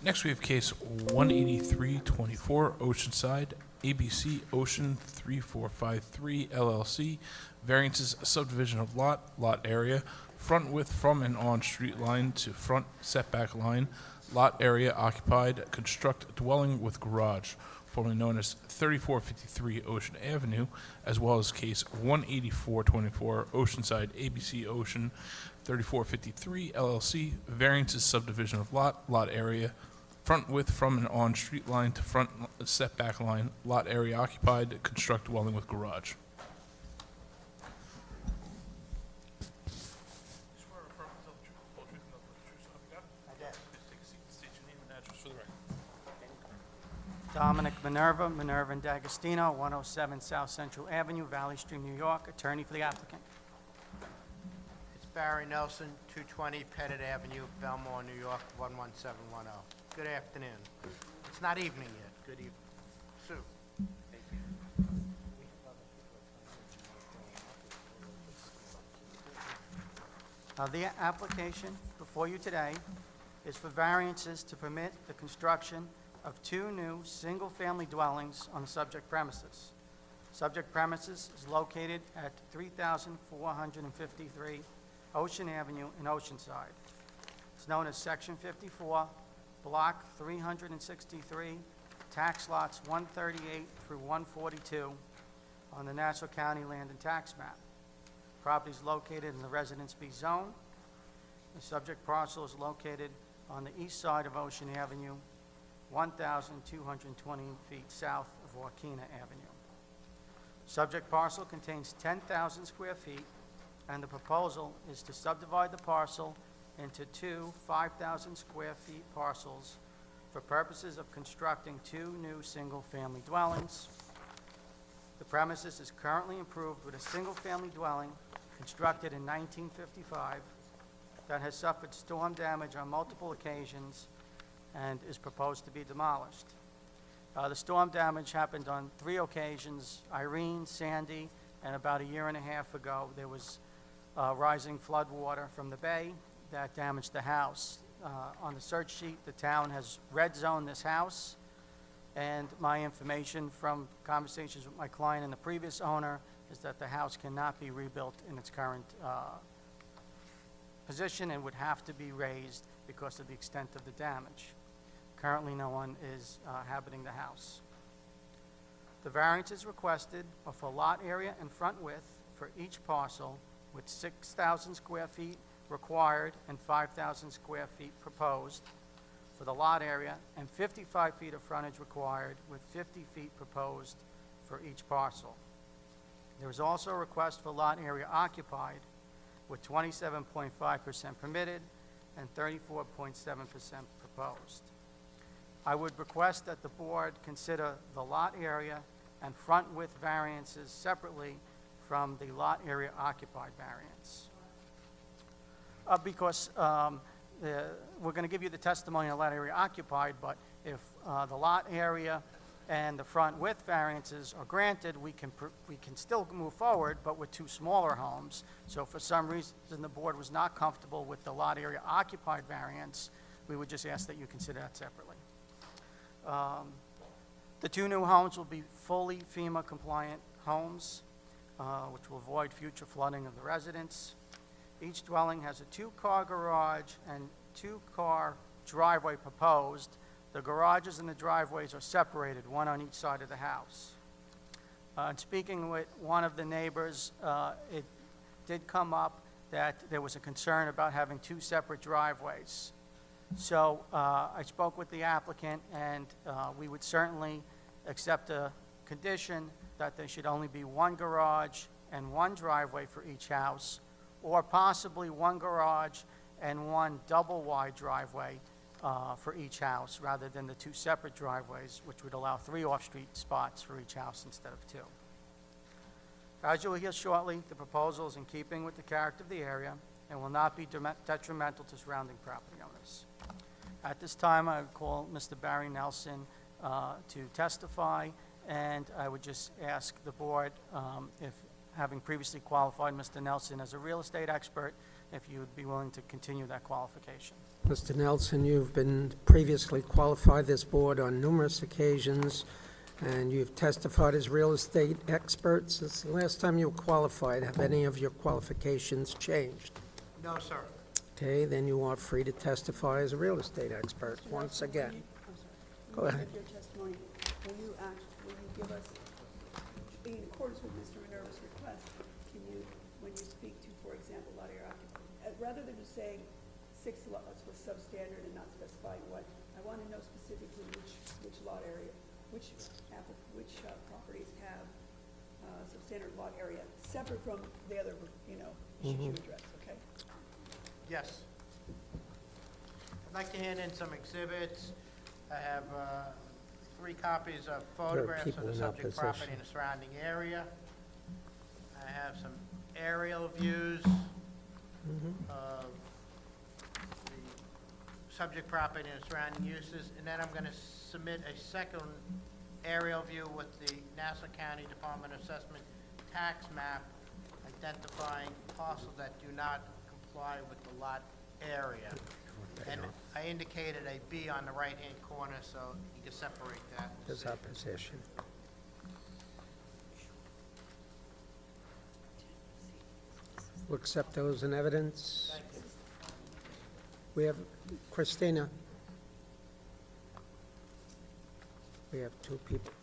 Next, we have case 18324, Oceanside, ABC Ocean 3453 LLC, variances subdivision of lot area, front width from and on street line to front setback line, lot area occupied, construct dwelling with garage, formerly known as 3453 Ocean Avenue, as well as case 18424, Oceanside, ABC Ocean 3453 LLC, variances subdivision of lot area, front width from and on street line to front setback line, lot area occupied, construct dwelling with garage. Dominic Minerva, Minerva and D'Agostino, 107 South Central Avenue, Valley Stream, New York, attorney for the applicant. It's Barry Nelson, 220 Pettit Avenue, Belmore, New York, 11710. Good afternoon. It's not evening yet. Good evening. Sue. The application before you today is for variances to permit the construction of 2 new single-family dwellings on the subject premises. Subject premises is located at 3453 Ocean Avenue in Oceanside. It's known as Section 54, Block 363, tax lots 138 through 142 on the Nassau County Land and Tax Map. Property is located in the Residence B zone. The subject parcel is located on the east side of Ocean Avenue, 1,220 feet south of Wakena Avenue. Subject parcel contains 10,000 square feet, and the proposal is to subdivide the parcel into 2 5,000 square feet parcels for purposes of constructing 2 new single-family dwellings. The premises is currently improved with a single-family dwelling constructed in 1955 that has suffered storm damage on multiple occasions and is proposed to be demolished. The storm damage happened on 3 occasions: Irene, Sandy, and about a year and a half ago, there was rising flood water from the bay that damaged the house. On the search sheet, the town has red zoned this house, and my information from conversations with my client and the previous owner is that the house cannot be rebuilt in its current position and would have to be raised because of the extent of the damage. Currently, no one is inhabiting the house. The variances requested are for lot area and front width for each parcel, with 6,000 square feet required and 5,000 square feet proposed for the lot area, and 55 feet of frontage required with 50 feet proposed for each parcel. There is also a request for lot area occupied with 27.5% permitted and 34.7% proposed. I would request that the board consider the lot area and front width variances separately from the lot area occupied variance. Because we're going to give you the testimony on lot area occupied, but if the lot area and the front width variances are granted, we can still move forward, but with 2 smaller homes. So if for some reason the board was not comfortable with the lot area occupied variance, we would just ask that you consider that separately. The 2 new homes will be fully FEMA compliant homes, which will avoid future flooding of the residents. Each dwelling has a 2-car garage and 2-car driveway proposed. The garages and the driveways are separated, one on each side of the house. In speaking with one of the neighbors, it did come up that there was a concern about having 2 separate driveways. So I spoke with the applicant, and we would certainly accept a condition that there should only be 1 garage and 1 driveway for each house, or possibly 1 garage and 1 double-wide driveway for each house, rather than the 2 separate driveways, which would allow 3 off-street spots for each house instead of 2. As you will hear shortly, the proposal is in keeping with the character of the area and will not be detrimental to surrounding property owners. At this time, I would call Mr. Barry Nelson to testify, and I would just ask the board, if having previously qualified Mr. Nelson as a real estate expert, if you would be willing to continue that qualification. Mr. Nelson, you've been previously qualified this board on numerous occasions, and you've testified as real estate experts. Since the last time you were qualified, have any of your qualifications changed? No, sir. Okay, then you are free to testify as a real estate expert once again. Go ahead. Your testimony, will you give us, in accordance with Mr. Minerva's request, can you, when you speak to, for example, lot area occupancy, rather than just saying 6 lots was substandard and not specifying what, I want to know specifically which lot area, which properties have substandard lot area, separate from the other, issues you addressed, okay? Yes. I'd like to hand in some exhibits. I have 3 copies of photographs people of the in subject opposition. property and the surrounding area. I have some aerial views of the subject property and surrounding uses, and then I'm going to submit a second aerial view with the Nassau County Department of Assessment tax map identifying parcels that do not comply with the lot area. And I indicated a B on the right-hand corner, so you can separate that. and There's see. opposition. We'll accept those in evidence. Thank you. We have Christina. We have 2 people.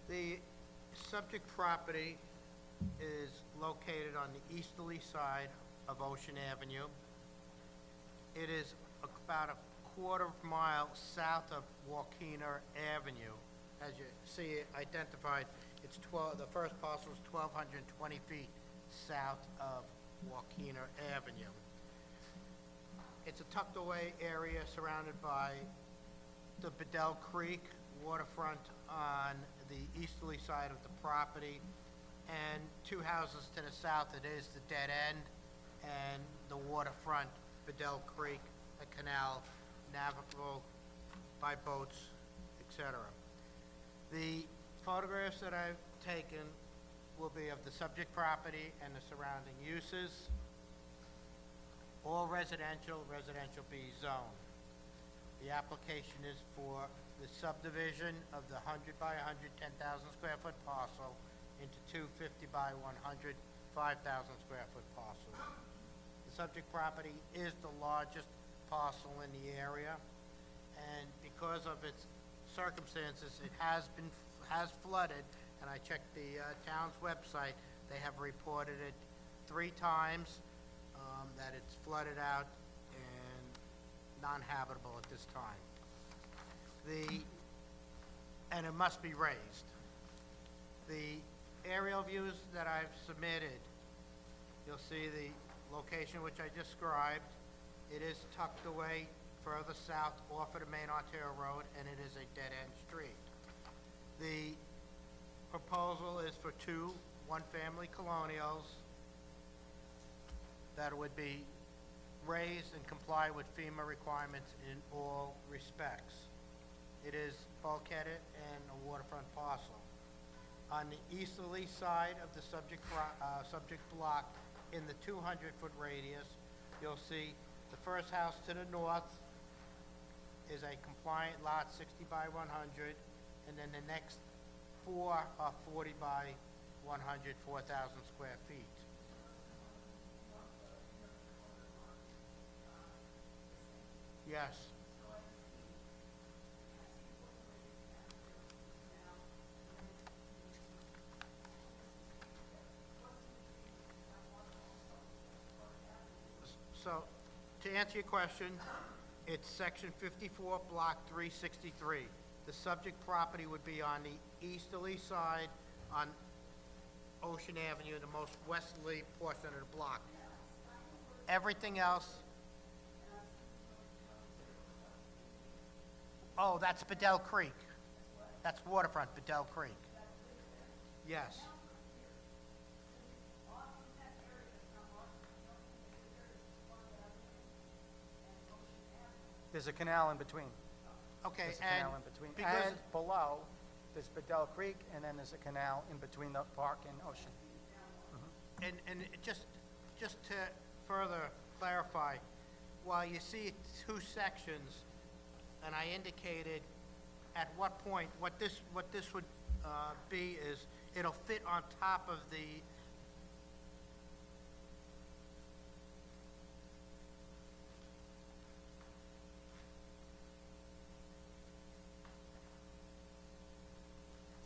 The subject property is located on the easterly side of Ocean Avenue. It is about a quarter-mile south of Walkener Avenue. As you see it identified, it's the first parcel is 1,220 feet south of Walkener Avenue. It's a tucked-away area surrounded by the Bedell Creek waterfront on the easterly side of the property, and 2 houses to the south, it is the dead end, and the waterfront, Bedell Creek, a canal navigable by boats, etc. The photographs that I've taken will be of the subject property and the surrounding uses, all residential, residential B zone. The application is for the subdivision of the 100 by 110,000 square foot parcel into 2 50 by 100, 5,000 square foot parcels. The subject property is the largest parcel in the area, and because of its circumstances, it has flooded, and I checked the town's website, they have reported it 3 times, that it's flooded out and non-habitable at this time. And it must be raised. The aerial views that I've submitted, you'll see the location which I described. It is tucked away further south off of the main arterial road, and it is a dead-end street. The proposal is for 2 one-family colonials that would be raised and comply with FEMA requirements in all respects. It is bulkheaded and a waterfront parcel. On the easterly side of the subject block, in the 200-foot radius, you'll see The first house to the north is a compliant lot, 60 by 100, and then the next four are 40 by 100, 4,000 square feet. Yes. So, to answer your question, it's section 54, block 363. The subject property would be on the easterly side on Ocean Avenue, the most westerly portion of the block. Everything else... Oh, that's Bedell Creek. That's waterfront, Bedell Creek. Yes. There's a canal in between. Okay, There's a and canal in between. because... And below, there's Bedell Creek, and then there's a canal in between the park and Ocean. And just to further clarify, while you see two sections, and I indicated at what point, what this would be is, it'll fit on top of the...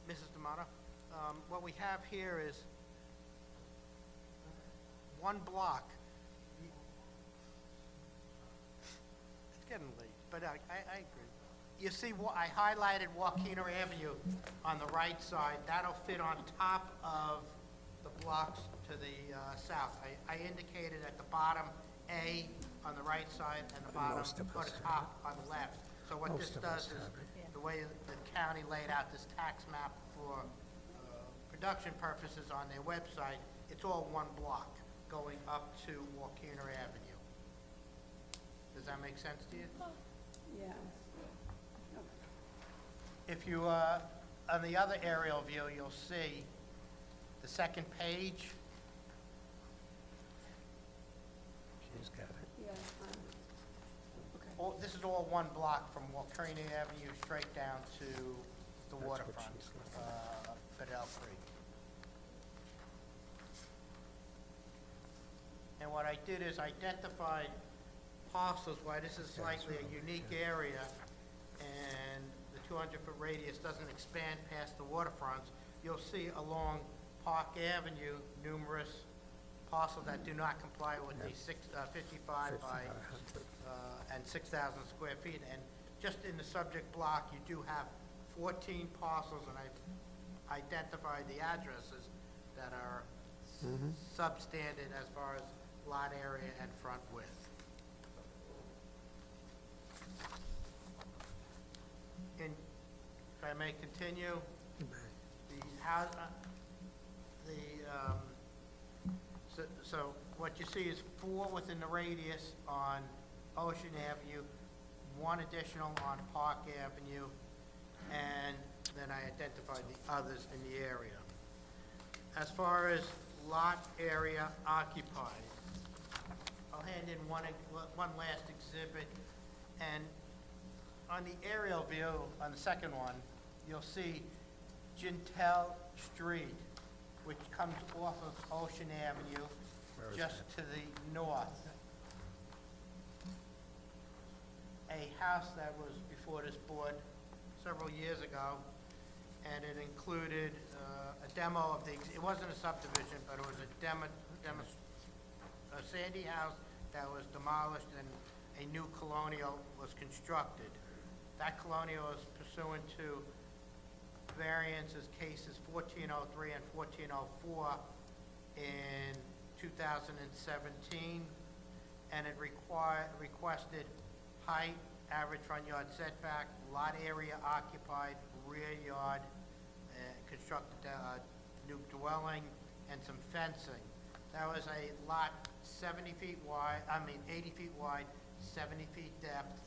Mrs. D'Amato, what we have here is one block. It's getting late, but I agree. You see, I highlighted Joaquina Avenue on the right side. That'll fit on top of the blocks to the south. I indicated at the bottom A on the right side and the bottom or the top on the left. So what this does is, the way the county laid out this tax map for production purposes on their website, it's all one block going up to Joaquina Avenue. Does that make sense to you? Yeah. If you, on the other aerial view, you'll see the second page. She's got it. Yeah. This is all one block from Joaquina Avenue straight down to the what waterfront, she's looking Bedell Creek. And what I did is identified parcels why this is likely a unique area, and the 200-foot radius doesn't expand past the waterfronts. You'll see along Park Avenue numerous parcels that do not comply with the 55 by and 6,000 square feet. And just in the subject block, you do have 14 parcels, and I've identified the addresses that are substandard as far as lot area and front width. And if I may continue, the house, so what you see is 4 within the radius on Ocean Avenue, 1 additional on Park Avenue, and then I identified the others in the area. As far as lot area occupied, I'll hand in one last exhibit, and on the aerial view, on the second one, you'll see Gintel Street, which comes off of Ocean Avenue, just to the north. A house that was before this board several years ago, and it included a demo of the, it wasn't a subdivision, but it was a sandy house that was demolished and a new colonial was constructed. That colonial is pursuant to variances cases 1403 and 1404 in 2017, and it requested height, average front yard setback, lot area occupied, rear yard, constructed new dwelling, and some fencing. That was a lot 70 feet wide, 80 feet wide, 70 feet depth,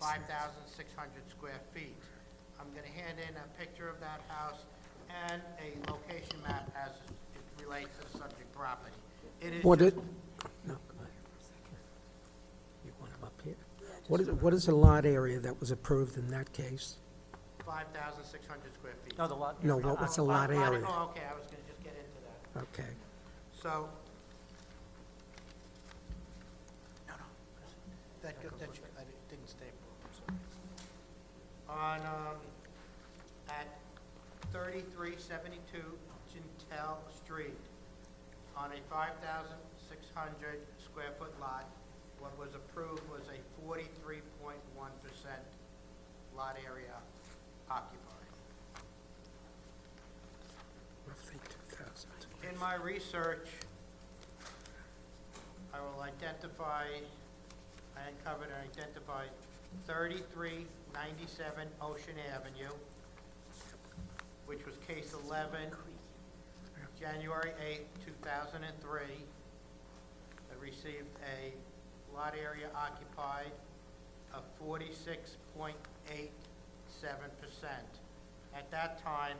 5,600 square feet. I'm going to hand in a picture of that house and a location map as it relates to the subject property. It is What just- it, no, go ahead. You What is the lot area that was approved in that case? 5,600 square feet. No, the lot. No, what was the lot area? Oh, okay, I was gonna just get into that. Okay. So, no, I didn't stay. On, at 3372 Chintel Street, on a 5,600 square foot lot, what was approved was a 43.1% lot area occupied. Roughly 2,000. In my research, I will identify, I uncovered and identified 3397 Ocean Avenue, which was case 11, January 8, 2003. I received a lot area occupied of 46.87%. At that time,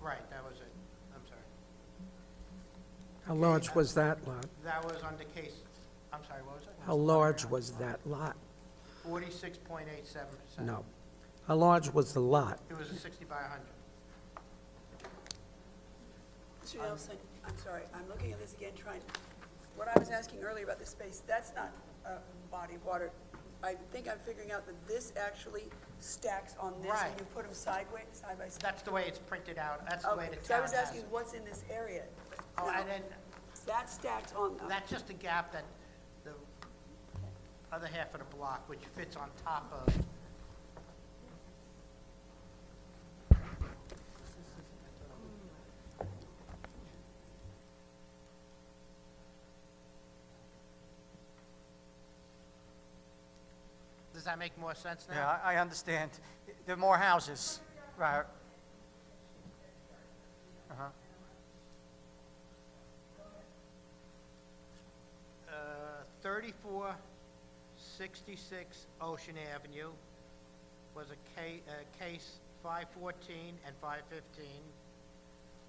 right, that was it. I'm sorry. How large was that lot? That was under case, I'm sorry, what was it? How large was that lot? 46.87%. No. How large was the lot? It was a 60 by 100. Mr. Nelson, I'm sorry, I'm looking at this again, what I was asking earlier about the space, that's not a body of water. I think I'm figuring out that this actually stacks on this, Right. and you put them side by side. That's the way it's printed out, that's the way Okay, the so I town was has asking it. what's in this area? Oh, Now, and then, that stacks on, that's just a gap that the other half of the block, which fits on top of. Does that make more sense now? Yeah, I understand. There are more houses, right? Uh-huh. 3466 Ocean Avenue was a case 514 and 515,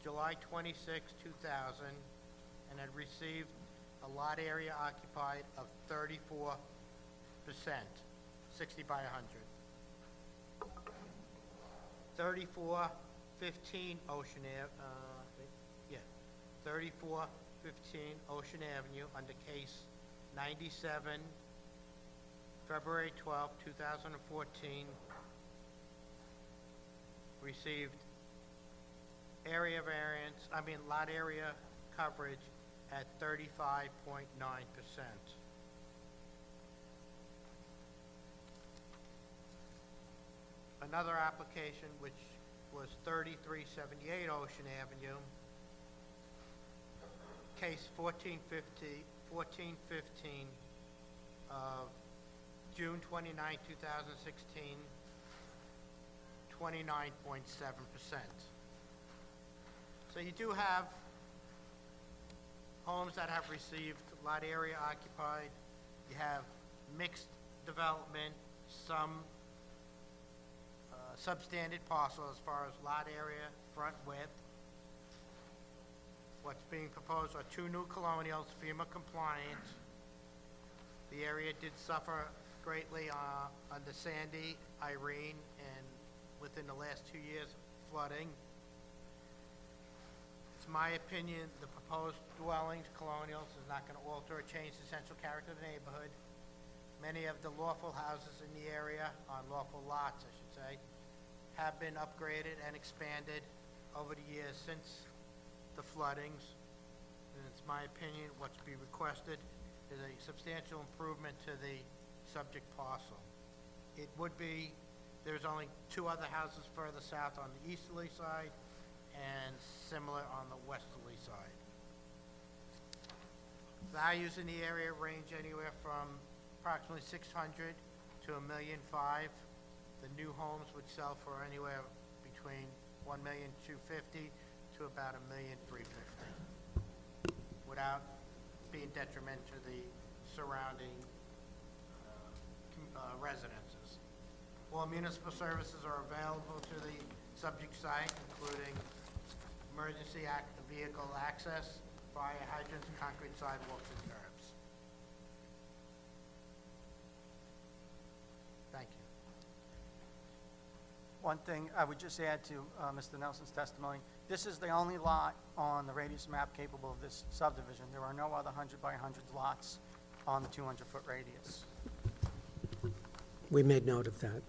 July 26, 2000, and had received a lot area occupied of 34%, 60 by 100. 3415 Ocean Ave, 3415 Ocean Avenue under case 97, February 12, 2014, received lot area coverage at 35.9%. Another application, which was 3378 Ocean Avenue, case 1415 of June 29, 2016, 29.7%. So you do have homes that have received lot area occupied. You have mixed development, some substandard parcel as far as lot area, front width. What's being proposed are 2 new colonials, FEMA compliant. The area did suffer greatly under Sandy, Irene, and within the last 2 years, flooding. It's my opinion the proposed dwellings, colonials, is not going to alter or change the essential character of the neighborhood. Many of the lawful houses in the area, on lawful lots, I should say, have been upgraded and expanded over the years since the floodings. And it's my opinion what's be requested is a substantial improvement to the subject parcel. It would be, there's only 2 other houses further south on the easterly side and similar on the westerly side. Values in the area range anywhere from approximately $600,000 to $1.5 million. The new homes would sell for anywhere between $1,250,000 to about $1,350,000, without being detrimental to the surrounding residences. All municipal services are available to the subject site, including emergency vehicle access, fire hydrants, concrete sidewalks, and curbs. One thing I would just add to Mr. Nelson's testimony, this is the only lot on the radius map capable of this subdivision. There are no other 100 by 100 lots on the 200-foot radius. We made note of that.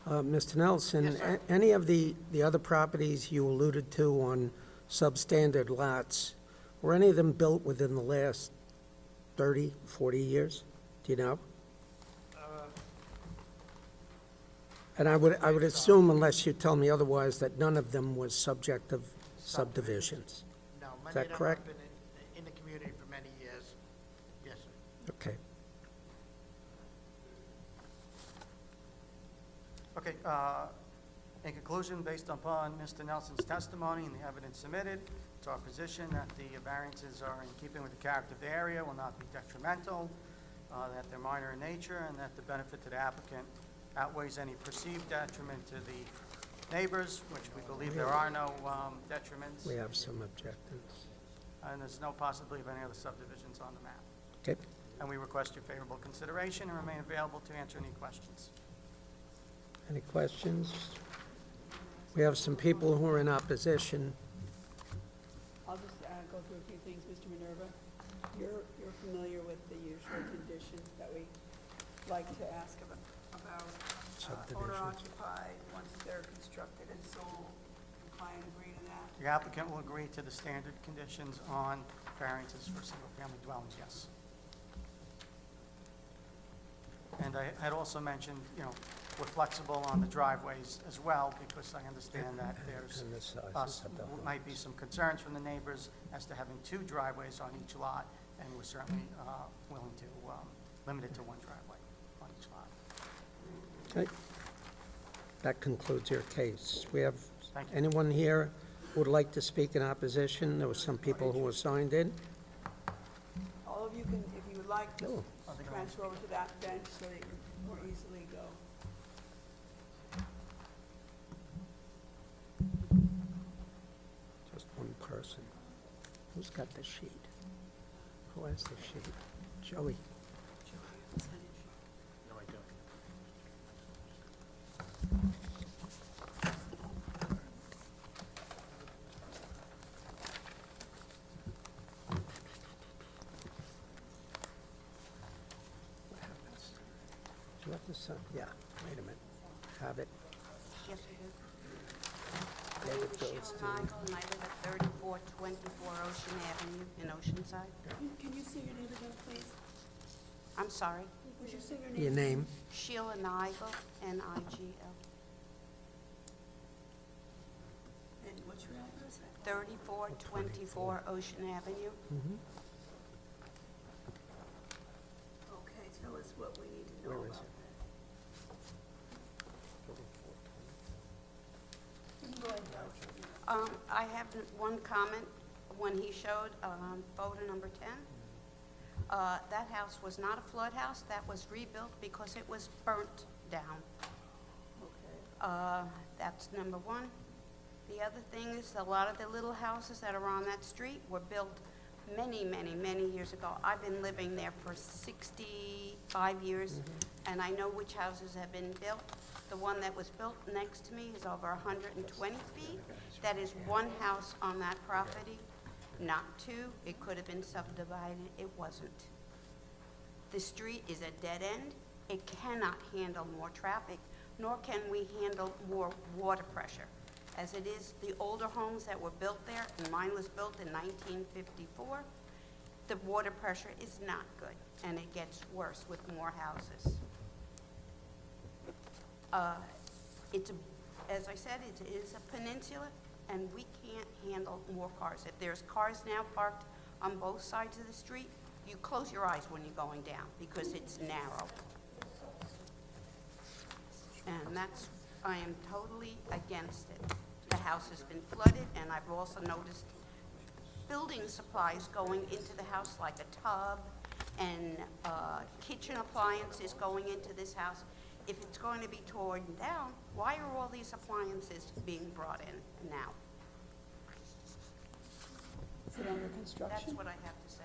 Mr. Nelson, Yes, sir. any of the other properties you alluded to on substandard lots, were any of them built within the last 30, 40 years? Do you know? And I would assume, unless you tell me otherwise, that none of them was subject of subdivisions. No, Is many that of them correct? have been in the community for many years. Yes, sir. Okay. Okay, in conclusion, based upon Mr. Nelson's testimony and the evidence submitted, it's our position that the variances are in keeping with the character of the area, will not be detrimental, that they're minor in nature, and that the benefit to the applicant outweighs any perceived detriment to the neighbors, which we believe there are no detriments. We have some objections. And there's no possibility of any other subdivisions on the map. Okay. And we request your favorable consideration and remain available to answer any questions. Any questions? We have some people who are in opposition. I'll just go through a few things, Mr. Minerva. You're familiar with the usual conditions that we like to ask about Subdivisions. owner occupied, once they're constructed and sold. The client agree to that? The applicant will agree to the standard conditions on variances for single-family dwellings, yes. And I had also mentioned, we're flexible on the driveways as well, because I understand that there's And the sizes of the might be some concerns from the neighbors as to having 2 driveways on each lot, and we're certainly willing to limit it to 1 driveway on each lot. Okay. That concludes your case. We have Thank you. anyone here who would like to speak in opposition? There were some people who were signed in. All of you can, if you would like, just Oh. transfer over to that bench so that you can more easily go. Just one person. Who's got the sheet? Who has the sheet? Joey. No, I don't. What happens? Do you have the sign? Yeah, wait a minute. Have it. Yes, I do. David My name is goes Sheila Nigel, and I live at 3424 Ocean Avenue in Oceanside. Can you say your name again, please? I'm sorry, Would you say your name? Your name? Sheila Nigel, N-I-G-L, And what's your address? 3424 Ocean Avenue. Okay, tell us what we need to know Where is about it? that. Go ahead, Joe. I have one comment. When he showed photo number 10, that house was not a flood house. That was rebuilt because it was burnt down. Okay. That's number one. The other thing is, a lot of the little houses that are on that street were built many, many, many years ago. I've been living there for 65 years, and I know which houses have been built. The one that was built next to me is over 120 feet. That is one house on that property, not 2. It could have been subdivided. It wasn't. The street is a dead end. It cannot handle more traffic, nor can we handle more water pressure. As it is, the older homes that were built there, and mine was built in 1954, the water pressure is not good, and it gets worse with more houses. As I said, it is a peninsula, and we can't handle more cars. If there's cars now parked on both sides of the street, you close your eyes when you're going down, because it's narrow. And I am totally against it. The house has been flooded, and I've also noticed building supplies going into the house, like a tub and kitchen appliances going into this house. If it's going to be torn down, why are all these appliances being brought in now? Is it under construction? That's what I have to say.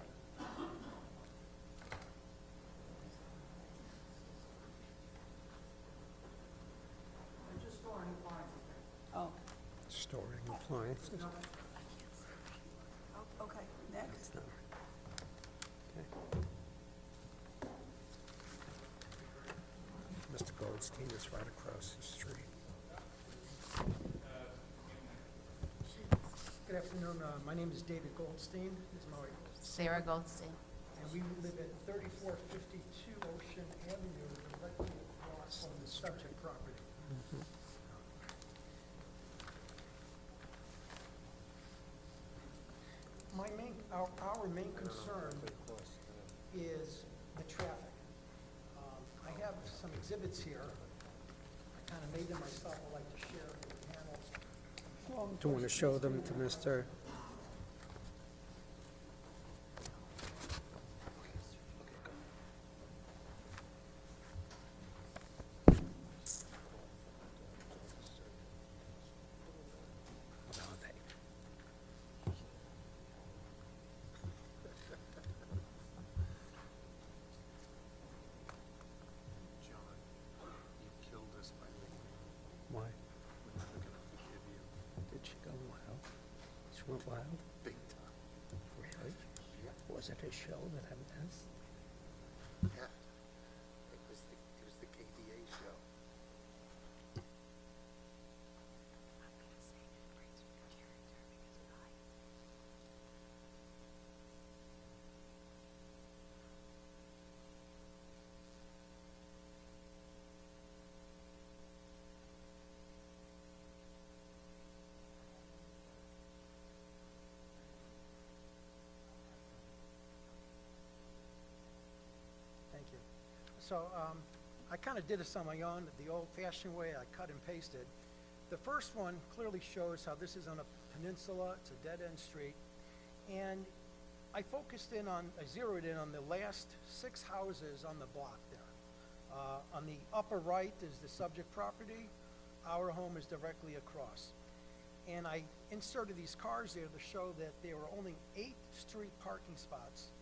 storing appliances. Oh, okay, next. No. Okay. Mr. Goldstein is right across the street. Good afternoon. My name is David Goldstein. This is my wife, Sarah Goldstein. and we live at 3452 Ocean Avenue, directly across from the subject property. Our main concern is the traffic. I have some exhibits here. I kind of made them myself. I'd like to share with the panel. Do you want to show them to Mr.? Why? Did she go wild? She went wild? Big time. Really? Yeah. Was it a show that I missed? Yeah. It was the KDA show. Thank you. So I kind of did this on my own, the old-fashioned way. I cut and pasted. The first one clearly shows how this is on a peninsula. It's a dead-end street. And I zeroed in on the last 6 houses on the block there. On the upper right is the subject property. Our home is directly across. And I inserted these cars there to show that there were only 8 street parking spots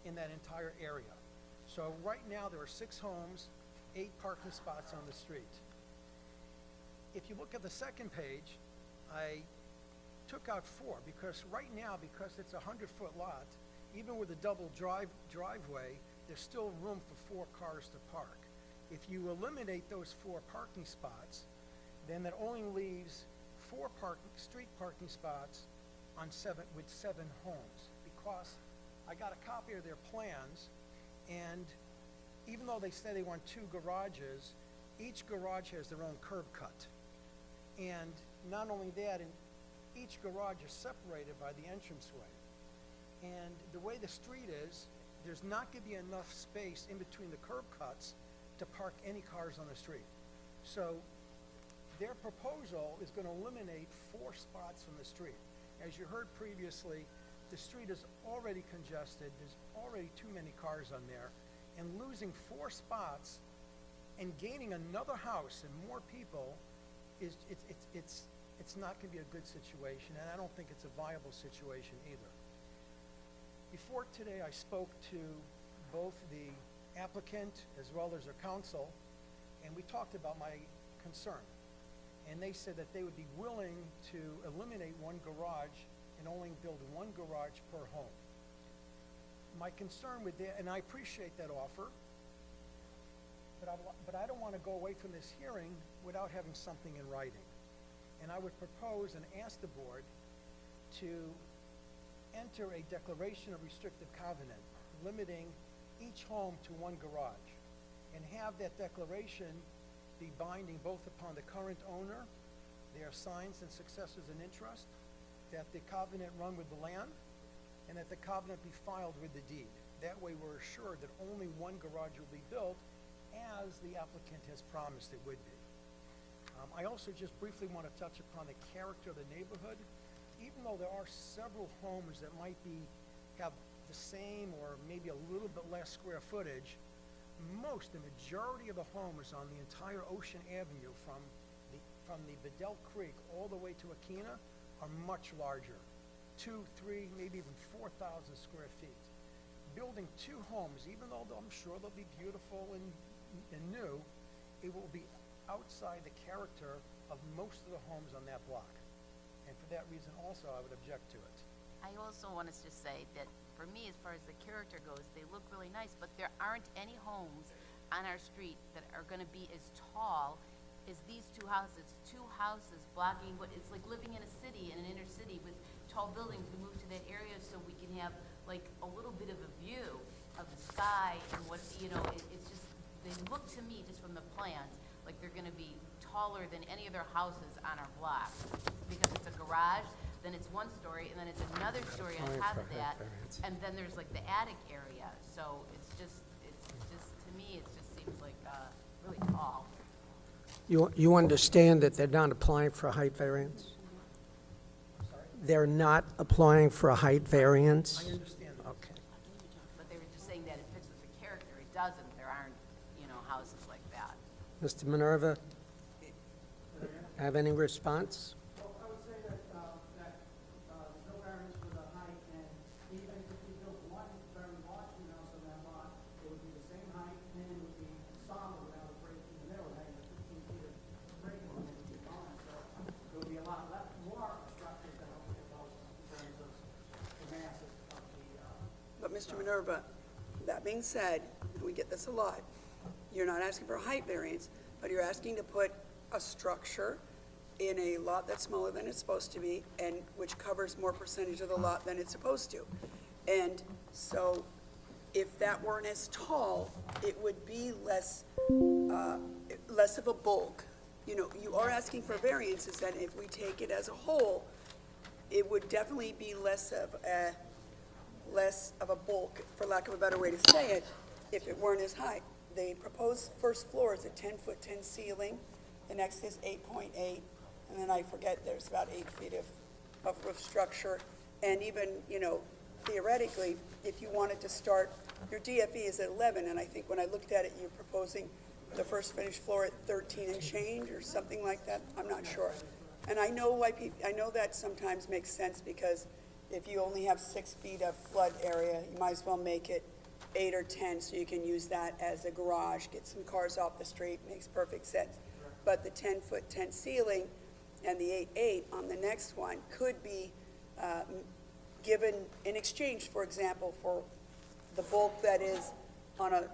in that entire area. So right now, there are 6 homes, 8 parking spots on the street. If you look at the second page, I took out 4, because right now, because it's a 100-foot lot, even with a double driveway, there's still room for 4 cars to park. If you eliminate those 4 parking spots, then that only leaves 4 street parking spots on 7 homes. Because I got a copy of their plans, and even though they say they want 2 garages, each garage has their own curb cut. And not only that, each garage is separated by the entranceway. And the way the street is, there's not going to be enough space in between the curb cuts to park any cars on the street. So their proposal is going to eliminate 4 spots from the street. As you heard previously, the street is already congested. There's already too many cars on there. And losing 4 spots and gaining another house and more people it's not going to be a good situation, and I don't think it's a viable situation either. Before today, I spoke to both the applicant as well as their counsel, and we talked about my concern. And they said that they would be willing to eliminate 1 garage and only build 1 garage per home. My concern with that, and I appreciate that offer, but I don't want to go away from this hearing without having something in writing. And I would propose and ask the board to enter a declaration of restrictive covenant, limiting each home to 1 garage, and have that declaration be binding both upon the current owner, their assigns and successors in interest, that the covenant run with the land, and that the covenant be filed with the deed. That way we're assured that only 1 garage will be built as the applicant has promised it would be. I also just briefly want to touch upon the character of the neighborhood. Even though there are several homes that might have the same or maybe a little bit less square footage, the majority of the homes on the entire Ocean Avenue from the Bedell Creek all the way to Aquina are much larger, 2, 3, maybe even 4,000 square feet. Building 2 homes, even though I'm sure they'll be beautiful and new, it will be outside the character of most of the homes on that block. and for that reason also, I would object to it. I also want to just say that, for me, as far as the character goes, they look really nice, but there aren't any homes on our street that are gonna be as tall as these two houses. Two houses blocking, what, it's like living in a city, in an inner city with tall buildings. We moved to that area so we can have like a little bit of a view of the sky and what, you know, it's just, they look to me, just from the plans, like they're gonna be taller than any other houses on our block. Because it's a garage, then it's one story, and then it's another story on top of that, and then there's like the attic area. So it's just, to me, it just seems like, really tall. You understand that they're not applying for a height variance? They're not applying for a height variance? I understand that. Okay. But they were just saying that it fits with the character. It doesn't. There aren't, you know, houses like that. Mr. Minerva, have any response? Well, I would say that, there's no variance for the height, and even if you built one very large house on that lot, it would be the same height, and it would be solid without a break in the middle, having a 15 feet of break on it would be fine. So it would be a lot more obstructive than what we proposed in terms of the mass of the, But Mr. Minerva, that being said, and we get this a lot, you're not asking for a height variance, but you're asking to put a structure in a lot that's smaller than it's supposed to be, and which covers more percentage of the lot than it's supposed to. And so, if that weren't as tall, it would be less of a bulk. You know, you are asking for variances, and if we take it as a whole, it would definitely be less of a bulk, for lack of a better way to say it, if it weren't as high. The proposed first floor is a 10-foot 10 ceiling, the next is 8.8, and then I forget, there's about 8 feet of roof structure. And even, you know, theoretically, if you wanted to start, your DFE is at 11, and I think when I looked at it, you're proposing the first finished floor at 13 and change, or something like that, I'm not sure. And I know why I know that sometimes makes sense, because if you only have 6 feet of flood area, you might as well make it 8 or 10, so you can use that as a garage, get some cars off the street, makes perfect sense. But the 10-foot 10 ceiling and the 8.8 on the next one could be given in exchange, for example, for the bulk that is on a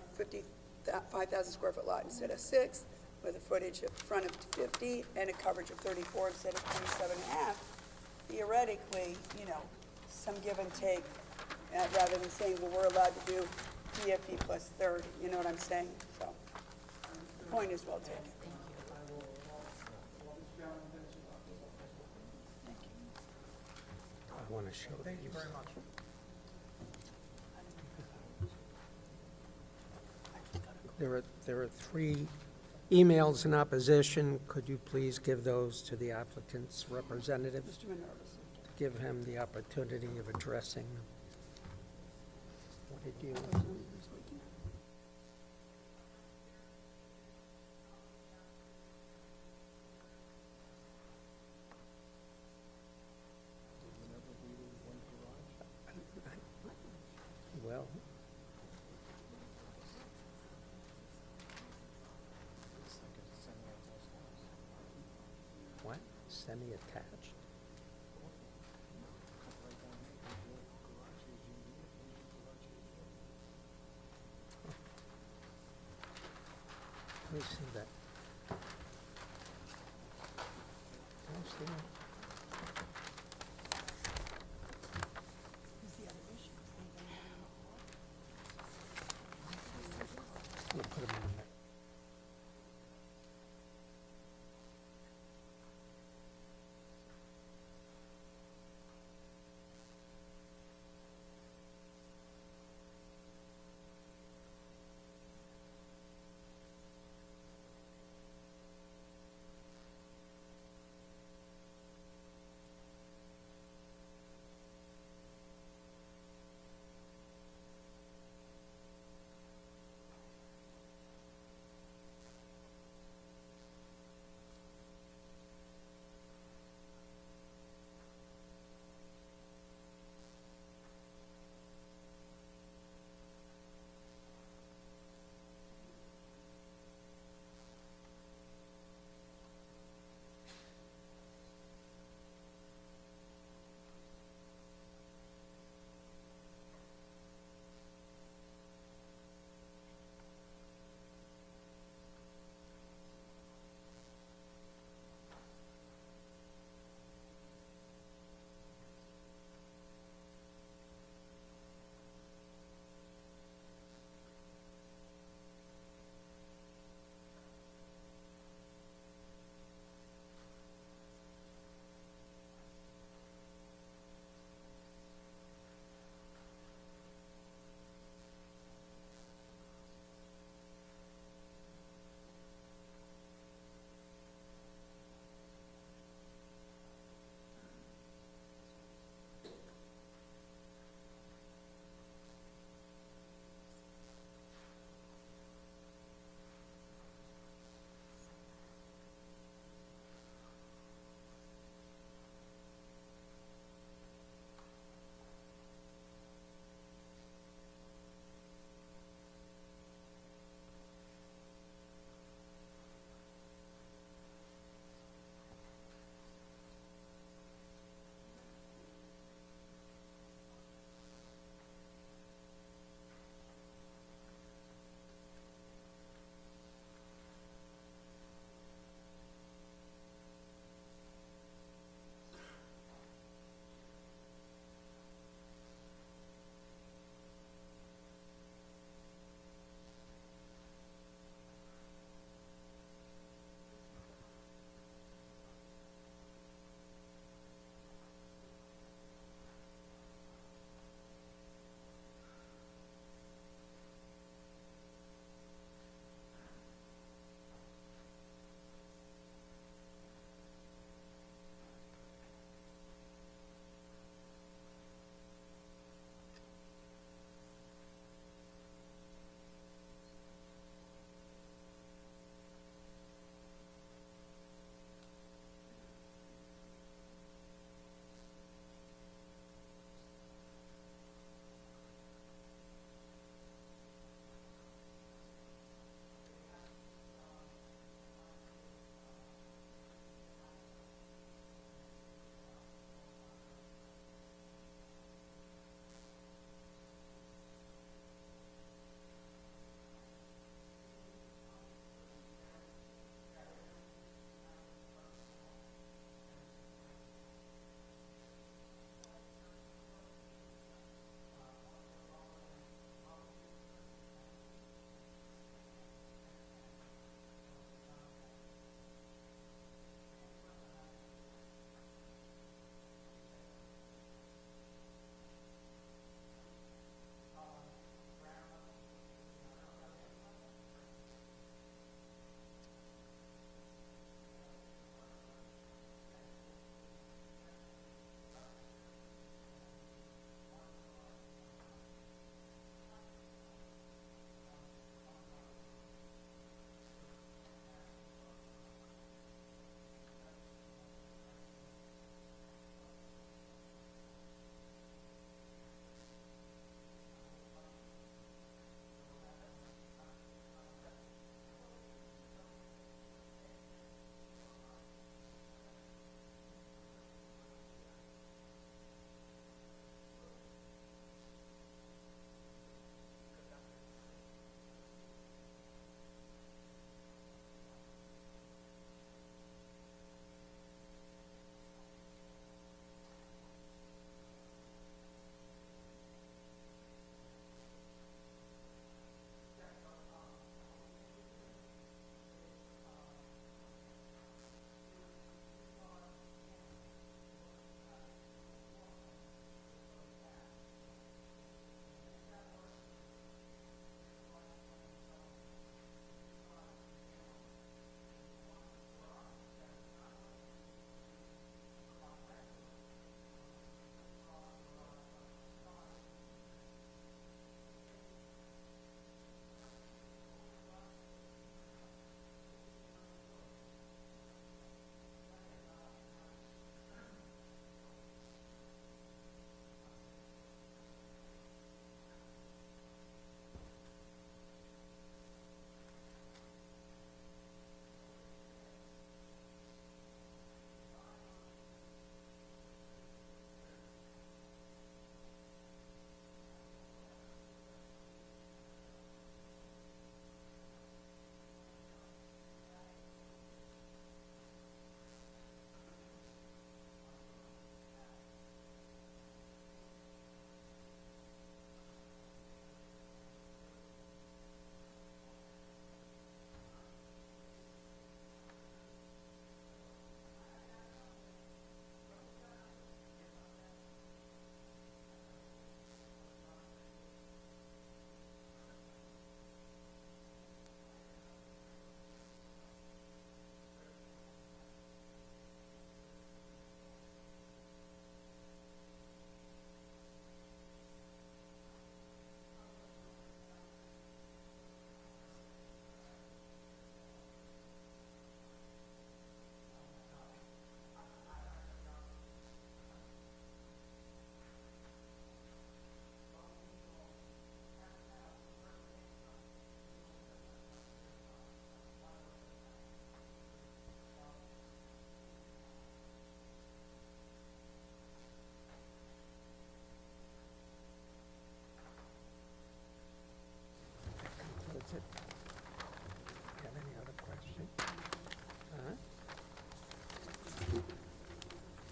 5,000 square foot lot instead of 6, with a footage of front of 50 and a coverage of 34 instead of 27 and a half. Theoretically, you know, some give and take, rather than saying, well, we're allowed to do DFE plus 30, you know what I'm saying? So, point is well taken. I want to show these. Thank you very much. There are 3 emails in opposition. Could you please give those to the applicant's representative? Mr. Minerva. Give him the opportunity of addressing them. What did you? Well. What? Semi-attached? Let me see that. Can I see that? We'll put 'em in there.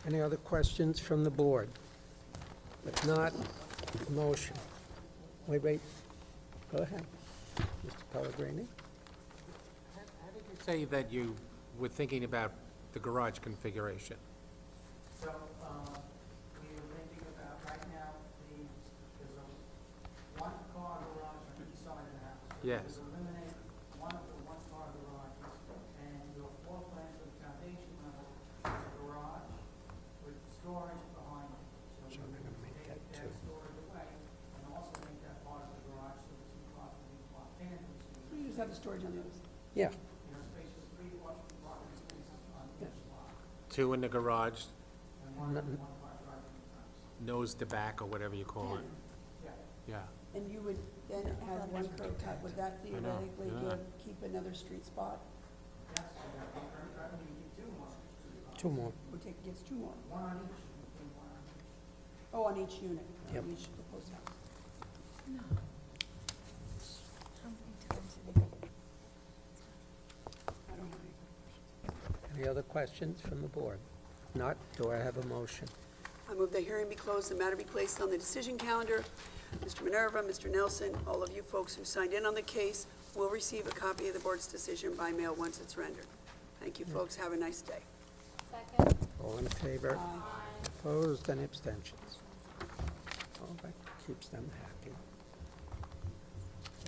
Any other questions from the board? If not, motion. Wait, go ahead. Mr. Pellegrini? How did you say that you were thinking about the garage configuration? So, we were thinking about, right now, there's a one-car garage on each side of the house. Yes. We would eliminate one of the one-car garages, and your floor plan for the foundation level is a garage with storage behind it. So we would take that storage away, and also make that part of the garage, so the two cars would be parked tandem. You just have the storage on the other side. Yeah. You know, space for three parking spaces on each lot, Two in the garage, and one car driving in front. nose to back, or whatever you call it. Yeah. Yeah. And you would then have one curb cut, would that theoretically keep another street spot? Yes, I mean, you do more. Two more. Gives two more. One on each, one on each. Oh, on each unit, Yep. on each proposed house. I don't have any questions. Any other questions from the board? Not, do I have a motion? I move the hearing be closed, the matter be placed on the decision calendar. Mr. Minerva, Mr. Nelson, all of you folks who signed in on the case will receive a copy of the board's decision by mail once it's rendered. Thank you, folks. Have a nice day. All in favor? Opposed, and abstentions? Oh, that keeps them happy.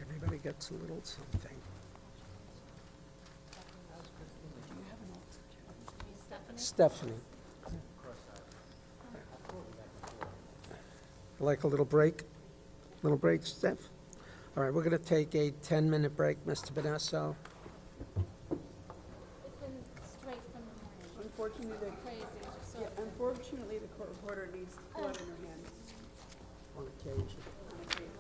Everybody gets a little something. Stephanie. Like a little break? Little break, Steph? All right, we're going to take a 10-minute break, Mr. Benesso. It's been straight from the morning. Unfortunately, unfortunately, the court reporter needs blood in her hands. On occasion. On occasion.